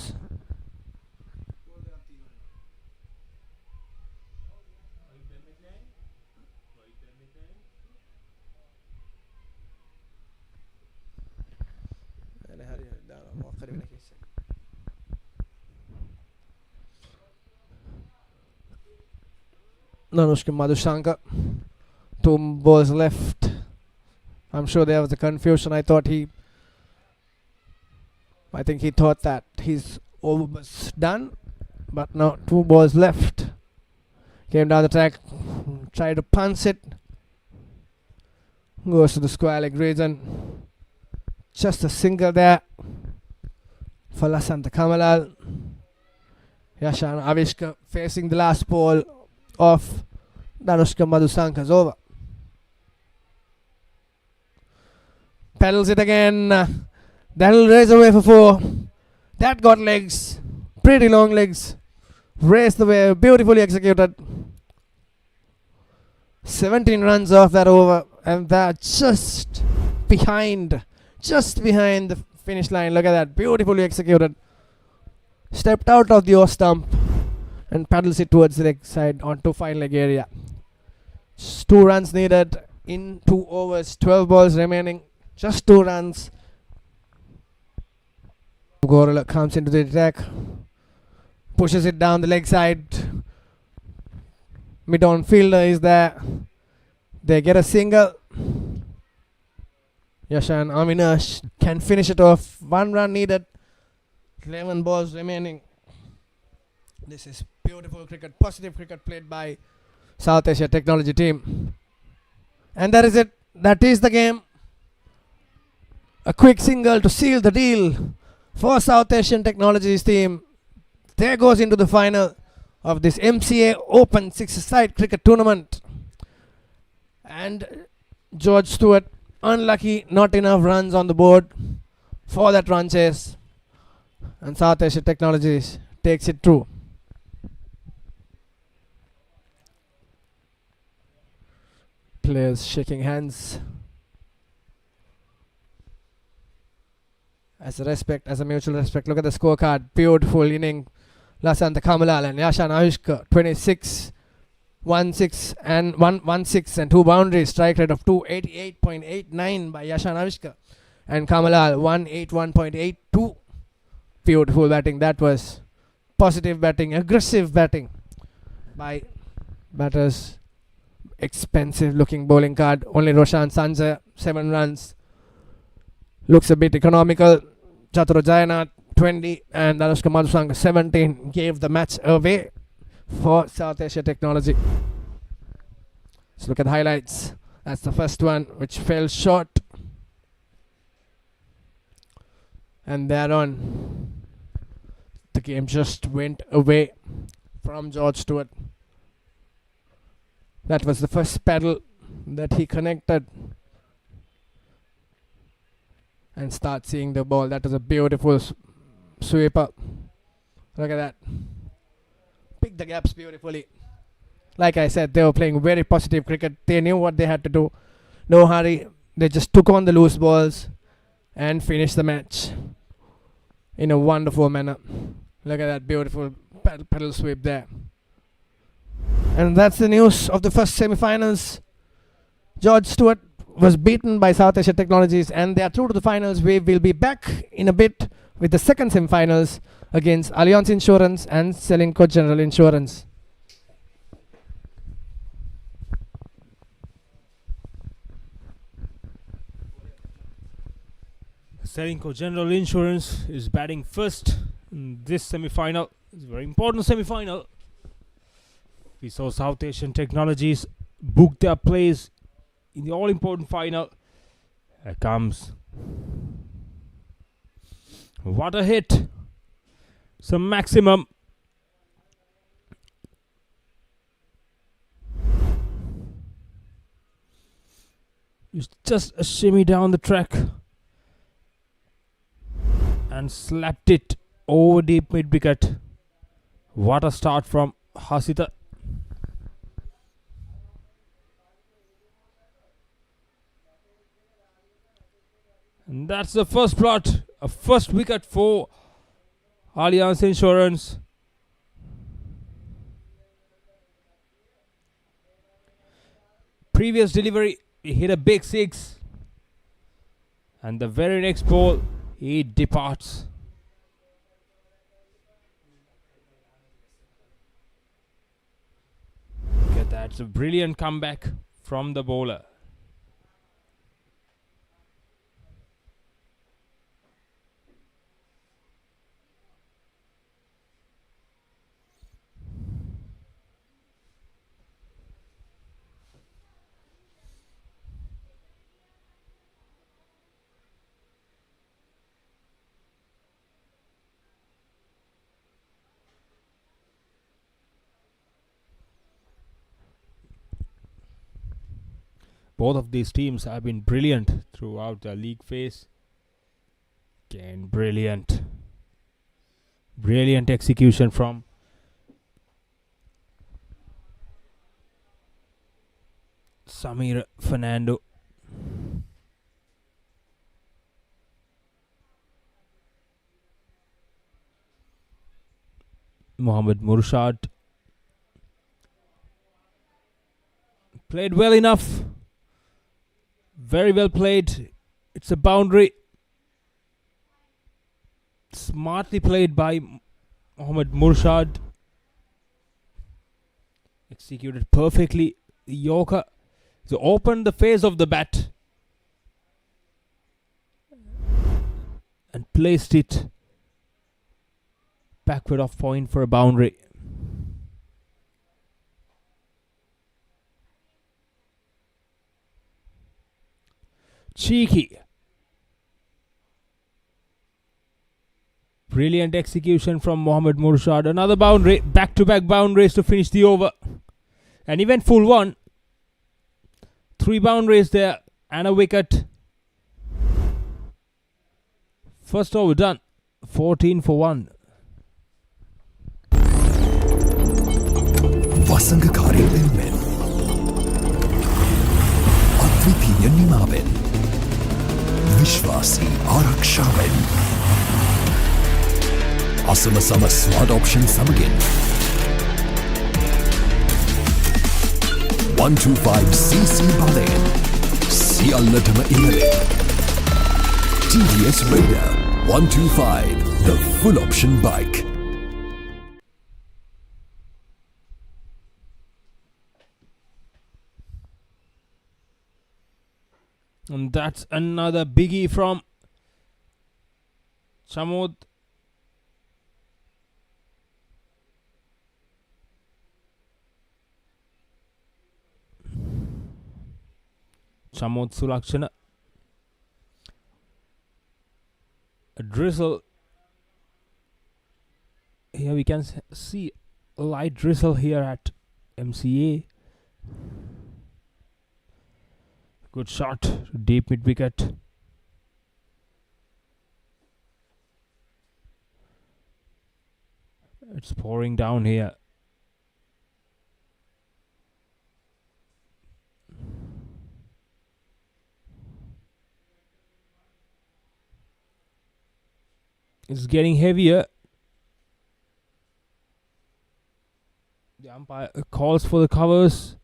[SPEAKER 1] Danushka Madhushanka. 2 balls left. I'm sure there was a confusion. I think he thought that his over was done. But no, 2 balls left. Came down the track. Tried to punch it. Goes to the square leg region. Just a single there for Lasanta Kamalal. Yashan Avishka facing the last ball of Danushka Madhushanka's over. Pedals it again. That'll race away for 4. That got legs. Pretty long legs. Raced away. Beautifully executed. 17 runs off that over. And that just behind the finish line. Look at that. Beautifully executed. Stepped out of the off stump and paddles it towards the leg side onto fine leg area. Just 2 runs needed in 2 overs. 12 balls remaining. Just 2 runs. Gorilla comes into the attack. Pushes it down the leg side. Mid-on fielder is there. They get a single. Yashan Avinash can finish it off. 1 run needed. 11 balls remaining. This is beautiful cricket, positive cricket played by South Asia Technology team. And that is it. That is the game. A quick single to seal the deal for South Asian Technologies team. There goes into the final of this MCA Open 6-a-side cricket tournament. And George Stewart, unlucky, not enough runs on the board for that run chase. And South Asia Technologies takes it through. Players shaking hands as a respect, as a mutual respect. Look at the scorecard. Beautiful inning. Lasantha Kamalal and Yashan Anushka, 26, 1-6 and 1-6 and 2 boundaries. Strike rate of 288.89 by Yashan Anushka and Kamalal 181.82. Beautiful batting. That was positive batting, aggressive batting by batters. Expensive looking bowling card. Only Roshan Sanjay, 7 runs. Looks a bit economical. Chatru Jayanath, 20 and Anushka Madhusanga, 17. Gave the match away for South Asia Technology. Let's look at the highlights. That's the first one, which fell short. And thereon, the game just went away from George Stewart. That was the first paddle that he connected. And start seeing the ball. That was a beautiful sweeper. Look at that. Pick the gaps beautifully. Like I said, they were playing very positive cricket. They knew what they had to do. No hurry. They just took on the loose balls and finished the match in a wonderful manner. Look at that beautiful paddle sweep there. And that's the news of the first semi-finals. George Stewart was beaten by South Asia Technologies and they are through to the finals. We will be back in a bit with the second semi-finals against Allianz Insurance and Selingco General Insurance.
[SPEAKER 5] Selingco General Insurance is batting first in this semi-final. It's a very important semi-final. We saw South Asian Technologies book their place in the all-important final. Here comes. What a hit. Some maximum. It's just a shimmy down the track. And slapped it over deep mid-wicket. What a start from Hasita. And that's the first plot. A first wicket for Allianz Insurance. Previous delivery, he hit a big 6. And the very next ball, he departs. Look at that. It's a brilliant comeback from the bowler. Both of these teams have been brilliant throughout the league phase. Again, brilliant. Brilliant execution from Samir Fernando. Mohammad Murshad played well enough. Very well played. It's a boundary. Smartly played by Mohammad Murshad. Executed perfectly. The Yorker to open the face of the bat and placed it backward off point for a boundary. Cheeky. Brilliant execution from Mohammad Murshad. Another boundary, back-to-back boundaries to finish the over. And he went full one. 3 boundaries there and a wicket. First over done. 14 for 1.
[SPEAKER 6] වසඟකාරී වෙනුවෙන් අද්විතීය නිමාවෙන් විශ්වාසී ආරක්ෂාවෙන් අසමසම smart option සමගින් 125cc බලයෙන් සියල්ලටම ඉහළින් TVS Raider 125, the full option bike.
[SPEAKER 5] And that's another biggie from Chamod. Chamod Sulakshana. A drizzle. Here we can see a light drizzle here at MCA. Good shot, deep mid wicket. It's pouring down here. It's getting heavier. The umpire calls for the covers.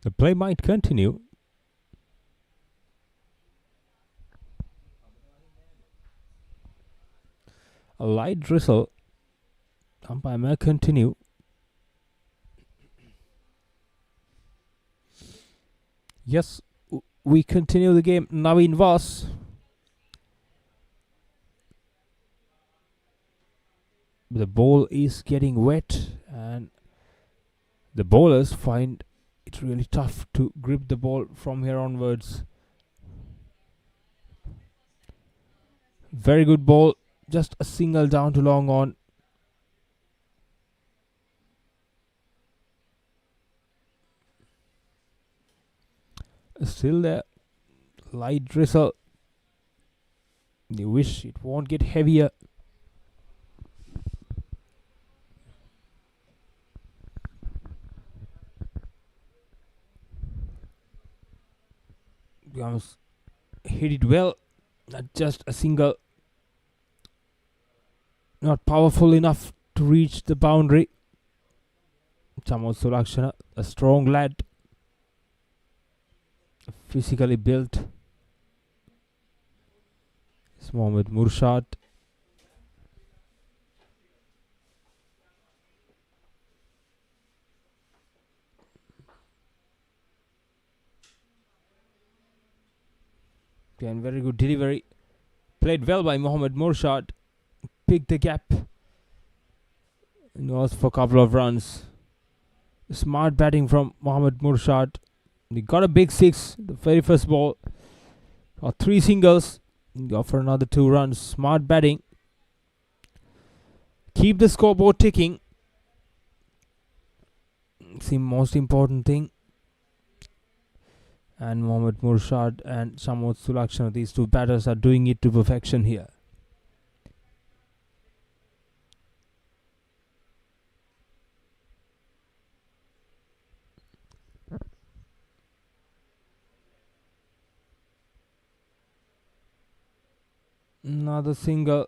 [SPEAKER 5] The play might continue. A light drizzle. Umpire may continue. Yes, we continue the game. Naveen Vas. The ball is getting wet and the bowlers find it's really tough to grip the ball from here onwards. Very good ball. Just a single down to long on. Still there. Light drizzle. You wish it won't get heavier. Gums hit it well. Not just a single. Not powerful enough to reach the boundary. Chamod Sulakshana, a strong lad. Physically built. It's Mohammad Murshad. Again, very good delivery. Played well by Mohammad Murshad. Picked the gap. And was for a couple of runs. Smart batting from Mohammad Murshad. He got a big 6. The very first ball. Got 3 singles. Got for another 2 runs. Smart batting. Keep the scoreboard ticking. It's the most important thing. And Mohammad Murshad and Chamod Sulakshana, these 2 batters are doing it to perfection here. Another single.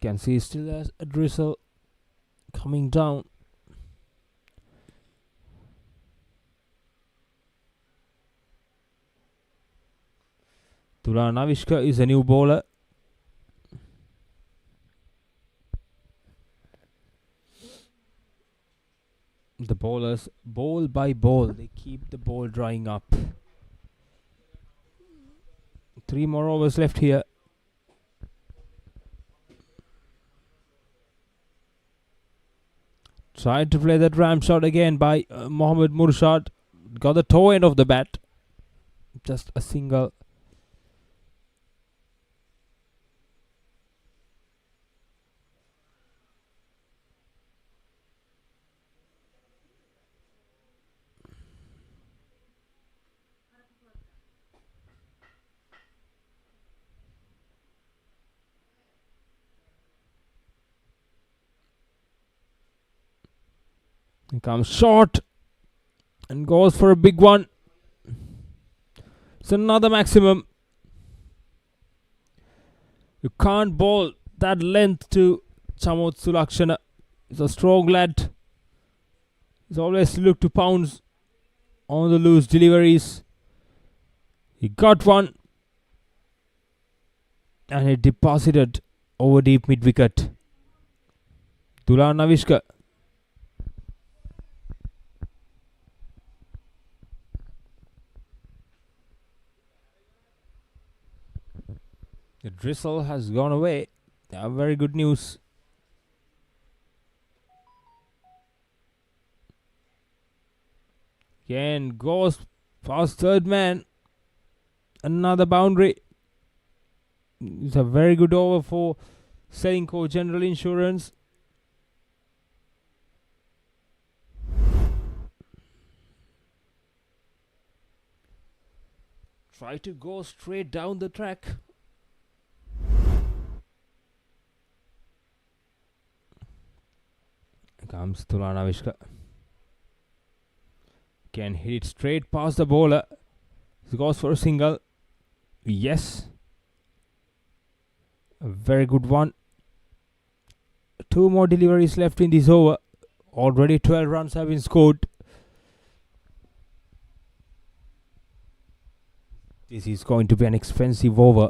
[SPEAKER 5] Can see still has a drizzle coming down. Tula Navishka is a new bowler. Bowlers, ball by ball, they keep the ball drying up. 3 more overs left here. Tried to play that ram shot again by Mohammad Murshad. Got the toe end of the bat. Just a single. He comes short and goes for a big one. It's another maximum. You can't bowl that length to Chamot Sulakshana. He's a strong lad. He's always looked to pounce on the loose deliveries. He got one and he deposited over deep mid wicket. Dulan Navishka. The drizzle has gone away. Very good news. Again goes past third man. Another boundary. It's a very good over for Sportylk General Insurance. Try to go straight down the track. Comes Tulana Vishka. Can hit it straight past the bowler. He goes for a single. Yes. A very good one. 2 more deliveries left in this over. Already 12 runs have been scored. This is going to be an expensive over.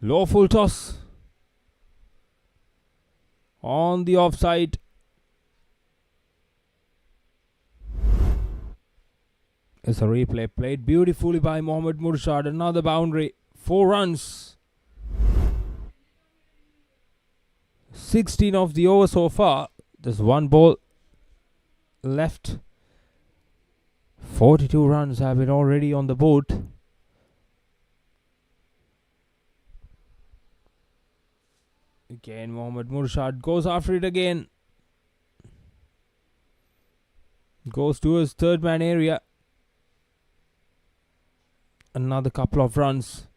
[SPEAKER 5] Low full toss on the offside. It's a replay played beautifully by Mohammad Murshad. Another boundary. 4 runs. 16 of the over so far. There's 1 ball left. 42 runs have been already on the board. Again, Mohammad Murshad goes after it again. Goes to his third man area. Another couple of runs.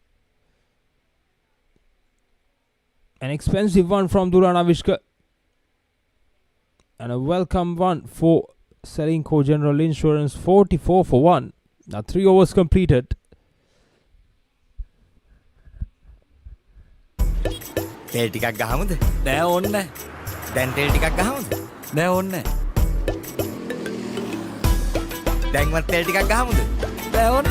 [SPEAKER 5] An expensive one from Dulan Avishka. And a welcome one for Sportylk General Insurance. 44 for 1. Now 3 overs completed.
[SPEAKER 2] තෙල් ටිකක් ගහමුද?
[SPEAKER 3] නෑ ඕන්න.
[SPEAKER 2] දැන් තෙල් ටිකක් ගහමුද?
[SPEAKER 3] නෑ ඕන්න.
[SPEAKER 2] දැන්වත් තෙල් ටිකක් ගහමුද?
[SPEAKER 3] නෑ ඕන්න.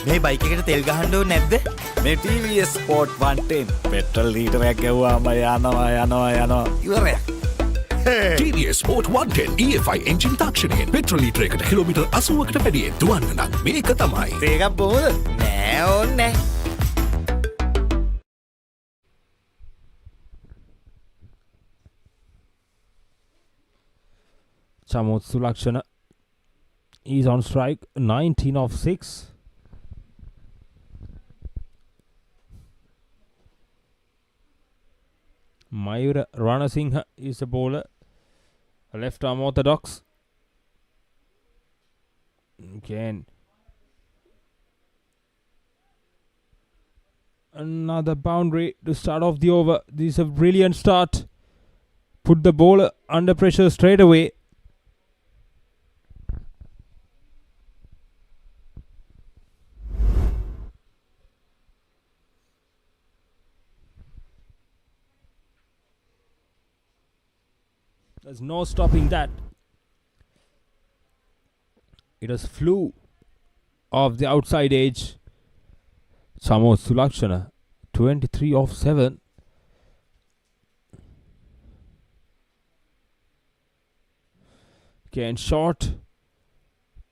[SPEAKER 2] මේ බයික් එකට තෙල් ගහන්න ඕනේ නැද්ද?
[SPEAKER 3] මේ TVS Sport 110 පෙට්‍රල් ලීටරයක් ගෙවුවාම යනවා.
[SPEAKER 2] ඉවරයක්.
[SPEAKER 4] TVS Sport 110 EFI එන්ජින් තාක්ෂණයෙන් පෙට්‍රල් ලීටරයකට කිලෝමීටර් 80කට වැඩියෙන් දුවන්න නම් මේක තමයි.
[SPEAKER 2] තේකක් බොමුද? නෑ ඕනේ.
[SPEAKER 5] Chamot Sulakshana is on strike. 19 of 6. Mayura Ranasinghe is a bowler. A left arm orthodox. Again. Another boundary to start off the over. This is a brilliant start. Put the bowler under pressure straight away. There's no stopping that. It was flew off the outside edge. Chamot Sulakshana, 23 off 7. Again, short,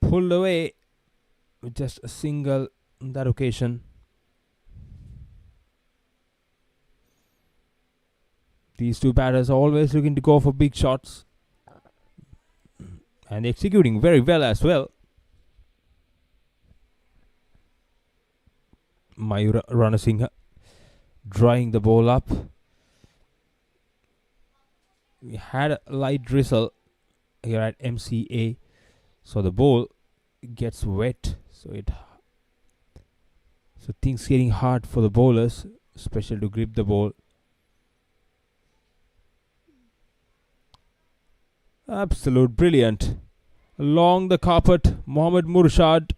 [SPEAKER 5] pulled away with just a single on that occasion. These two batters are always looking to go for big shots and executing very well as well. Mayura Ranasinghe drawing the ball up. We had a light drizzle here at MCA, so the ball gets wet, so things getting hard for the bowlers, especially to grip the ball. Absolute brilliant. Along the carpet, Mohammad Murshad.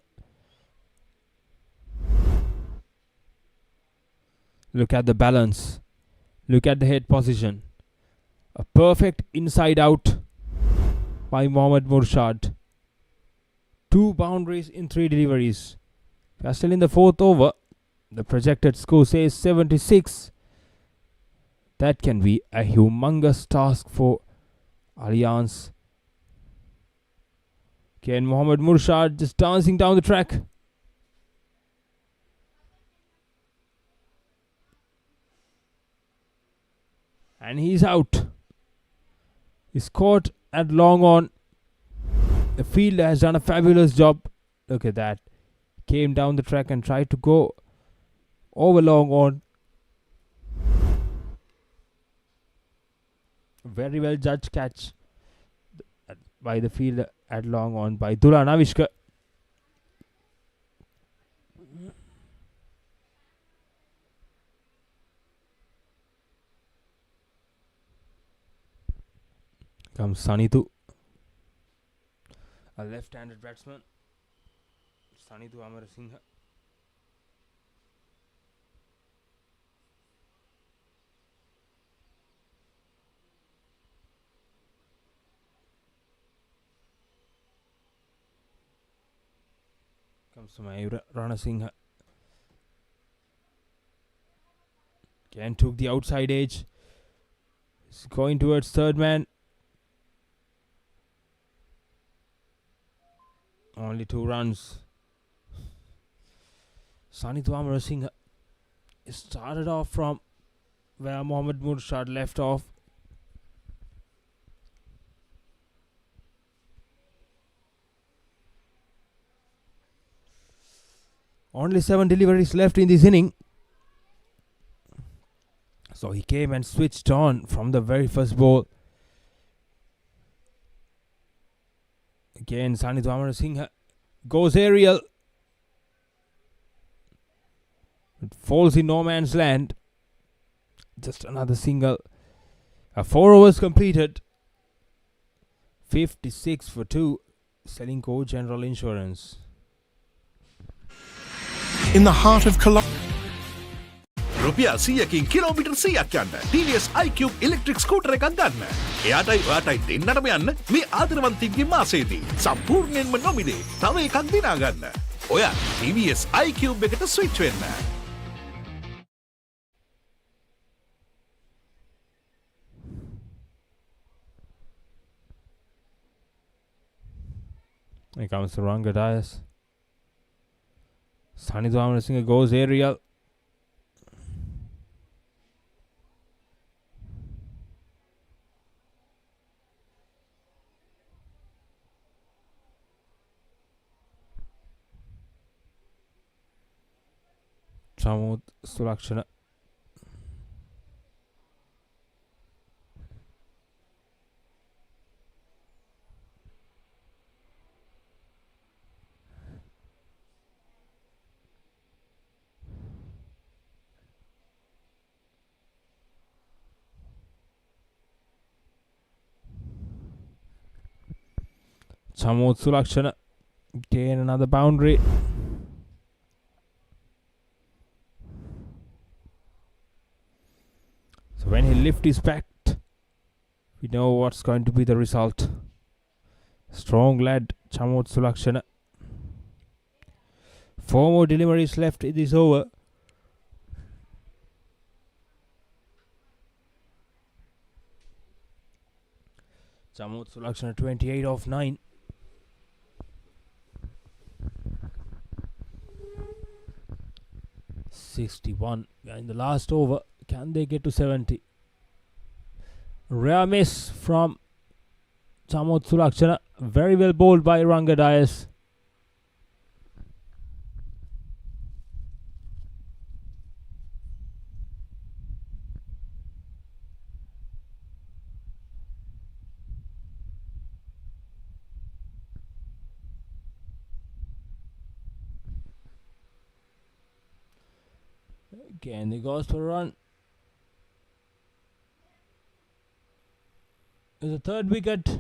[SPEAKER 5] Look at the balance. Look at the head position. A perfect inside out by Mohammad Murshad. 2 boundaries in 3 deliveries. We are still in the 4th over. The projected score says 76. That can be a humongous task for Allianz. Again, Mohammad Murshad just dancing down the track. And he's out. He's caught at long on. The fielder has done a fabulous job. Look at that. Came down the track and tried to go over long on. Very well judged catch by the fielder at long on by Dulan Avishka. Comes Sanithu, a left-handed batsman. Sanithu Amarasinghe. Comes to Mayura Ranasinghe. Again took the outside edge. He's going towards third man. Only 2 runs. Sanithu Amarasinghe started off from where Mohammad Murshad left off. Only 7 deliveries left in this inning. So he came and switched on from the very first ball. Again, Sanithu Amarasinghe goes aerial. It falls in no man's land. Just another single. 4 overs completed. 56 for 2. Selingco General Insurance.
[SPEAKER 7] In the heart of Colombo.
[SPEAKER 4] රුපියල් 100කින් kilometre 100ක් යන්න TVS iQube electric scooter එකක් ගන්න. එයාටයි ඔයාටයි දෙන්නටම යන්න මේ ආදරවන්තින්ගේ මාසයේදී සම්පූර්ණයෙන්ම නොමිලේ තව එකක් දිනා ගන්න. ඔයා TVS iQube එකට ස්විච් වෙන්න.
[SPEAKER 5] Here comes Suranga Dias. Sanithu Amarasinghe goes aerial. Chamot Sulakshana. Chamot Sulakshana gain another boundary. So when he lifts his bat, we know what's going to be the result. Strong lad, Chamot Sulakshana. 4 more deliveries left in this over. Samut Sulakshana 28 off 9. $61 in the last over. Can they get to 70? Rare miss from Samut Sulakshana. Very well bowled by Ranga Dias. Again, he goes for a run. It's a third wicket.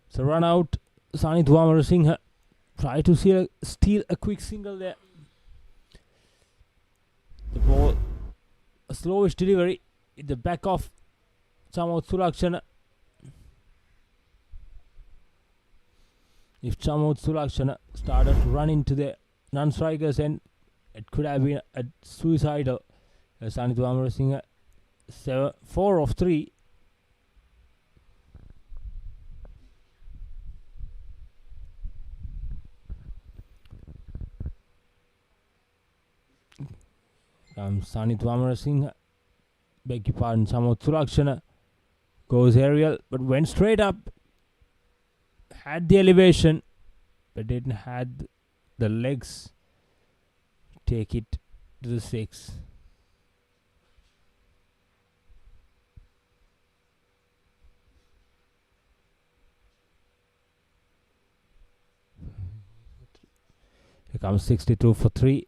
[SPEAKER 5] It's a run out. Sani Dwamara Singh try to steal a quick single there. The ball, a slowish delivery in the back of Samut Sulakshana. If Samut Sulakshana started to run into the non-strikers end, it could have been a suicidal. Sani Dwamara Singh 4 of 3. Sani Dwamara Singh, beg your pardon, Samut Sulakshana goes aerial but went straight up. Had the elevation but didn't have the legs. Take it to the 6. Here comes 62 for 3.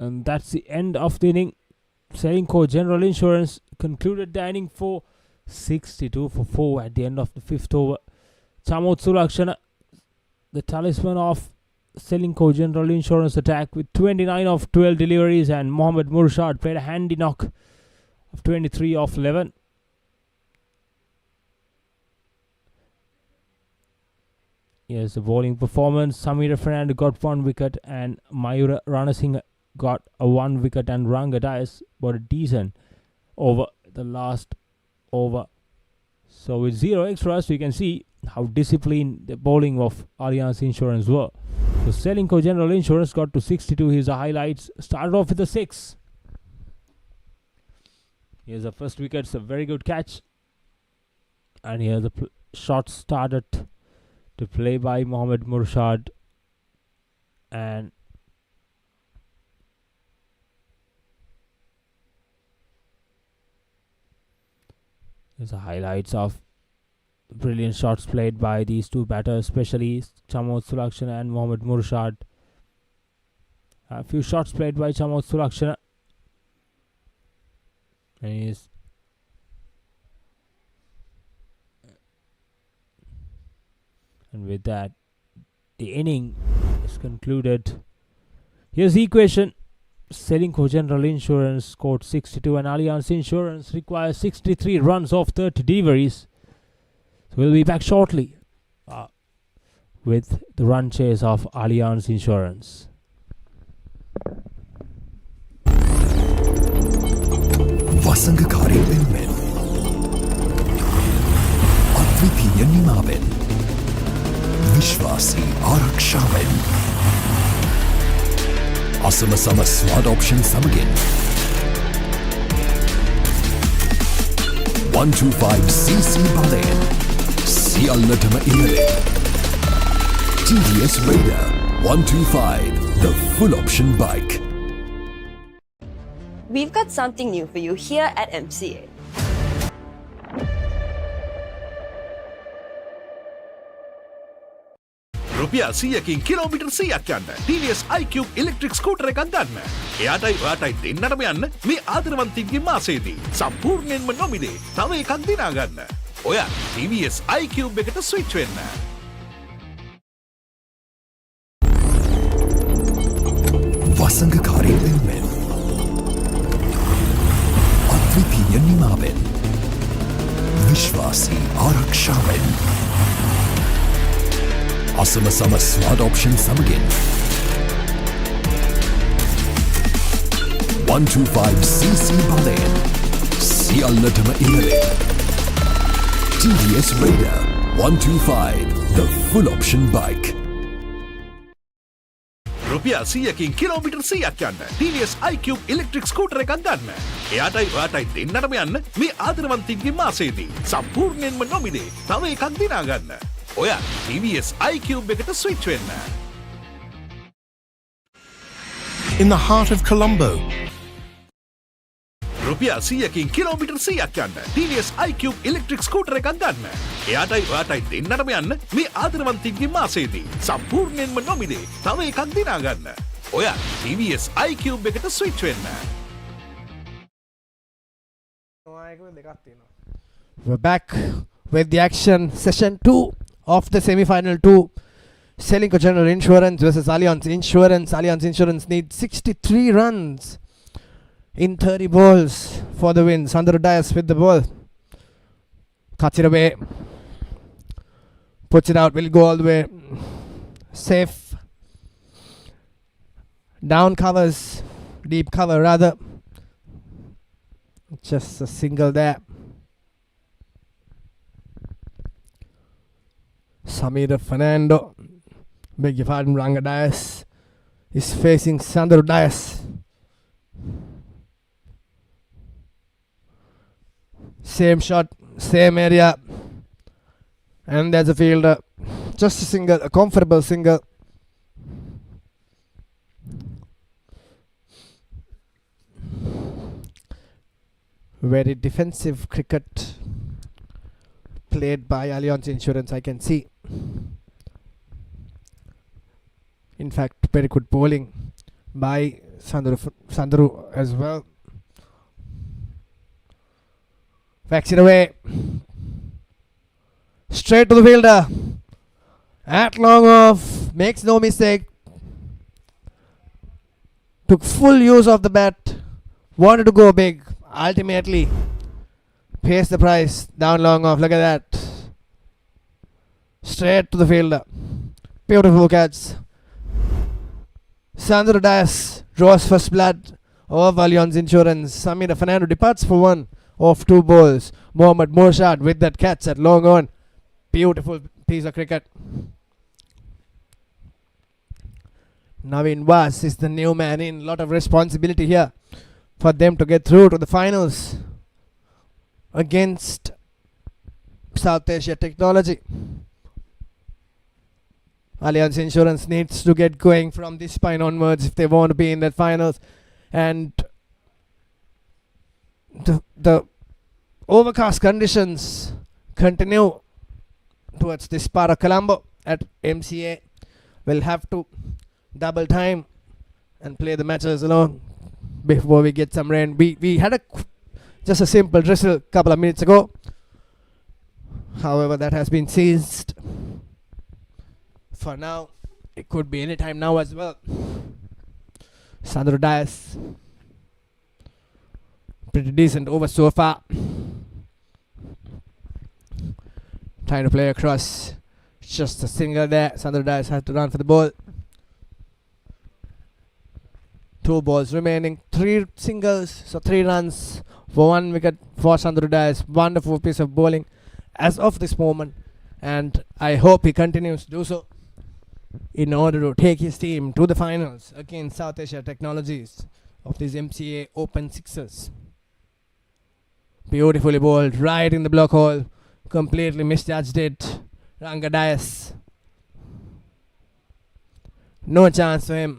[SPEAKER 5] And that's the end of the inning. Selingco General Insurance concluded the inning for 62 for 4 at the end of the 5th over. Samut Sulakshana, the talisman of Selingco General Insurance attack, with 29 of 12 deliveries, and Mohammad Murshad played a handy knock of 23 of 11. Here's the bowling performance. Samira Fernando got 1 wicket and Mayura Ranasinghe got a 1 wicket, and Ranga Dias got a decent over the last over. So with 0 extras, you can see how disciplined the bowling of Allianz Insurance were. So Selingco General Insurance got to 62. Here's the highlights. Started off with a 6. Here's the first wicket. It's a very good catch. And here's the shot started to play by Mohammad Murshad. And here's the highlights of brilliant shots played by these two batters, especially Samut Sulakshana and Mohammad Murshad. A few shots played by Samut Sulakshana. And with that, the inning is concluded. Here's the equation. Selingco General Insurance scored 62 and Allianz Insurance requires 63 runs off 30 deliveries. So we'll be back shortly with the run chase of Allianz Insurance.
[SPEAKER 6] වසඟකාරී වෙනුවෙන් අද්විතීය නිමාවෙන් විශ්වාසී ආරක්ෂාවෙන් අසමසම smart option සමගින් 125cc බලයෙන් සියල්ලටම ඉහළින් TVS Raider 125, the full option bike.
[SPEAKER 8] We've got something new for you here at MCA.
[SPEAKER 4] රුපියල් 100කින් kilometre 100ක් යන්න TVS iQube ඉලෙක්ට්‍රික් ස්කූටර් එකක් ගන්න. එයාටයි ඔයාටයි දෙන්නටම යන්න මේ ආදරවන්තින්ගේ මාසයේදී සම්පූර්ණයෙන්ම නොමිලේ තව එකක් දිනා ගන්න. ඔයා TVS iQube එකට ස්විච් වෙන්න.
[SPEAKER 6] වසඟකාරී වෙනුවෙන් අද්විතීය නිමාවෙන් විශ්වාසී ආරක්ෂාවෙන් අසමසම ස්මාර්ට් ඔප්ෂන් සමගින් 125cc බලයෙන් සියල්ලටම ඉහළින් TVS Raider 125 the full option bike.
[SPEAKER 4] රුපියල් 100කින් කිලෝමීටර් 100ක් යන්න TVS iQube ඉලෙක්ට්‍රික් ස්කූටර් එකක් ගන්න. එයාටයි ඔයාටයි දෙන්නටම යන්න මේ ආදරවන්තින්ගේ මාසයේදී සම්පූර්ණයෙන්ම නොමිලේ තව එකක් දිනා ගන්න. ඔයා TVS iQube එකට ස්විච් වෙන්න.
[SPEAKER 7] In the heart of Colombo,
[SPEAKER 4] රුපියල් 100කින් කිලෝමීටර් 100ක් යන්න TVS iQube ඉලෙක්ට්‍රික් ස්කූටර් එකක් ගන්න. එයාටයි ඔයාටයි දෙන්නටම යන්න මේ ආදරවන්තින්ගේ මාසයේදී සම්පූර්ණයෙන්ම නොමිලේ තව එකක් දිනා ගන්න. ඔයා TVS iQube එකට ස්විච් වෙන්න.
[SPEAKER 1] We're back with the action. Session 2 of the semi-final 2. Selling General Insurance versus Allianz Insurance. Allianz Insurance needs 63 runs in 30 balls for the win. Sandro Dias with the ball. Cuts it away. Puts it out. Will go all the way. Safe. Down covers. Deep cover rather. Just a single there. Samir Fernando, beg your pardon, Ranga Dias is facing Sandro Dias. Same shot, same area, and there's a fielder. Just a single, a comfortable single. Very defensive cricket played by Allianz Insurance, I can see. In fact, very good bowling by Sandro as well. Backs it away. Straight to the fielder. At long off. Makes no mistake. Took full use of the bat. Wanted to go big. Ultimately pays the price. Down long off. Look at that. Straight to the fielder. Beautiful catch. Sandro Dias draws first blood of Allianz Insurance. Samir Fernando departs for one of 2 balls. Mohammad Morshad with that catch at long on. Beautiful piece of cricket. Naveen Vas is the new man in. Lot of responsibility here for them to get through to the finals against South Asia Technology. Allianz Insurance needs to get going from this point onwards if they want to be in that finals. And the overcast conditions continue towards this part of Colombo at MCA. We'll have to double time and play the matches alone before we get some rain. We had just a simple drizzle a couple of minutes ago. However, that has been ceased. For now, it could be any time now as well. Sandro Dias, pretty decent over so far. Trying to play across. Just a single there. Sandro Dias has to run for the ball. 2 balls remaining. 3 singles, so 3 runs for 1 wicket for Sandro Dias. Wonderful piece of bowling as of this moment, and I hope he continues to do so in order to take his team to the finals against South Asia Technologies of these MCA Open Sixers. Beautifully bowled right in the block hole. Completely misjudged it. Ranga Dias. No chance for him.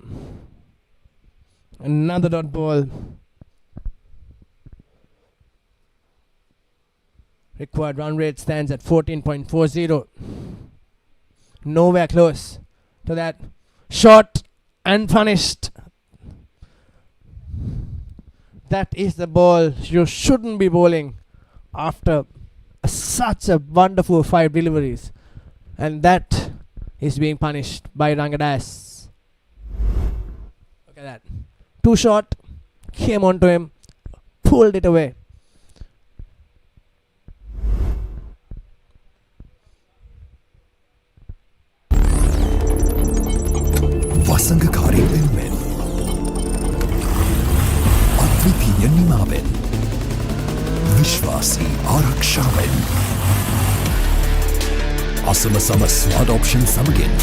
[SPEAKER 1] Another dot ball. Required run rate stands at 14.40. Nowhere close to that. Shot and punished. That is the ball you shouldn't be bowling after such a wonderful 5 deliveries. And that is being punished by Rangadas. Look at that. 2 shot, came onto him, pulled it away.
[SPEAKER 6] වසඟකාරී වෙනුවෙන් අද්විතීය නිමාවෙන් විශ්වාසී ආරක්ෂාවෙන් අසමසම ස්වාඩ් option සමගින්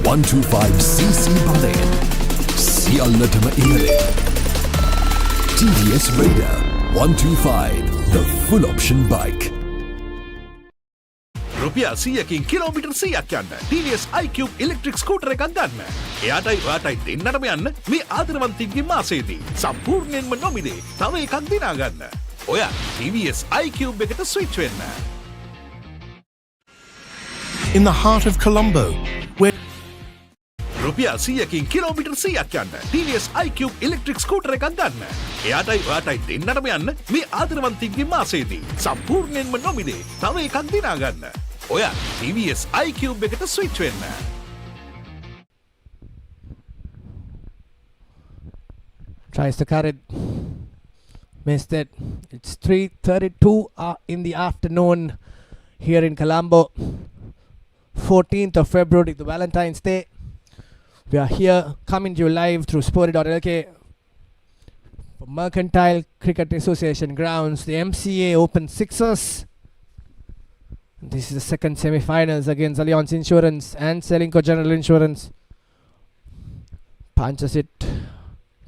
[SPEAKER 6] 125cc බලයෙන් සියල්ලටම ඉහළින් TVS Raider 125 the full option bike.
[SPEAKER 4] රුපියල් 100කින් kilometre 100ක් යන්න TVS iCube ඉලෙක්ට්‍රික් ස්කූටර් එකක් ගන්න. එයාටයි ඔයාටයි දෙන්නටම යන්න මේ ආදරවන්තින්ගේ මාසයේදී සම්පූර්ණයෙන්ම නොමිලේ තව එකක් දිනා ගන්න. ඔයා TVS iCube එකට ස්විච් වෙන්න.
[SPEAKER 7] In the heart of Colombo, where
[SPEAKER 4] රුපියල් 100කින් කිලෝමීටර් 100ක් යන්න TVS iCube ඉලෙක්ට්‍රික් ස්කූටර් එකක් ගන්න. එයාටයි ඔයාටයි දෙන්නටම යන්න මේ ආදරවන්තින්ගේ මාසයේදී සම්පූර්ණයෙන්ම නොමිලේ තව එකක් දිනා ගන්න. ඔයා TVS iCube එකට ස්විච් වෙන්න.
[SPEAKER 1] Tries to cut it. Missed it. It's 3:32 in the afternoon here in Colombo. 14th of February, the Valentine's Day. We are here coming to you live through Sporty.lk for Mercantile Cricket Association grounds. The MCA Open Sixers. This is the second semi-finals against Allianz Insurance and Selinco General Insurance. Punches it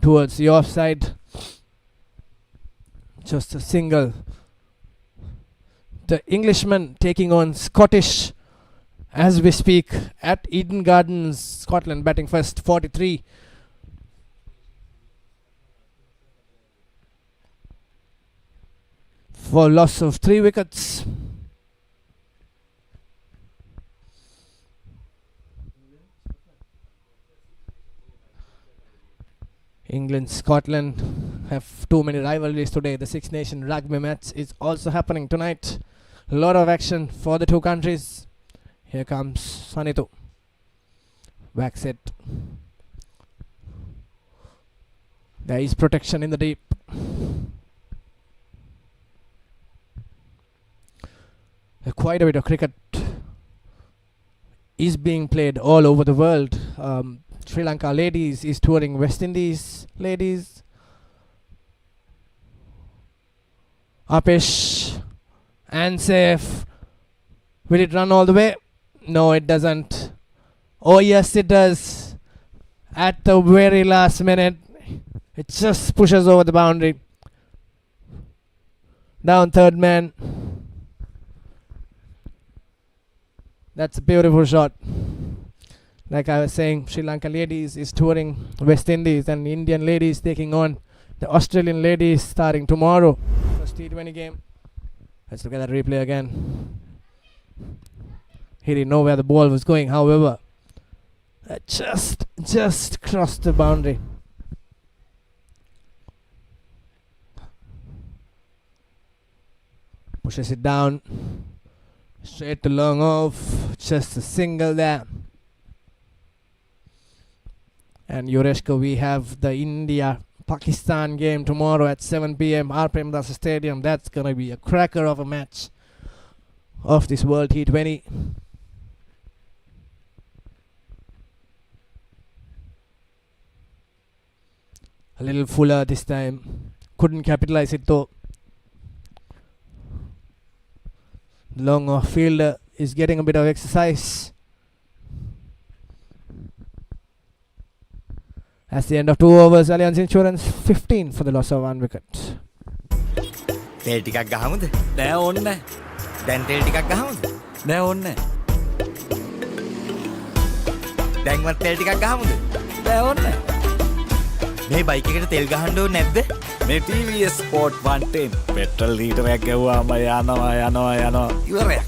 [SPEAKER 1] towards the offside. Just a single. The Englishman taking on Scottish as we speak at Eden Gardens, Scotland, batting first, 43. For loss of 3 wickets. England, Scotland have too many rivalries today. The Six Nation rugby match is also happening tonight. A lot of action for the two countries. Here comes Sanitu. Backs it. There is protection in the deep. Quite a bit of cricket is being played all over the world. Sri Lanka ladies is touring West Indies ladies. Upish and safe. Will it run all the way? No, it doesn't. Oh yes, it does. At the very last minute, it just pushes over the boundary. Down third man. That's a beautiful shot. Like I was saying, Sri Lanka ladies is touring West Indies and Indian ladies taking on the Australian ladies starting tomorrow. First T20 game. Let's look at that replay again. He didn't know where the ball was going, however. Just crossed the boundary. Pushes it down. Straight to long off. Just a single there. And Yureshko, we have the India-Pakistan game tomorrow at 7 p.m. R. Premdasa Stadium. That's going to be a cracker of a match of this World T20. A little fuller this time. Couldn't capitalize it though. The long off fielder is getting a bit of exercise. That's the end of 2 overs. Allianz Insurance 15 for the loss of 1 wicket.
[SPEAKER 2] තෙල් ටිකක් ගහමුද?
[SPEAKER 3] නෑ ඕන්න නෑ.
[SPEAKER 2] දැන් තෙල් ටිකක් ගහමුද?
[SPEAKER 3] නෑ ඕන්න නෑ.
[SPEAKER 2] දැන්වත් තෙල් ටිකක් ගහමුද?
[SPEAKER 3] නෑ ඕන්න නෑ.
[SPEAKER 2] මේ බයික් එකට තෙල් ගහන්න ඕනේ නැද්ද?
[SPEAKER 3] මේ TVS Sport 110 පෙට්‍රල් ලීටරයක් ගැව්වාම යනවා.
[SPEAKER 2] ඉවරයක්.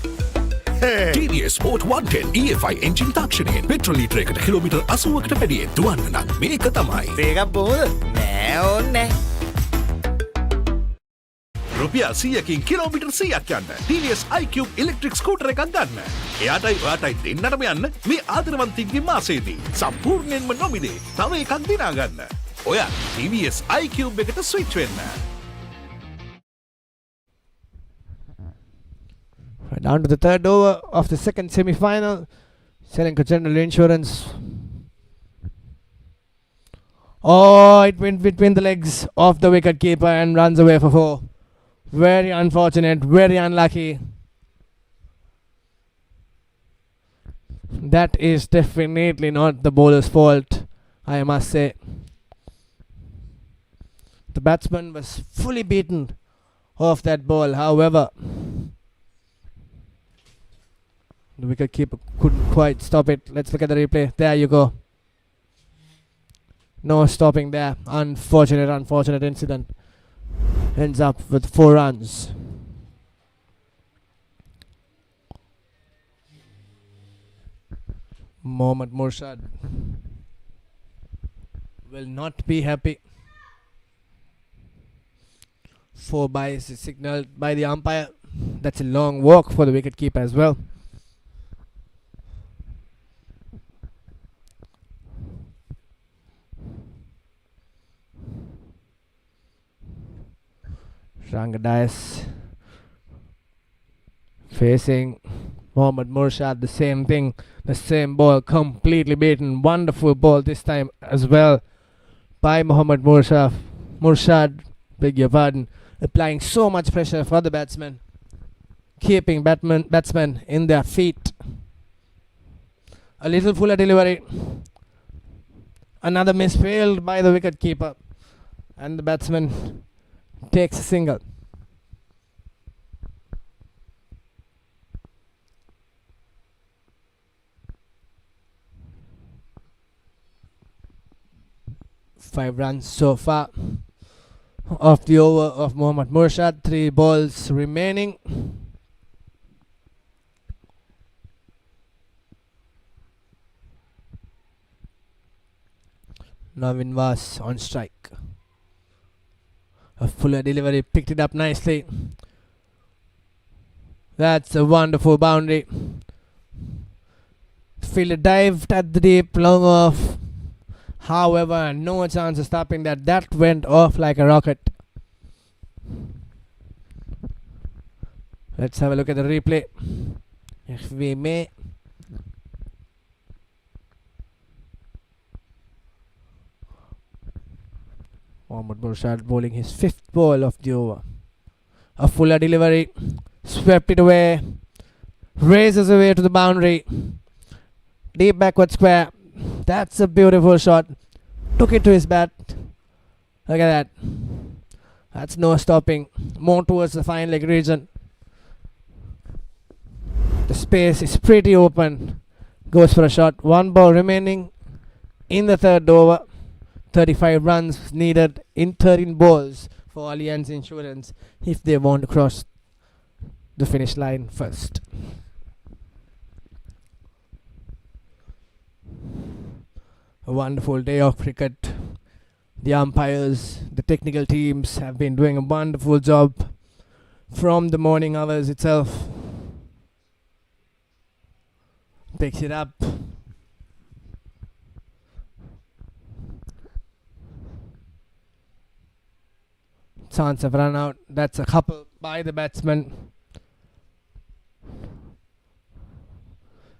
[SPEAKER 7] TVS Sport 110 EFI එන්ජින් තාක්ෂණයෙන් පෙට්‍රල් ලීටරයකට කිලෝමීටර් 80කට වැඩියෙන් දුවන්න නම් මේක තමයි.
[SPEAKER 2] ඒකක් බොහොමද? නෑ ඕනේ.
[SPEAKER 4] රුපියල් 100කින් කිලෝමීටර් 100ක් යන්න TVS iQ ඉලෙක්ට්‍රික් ස්කූටර් එකක් ගන්න. එයාටයි ඔයාටයි දෙන්නටම යන්න මේ ආදරවන්තින්ගේ මාසයේදී සම්පූර්ණයෙන්ම නොමිලේ තව එකක් දිනා ගන්න. ඔයා TVS iQ එකට ස්විච් වෙන්න.
[SPEAKER 1] Down to the third over of the second semi-final. Sportylk General Insurance. Oh, it went between the legs of the wicket keeper and runs away for 4. Very unfortunate, very unlucky. That is definitely not the bowler's fault, I must say. The batsman was fully beaten off that ball, however. The wicketkeeper couldn't quite stop it. Let's look at the replay. There you go. No stopping there. Unfortunate incident. Ends up with 4 runs. Mohammad Murshad will not be happy. 4 byes is signalled by the umpire. That's a long walk for the wicketkeeper as well. Rangadais facing Mohammad Murshad, the same thing, the same ball, completely beaten. Wonderful ball this time as well by Mohammad Murshad, beg your pardon, applying so much pressure for the batsman, keeping batsmen in their feet. A little fuller delivery. Another miss failed by the wicketkeeper, and the batsman takes a single. Five runs so far off the over of Mohammad Murshad. 3 balls remaining. Navin was on strike. A fuller delivery, picked it up nicely. That's a wonderful boundary. Fielder dived at the deep, long off. However, no chance of stopping that. That went off like a rocket. Let's have a look at the replay, if we may. Mohammad Murshad bowling his 5th ball of the over. A fuller delivery, swept it away, races away to the boundary, deep backward square. That's a beautiful shot. Took it to his bat. Look at that. That's no stopping. More towards the fine leg region. The space is pretty open. Goes for a shot. 1 ball remaining in the 3rd over. 35 runs needed in 13 balls for Allianz Insurance if they want to cross the finish line first. A wonderful day of cricket. The umpires, the technical teams have been doing a wonderful job from the morning hours itself. Picks it up. Chance of run out. That's a couple by the batsman.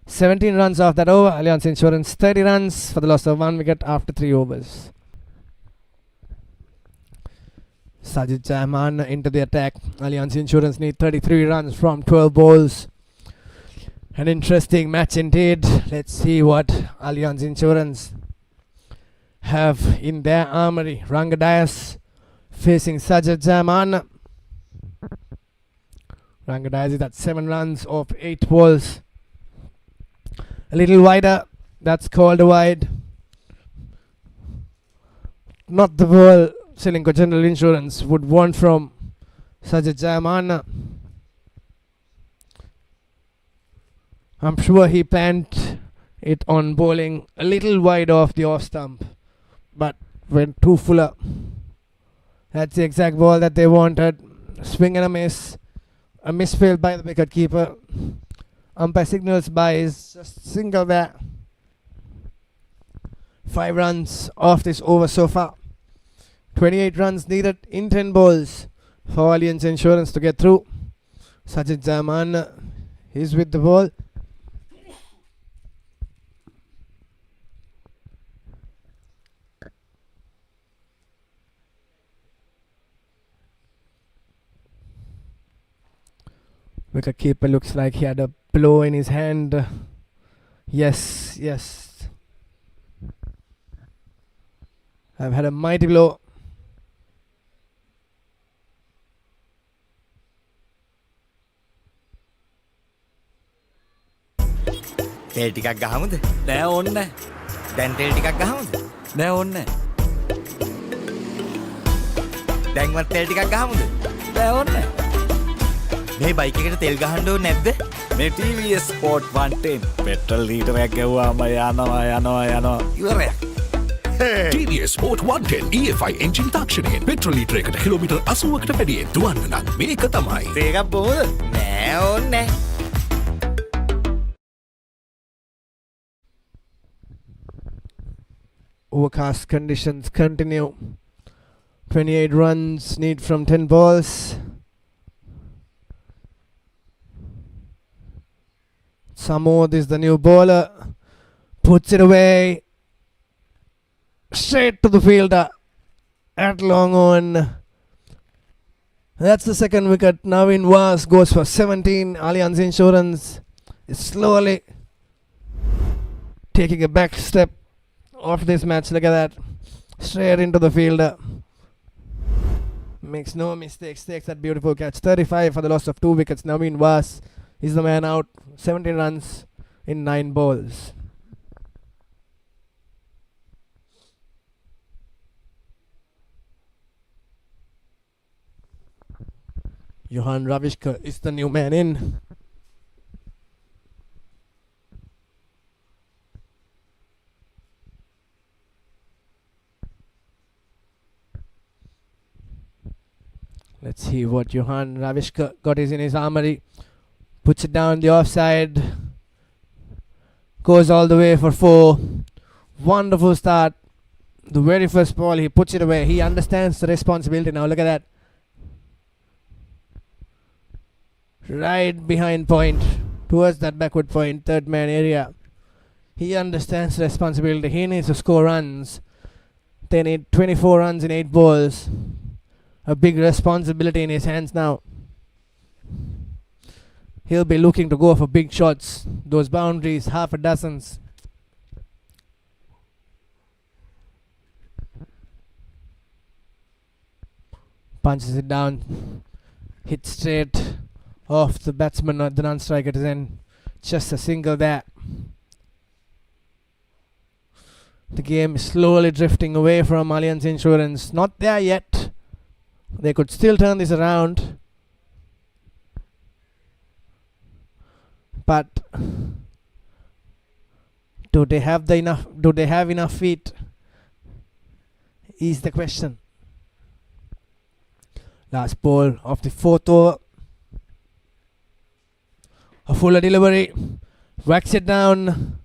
[SPEAKER 1] 17 runs off that over. Allianz Insurance 30 runs for the loss of 1 wicket after 3 overs. Sajid Jaiman into the attack. Allianz Insurance need 33 runs from 12 balls. An interesting match indeed. Let's see what Allianz Insurance have in their armory. Rangadais facing Sajid Jaiman. Rangadais is at 7 runs off 8 balls. A little wider. That's called a wide. Not the ball Sportylk General Insurance would want from Sajid Jaiman. I'm sure he planned it on bowling a little wide off the off stump, but went too fuller. That's the exact ball that they wanted. Swing and a miss. A misfield by the wicket keeper. Umpire signals by is just single there. 5 runs off this over so far. 28 runs needed in 10 balls for Allianz Insurance to get through. Sajid Zaman is with the ball. Wicket keeper looks like he had a blow in his hand. Yes. I've had a mighty blow.
[SPEAKER 2] තෙල් ටිකක් ගහමුද?
[SPEAKER 3] නෑ ඕන්න නෑ.
[SPEAKER 2] දැන් තෙල් ටිකක් ගහමුද?
[SPEAKER 3] නෑ ඕන්න නෑ.
[SPEAKER 2] දැන්වත් තෙල් ටිකක් ගහමුද?
[SPEAKER 3] නෑ ඕන්න නෑ.
[SPEAKER 2] මේ බයික් එකට තෙල් ගහන්න ඕනේ නැද්ද?
[SPEAKER 3] මේ TVS Sport 110 පෙට්‍රල් ලීටරයක් ගැව්වාම යනවා.
[SPEAKER 2] ඉවරයක්.
[SPEAKER 7] TVS Sport 110 EFI එන්ජින් තාක්ෂණයෙන් පෙට්‍රල් ලීටරයකට කිලෝමීටර් 80කට වැඩියෙන් දුවන්න නම් මේක තමයි.
[SPEAKER 2] තේකක් බොමුද? නෑ ඕනේ නෑ.
[SPEAKER 1] Overcast conditions continue. 28 runs need from 10 balls. Samod is the new bowler. Puts it away. Straight to the fielder. At long on. That's the second wicket. Navin Was goes for 17. Allianz Insurance is slowly taking a back step off this match. Look at that. Straight into the fielder. Makes no mistakes. Takes that beautiful catch. 35 for the loss of 2 wickets. Navin Was is the man out. 17 runs in 9 balls. Johan Ravishka is the new man in. Let's see what Johan Ravishka got is in his armory. Puts it down the offside. Goes all the way for 4. Wonderful start. The very first ball, he puts it away. He understands the responsibility now. Look at that. Right behind point. Towards that backward point. Third man area. He understands the responsibility. He needs to score runs. They need 24 runs in 8 balls. A big responsibility in his hands now. He'll be looking to go for big shots. Those boundaries, half a dozens. Punches it down. Hits straight off the batsman at the non-striker to end. Just a single there. The game is slowly drifting away from Allianz Insurance. Not there yet. They could still turn this around. But do they have enough feet? Is the question. Last ball of the 4th over. A fuller delivery. Whacks it down.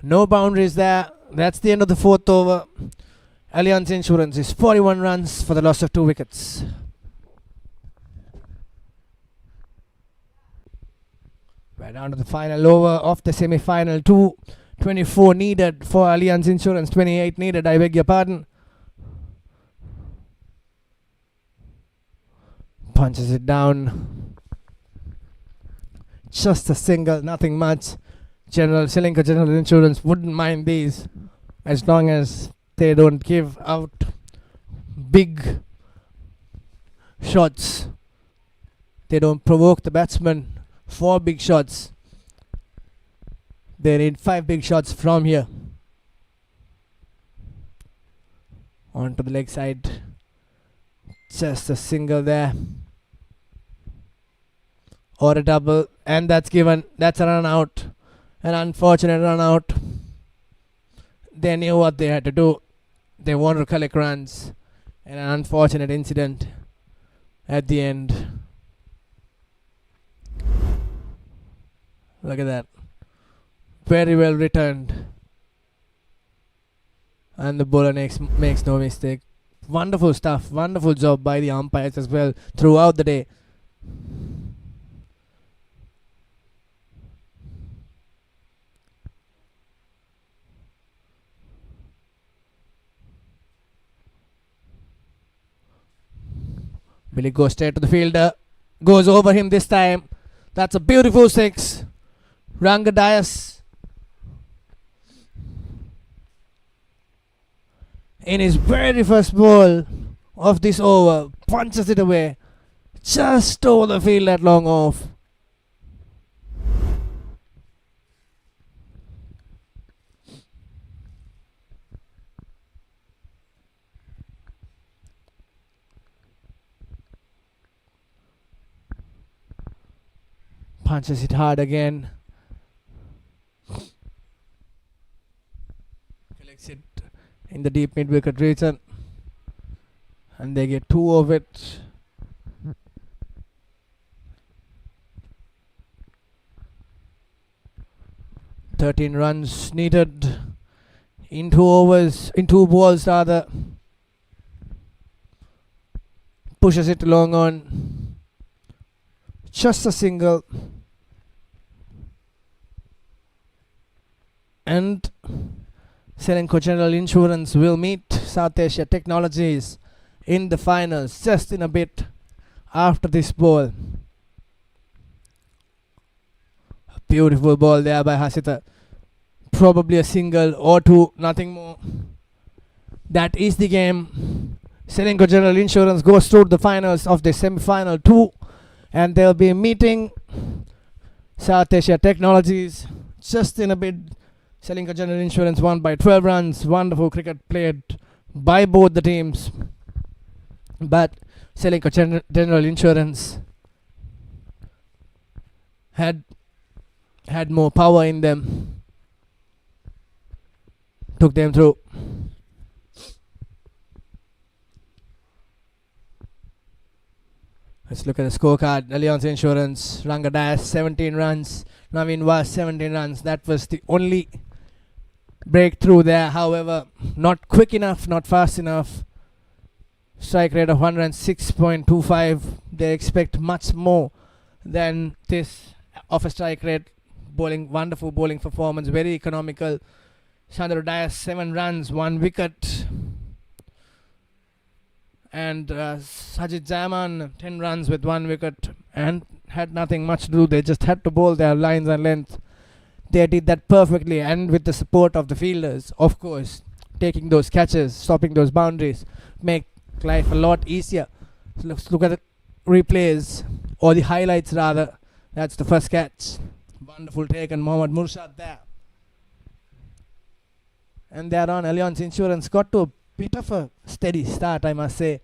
[SPEAKER 1] No boundaries there. That's the end of the 4th over. Allianz Insurance is 41 runs for the loss of 2 wickets. We're down to the final over of the semi-final. 24 needed for Allianz Insurance. 28 needed, I beg your pardon. Punches it down. Just a single, nothing much. Sri Lanka General Insurance wouldn't mind these as long as they don't give out big shots. They don't provoke the batsman for big shots. They need 5 big shots from here. On to the leg side. Just a single there. or a double, and that's given. That's a run out, an unfortunate run out. They knew what they had to do. They wanted to collect runs, and an unfortunate incident at the end. Look at that. Very well returned. And the bowler makes no mistake. Wonderful stuff. Wonderful job by the umpires as well throughout the day. Billy goes straight to the fielder. Goes over him this time. That's a beautiful six. Ranga Dias in his very first ball of this over punches it away. Just over the field that long off. Punches it hard again. Collects it in the deep mid-wicket region. And they get 2 of it. "13 runs needed in 2 overs, in 2 balls rather." Pushes it along on. Just a single. And Selenco General Insurance will meet South Asia Technologies in the finals just in a bit after this ball. A beautiful ball there by Hasita. Probably a single or 2, nothing more. That is the game. Selenco General Insurance goes through the finals of the semi-final 2, and they'll be meeting South Asia Technologies just in a bit. Selenco General Insurance won by 12 runs. Wonderful cricket played by both the teams. But Selenco General Insurance had more power in them. Took them through. Let's look at the scorecard. Allianz Insurance, Ranga Dias 17 runs. Naveen was 17 runs. That was the only breakthrough there. However, not quick enough, not fast enough. Strike rate of 106.25. They expect much more than this of a strike rate. Bowling, wonderful bowling performance, very economical. Chandra Dias 7 runs, 1 wicket. And Sajid Zaman 10 runs with 1 wicket and had nothing much to do. They just had to bowl their lines and length. They did that perfectly, and with the support of the fielders, of course, taking those catches, stopping those boundaries, make life a lot easier. So let's look at the replays, or the highlights rather. That's the first catch. Wonderful take, and Mohammad Murshad there. And thereon, Allianz Insurance got to a bit of a steady start, I must say.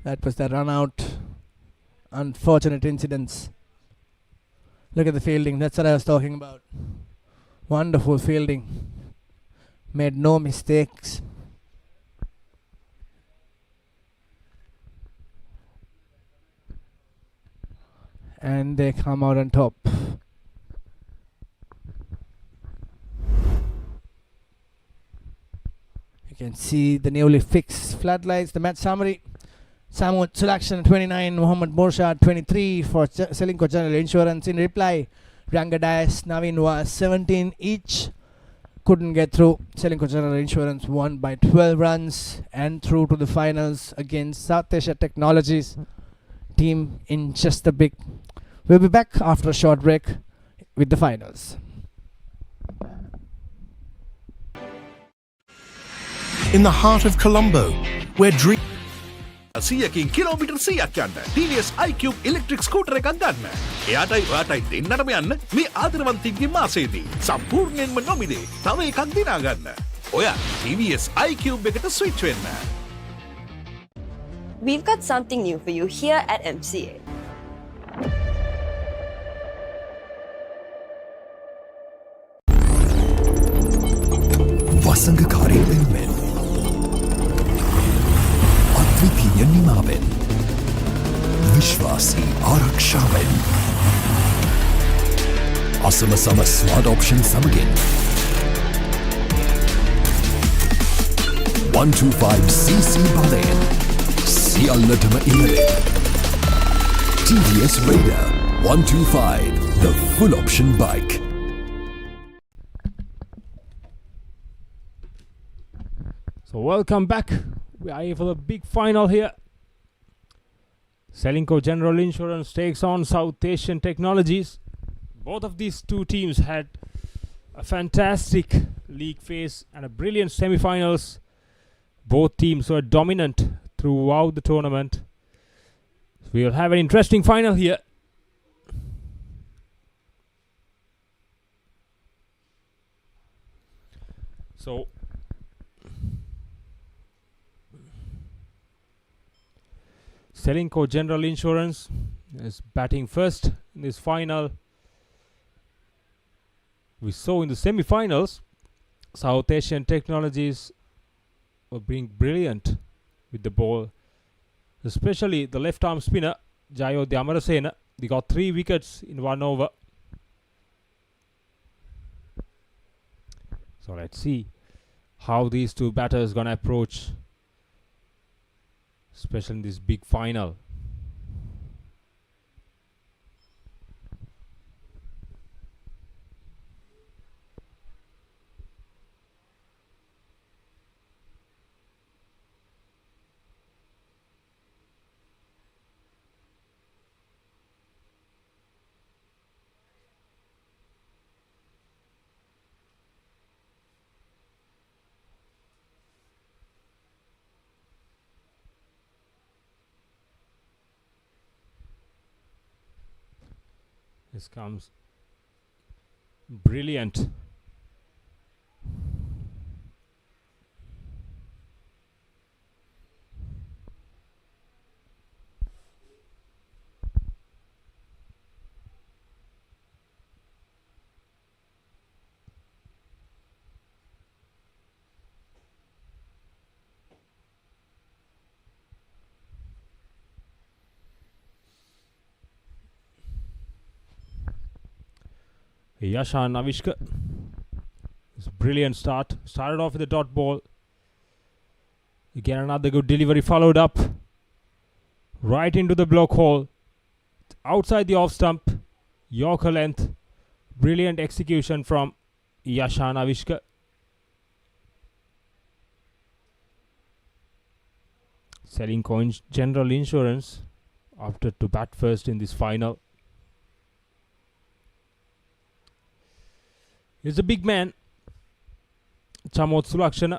[SPEAKER 1] That was the run out. Unfortunate incidents. Look at the fielding. That's what I was talking about. Wonderful fielding. Made no mistakes. And they come out on top. You can see the newly fixed floodlights, the match summary. Samut Selection 29, Mohammad Murshad 23 for Selenco General Insurance. In reply, Ranga Dias, Naveen was 17 each. Couldn't get through. Selenco General Insurance won by 12 runs and through to the finals against South Asia Technologies team in just a bit. We'll be back after a short break with the finals.
[SPEAKER 7] In the heart of Colombo, where dreams
[SPEAKER 4] 100කින් kilometre 100ක් යන්න TVS iQube electric scooter එකක් ගන්න. එයාටයි ඔයාටයි දෙන්නටම යන්න මේ ආදරවන්තින්ගේ මාසයේදී සම්පූර්ණයෙන්ම නොමිලේ තව එකක් දිනා ගන්න. ඔයා TVS iQube එකට ස්විච් වෙන්න.
[SPEAKER 8] We've got something new for you here at MCA.
[SPEAKER 6] වසඟකාරී පෙන්වෙන් අද්විතීය නිමාවෙන් විශ්වාසී ආරක්ෂාවෙන් අසමසම ස්මාර්ට් ඔප්ෂන් සමගින් 125cc බලයෙන් සියල්ලටම ඉහළින් TVS Raider 125 the full option bike.
[SPEAKER 5] So welcome back. We are here for the big final here. Sportylk General Insurance takes on South Asian Technologies. Both of these two teams had a fantastic league phase and a brilliant semi-finals. Both teams were dominant throughout the tournament. We'll have an interesting final here. So Sportylk General Insurance is batting first in this final. We saw in the semi-finals South Asian Technologies were being brilliant with the ball, especially the left arm spinner Jayodhi Amarasena. They got 3 wickets in 1 over. So let's see how these two batters gonna approach, especially in this big final. This comes brilliant. Yashan Avishka. It's a brilliant start. Started off with a dot ball. Again, another good delivery followed up. Right into the block hole. Outside the off stump. Yorker length. Brilliant execution from Yashan Avishka. Sportylk General Insurance opted to bat first in this final. He's a big man, Chamot Sulakshana.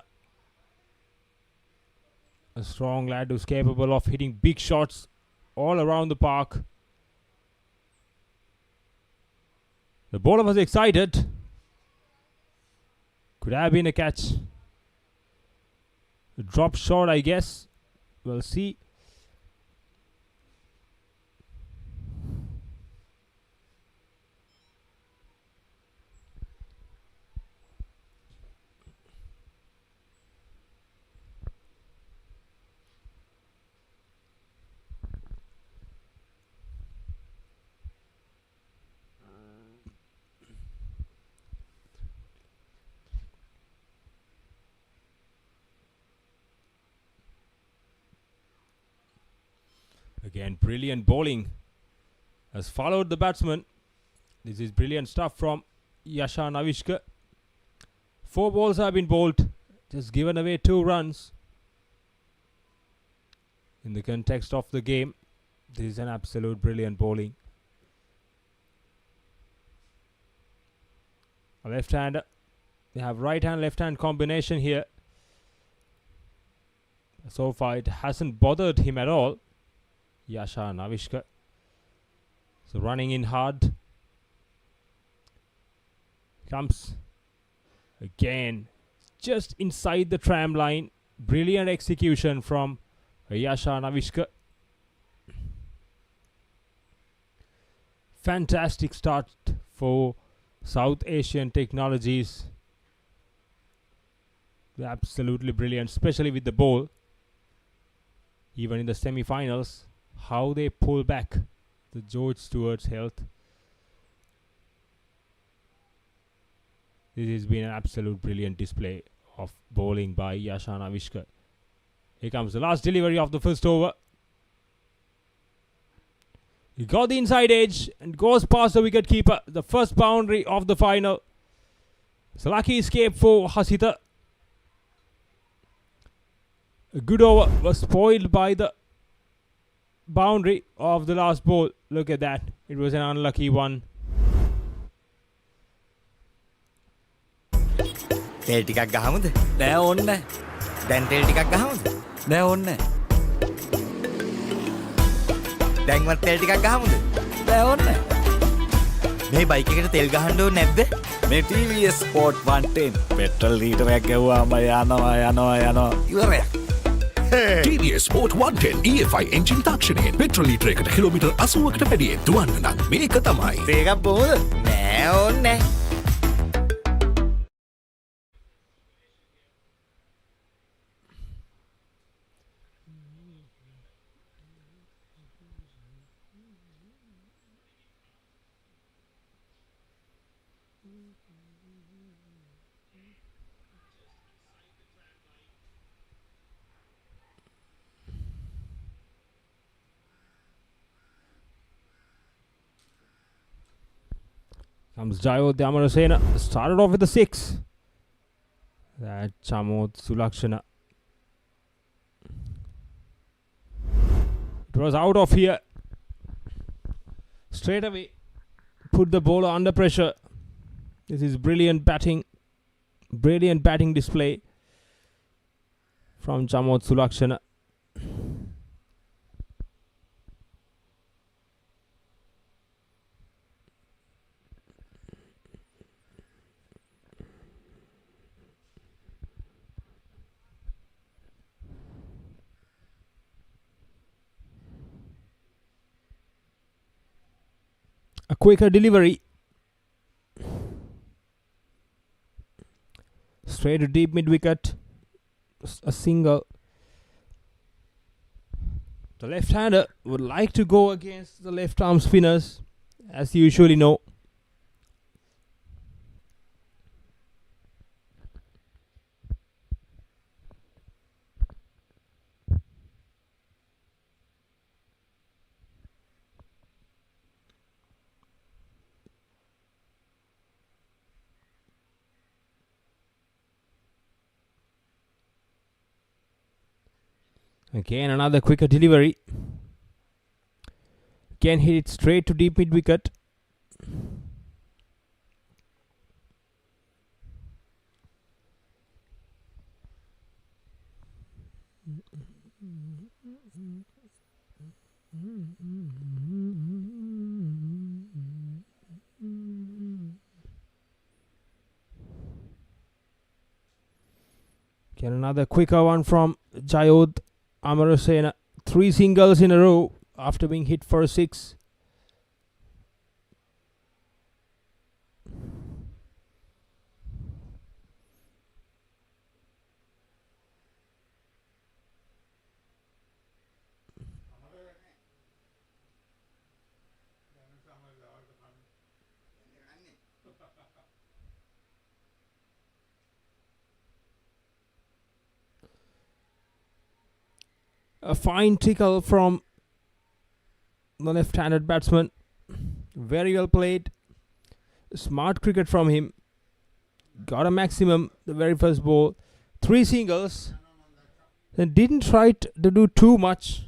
[SPEAKER 5] A strong lad who's capable of hitting big shots all around the park. The bowler was excited. Could have been a catch. A drop shot, I guess. We'll see. Again, brilliant bowling has followed the batsman. This is brilliant stuff from Yashan Avishka. 4 balls have been bowled, just given away 2 runs. In the context of the game, this is an absolute brilliant bowling. A left-hander. They have right-hand, left-hand combination here. So far, it hasn't bothered him at all. Yashan Avishka. So running in hard. Comes again just inside the tram line. Brilliant execution from Yasha Navishka. Fantastic start for South Asian Technologies. Absolutely brilliant, especially with the ball. Even in the semi-finals, how they pull back the George Stewart's health. This has been an absolute brilliant display of bowling by Yasha Navishka. Here comes the last delivery of the first over. He got the inside edge and goes past the wicketkeeper. The first boundary of the final. It's a lucky escape for Hasita. A good over was spoiled by the boundary of the last ball. Look at that. It was an unlucky one.
[SPEAKER 2] තෙල් ටිකක් ගහමුද?
[SPEAKER 3] නෑ ඕන්න.
[SPEAKER 2] දැන් තෙල් ටිකක් ගහමුද?
[SPEAKER 3] නෑ ඕන්න.
[SPEAKER 2] දැන්වත් තෙල් ටිකක් ගහමුද?
[SPEAKER 3] නෑ ඕන්න.
[SPEAKER 2] මේ බයික් එකට තෙල් ගහන්න ඕනේ නැද්ද?
[SPEAKER 3] මේ TVS Sport 110 පෙට්‍රල් ලීටරයක් ගෙවුවාම යනවා.
[SPEAKER 2] ඉවරයක්.
[SPEAKER 7] TVS Sport 110 EFI එන්ජින් තාක්ෂණයෙන් පෙට්‍රල් ලීටරයකට කිලෝමීටර් 80කට වැඩියෙන් දුවන්න නම් මේක තමයි.
[SPEAKER 2] තේකක් බොමුද? නෑ ඕනේ.
[SPEAKER 5] Comes Jayo Amarasena. Started off with a 6. That Chamod Sulakshana. It was out of here. Straight away. Put the bowler under pressure. This is brilliant batting. Brilliant batting display from Chamod Sulakshana. A quicker delivery. Straight to deep mid wicket. A single. The left-hander would like to go against the left-arm spinners, as you usually know. Again, another quicker delivery. Again, hit it straight to deep mid wicket. Again, another quicker one from Jayod Amarasena. 3 singles in a row after being hit for a 6. A fine tickle from the left-handed batsman. Very well played. Smart cricket from him. Got a maximum the very first ball. 3 singles. Then didn't try to do too much.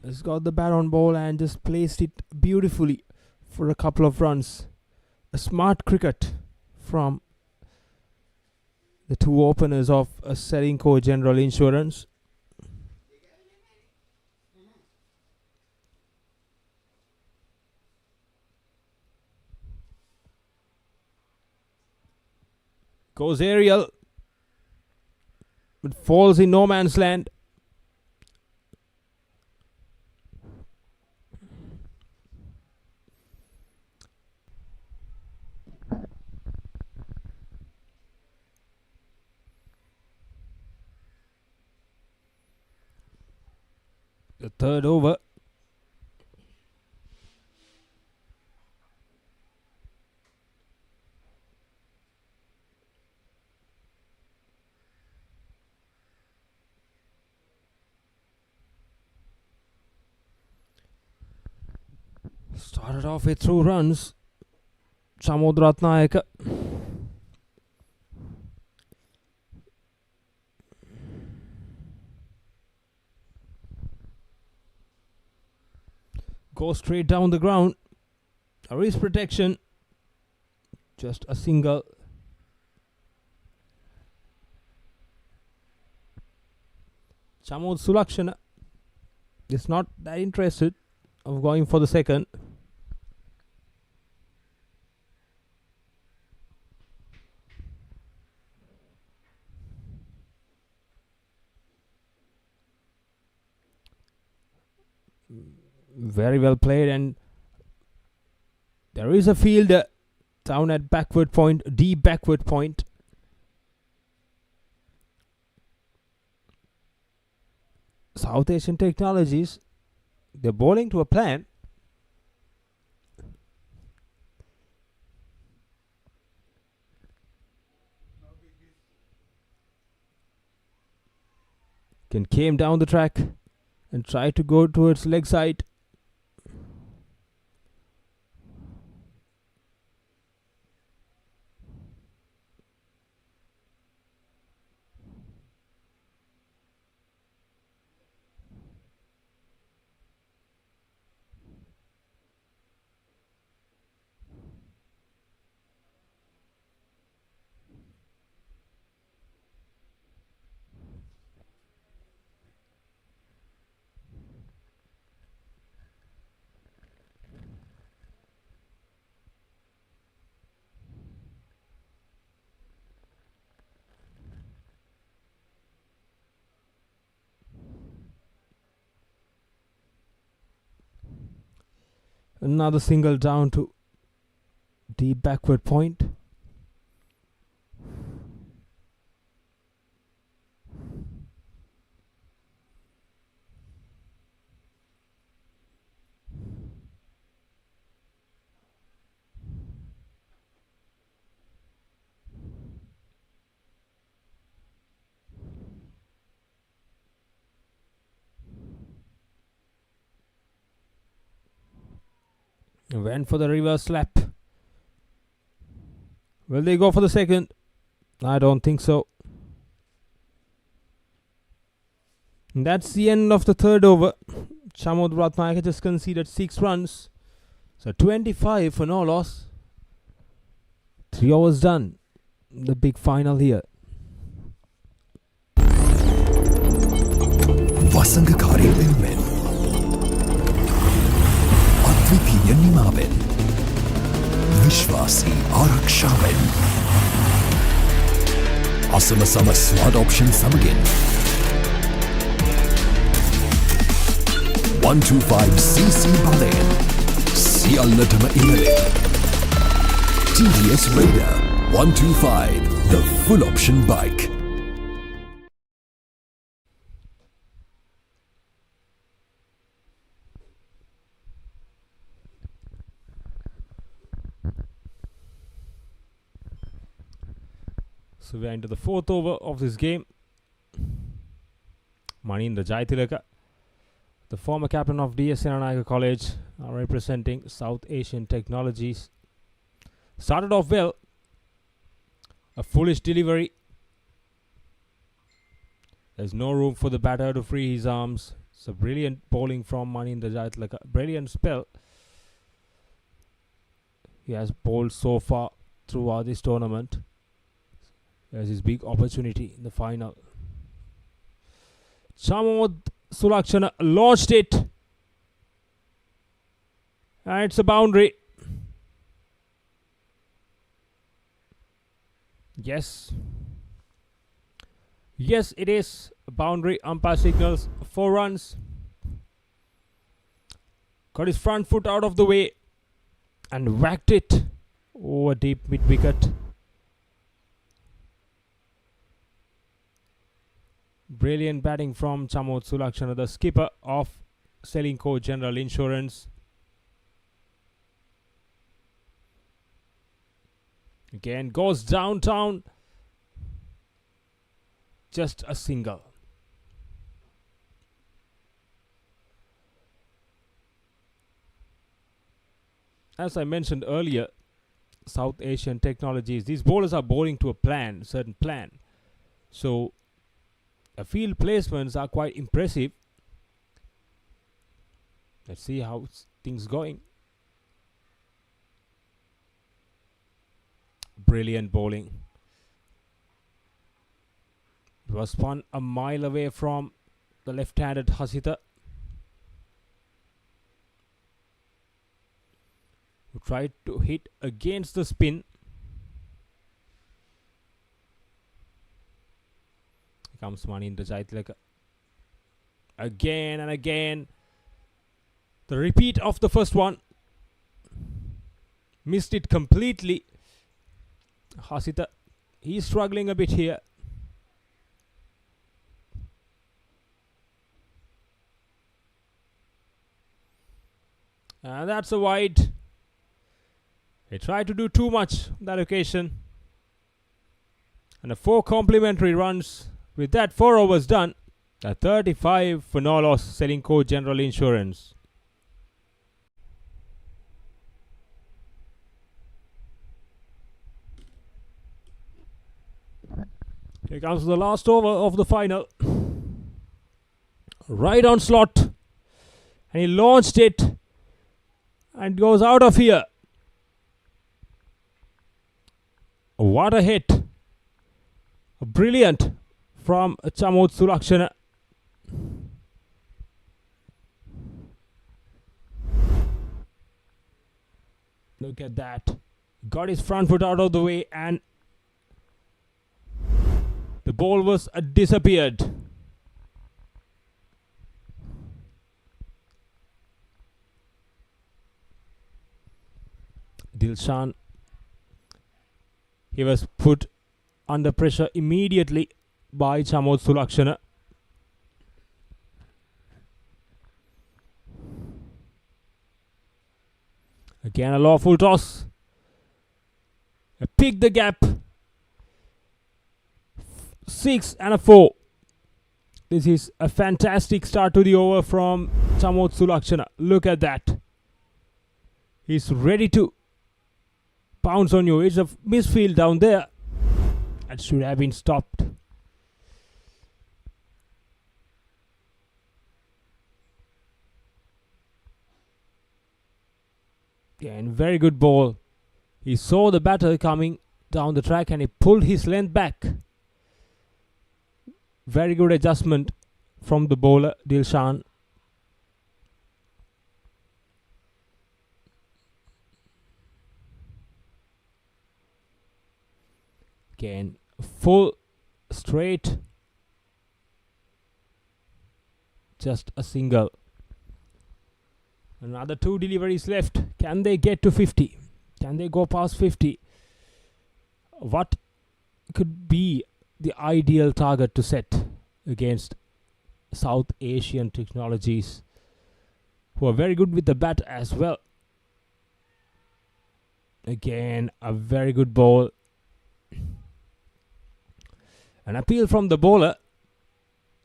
[SPEAKER 5] Just got the bat on ball and just placed it beautifully for a couple of runs. A smart cricket from the 2 openers of Serenco General Insurance. Goes aerial. It falls in no man's land. The third over. Started off with 2 runs. Samudratnayaka. Goes straight down the ground. A wrist protection. Just a single. Chamod Sulakshana is not that interested of going for the second. Very well played, and there is a fielder down at backward point, deep backward point. South Asian Technologies, they're bowling to a plan. Came down the track and tried to go towards leg side. Another single down to deep backward point. Went for the reverse slap. Will they go for the second? I don't think so. And that's the end of the third over. Chamod Ratnayaka just conceded 6 runs. So 25 for no loss. 3 overs done. The big final here.
[SPEAKER 6] වසඟකාරී වෙනුවෙන් අද්විතීය නිමාවෙන් විශ්වාසී ආරක්ෂාවෙන් අසමසම smart option සමගින් 125cc බලයෙන් සියල්ලටම ඉහළින් TVS Raider 125, the full option bike.
[SPEAKER 5] So we're into the 4th over of this game. Maninda Jaitilaka, the former captain of DS Senanayaka College, representing South Asian Technologies. Started off well. A foolish delivery. There's no room for the batter to free his arms. It's a brilliant bowling from Maninda Jaitilaka. Brilliant spell. He has bowled so far throughout this tournament. There's his big opportunity in the final. Chamod Sulakshana launched it. And it's a boundary. Yes. Yes, it is. Boundary. Umpire signals 4 runs. Got his front foot out of the way and whacked it over deep mid wicket. Brilliant batting from Chamod Sulakshana, the skipper of Sportylk General Insurance. Again goes downtown. Just a single. As I mentioned earlier, South Asian technologies, these bowlers are bowling to a certain plan. So the field placements are quite impressive. Let's see how things going. Brilliant bowling. It was spun a mile away from the left-handed Hasita, who tried to hit against the spin. Here comes Maninda Jaitilaka. Again and again. The repeat of the first one. Missed it completely. Hasita, he's struggling a bit here. And that's a wide. He tried to do too much on that occasion. And a 4 complimentary runs. With that, 4 overs done. A 35 for no loss, Sportylk General Insurance. Here comes the last over of the final. Right on slot. And he launched it. And goes out of here. What a hit. Brilliant from Chamod Sulakshana. Look at that. Got his front foot out of the way and the ball was disappeared. Dilshan, he was put under pressure immediately by Chamod Sulakshana. Again a lawful toss. Pick the gap. 6 and a 4. This is a fantastic start to the over from Chamod Sulakshana. Look at that. He's ready to pounce on you. It's a misfield down there. That should have been stopped. Again, very good ball. He saw the batter coming down the track and he pulled his length back. Very good adjustment from the bowler, Dilshan. Again, full straight. Just a single. Another 2 deliveries left. Can they get to 50? Can they go past 50? What could be the ideal target to set against South Asian technologies, who are very good with the bat as well? Again, a very good ball. An appeal from the bowler.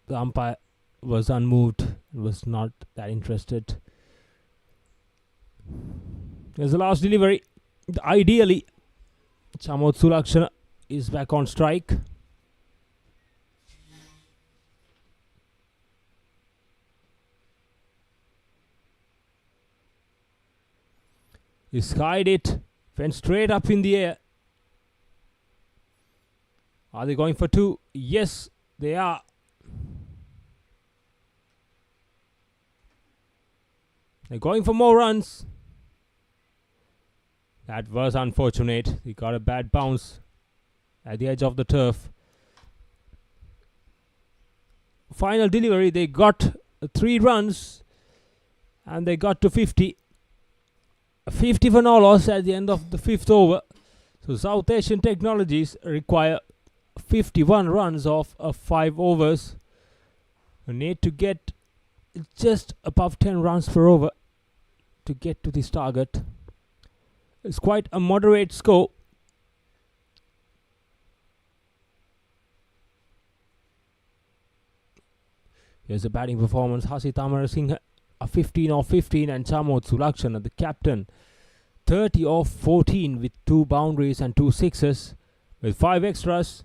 [SPEAKER 5] The umpire was unmoved, was not that interested. Here's the last delivery. Ideally, Chamod Sulakshana is back on strike. He skied it, went straight up in the air. Are they going for 2? Yes, they are. They're going for more runs. That was unfortunate. He got a bad bounce at the edge of the turf. final delivery, they got 3 runs and they got to 50. 50 for no loss at the end of the 5th over. So South Asian Technologies require 51 runs of 5 overs. You need to get just above 10 runs per over to get to this target. It's quite a moderate score. Here's a batting performance. Hasit Amarasinghe, a 15 of 15, and Chamod Sulakshana, the captain, 30 of 14 with 2 boundaries and 2 sixes. With 5 extras,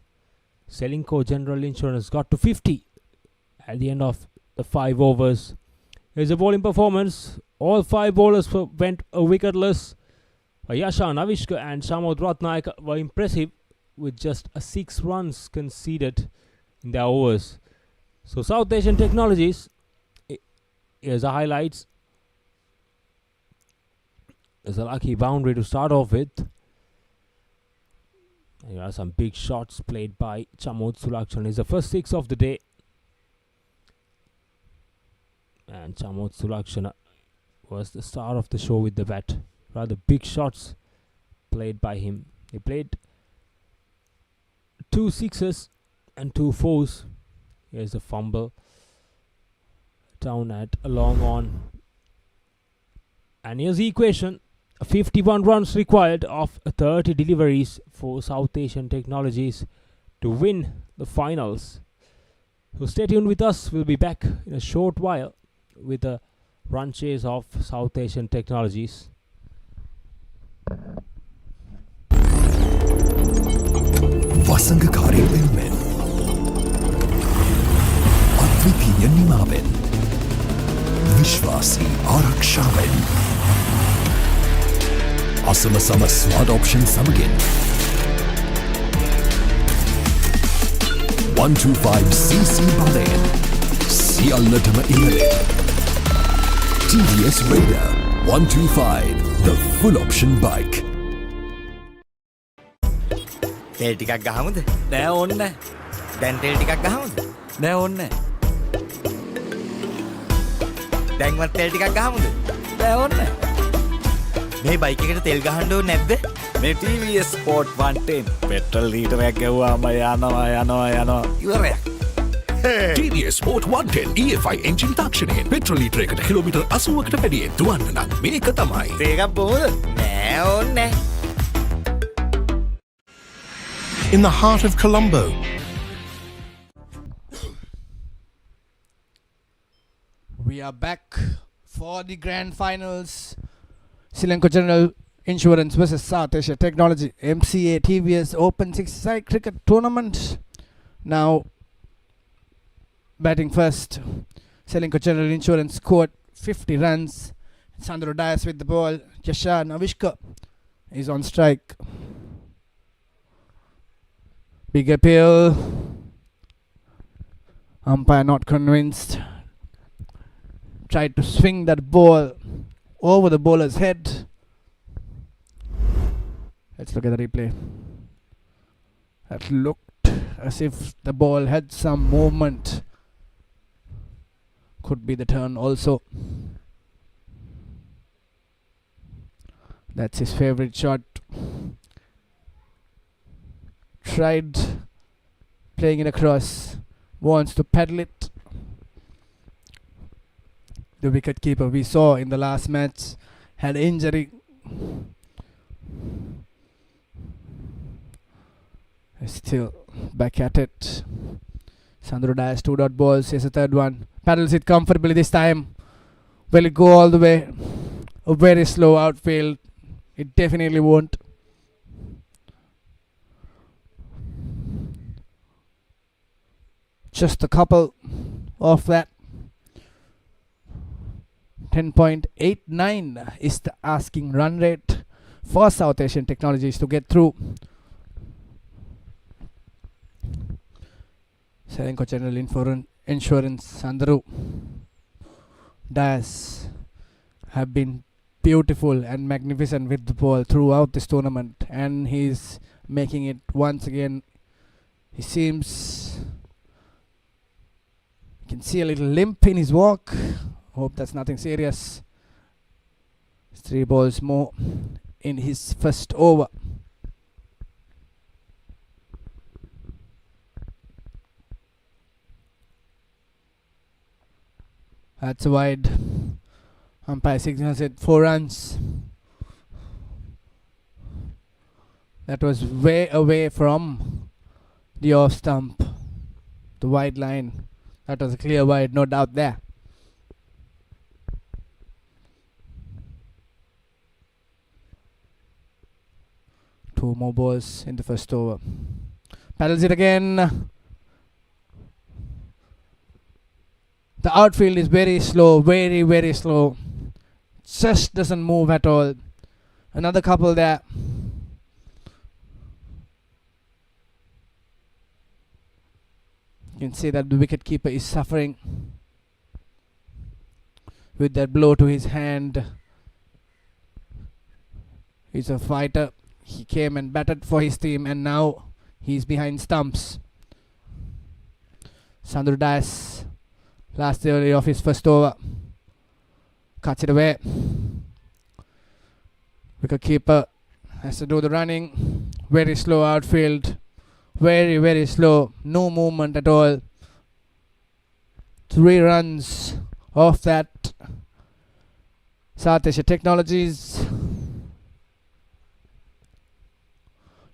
[SPEAKER 5] Selinco General Insurance got to 50 at the end of the 5 overs. Here's a bowling performance. All 5 bowlers went wicketless. Yasha Navishka and Shamod Ratnaik were impressive with just 6 runs conceded in their overs. So South Asian Technologies, here's the highlights. There's a lucky boundary to start off with. And here are some big shots played by Chamod Sulakshan. It's the first 6 of the day. And Chamod Sulakshan was the star of the show with the bat. Rather big shots played by him. He played 2 sixes and 2 fours. Here's a fumble down at a long on. And here's the equation. 51 runs required of 30 deliveries for South Asian Technologies to win the finals. So stay tuned with us. We'll be back in a short while with a run chase of South Asian Technologies.
[SPEAKER 6] වසඟකාරී වෙනුවෙන් අද්විතීය නිමාවෙන් විශ්වාසී ආරක්ෂාවෙන් අසමසම smart option සමගින් 125cc බලයෙන් සියල්ලටම ඉහළින් TVS Raider 125, the full option bike.
[SPEAKER 2] තෙල් ටිකක් ගහමුද?
[SPEAKER 3] නෑ ඕන්න
[SPEAKER 2] දැන් තෙල් ටිකක් ගහමුද?
[SPEAKER 3] නෑ ඕන්න
[SPEAKER 2] දැන්වත් තෙල් ටිකක් ගහමුද?
[SPEAKER 3] නෑ ඕන්න
[SPEAKER 2] මේ බයික් එකට තෙල් ගහන්න ඕනේ නැද්ද?
[SPEAKER 3] මේ TVS Sport 110 පෙට්‍රල් ලීටරයක් ගැව්වාම යනවා
[SPEAKER 2] ඉවරයක්.
[SPEAKER 7] TVS Sport 110 EFI එන්ජින් තාක්ෂණයෙන් පෙට්‍රල් ලීටරයකට කිලෝමීටර් 80කට වැඩියෙන් දුවන්න නම් මේක තමයි.
[SPEAKER 2] තේකක් බොහොමද? නෑ ඕනේ.
[SPEAKER 7] In the heart of Colombo,
[SPEAKER 1] We are back for the grand finals. Selinco General Insurance versus South Asia Technology MCA TVS Open 6-side cricket tournament. Now batting first, Selinco General Insurance scored 50 runs. Sandro Dias with the ball. Yasha Navishka is on strike. Big appeal. Umpire not convinced. Tried to swing that ball over the bowler's head. Let's look at the replay. That looked as if the ball had some movement. Could be the turn also. That's his favorite shot. Tried playing it across. Wants to paddle it. The wicket keeper we saw in the last match had injury. Still back at it. Sandro Dias 2 dot balls. Here's a third one. Paddles it comfortably this time. Will it go all the way? A very slow outfield. It definitely won't. Just a couple of that. 10.89 is the asking run rate for South Asian Technologies to get through. Selinco General Insurance Sandro Dias have been beautiful and magnificent with the ball throughout this tournament, and he's making it once again. He seems You can see a little limp in his walk. Hope that's nothing serious. 3 balls more in his first over. That's wide. Umpire signals it 4 runs. That was way away from the off stump. The wide line. That was a clear wide, no doubt there. Two more balls in the first over. Paddles it again. The outfield is very slow, very, very slow. Just doesn't move at all. Another couple there. You can see that the wicketkeeper is suffering with that blow to his hand. He's a fighter. He came and batted for his team, and now he's behind stumps. Sandru Das, last delivery of his first over, cuts it away. Wicketkeeper has to do the running. Very slow outfield. Very, very slow. No movement at all. 3 runs off that. South Asia Technologies.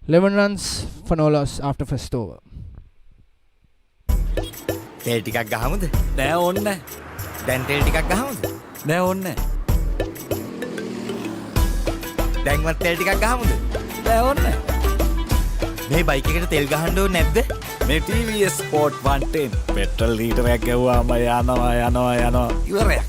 [SPEAKER 1] 11 runs for no loss after first over.
[SPEAKER 2] තෙල් ටිකක් ගහමුද?
[SPEAKER 3] නෑ ඕන්න නෑ.
[SPEAKER 2] දැන් තෙල් ටිකක් ගහමුද?
[SPEAKER 3] නෑ ඕන්න නෑ.
[SPEAKER 2] දැන්වත් තෙල් ටිකක් ගහමුද?
[SPEAKER 3] නෑ ඕන්න නෑ.
[SPEAKER 2] මේ බයික් එකට තෙල් ගහන්න ඕනේ නැද්ද?
[SPEAKER 3] මේ TVS Sport 110 පෙට්‍රල් ලීටරයක් ගැව්වාම යනවා.
[SPEAKER 2] ඉවරයක්.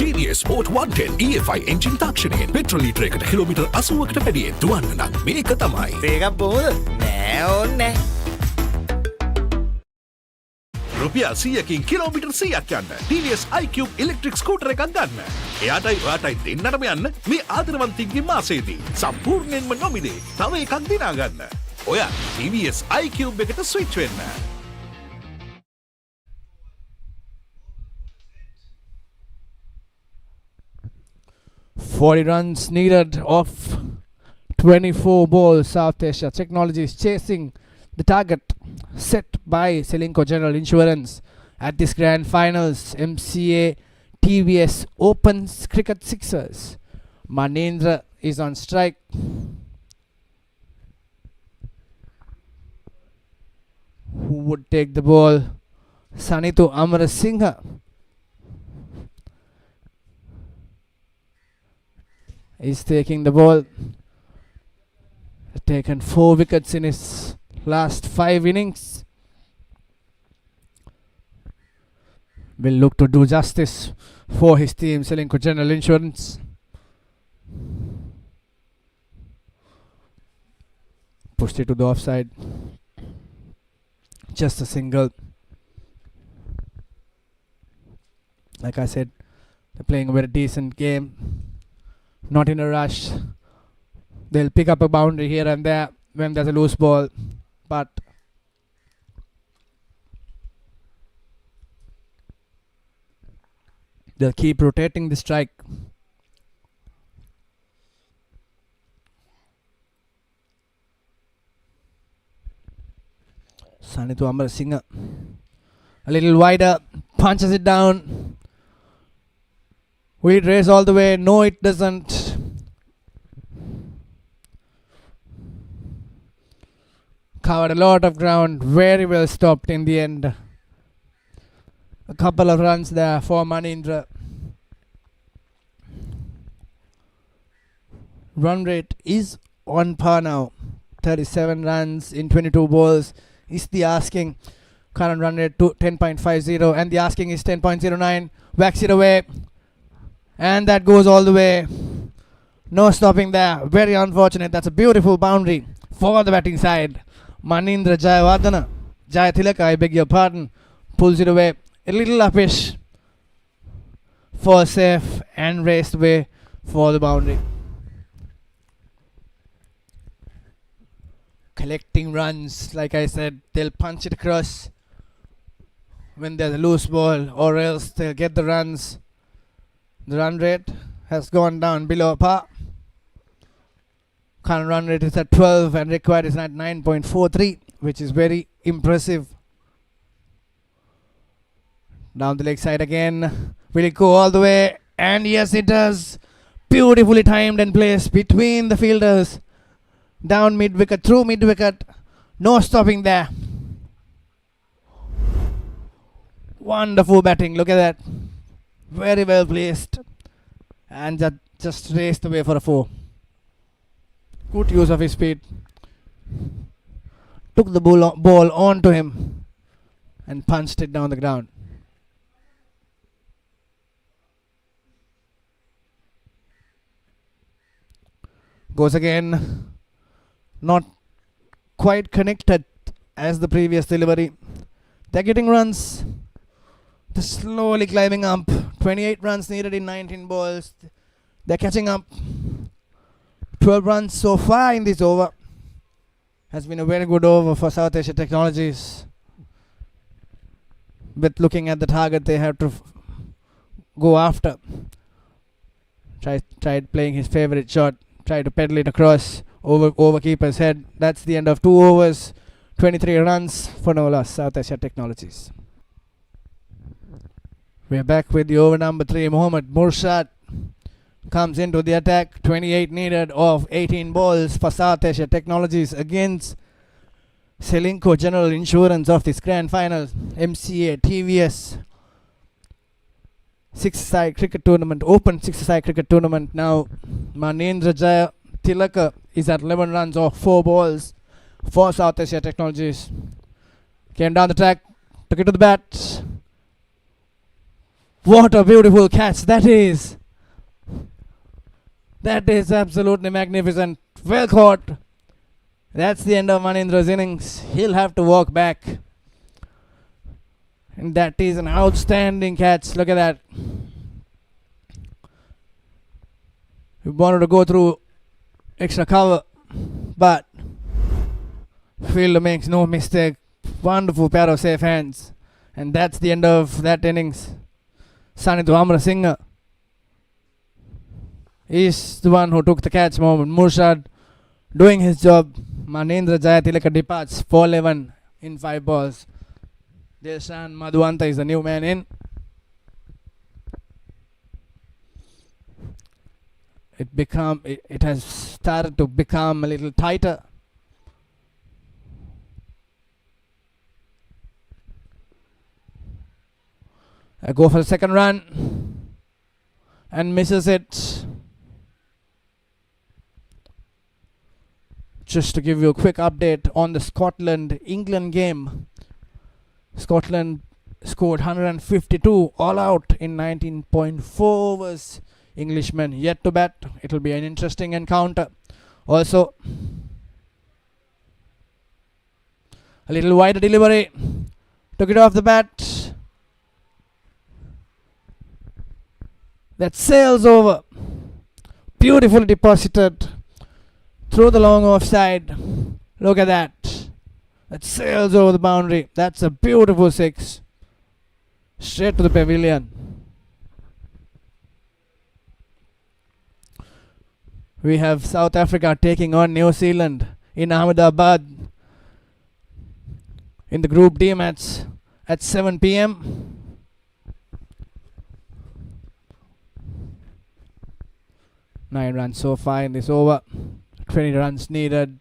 [SPEAKER 7] TVS Sport 110 EFI එන්ජින් තාක්ෂණයෙන් පෙට්‍රල් ලීටරයකට කිලෝමීටර් 80කට වැඩියෙන් දුවන්න නම් මේක තමයි.
[SPEAKER 2] තේකක් බොමුද? නෑ ඕනේ.
[SPEAKER 4] රුපියල් 100කින් කිලෝමීටර් 100ක් යන්න TVS iCube ඉලෙක්ට්‍රික් ස්කූටර් එකක් ගන්න. එයාටයි ඔයාටයි දෙන්නටම යන්න මේ ආදරවන්තින්ගේ මාසයේදී සම්පූර්ණයෙන්ම නොමිලේ තව එකක් දිනා ගන්න. ඔයා TVS iCube එකට ස්විච් වෙන්න.
[SPEAKER 1] $40 runs needed off 24 balls. South Asia Technologies chasing the target set by Sportylk General Insurance at this grand finals. MCA TVS Opens Cricket Sixers. Manindra is on strike. Who would take the ball? Sanithu Amarasinghe. Is taking the ball. Taken 4 wickets in his last 5 innings. Will look to do justice for his team, Sportylk General Insurance. Pushed it to the offside. Just a single. Like I said, they're playing a very decent game. Not in a rush. They'll pick up a boundary here and there when there's a loose ball, but they'll keep rotating the strike. Sanithu Amarasinghe a little wider, punches it down. Will it race all the way? No, it doesn't. Covered a lot of ground. Very well stopped in the end. A couple of runs there for Manindra. Run rate is on par now. 37 runs in 22 balls is the asking. Current run rate to 10.50 and the asking is 10.09. Whacks it away. And that goes all the way. No stopping there. Very unfortunate. That's a beautiful boundary for the batting side. Manindra Jayawardena. Jayathilaka, I beg your pardon. Pulls it away. A little uppish for safe and raced away for the boundary. Collecting runs. Like I said, they'll punch it across. when there's a loose ball, or else they'll get the runs. The run rate has gone down below par. Current run rate is at 12 and required is at 9.43, which is very impressive. Down the leg side again. Will it go all the way? And yes, it does. Beautifully timed and placed between the fielders. Down mid wicket, through mid wicket. No stopping there. Wonderful batting. Look at that. Very well placed. And that just raced away for a 4. Good use of his speed. Took the ball onto him and punched it down the ground. Goes again. Not quite connected as the previous delivery. They're getting runs. They're slowly climbing up. 28 runs needed in 19 balls. They're catching up. 12 runs so far in this over. Has been a very good over for South Asia Technologies. But looking at the target they have to go after. Tried playing his favorite shot. Tried to pedal it across over keeper's head. That's the end of 2 overs. 23 runs for no loss, South Asia Technologies. We're back with the over number 3. Mohammad Murshad comes into the attack. 28 needed of 18 balls for South Asia Technologies against Selinco General Insurance of this grand final. MCA TVS 6-side cricket tournament, open 6-side cricket tournament. Now Manendra Jaya Tilaka is at 11 runs off 4 balls for South Asia Technologies. Came down the track, took it to the bat. What a beautiful catch that is. That is absolutely magnificent. Well caught. That's the end of Manindra's innings. He'll have to walk back. And that is an outstanding catch. Look at that. We wanted to go through extra cover, but fielder makes no mistake. Wonderful pair of safe hands. And that's the end of that innings. Sanidhu Amarasinghe is the one who took the catch. Mohammad Murshad doing his job. Manendra Jaya Tilaka departs 4-11 in 5 balls. Dilshan Madhuanta is the new man in. It has started to become a little tighter. I go for the second run and misses it. Just to give you a quick update on the Scotland-England game. Scotland scored 152 all out in 19.4 overs. Englishmen yet to bat. It will be an interesting encounter. Also, a little wider delivery. Took it off the bat. That sails over. Beautifully deposited through the long offside. Look at that. That sails over the boundary. That's a beautiful 6. Straight to the pavilion. We have South Africa taking on New Zealand in Ahmedabad in the Group D match at 7 p.m. Nine runs so far in this over. 20 runs needed.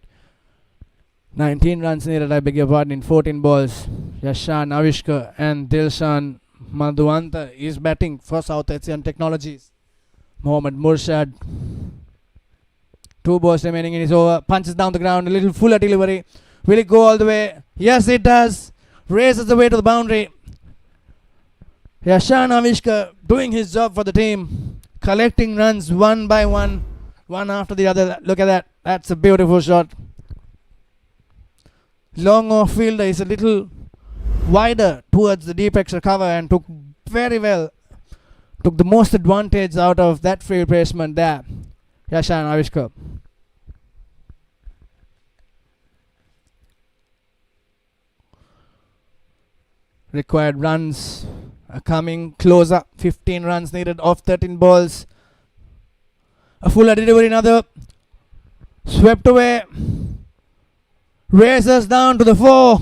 [SPEAKER 1] 19 runs needed, I beg your pardon, in 14 balls. Yashan Avishkar and Dilshan Madhuanta is batting for South Asian Technologies. Mohammad Murshad. 2 balls remaining in his over. Punches down the ground. A little fuller delivery. Will it go all the way? Yes, it does. Races the way to the boundary. Yashan Avishkar doing his job for the team. Collecting runs one by one. One after the other. Look at that. That's a beautiful shot. Long off fielder is a little wider towards the deep extra cover and took very well. Took the most advantage out of that field placement there. Yashan Avishkar. Required runs are coming closer. 15 runs needed off 13 balls. A fuller delivery, another. Swept away. Races down to the 4.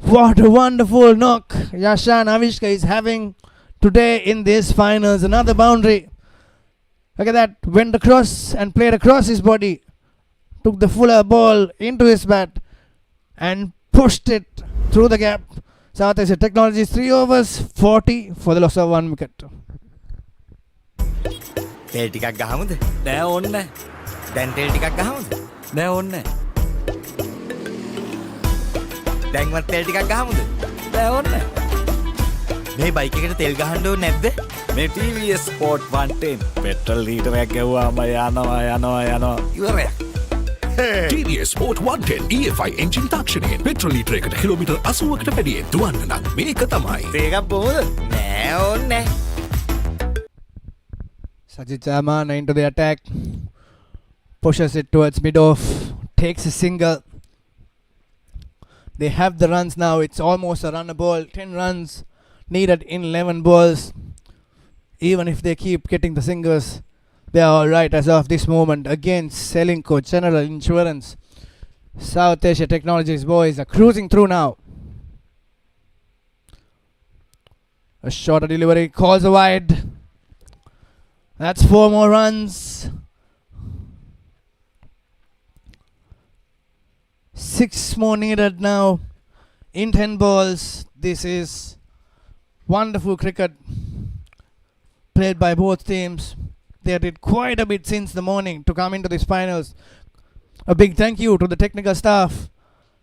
[SPEAKER 1] What a wonderful knock Yashan Avishka is having today in these finals. Another boundary. Look at that. Went across and played across his body. Took the fuller ball into his bat and pushed it through the gap. South Asia Technologies 3 overs 40 for the loss of 1 wicket.
[SPEAKER 2] තෙල් ටිකක් ගහමුද?
[SPEAKER 3] නෑ ඕන්න
[SPEAKER 2] දැන් තෙල් ටිකක් ගහමුද?
[SPEAKER 3] නෑ ඕන්න
[SPEAKER 2] දැන්වත් තෙල් ටිකක් ගහමුද?
[SPEAKER 3] නෑ ඕන්න
[SPEAKER 2] මේ බයික් එකට තෙල් ගහන්න ඕනේ නැද්ද?
[SPEAKER 3] මේ TVS Sport 110 පෙට්‍රල් ලීටරයක් ගැව්වාම යනවා
[SPEAKER 2] ඉවරයක්.
[SPEAKER 7] TVS Sport 110 EFI එන්ජින් තාක්ෂණයෙන් පෙට්‍රල් ලීටරයකට කිලෝමීටර් 80කට වැඩියෙන් දුවන්න නම් මේක තමයි.
[SPEAKER 2] තේකක් බොමුද? නෑ ඕනේ.
[SPEAKER 1] Sajid Zaman into the attack. Pushes it towards mid-off. Takes a single. They have the runs now. It's almost a runner ball. 10 runs needed in 11 balls. Even if they keep getting the singles, they are alright as of this moment against Sportylk General Insurance. South Asia Technologies boys are cruising through now. A shorter delivery calls a wide. That's 4 more runs. 6 more needed now in 10 balls. This is wonderful cricket played by both teams. They did quite a bit since the morning to come into these finals. A big thank you to the technical staff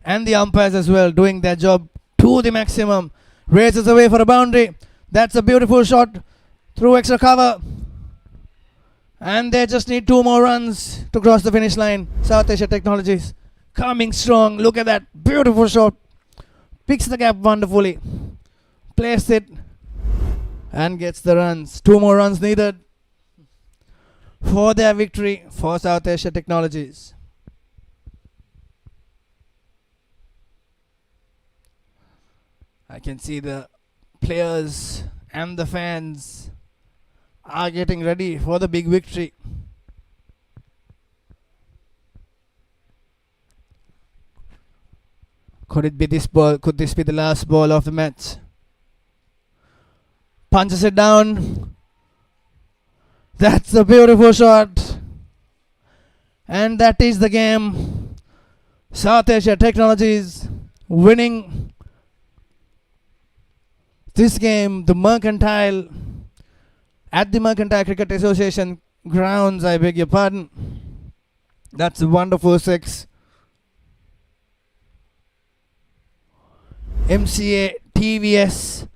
[SPEAKER 1] and the umpires as well, doing their job to the maximum. Races away for a boundary. That's a beautiful shot through extra cover. And they just need 2 more runs to cross the finish line. South Asia Technologies coming strong. Look at that. Beautiful shot. Picks the gap wonderfully. Plays it. And gets the runs. 2 more runs needed for their victory for South Asia Technologies. I can see the players and the fans are getting ready for the big victory. Could it be this ball? Could this be the last ball of the match? Punches it down. That's a beautiful shot. And that is the game. South Asia Technologies winning this game, the Mercantile, at the Mercantile Cricket Association grounds, I beg your pardon. That's a wonderful 6. MCA TVS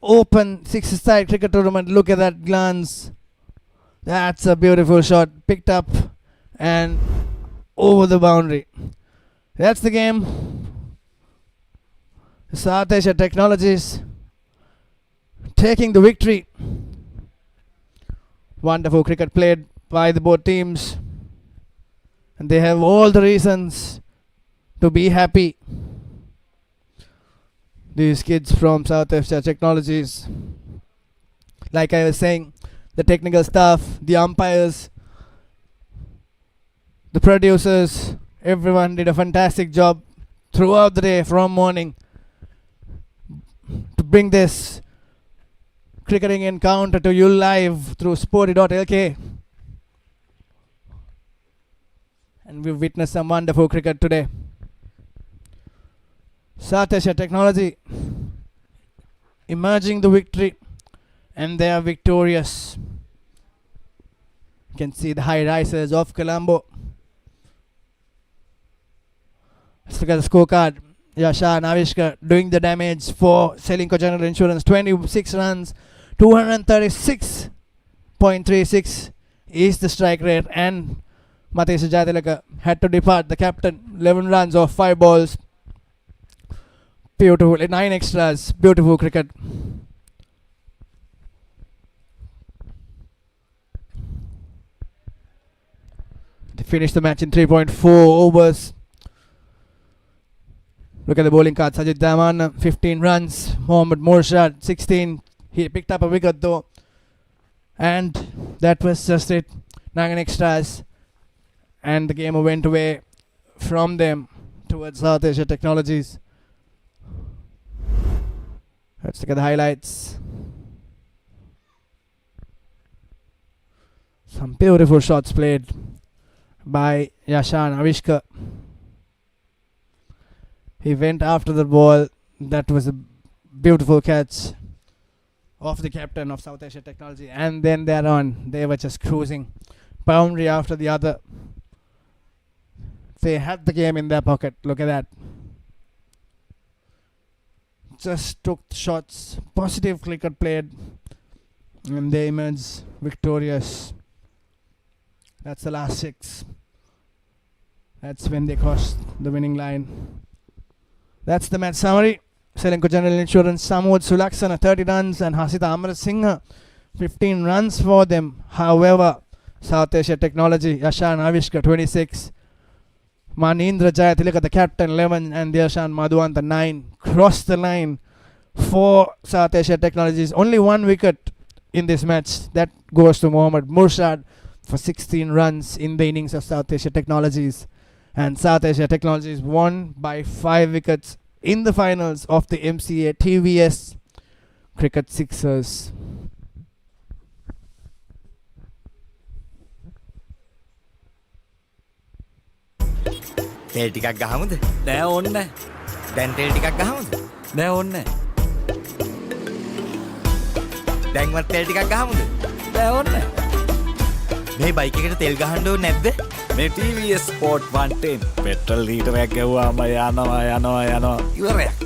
[SPEAKER 1] Open 6-side cricket tournament. Look at that glance. That's a beautiful shot. Picked up and over the boundary. That's the game. South Asia Technologies taking the victory. Wonderful cricket played by the both teams. And they have all the reasons to be happy. These kids from South Asia Technologies. Like I was saying, the technical staff, the umpires, the producers, everyone did a fantastic job throughout the day from morning to bring this cricketing encounter to you live through Sporty.lk. And we've witnessed some wonderful cricket today. South Asia Technology emerging the victory, and they are victorious. You can see the high risers of Colombo. Let's look at the scorecard. Yashan Avishka doing the damage for Sportylk General Insurance. 26 runs, 236.36 is the strike rate, and Matesa Jatilaka had to depart. The captain, 11 runs off 5 balls. Beautiful, 9 extras. Beautiful cricket. They finished the match in 3.4 overs. Look at the bowling card. Sajid Daman, 15 runs. Mohammad Morshad, 16. He picked up a wicket though. And that was just it. 9 extras. And the game went away from them towards South Asia Technologies. Let's look at the highlights. Some beautiful shots played by Yashan Avishka. He went after the ball. That was a beautiful catch of the captain of South Asia Technology. And then thereon, they were just cruising. Boundary after the other. They had the game in their pocket. Look at that. Just took shots. Positive cricket played. And they emerged victorious. That's the last 6. That's when they crossed the winning line. That's the match summary. Selenko General Insurance, Samod Sulaksana 30 runs and Hasita Amarasinghe 15 runs for them. However, South Asia Technology, Yashan Avishka 26. Manindra Jayatilaka, the captain, 11, and Yashan Madhuanta 9. Crossed the line for South Asia Technologies. Only 1 wicket in this match. That goes to Mohammad Murshad for 16 runs in the innings of South Asia Technologies. And South Asia Technologies won by 5 wickets in the finals of the MCA TVS Cricket Sixers.
[SPEAKER 2] තෙල් ටිකක් ගහමුද?
[SPEAKER 3] නෑ ඕන්න නෑ.
[SPEAKER 2] දැන් තෙල් ටිකක් ගහමුද?
[SPEAKER 3] නෑ ඕන්න නෑ.
[SPEAKER 2] දැන්වත් තෙල් ටිකක් ගහමුද?
[SPEAKER 3] නෑ ඕන්න නෑ.
[SPEAKER 2] මේ බයික් එකට තෙල් ගහන්න ඕනේ නැද්ද?
[SPEAKER 3] මේ TVS Sport 110 පෙට්‍රල් ලීටරයක් ගැව්වාම යනවා.
[SPEAKER 2] ඉවරයක්.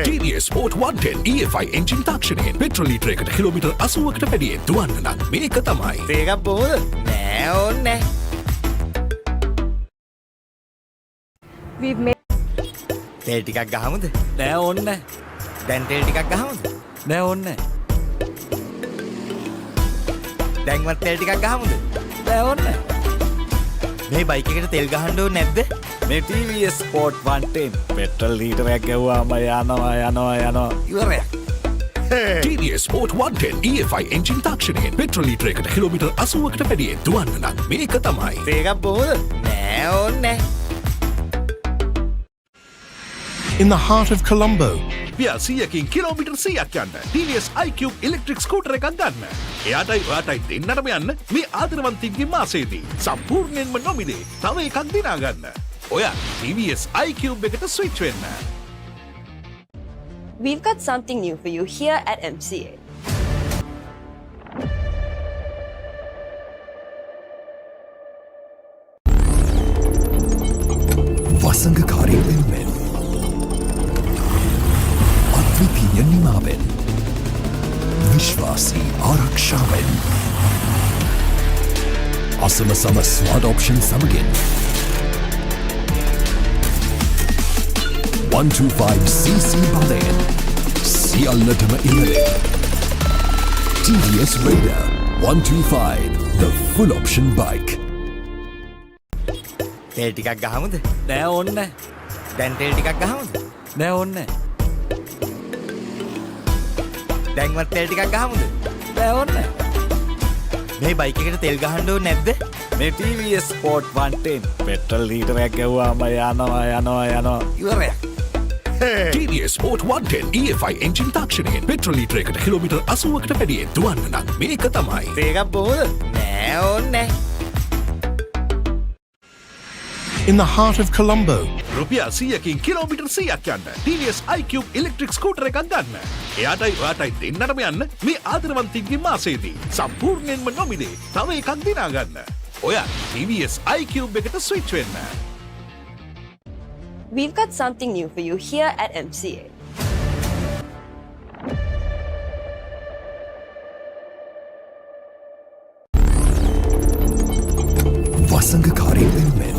[SPEAKER 7] TVS Sport 110 EFI එන්ජින් තාක්ෂණයෙන් පෙට්‍රල් ලීටරයකට කිලෝමීටර් 80කට වැඩියෙන් දුවන්න නම් මේක තමයි.
[SPEAKER 2] තේකක් බොමුද? නෑ ඕනේ නෑ.
[SPEAKER 8] We've made
[SPEAKER 2] තෙල් ටිකක් ගහමුද?
[SPEAKER 3] නෑ ඕන්න නෑ.
[SPEAKER 2] දැන් තෙල් ටිකක් ගහමුද?
[SPEAKER 3] නෑ ඕන්න නෑ.
[SPEAKER 2] දැන්වත් තෙල් ටිකක් ගහමුද?
[SPEAKER 3] නෑ ඕන්න නෑ.
[SPEAKER 2] මේ බයික් එකට තෙල් ගහන්න ඕනේ නැද්ද?
[SPEAKER 3] මේ TVS Sport 110 පෙට්‍රල් ලීටරයක් ගැව්වාම යනවා.
[SPEAKER 2] ඉවරයක්.
[SPEAKER 7] TVS Sport 110 EFI එන්ජින් තාක්ෂණයෙන් පෙට්‍රල් ලීටරයකට කිලෝමීටර් 80කට වැඩියෙන් දුවන්න නම් මේක තමයි.
[SPEAKER 2] තේකක් බොමුද? නෑ ඕනේ නෑ.
[SPEAKER 7] In the heart of Colombo.
[SPEAKER 4] රුපියල් 100කින් කිලෝමීටර් 100ක් යන්න TVS iCube ඉලෙක්ට්‍රික් ස්කූටර් එකක් ගන්න. එයාටයි ඔයාටයි දෙන්නටම යන්න මේ ආදරවන්තින්ගේ මාසයේදී සම්පූර්ණයෙන්ම නොමිලේ තව එකක් දිනා ගන්න. ඔයා TVS iCube එකට ස්විච් වෙන්න.
[SPEAKER 8] We've got something new for you here at MCA.
[SPEAKER 6] වසංගකාරී වෙනුවෙන් අද්විතීය නිමාවෙන් විශ්වාසී ආරක්ෂාවෙන් අසමසම ස්මාර්ට් ඔප්ෂන් සමගින් 125cc බලයෙන් සියල්ලටම ඉහළින් TVS Raider 125 the full option bike.
[SPEAKER 2] තෙල් ටිකක් ගහමුද?
[SPEAKER 3] නෑ ඕන්න නෑ.
[SPEAKER 2] දැන් තෙල් ටිකක් ගහමුද?
[SPEAKER 3] නෑ ඕන්න නෑ.
[SPEAKER 2] දැන්වත් තෙල් ටිකක් ගහමුද?
[SPEAKER 3] නෑ ඕන්න නෑ.
[SPEAKER 2] මේ බයික් එකට තෙල් ගහන්න ඕනේ නැද්ද?
[SPEAKER 3] මේ TVS Sport 110 පෙට්‍රල් ලීටරයක් ගැව්වාම යනවා.
[SPEAKER 2] ඉවරයක්.
[SPEAKER 7] TVS Sport 110 EFI එන්ජින් තාක්ෂණයෙන් පෙට්‍රල් ලීටරයකට කිලෝමීටර් 80කට වැඩියෙන් දුවන්න නම් මේක තමයි.
[SPEAKER 2] තේකක් බොමුද? නෑ ඕනේ නෑ.
[SPEAKER 7] In the heart of Colombo.
[SPEAKER 4] රුපියල් 100කින් කිලෝමීටර් 100ක් යන්න TVS iCube ඉලෙක්ට්‍රික් ස්කූටර් එකක් ගන්න. එයාටයි ඔයාටයි දෙන්නටම යන්න මේ ආදරවන්තින්ගේ මාසයේදී සම්පූර්ණයෙන්ම නොමිලේ තව එකක් දිනා ගන්න. ඔයා TVS iCube එකට ස්විච් වෙන්න.
[SPEAKER 8] We've got something new for you here at MCA.
[SPEAKER 6] වසංගකාරී වෙනුවෙන්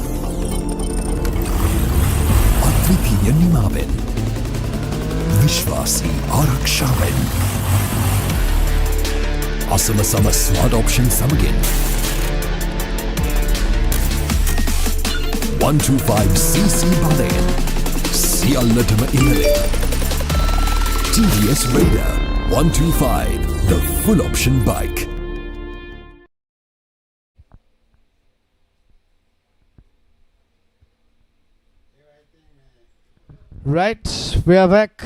[SPEAKER 6] අද්විතීය නිමාවෙන් විශ්වාසී ආරක්ෂාවෙන් අසමසම ස්මාර්ට් ඔප්ෂන් සමගින් 125cc බලයෙන් සියල්ලටම ඉහළින්. TVS Raider 125, the full option bike.
[SPEAKER 1] Right, we are back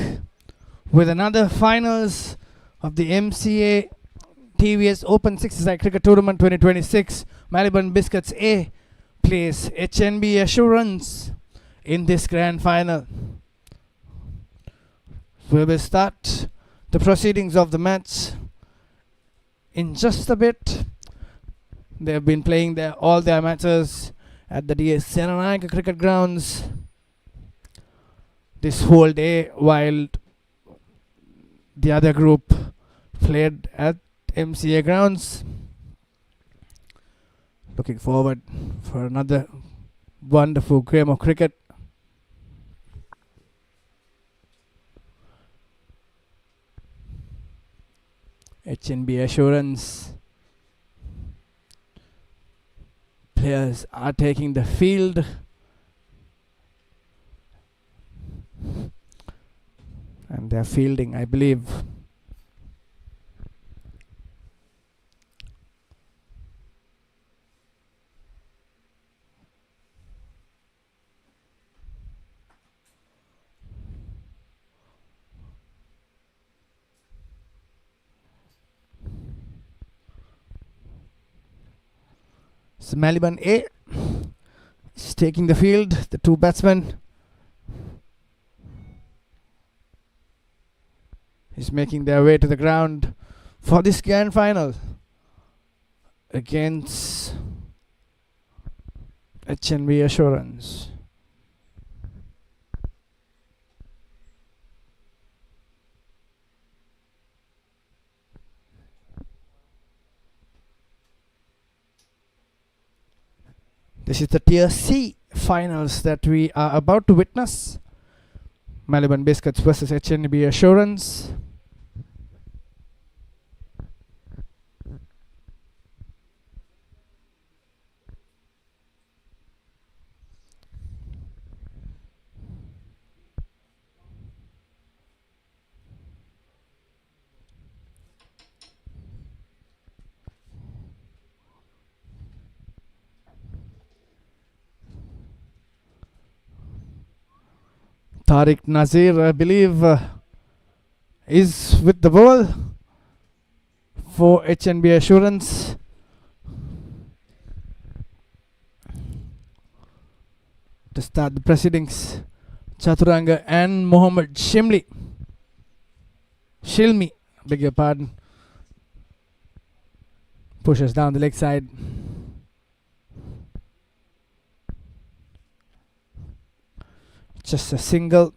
[SPEAKER 1] with another finals of the MCA TVS Open 6-side Cricket Tournament 2026. Melbourne Biscuits A plays HNB Assurance in this grand final. We will start the proceedings of the match in just a bit. They have been playing all their matches at the DS Senanayaka Cricket Grounds this whole day, while the other group played at MCA grounds. Looking forward for another wonderful game of cricket. HNB Assurance players are taking the field. And they're fielding, I believe. So Melbourne A is taking the field. The two batsmen is making their way to the ground for this grand final against HNB Assurance. This is the Tier C finals that we are about to witness. Melbourne Biscuits versus HNB Assurance. Tariq Nazir, I believe, is with the ball for HNB Assurance. To start the proceedings, Chaturanga and Mohammad Shilmi, beg your pardon, pushes down the leg side. Just a single.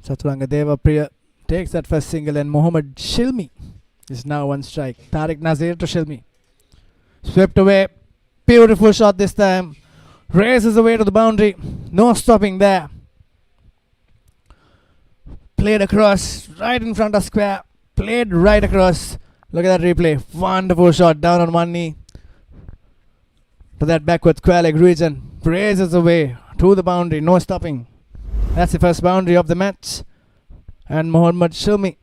[SPEAKER 1] Chaturanga Devapriya takes that first single, and Mohammad Shilmi is now one strike. Tariq Nazir to Shilmi. Swept away. Beautiful shot this time. Races away to the boundary. No stopping there. Played across right in front of square. Played right across. Look at that replay. Wonderful shot down on one knee to that backward square leg region. Races away to the boundary. No stopping. That's the first boundary of the match. And Mohammad Shilmi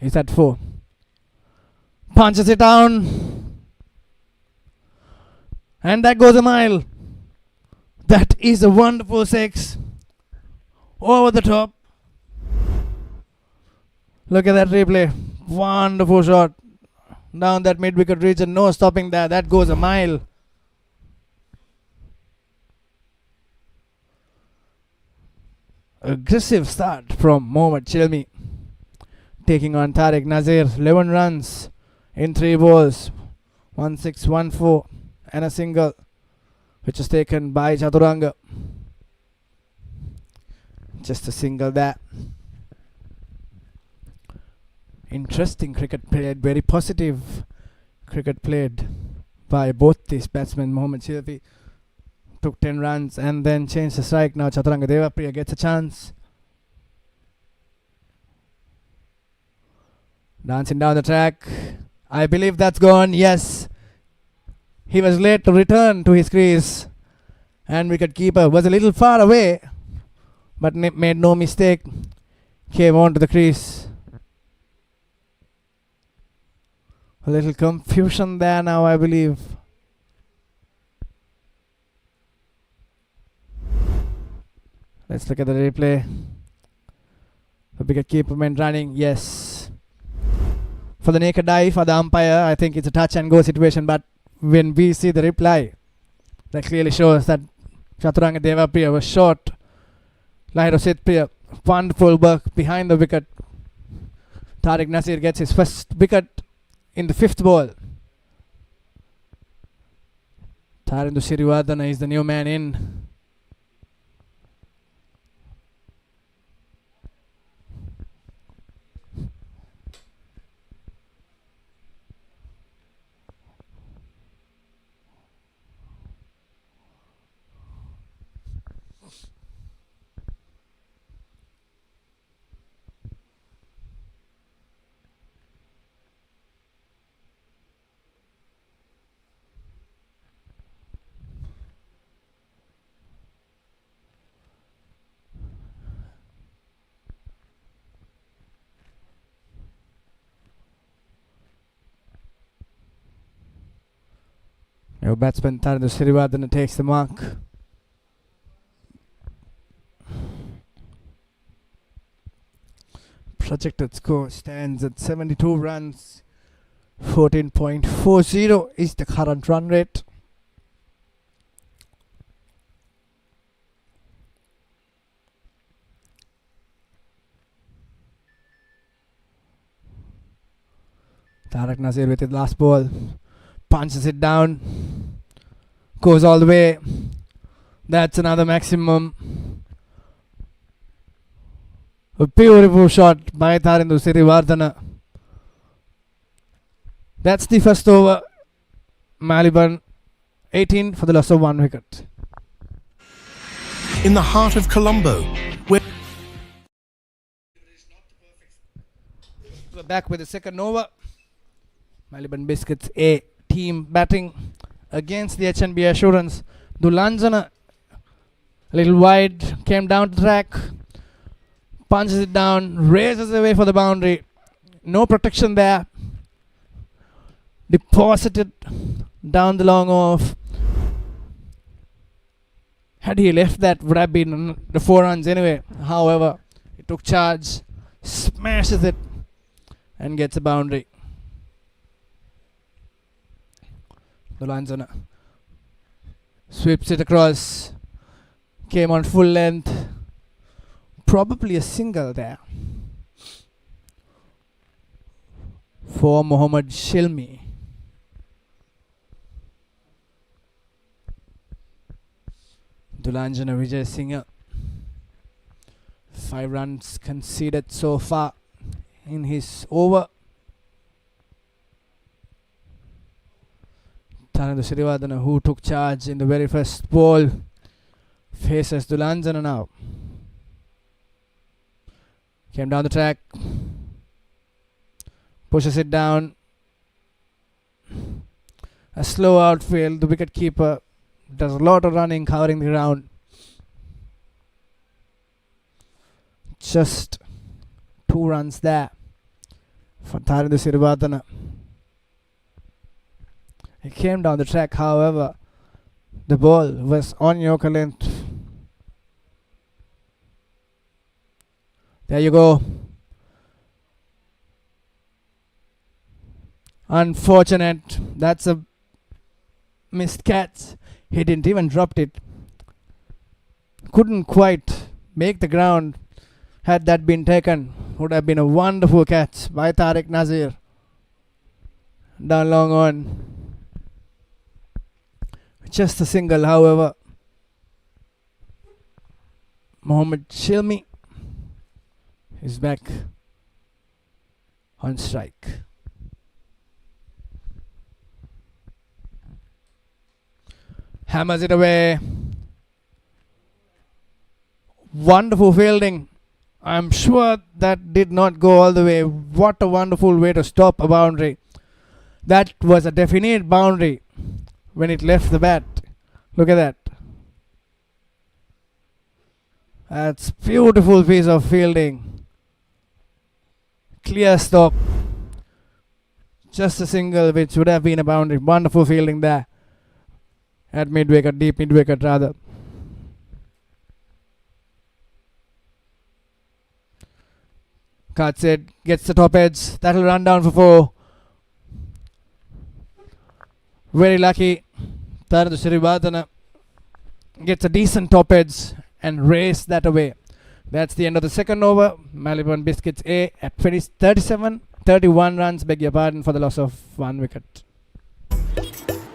[SPEAKER 1] is at 4. Punches it down. And that goes a mile. That is a wonderful 6. Over the top. Look at that replay. Wonderful shot. Down that mid-wicket region. No stopping there. That goes a mile. Aggressive start from Mohammad Shilmi. Taking on Tariq Nazir. 11 runs in 3 balls. 1 6, 1 4 and a single, which is taken by Chaturanga. Just a single there. Interesting cricket played, very positive cricket played by both these batsmen. Mohammad Shilmi took 10 runs and then changed the strike. Now Chaturanga Devapriya gets a chance. Dancing down the track. I believe that's gone. Yes. He was late to return to his crease. And wicketkeeper was a little far away, but made no mistake. Came on to the crease. A little confusion there now, I believe. Let's look at the replay. The wicketkeeper went running. Yes. For the naked eye, for the umpire, I think it's a touch and go situation. But when we see the replay, that clearly shows that Chaturanga Devapriya was short. Lahiro Sitpriya, wonderful work behind the wicket. Tariq Nasir gets his first wicket in the 5th ball. Tharindu Sirivardhana is the new man in. Your batsman Tharindu Sirivardhana takes the mark. Projected score stands at 72 runs. 14.40 is the current run rate. Tariq Nasir with his last ball. Punches it down. Goes all the way. That's another maximum. A beautiful shot by Tharindu Sirivardhana. That's the first over. Maliban 18 for the loss of 1 wicket.
[SPEAKER 7] In the heart of Colombo, where
[SPEAKER 1] We're back with the second over. Maliban Biscuits A team batting against the HNB Assurance. Dulanjana a little wide, came down the track, punches it down, raises away for the boundary. No protection there. Deposited down the long off. Had he left, that would have been the 4 runs anyway. However, he took charge, smashes it, and gets a boundary. Dulanjana sweeps it across. Came on full length. Probably a single there for Mohammad Shilmi. Dulanjana Vijay Singh. 5 runs conceded so far in his over. Tharindu Sirivardhana, who took charge in the very first ball, faces Dulanjana now. Came down the track, pushes it down. A slow outfield. The wicket keeper does a lot of running, covering the ground. Just 2 runs there for Tharindu Sirivardhana. He came down the track, however, the ball was on Yorker length. There you go. Unfortunate. That's a missed catch. He didn't even drop it. Couldn't quite make the ground. Had that been taken, would have been a wonderful catch by Tariq Nasir. Down long on. Just a single, however. Mohammad Shilmi is back on strike. Hammers it away. Wonderful fielding I'm sure that did not go all the way. What a wonderful way to stop a boundary. That was a definite boundary when it left the bat. Look at that. That's beautiful piece of fielding. Clear stop. Just a single which would have been a boundary. Wonderful fielding there. At mid-wicket, deep mid-wicket rather. Cuts it, gets the top edge. That'll run down for 4. Very lucky. Tarandu Sirivardhana gets a decent top edge and race that away. That's the end of the second over. Melbourne Biscuits A at 31 runs. Beg your pardon for the loss of 1 wicket.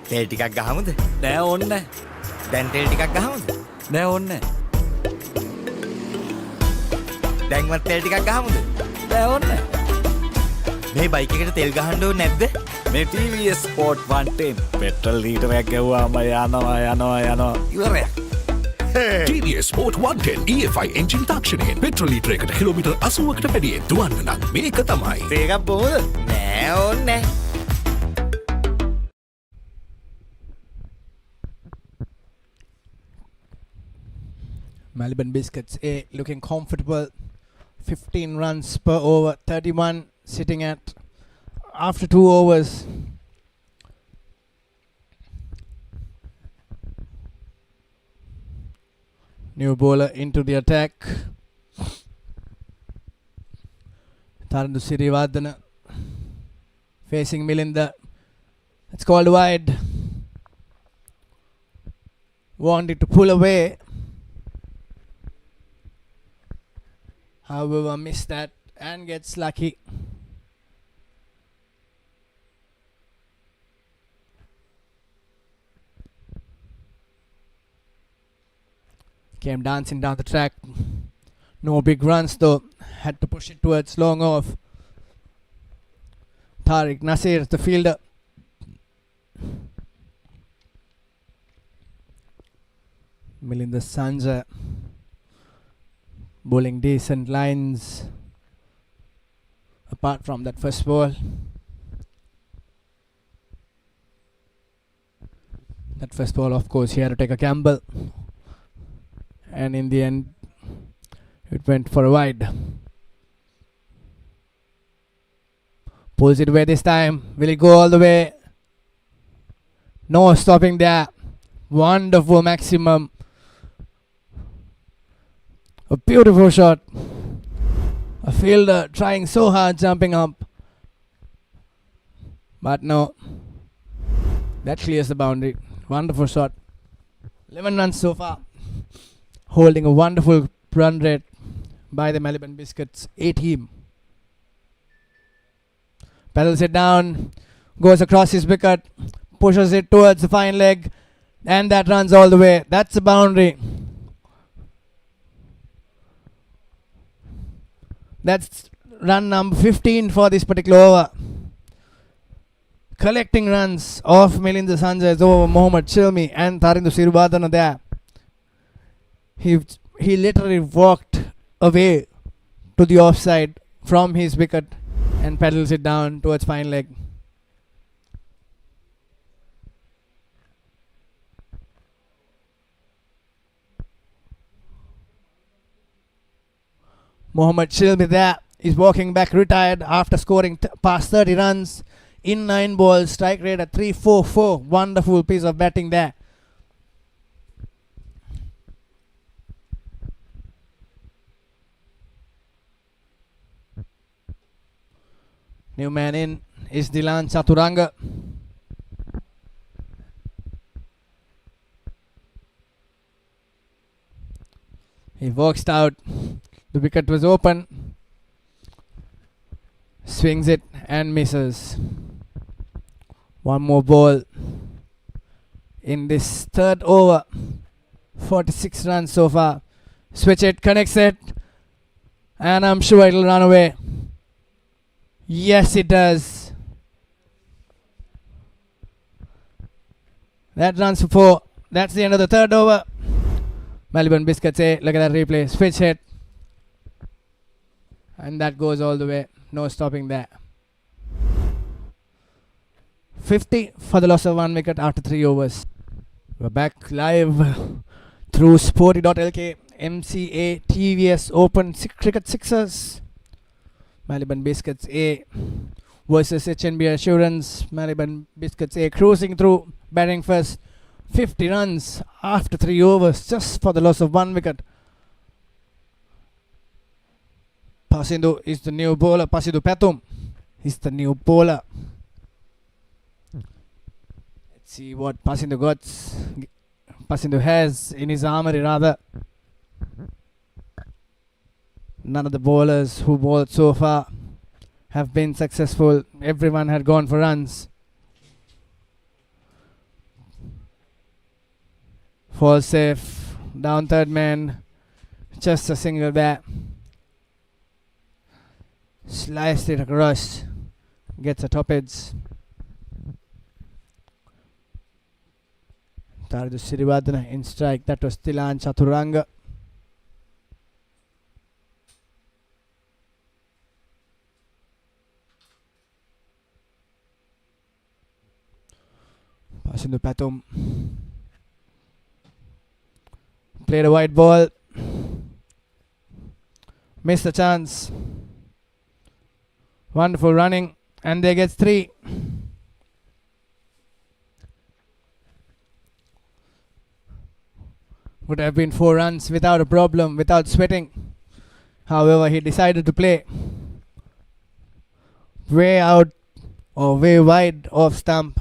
[SPEAKER 2] තෙල් ටිකක් ගහමුද?
[SPEAKER 3] නෑ ඕන්න නෑ.
[SPEAKER 2] දැන් තෙල් ටිකක් ගහමුද?
[SPEAKER 3] නෑ ඕන්න නෑ.
[SPEAKER 2] දැන්වත් තෙල් ටිකක් ගහමුද?
[SPEAKER 3] නෑ ඕන්න නෑ.
[SPEAKER 2] මේ බයික් එකට තෙල් ගහන්න ඕනේ නැද්ද?
[SPEAKER 3] මේ TVS Sport 110 පෙට්‍රල් ලීටරයක් ගැව්වාම යනවා.
[SPEAKER 2] ඉවරයක්.
[SPEAKER 7] TVS Sport 110 EFI එන්ජින් තාක්ෂණයෙන් පෙට්‍රල් ලීටරයකට කිලෝමීටර් 80කට වැඩියෙන් දුවන්න නම් මේක තමයි.
[SPEAKER 2] තේකක් බොමුද? නෑ ඕනේ නෑ.
[SPEAKER 1] Melbourne Biscuits A looking comfortable. 15 runs per over. 31 sitting at after 2 overs. New bowler into the attack. Tarandu Sirivardhana facing Milinda. It's called wide. Wanted to pull away. However, missed that and gets lucky. Came dancing down the track. No big runs though. Had to push it towards long off. Tariq Nasir, the fielder. Milinda Sanja bowling decent lines. Apart from that first ball. That first ball, of course, he had to take a gamble. And in the end, it went for a wide. Pulls it away this time. Will it go all the way? No stopping there. Wonderful maximum. A beautiful shot. A fielder trying so hard, jumping up. But no. That clears the boundary. Wonderful shot. 11 runs so far. Holding a wonderful run rate by the Melbourne Biscuits A team. Pedals it down, goes across his wicket, pushes it towards the fine leg, and that runs all the way. That's a boundary. That's run number 15 for this particular over. Collecting runs off Milinda Sanjay over Mohammad Shilmi and Tarandu Sirivardhana there. He literally walked away to the offside from his wicket and pedals it down towards fine leg. Mohammad Shilmi there is walking back retired after scoring past 30 runs in 9 balls. Strike rate at 344. Wonderful piece of batting there. New man in is Dilan Chaturanga. He walks out. The wicket was open. Swings it and misses. One more ball in this third over. 46 runs so far. Switch it, connects it, and I'm sure it'll run away. Yes, it does. That runs for 4. That's the end of the third over. Melbourne Biscuits A. Look at that replay. Switch hit. And that goes all the way. No stopping there. 50 for the loss of 1 wicket after 3 overs. We're back live through Sporty.lk, MCA, TVS Open Cricket Sixers. Melbourne Biscuits A versus HNB Assurance. Melbourne Biscuits A cruising through, batting first. 50 runs after 3 overs, just for the loss of 1 wicket. Pasindu is the new bowler. Pasindu Pathum is the new bowler. Let's see what Pasindu has in his armory rather. None of the bowlers who bowled so far have been successful. Everyone had gone for runs. Fall safe, down third man, just a single there. Sliced it across, gets a top edge. Tardu Sirivardhana in strike, that was Tilan Chaturanga. Pasindu Pathum played a wide ball, missed the chance. Wonderful running, and they get 3. Would have been 4 runs without a problem, without sweating. However, he decided to play way out or way wide off stump.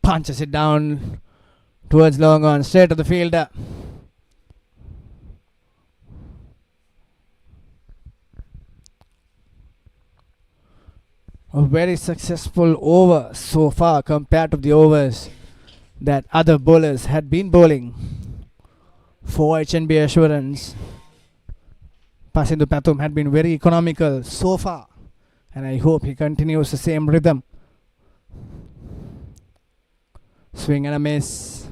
[SPEAKER 1] Punches it down towards long on, straight to the fielder. A very successful over so far compared to the overs that other bowlers had been bowling for HNB Assurance. Pasindu Pathum had been very economical so far, and I hope he continues the same rhythm. Swing and a miss.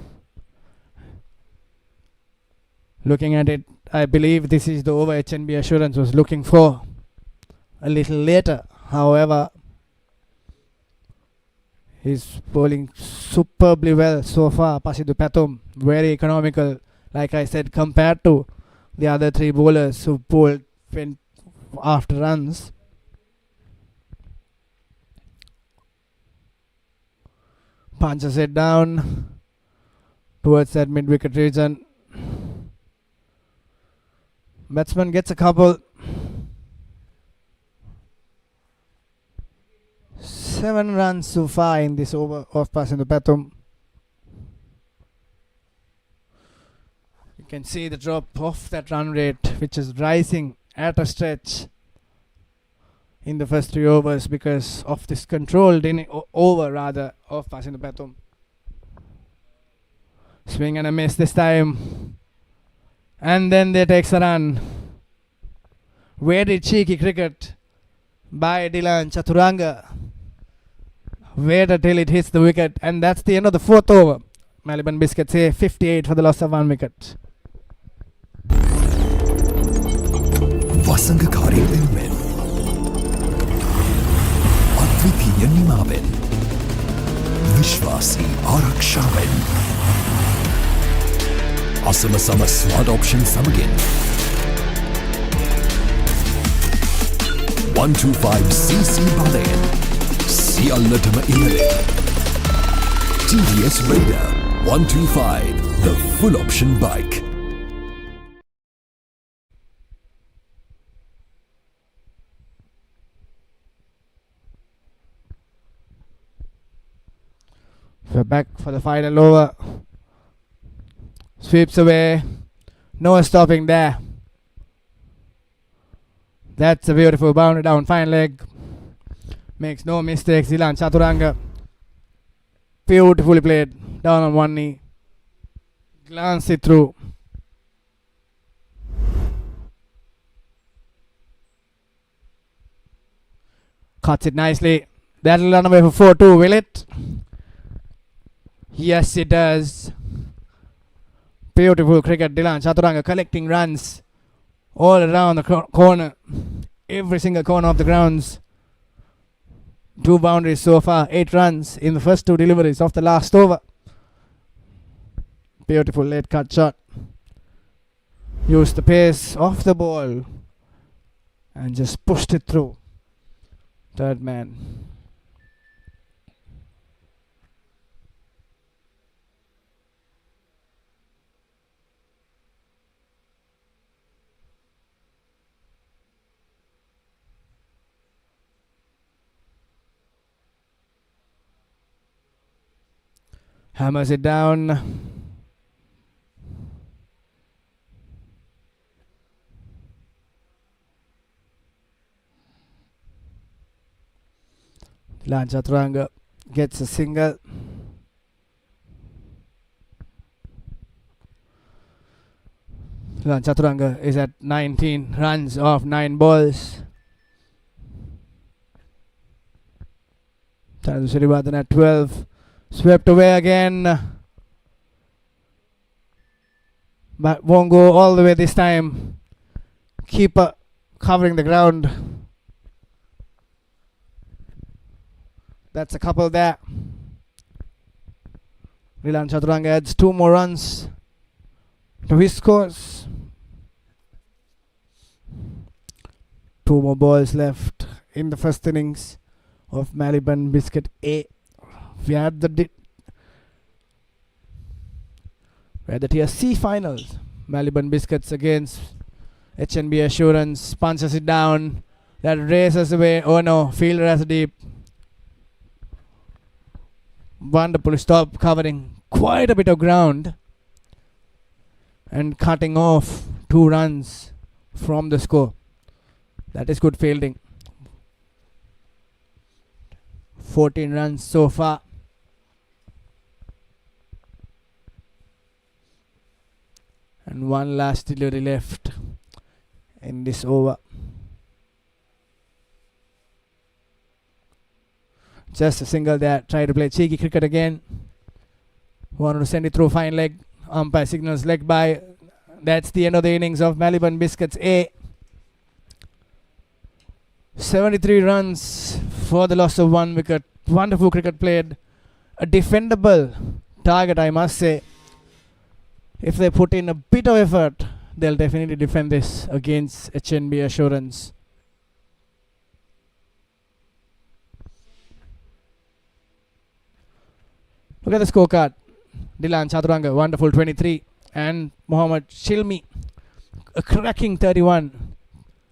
[SPEAKER 1] Looking at it, I believe this is the over HNB Assurance was looking for a little later. However, he's bowling superbly well so far. Pasindu Pathum, very economical, like I said, compared to the other 3 bowlers who bowled after runs. Punches it down towards that mid-wicket region. Batsman gets a couple. 7 runs so far in this over of Pasindu Pathum. You can see the drop of that run rate, which is rising at a stretch in the first 3 overs because of this controlled over rather of Pasindu Pathum. Swing and a miss this time. And then they takes a run. Very cheeky cricket by Dilan Chaturanga. Waited till it hits the wicket, and that's the end of the 4th over. Melbourne Biscuits A 58 for the loss of 1 wicket.
[SPEAKER 6] වසඟකාරී වෙනුවෙන් අද්විතීය නිමාවෙන් විශ්වාසී ආරක්ෂාවෙන් අසමසම smart option සමගින් 125cc බලයෙන් සියල්ලටම ඉහළින් TVS Raider 125, the full option bike.
[SPEAKER 1] We're back for the final over. Sweeps away. No stopping there. That's a beautiful boundary down fine leg. Makes no mistakes. Dilan Chaturanga. Beautifully played. Down on one knee. Glance it through. Cuts it nicely. That'll run away for 4-2, will it? Yes, it does. Beautiful cricket. Dilan Chaturanga collecting runs all around the corner. Every single corner of the grounds. 2 boundaries so far. 8 runs in the first 2 deliveries of the last over. Beautiful late cut shot. Used the pace of the ball and just pushed it through. Third man. Hammers it down. Dilan Chaturanga gets a single. Dilan Chaturanga is at 19 runs off 9 balls. Tandu Sirivardhan at 12. Swept away again. But won't go all the way this time. Keeper covering the ground. That's a couple there. Dilan Chaturanga adds 2 more runs to his scores. 2 more balls left in the first innings of Melbourne Biscuit A. We had the Tier C finals. Melbourne Biscuits against HNB Assurance. Punches it down. That races away. Oh no, fielder has a deep. Wonderful stop, covering quite a bit of ground and cutting off 2 runs from the score. That is good fielding. 14 runs so far. And 1 last delivery left in this over. Just a single there. Try to play cheeky cricket again. Wanted to send it through fine leg. Umpire signals leg by. That's the end of the innings of Melbourne Biscuits A. 73 runs for the loss of 1 wicket. Wonderful cricket played. A defendable target, I must say. If they put in a bit of effort, they'll definitely defend this against HNB Assurance. Look at the scorecard. Dilan Chaturanga, wonderful 23. And Mohammad Shilmi, a cracking 31.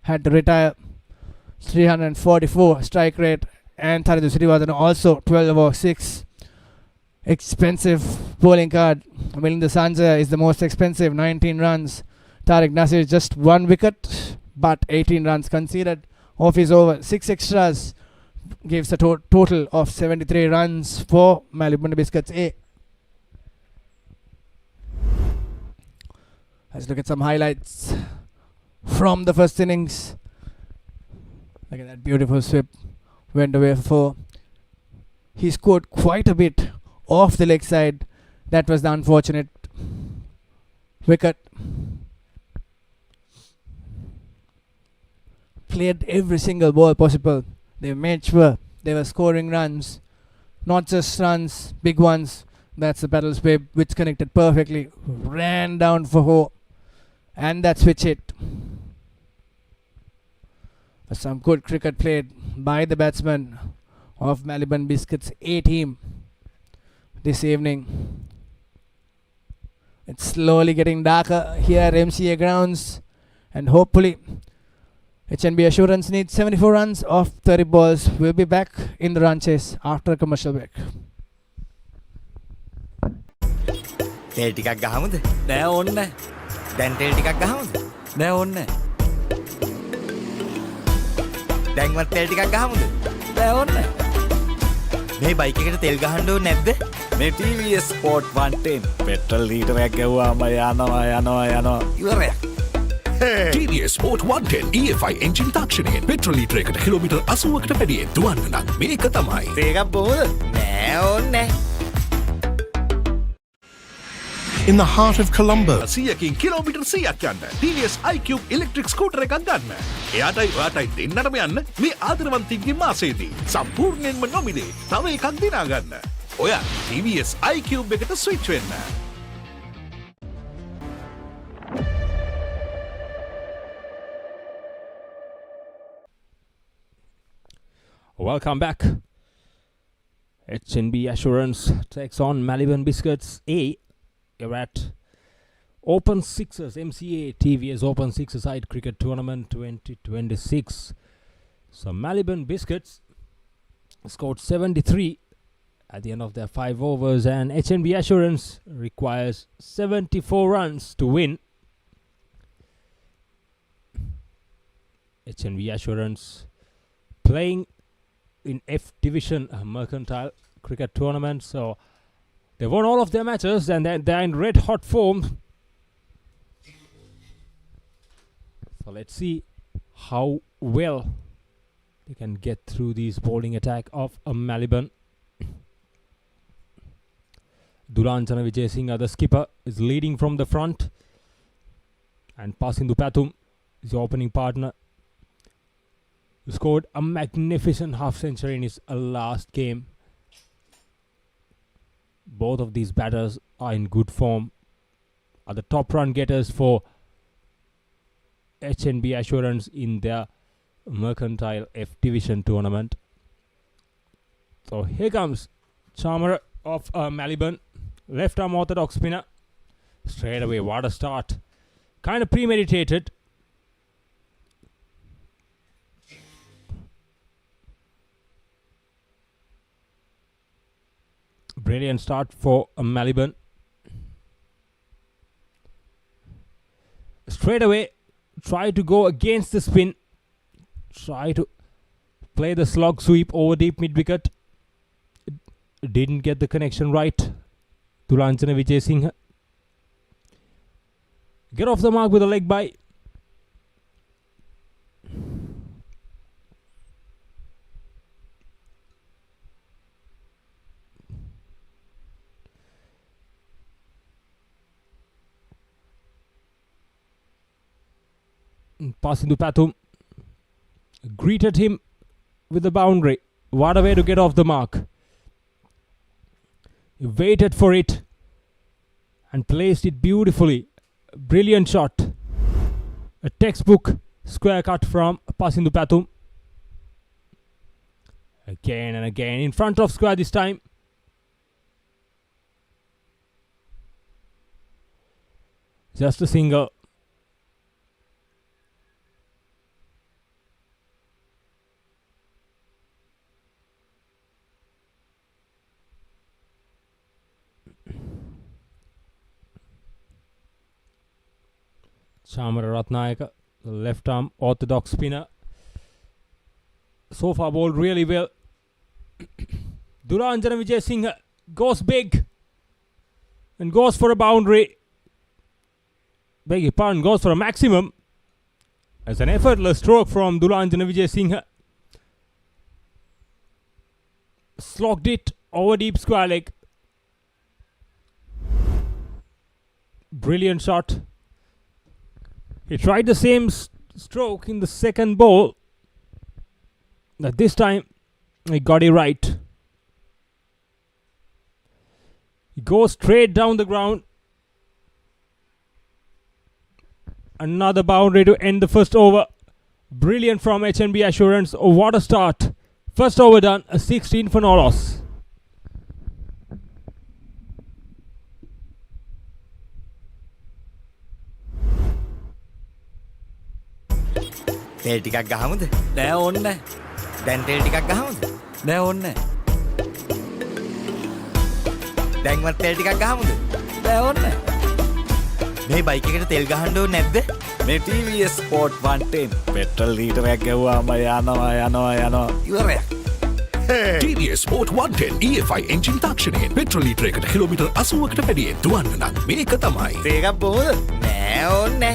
[SPEAKER 1] Had to retire. 344 strike rate. And Tandu Sirivardhan also 12 over 6. Expensive bowling card. Milind Sanjaya is the most expensive, 19 runs. Tariq Nasir just 1 wicket, but 18 runs conceded off his over. 6 extras gives a total of 73 runs for Melbourne Biscuits A. Let's look at some highlights from the first innings. Look at that beautiful sweep. Went away for 4. He scored quite a bit off the leg side. That was the unfortunate wicket. Played every single ball possible. They made sure they were scoring runs. Not just runs, big ones. That's the battle sweep which connected perfectly. Ran down for 4. And that switch hit. Some good cricket played by the batsmen of Melbourne Biscuits A team this evening. It's slowly getting darker here at MCA grounds, and hopefully HNB Assurance needs 74 runs off 30 balls. We'll be back in the run chase after a commercial break.
[SPEAKER 2] තෙල් ටිකක් ගහමුද?
[SPEAKER 3] නෑ ඕන්න නෑ.
[SPEAKER 2] දැන් තෙල් ටිකක් ගහමුද?
[SPEAKER 3] නෑ ඕන්න නෑ.
[SPEAKER 2] දැන්වත් තෙල් ටිකක් ගහමුද?
[SPEAKER 3] නෑ ඕන්න නෑ.
[SPEAKER 2] මේ බයික් එකට තෙල් ගහන්න ඕනේ නැද්ද?
[SPEAKER 3] මේ TVS Sport 110 පෙට්‍රල් ලීටරයක් ගැව්වාම යනවා.
[SPEAKER 2] ඉවරයක්.
[SPEAKER 7] TVS Sport 110 EFI එන්ජින් තාක්ෂණයෙන් පෙට්‍රල් ලීටරයකට කිලෝමීටර් 80කට වැඩියෙන් දුවන්න නම් මේක තමයි.
[SPEAKER 2] තේකක් බොහොමද? නෑ ඕන්නේ.
[SPEAKER 7] In the heart of Colombo.
[SPEAKER 4] 100කින් කිලෝමීටර් 100ක් යන්න TVS iCube ඉලෙක්ට්‍රික් ස්කූටර් එකක් ගන්න. එයාටයි ඔයාටයි දෙන්නටම යන්න මේ ආදරවන්තින්ගේ මාසයේදී සම්පූර්ණයෙන්ම නොමිලේ තව එකක් දිනා ගන්න. ඔයා TVS iCube එකට ස්විච් වෙන්න.
[SPEAKER 5] Welcome back. HNB Assurance takes on Melbourne Biscuits A. You're at Open Sixers MCA TVS Open Six-a-Side Cricket Tournament 2026. So Melbourne Biscuits scored 73 at the end of their 5 overs, and HNB Assurance requires 74 runs to win. HNB Assurance playing in F Division Mercantile Cricket Tournament, so they won all of their matches and they're in red hot form. So let's see how well they can get through this bowling attack of Melbourne. Dulanjana Vijayasinghe, the skipper, is leading from the front, and Pasindu Pathum is the opening partner, who scored a magnificent half century in his last game. Both of these batters are in good form, are the top run getters for HNB Assurance in their Mercantile F Division tournament. So here comes Charmer of Melbourne, left arm orthodox spinner. Straight away, what a start. Kind of premeditated. Brilliant start for Melbourne. Straight away, try to go against the spin. Try to play the slog sweep over deep mid wicket. Didn't get the connection right. Dulanjana Vijayasinghe get off the mark with a leg bye. Pasindu Pathum greeted him with the boundary. What a way to get off the mark. He waited for it and placed it beautifully. Brilliant shot. A textbook square cut from Pasindu Pathum. Again and again in front of square this time. Just a single. Chamara Ratnayaka, the left arm orthodox spinner, so far bowled really well. Dulanjana Vijayasinghe goes big and goes for a boundary. Beg your pardon, goes for a maximum. As an effortless stroke from Dulanjana Vijayasinghe. Slogged it over deep square leg. Brilliant shot. He tried the same stroke in the second ball. But this time, he got it right. He goes straight down the ground. Another boundary to end the first over. Brilliant from HNB Assurance. Oh, what a start. First over done, a 16 for no loss.
[SPEAKER 2] තෙල් ටිකක් ගහමුද?
[SPEAKER 3] නෑ ඕන්නේ.
[SPEAKER 2] දැන් තෙල් ටිකක් ගහමුද?
[SPEAKER 3] නෑ ඕන්නේ.
[SPEAKER 2] දැන්වත් තෙල් ටිකක් ගහමුද?
[SPEAKER 3] නෑ ඕන්නේ.
[SPEAKER 2] මේ බයික් එකට තෙල් ගහන්න ඕනේ නැද්ද?
[SPEAKER 3] මේ TVS Sport 110 පෙට්‍රල් ලීටරයක් ගැව්වාම යනවා.
[SPEAKER 2] ඉවරයක්.
[SPEAKER 7] TVS Sport 110 EFI එන්ජින් තාක්ෂණයෙන් පෙට්‍රල් ලීටරයකට කිලෝමීටර් 80කට වැඩියෙන් දුවන්න නම් මේක තමයි.
[SPEAKER 2] තේකක් බොහොමද? නෑ ඕනේ.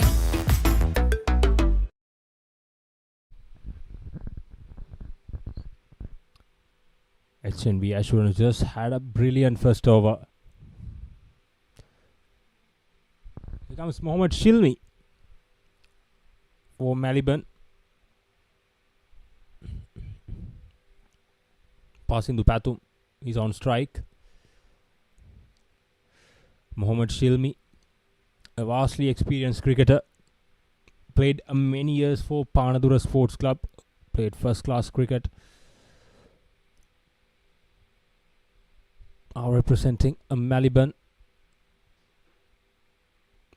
[SPEAKER 5] HNB Assurance just had a brilliant first over. Here comes Mohammad Shilmi for Melbourne. Passing to Pathum. He's on strike. Mohammad Shilmi, a vastly experienced cricketer. Played many years for Panadura Sports Club. Played first class cricket. Now representing a Melbourne.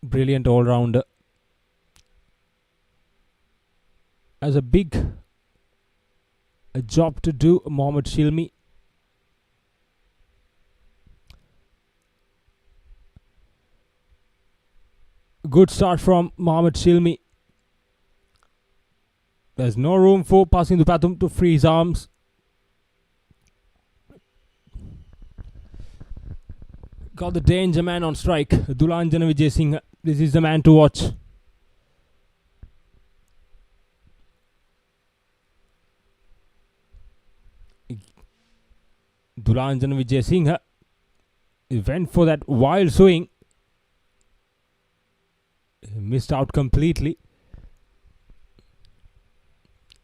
[SPEAKER 5] Brilliant all-rounder. As a job to do, Mohammad Shilmi. Good start from Mohammad Shilmi. There's no room for passing to Pathum to free his arms. Got the danger man on strike. Dulanjana Vijay Singh. This is the man to watch. Dulanjana Vijay Singh went for that wild swing. He missed out completely.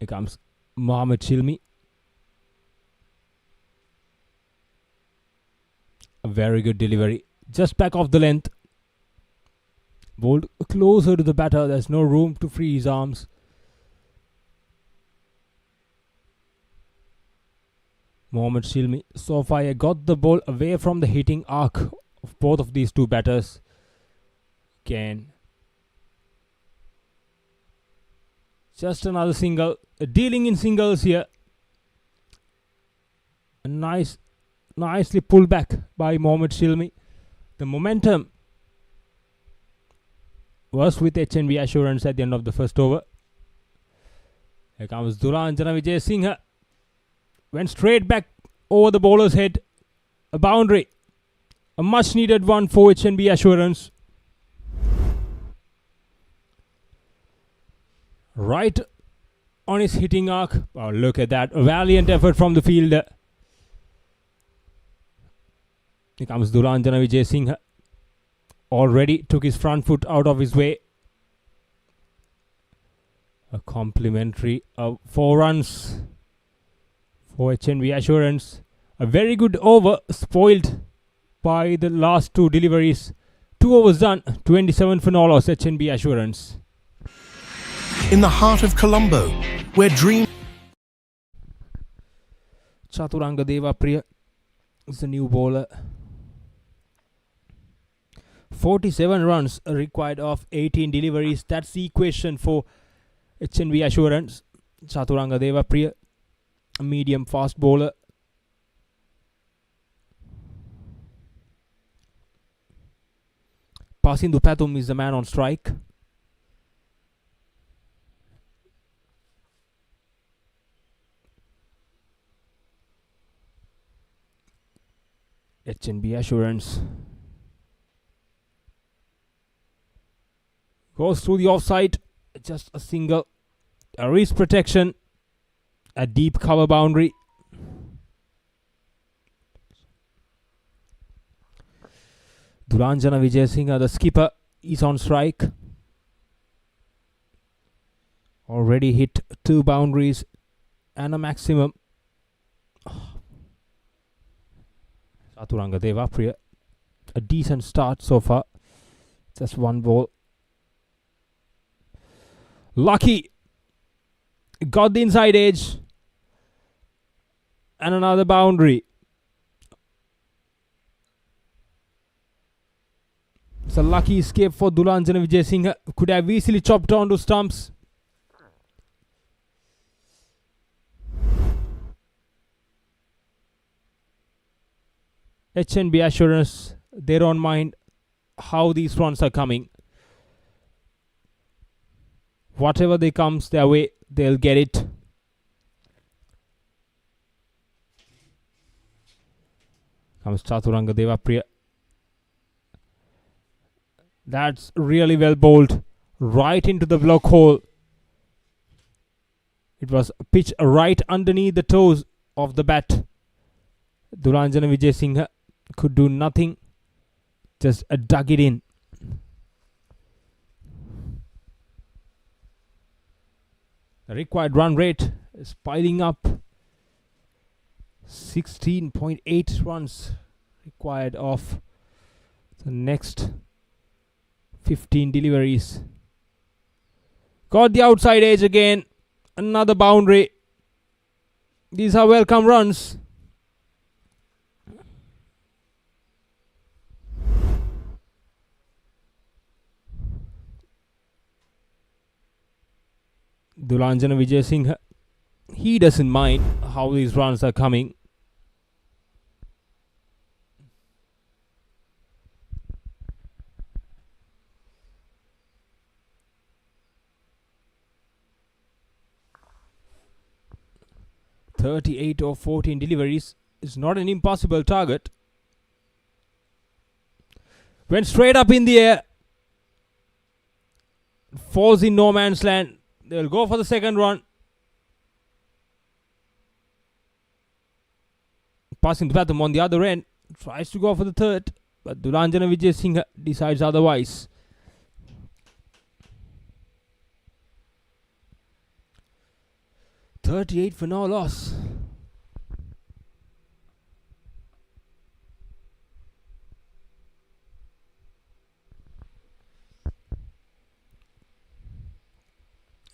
[SPEAKER 5] Here comes Mohammad Shilmi. A very good delivery. Just back off the length. Bowled closer to the batter. There's no room to free his arms. Mohammad Shilmi so far got the ball away from the hitting arc of both of these two batters. Again. Just another single. Dealing in singles here. A nicely pulled back by Mohammad Shilmi. The momentum was with HNB Assurance at the end of the first over. Here comes Dulanjana Vijay Singh. Went straight back over the bowler's head. A boundary. A much needed one for HNB Assurance. Right on his hitting arc. Oh, look at that. A valiant effort from the fielder. Here comes Dulanjana Vijay Singh. Already took his front foot out of his way. A complimentary 4 runs for HNB Assurance. A very good over, spoiled by the last 2 deliveries. 2 overs done, 27 for no loss, HNB Assurance.
[SPEAKER 7] In the heart of Colombo, where dream
[SPEAKER 5] Chaturanga Devapriya is the new bowler. 47 runs required of 18 deliveries. That's the equation for HNB Assurance. Chaturanga Devapriya, a medium fast bowler. Pasindu Pathum is the man on strike. HNB Assurance goes through the offside. Just a single. A wrist protection. A deep cover boundary. Dulanjana Vijay Singh, the skipper, is on strike. Already hit 2 boundaries and a maximum. Chaturanga Devapriya, a decent start so far. Just 1 ball. Lucky. Got the inside edge. And another boundary. It's a lucky escape for Dulanjana Vijay Singh. Could have easily chopped onto stumps. HNB Assurance, they don't mind how these runs are coming. Whatever they comes their way, they'll get it. Comes Chaturanga Devapriya. That's really well bowled. Right into the block hole. It was pitched right underneath the toes of the bat. Dulanjana Vijayasinghe could do nothing, just dug it in. The required run rate is piling up. 16.8 runs required of the next 15 deliveries. Got the outside edge again. Another boundary. These are welcome runs. Dulanjana Vijayasinghe, he doesn't mind how these runs are coming. (38 of 14 deliveries is not an impossible target. Went straight up in the air. Falls in no man's land. They will go for the second run. Passing the Pathum on the other end. Tries to go for the third. But Dulanjana Vijayasinghe decides otherwise. (38 for no loss.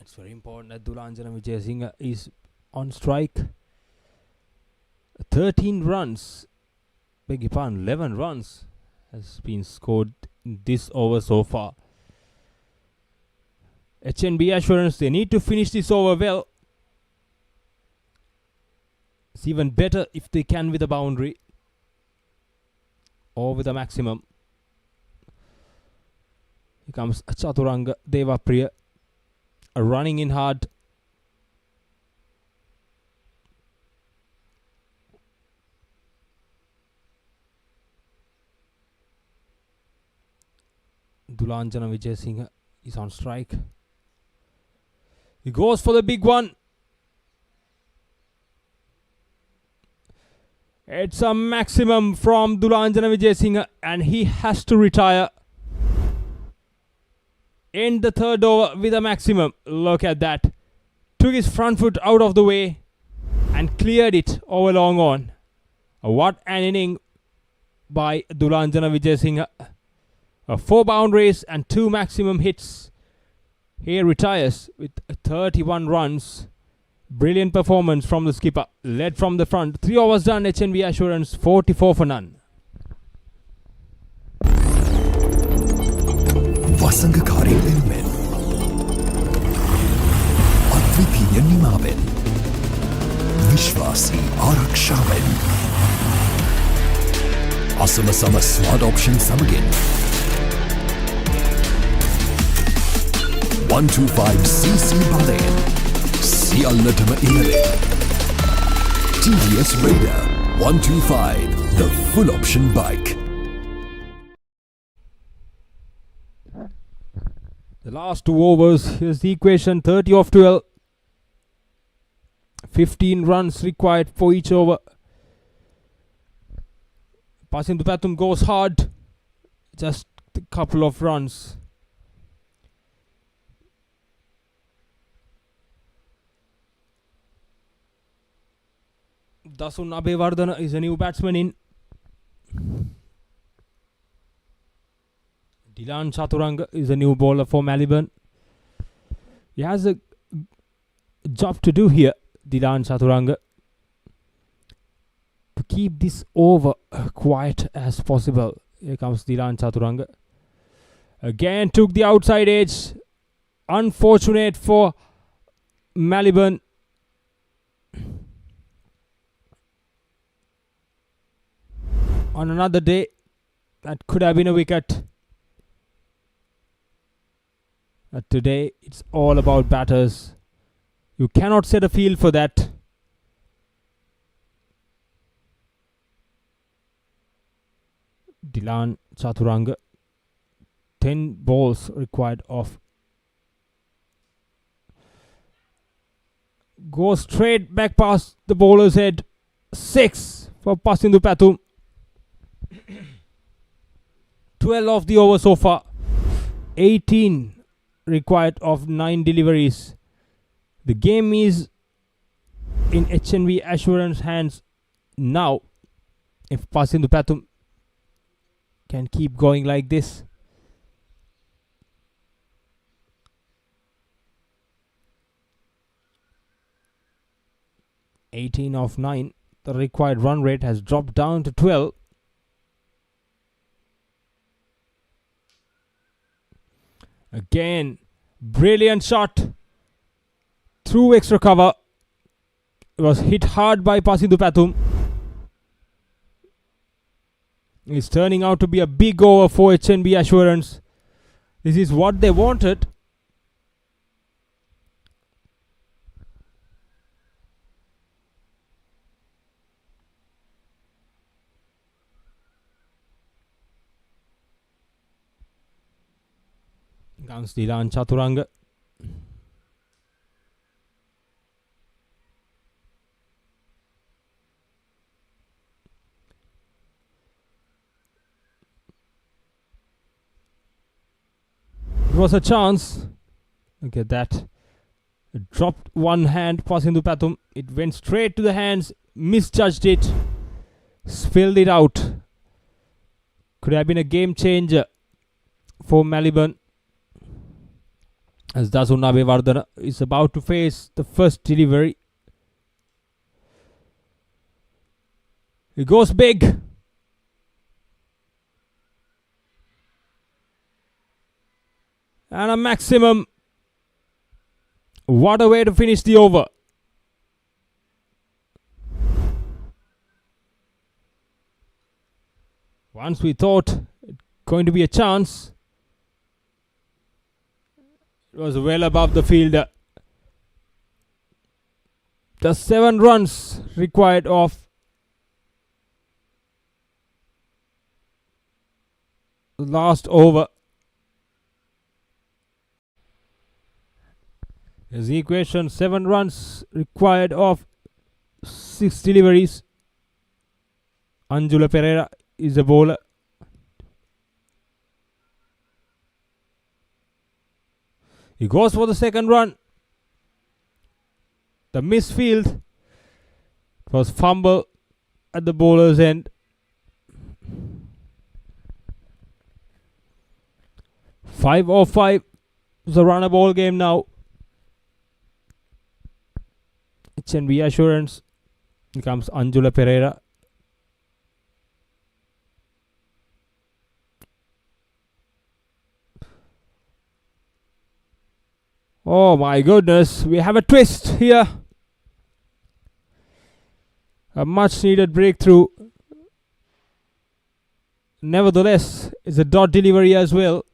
[SPEAKER 5] It's very important that Dulanjana Vijayasinghe is on strike. 13 runs, 11 runs has been scored in this over so far. HNB Assurance, they need to finish this over well. It's even better if they can with a boundary or with a maximum. Here comes Chaturanga Devapriya running in hard. Dulanjana Vijayasinghe is on strike. He goes for the big one. It's a maximum from Dulanjana Vijayasinghe and he has to retire. End the third over with a maximum. Look at that. Took his front foot out of the way and cleared it over long on. What an inning by Dulanjana Vijayasinghe. 4 boundaries and 2 maximum hits. He retires with 31 runs. Brilliant performance from the skipper. Led from the front. 3 overs done. HNB Assurance 44 for none.
[SPEAKER 6] වසඟකාරී වෙනුවෙන් අද්විතීය නිමාවෙන් විශ්වාසී ආරක්ෂාවෙන් අසමසම smart option සමගින් 125cc බලයෙන් සියල්ලටම ඉහළින් TVS Raider 125, the full option bike.
[SPEAKER 5] The last 2 overs, here's the equation. 30 of 12. 15 runs required for each over. Passing to Pathum goes hard. Just a couple of runs. Dasun Abewardana is a new batsman in. Dilan Chaturanga is a new bowler for Melbourne. He has a job to do here, Dilan Chaturanga, to keep this over quiet as possible. Here comes Dilan Chaturanga. Again took the outside edge. Unfortunate for Melbourne. On another day, that could have been a wicket. But today, it's all about batters. You cannot set a field for that. Dilan Chaturanga. 10 balls required off. Goes straight back past the bowler's head. 6 for Pasindu Pathum. 12 of the over so far. 18 required of 9 deliveries. The game is in HNB Assurance hands now. If Pasindu Pathum can keep going like this. (18 of 9). The required run rate has dropped down to 12. Again, brilliant shot through extra cover. It was hit hard by Pasindu Pathum. It's turning out to be a big over for HNB Assurance. This is what they wanted. Comes Dilan Chaturanga. It was a chance. Look at that. It dropped one hand, Pasindu Pathum. It went straight to the hands, misjudged it, spilled it out. Could have been a game changer for Melbourne. As Dasunabe Vardana is about to face the first delivery. He goes big. And a maximum. What a way to finish the over. Once we thought it going to be a chance, it was well above the fielder. Just 7 runs required of the last over. Here's the equation. 7 runs required of 6 deliveries. Anjula Pereira is a bowler. He goes for the second run. The misfield. It was fumble at the bowler's end. 5-5. It's a runner ball game now. HNB Assurance. Here comes Anjula Pereira. Oh my goodness, we have a twist here. A much needed breakthrough. Nevertheless, it's a dot delivery as well.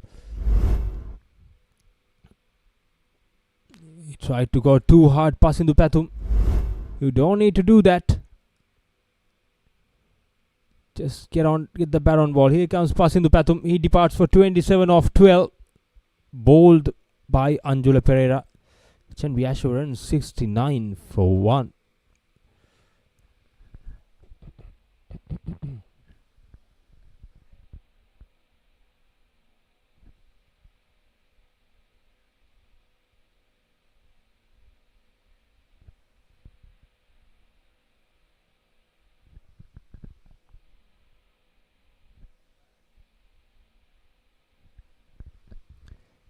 [SPEAKER 5] He tried to go too hard, Pasindu Pathum. You don't need to do that. Just get the bat on ball. Here comes Pasindu Pathum. He departs for 27 of 12. Bowled by Anjula Pereira. HNB Assurance 69 for 1.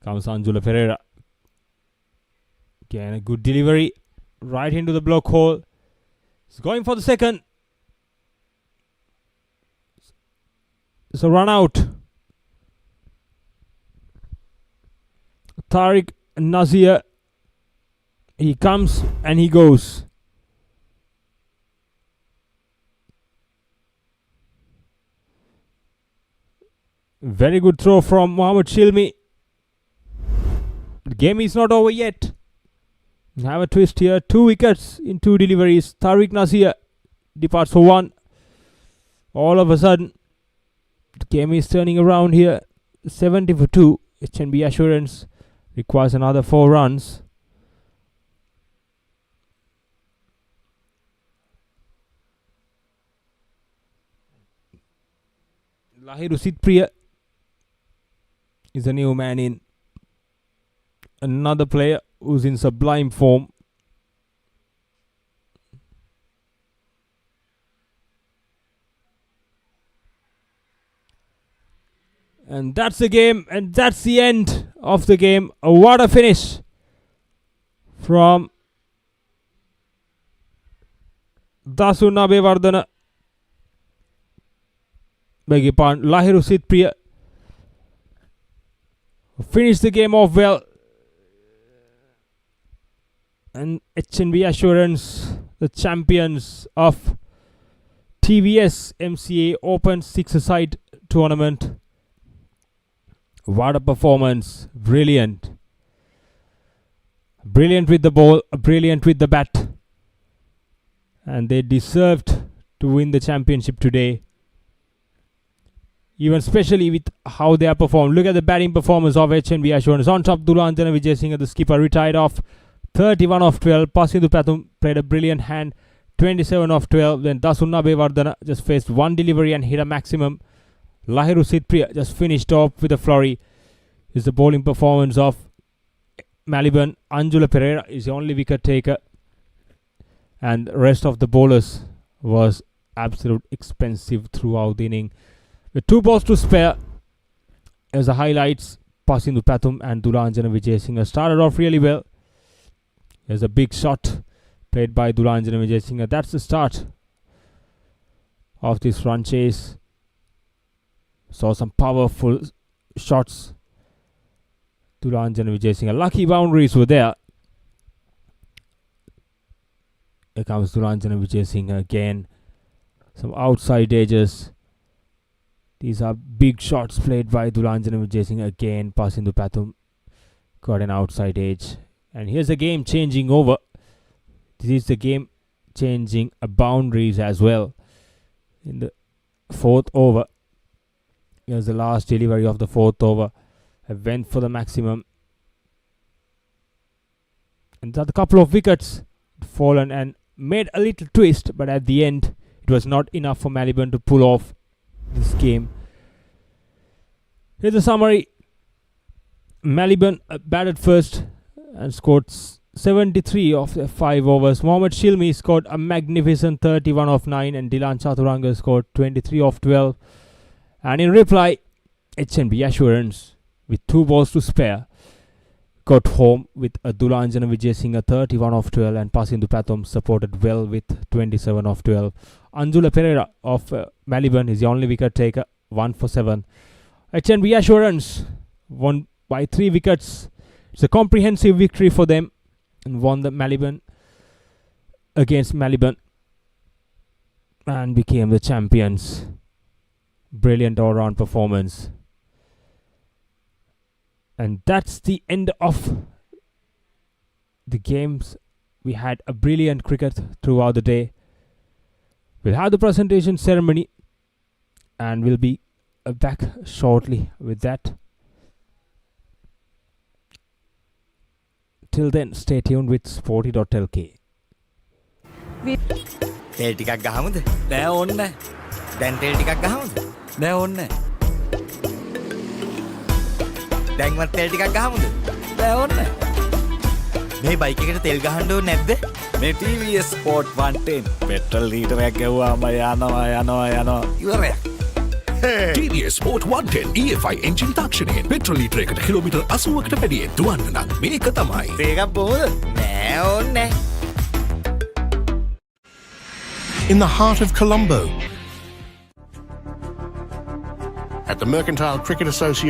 [SPEAKER 5] Comes Anjula Pereira. Again, a good delivery. Right into the block hole. He's going for the second. It's a run out. Tariq Nazir. He comes and he goes. Very good throw from Mohammad Shilmi. The game is not over yet. We have a twist here. 2 wickets in 2 deliveries. Tariq Nazir departs for 1. All of a sudden, the game is turning around here. 70 for 2. HNB Assurance requires another 4 runs. Lahiru Sitpriya is a new man in. Another player who's in sublime form. And that's the game, and that's the end of the game. What a finish from Dasu Nabewardana. Beg your pardon, Lahiru Sitpriya finished the game off well. And HNB Assurance, the champions of TVS MCA Open 6-a-side tournament. What a performance. Brilliant. Brilliant with the ball, brilliant with the bat. And they deserved to win the championship today. Even especially with how they have performed. Look at the batting performance of HNB Assurance. On top, Dulanjana Vijay Singh, the skipper, retired off 31 of 12. Pasindu Pathum played a brilliant hand. 27 of 12. Then Dasunna Bevardhana just faced one delivery and hit a maximum. Lahiru Sitpriya just finished off with a flurry. Is the bowling performance of Maliban. Anjula Pereira is the only wicket taker. And the rest of the bowlers was absolute expensive throughout the inning. With 2 balls to spare, as the highlights, Pasindu Pathum and Dulanjana Vijay Singh started off really well. There's a big shot played by Dulanjana Vijay Singh. That's the start of this run chase. Saw some powerful shots. Dulanjana Vijay Singh. Lucky boundaries were there. Here comes Dulanjana Vijay Singh again. Some outside edges. These are big shots played by Dulanjana Vijay Singh again. Pasindu Pathum got an outside edge. And here's the game changing over. This is the game changing boundaries as well. In the 4th over. Here's the last delivery of the 4th over. I went for the maximum. And the couple of wickets fallen and made a little twist. But at the end, it was not enough for Maliban to pull off this game. Here's the summary. Maliban batted first and scored 73 of their 5 overs. Mohammad Shilmi scored a magnificent 31 of 9 and Dilan Chaturanga scored 23 of 12. And in reply, HNB Assurance with 2 balls to spare got home with a Dulanjana Vijay Singh 31 of 12 and Pasindu Pathum supported well with 27 of 12. Anjula Pereira of Maliban is the only wicket taker, 1 for 7. HNB Assurance won by 3 wickets. It's a comprehensive victory for them and won the Maliban against Maliban and became the champions. Brilliant all-round performance. And that's the end of the games. We had a brilliant cricket throughout the day. We'll have the presentation ceremony and we'll be back shortly with that. Till then, stay tuned with Sporty.lk.
[SPEAKER 2] තෙල් ටිකක් ගහමුද?
[SPEAKER 3] නෑ ඕන්න.
[SPEAKER 2] දැන් තෙල් ටිකක් ගහමුද?
[SPEAKER 3] නෑ ඕන්න.
[SPEAKER 2] දැන්වත් තෙල් ටිකක් ගහමුද?
[SPEAKER 3] නෑ ඕන්න.
[SPEAKER 2] මේ බයික් එකට තෙල් ගහන්න ඕනේ නැද්ද?
[SPEAKER 3] මේ TVS Sport 110 පෙට්‍රල් ලීටරයක් ගැව්වාම යනවා.
[SPEAKER 2] ඉවරයක්.
[SPEAKER 7] TVS Sport 110 EFI එන්ජින් තාක්ෂණයෙන් පෙට්‍රල් ලීටරයකට කිලෝමීටර් 80කට වැඩියෙන් දුවන්න නම් මේක තමයි.
[SPEAKER 2] තේකක් බොහොමද? නෑ ඕනේ.
[SPEAKER 9] In the heart of Colombo, at the Mercantile Cricket Association.